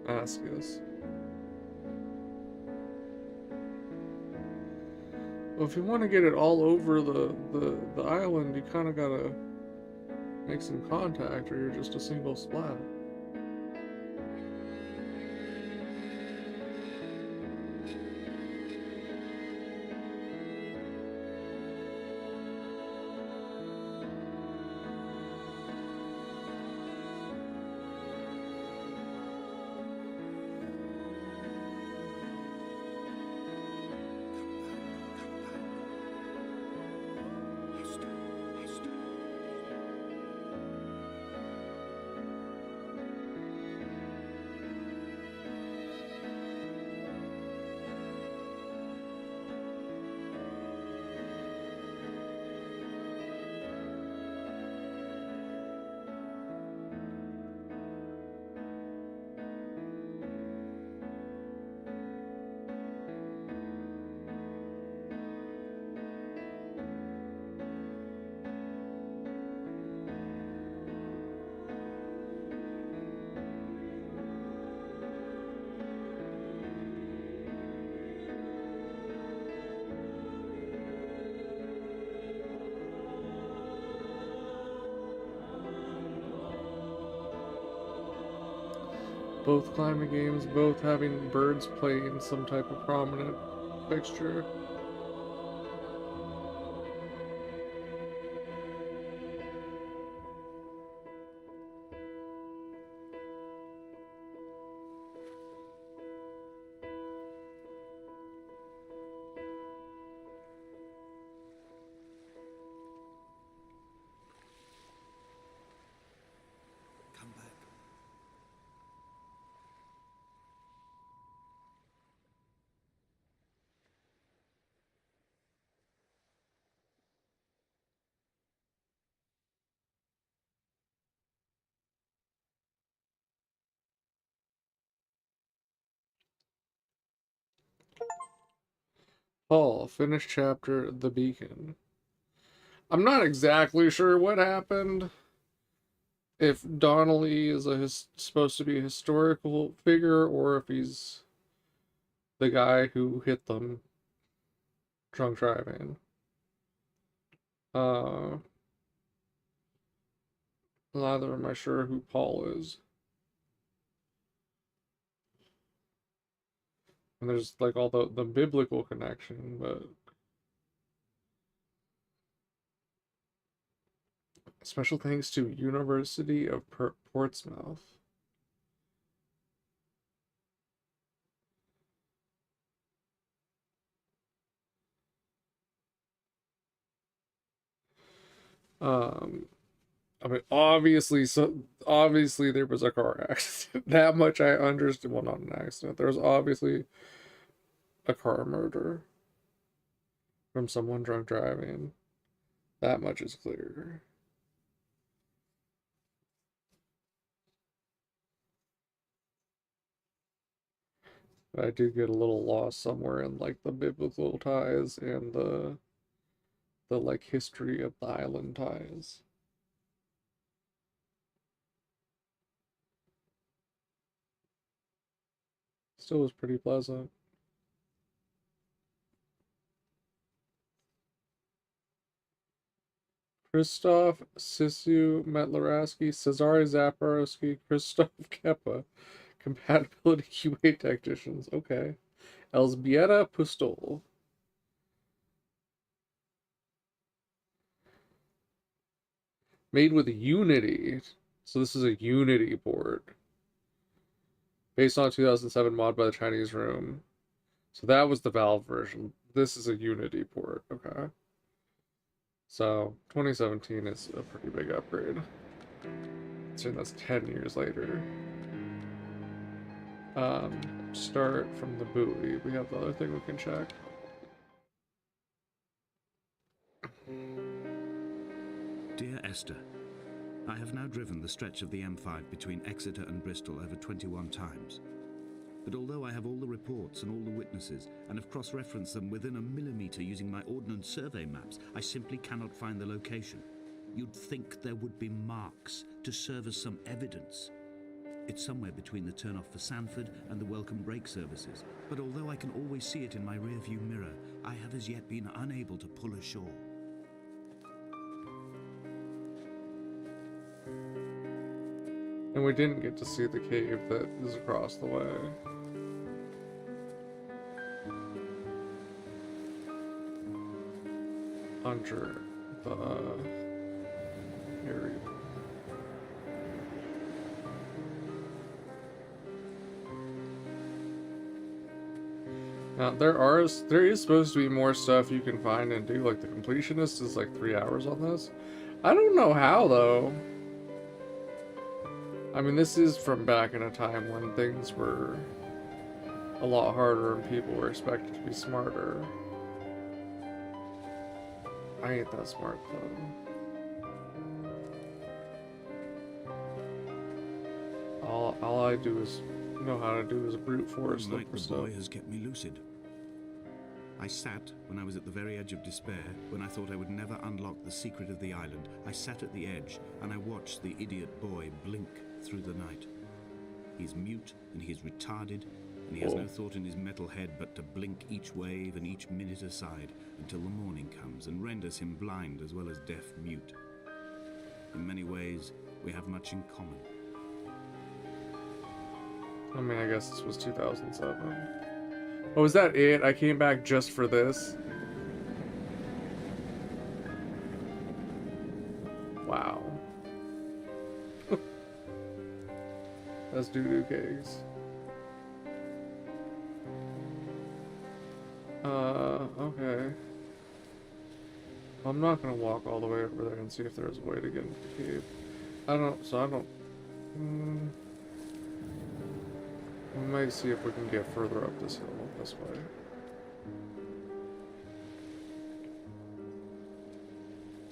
Ask us. Well, if you want to get it all over the island, you kind of gotta make some contact, or you're just a single splat. Both climbing games, both having birds playing some type of prominent fixture. Come back. Paul, finish chapter The Beacon. I'm not exactly sure what happened. If Donnelly is supposed to be a historical figure, or if he's the guy who hit them drunk driving. Neither am I sure who Paul is. And there's like all the biblical connection, but special thanks to University of Portsmouth. Um, I mean, obviously there was a car accident. That much I understand. Well, not an accident. There was obviously a car murder from someone drunk driving. That much is clear. But I do get a little lost somewhere in like the biblical ties and the like history of the island ties. Still was pretty pleasant. Christoph Sisu Metlaraski, Cesare Zaporowski, Christoph Keppa. Compatibility QA technicians. Okay. Elzbieta Pustol. Made with Unity. So this is a Unity port. Based on a 2007 mod by the Chinese Room. So that was the Valve version. This is a Unity port. Okay. So 2017 is a pretty big upgrade. So that's 10 years later. Start from the buoy. We have the other thing we can check. Dear Esther, I have now driven the stretch of the M5 between Exeter and Bristol over 21 times. But although I have all the reports and all the witnesses, and have cross-referenced them within a millimetre using my ordnance survey maps, I simply cannot find the location. You'd think there would be marks to serve as some evidence. It's somewhere between the turn-off for Sanford and the welcome brake services, but although I can always see it in my rear-view mirror, I have as yet been unable to pull ashore. And we didn't get to see the cave that is across the way. Under the area. Now there is supposed to be more stuff you can find and do. Like the completionist is like 3 hours on this. I don't know how though. I mean, this is from back in a time when things were a lot harder and people were expected to be smarter. I ain't that smart though. All I do is know how to do is brute force One look night for the stuff. boy has kept me lucid. I sat when I was at the very edge of despair, when I thought I would never unlock the secret of the island. I sat at the edge and I watched the idiot boy blink through the night. He's mute and he's retarded, and he has no thought in his metal head but to blink each wave and each minute aside until the morning comes and renders him blind as well as deaf mute. In many ways, we have much in common. I mean, I guess this was 2007. Oh, is that it? I came back just for this? Wow. That's doo-doo cakes. Okay. I'm not gonna walk all the way over there and see if there's a way to get into the cave. I don't... We might see if we can get further up this hill this way.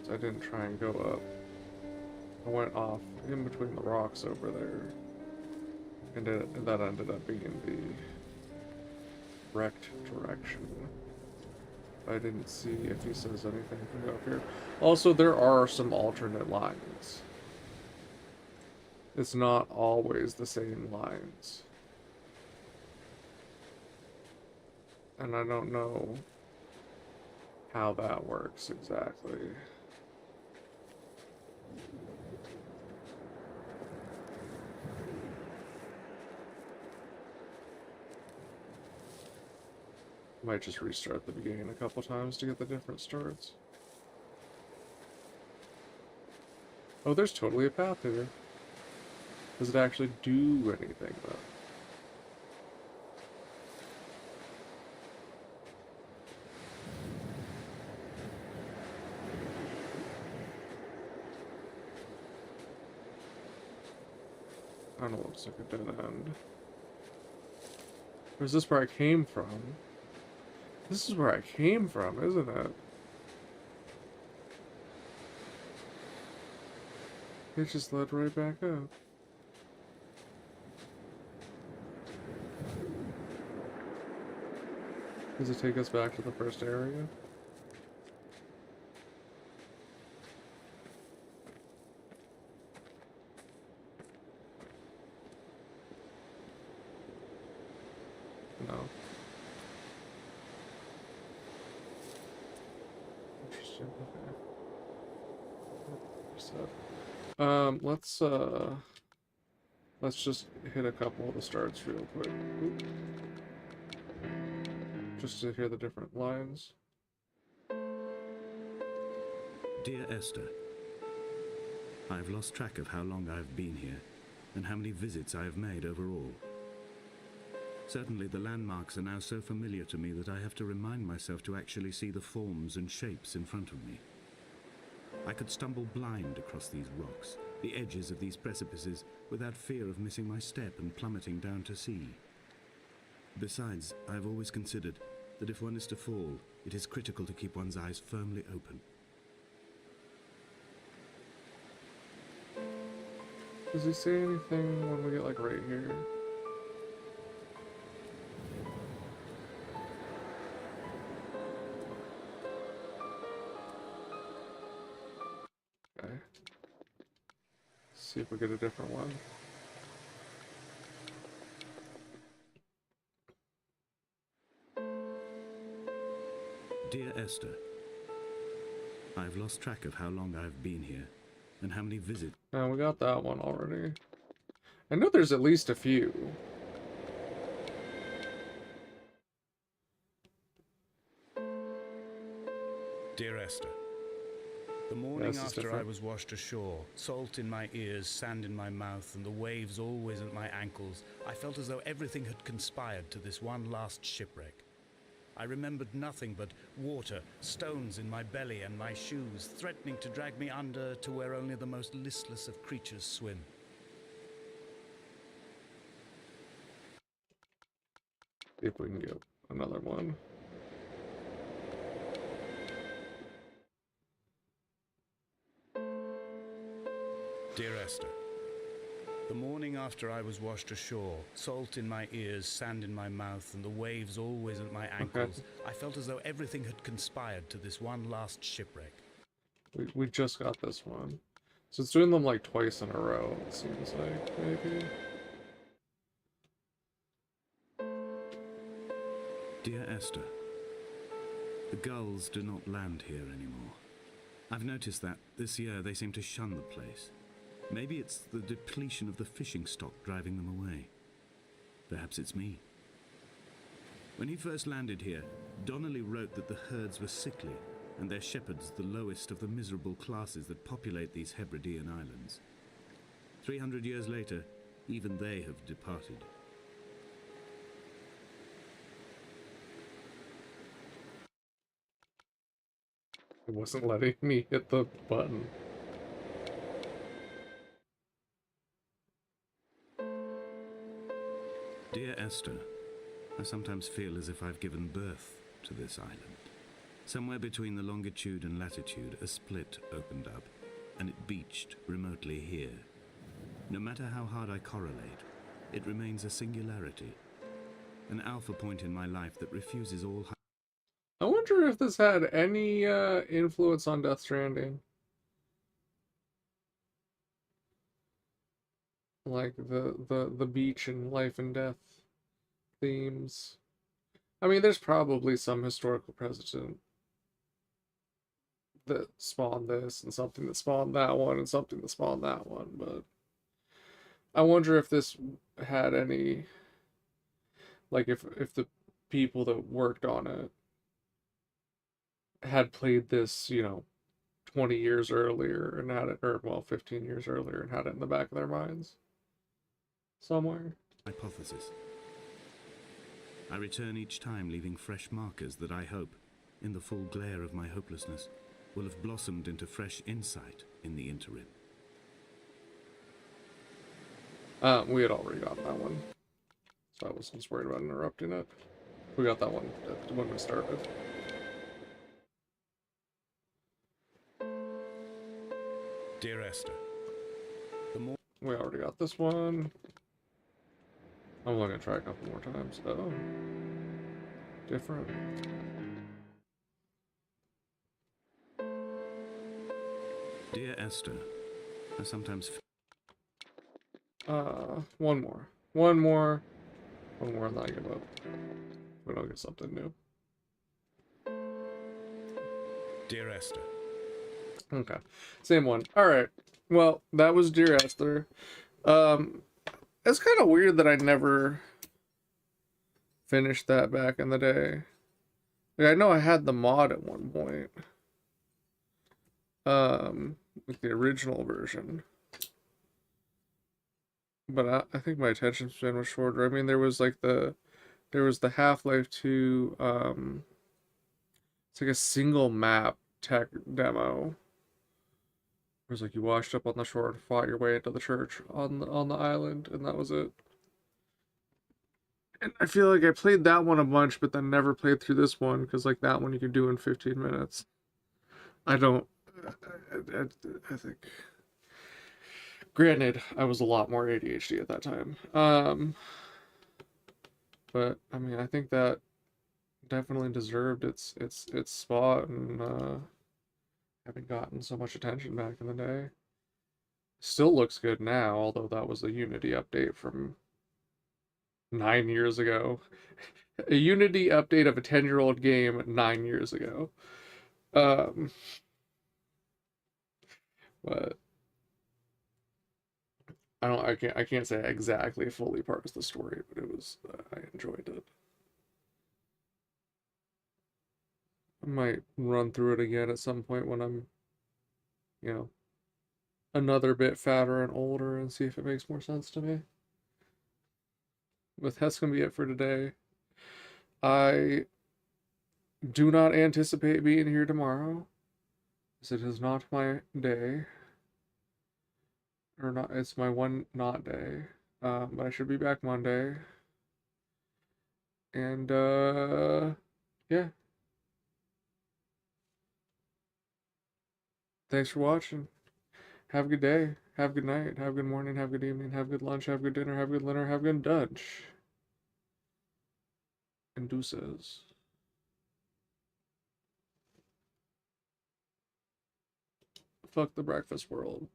So I didn't try and go up. I went off in between the rocks over there. And that ended up being the correct direction. I didn't see if he says anything from up here. Also, there are some alternate lines. It's not always the same lines. And I don't know how that works exactly. Might just restart the beginning a couple times to get the different starts. Oh, there's totally a path here. Does it actually do anything, though? I don't know, looks like a dead end. Or is this where I came from? This is where I came from, isn't it? It just led right back up. Does it take us back to the first area? No. Interesting. Okay. Let's just hit a couple of the starts real quick. Oop. Just to hear the different lines. Dear Esther, I've lost track of how long I've been here and how many visits I have made overall. Certainly the landmarks are now so familiar to me that I have to remind myself to actually see the forms and shapes in front of me. I could stumble blind across these rocks, the edges of these precipices, without fear of missing my step and plummeting down to sea. Besides, I have always considered that if one is to fall, it is critical to keep one's eyes firmly open. Does he say anything when we get like right here? Okay. See if we get a different one. Dear Esther, I've lost track of how long I've been here and how many visits. Oh, we got that one already. I know there's at least a few. Dear Esther, the morning this is after I different. was washed ashore, salt in my ears, sand in my mouth, and the waves always at my ankles, I felt as though everything had conspired to this one last shipwreck. I remembered nothing but water, stones in my belly and my shoes, threatening to drag me under to where only the most listless of creatures swim. See if we can get another one. Dear Esther, the morning after I was washed ashore, salt in my ears, sand in my mouth, and the waves always at my ankles, I felt as though everything had conspired to this one last shipwreck. We just got this one. So it's doing them like twice in a row, it seems like, maybe. Dear Esther, the gulls do not land here anymore. I've noticed that this year they seem to shun the place. Maybe it's the depletion of the fishing stock driving them away. Perhaps it's me. When he first landed here, Donnelly wrote that the herds were sickly, and their shepherds the lowest of the miserable classes that populate these Hebridean islands. 300 years later, even they have departed. It wasn't letting me hit the button. Dear Esther, I sometimes feel as if I've given birth to this island. Somewhere between the longitude and latitude, a split opened up, and it beached remotely here. No matter how hard I correlate, it remains a singularity, an alpha point in my life that refuses all. I wonder if this had any influence on Death Stranding. Like the beach and life and death themes. I mean, there's probably some historical precedent that spawned this, and something that spawned that one, and something that spawned that one, but I wonder if this had any, like, if the people that worked on it had played this, 20 years earlier and had it, or well, 15 years earlier and had it in the back of their minds somewhere. Hypothesis. I return each time leaving fresh markers that I hope, in the full glare of my hopelessness, will have blossomed into fresh insight in the interim. We had already got that one, so I wasn't just worried about interrupting it. We got that one when we started. Dear Esther, the more We already got this one. I'm only gonna try a couple more times. Oh, different. Dear Esther, I sometimes One more. One more, and then I give up. We don't get something new. Dear Esther, Okay, same one. All right. Well, that was Dear Esther. It's kind of weird that I never finished that back in the day. Like, I know I had the mod at one point. With the original version. But I think my attention span was shorter. I mean, there was the Half-Life 2, it's like a single map tech demo. It was like you washed up on the shore and fought your way into the church on the island, and that was it. And I feel like I played that one a bunch, but then never played through this one, because like that one you could do in 15 minutes. I think. Granted, I was a lot more ADHD at that time. But I mean, I think that definitely deserved its spot, and having gotten so much attention back in the day. Still looks good now, although that was a Unity update from 9 years ago. A Unity update of a 10-year-old game 9 years ago. But I can't say I exactly fully parsed the story, but it was, I enjoyed it. I might run through it again at some point when I'm, another bit fatter and older, and see if it makes more sense to me. But that's gonna be it for today. I do not anticipate being here tomorrow, as it is not my day. Or not, it's my one not day. But I should be back Monday. And yeah. Thanks for watching. Have a good day. Have a good night. Have a good morning. Have a good evening. Have a good lunch. Have a good dinner. Have a good dinner. Have a good lunch. And deuces. Fuck the breakfast world.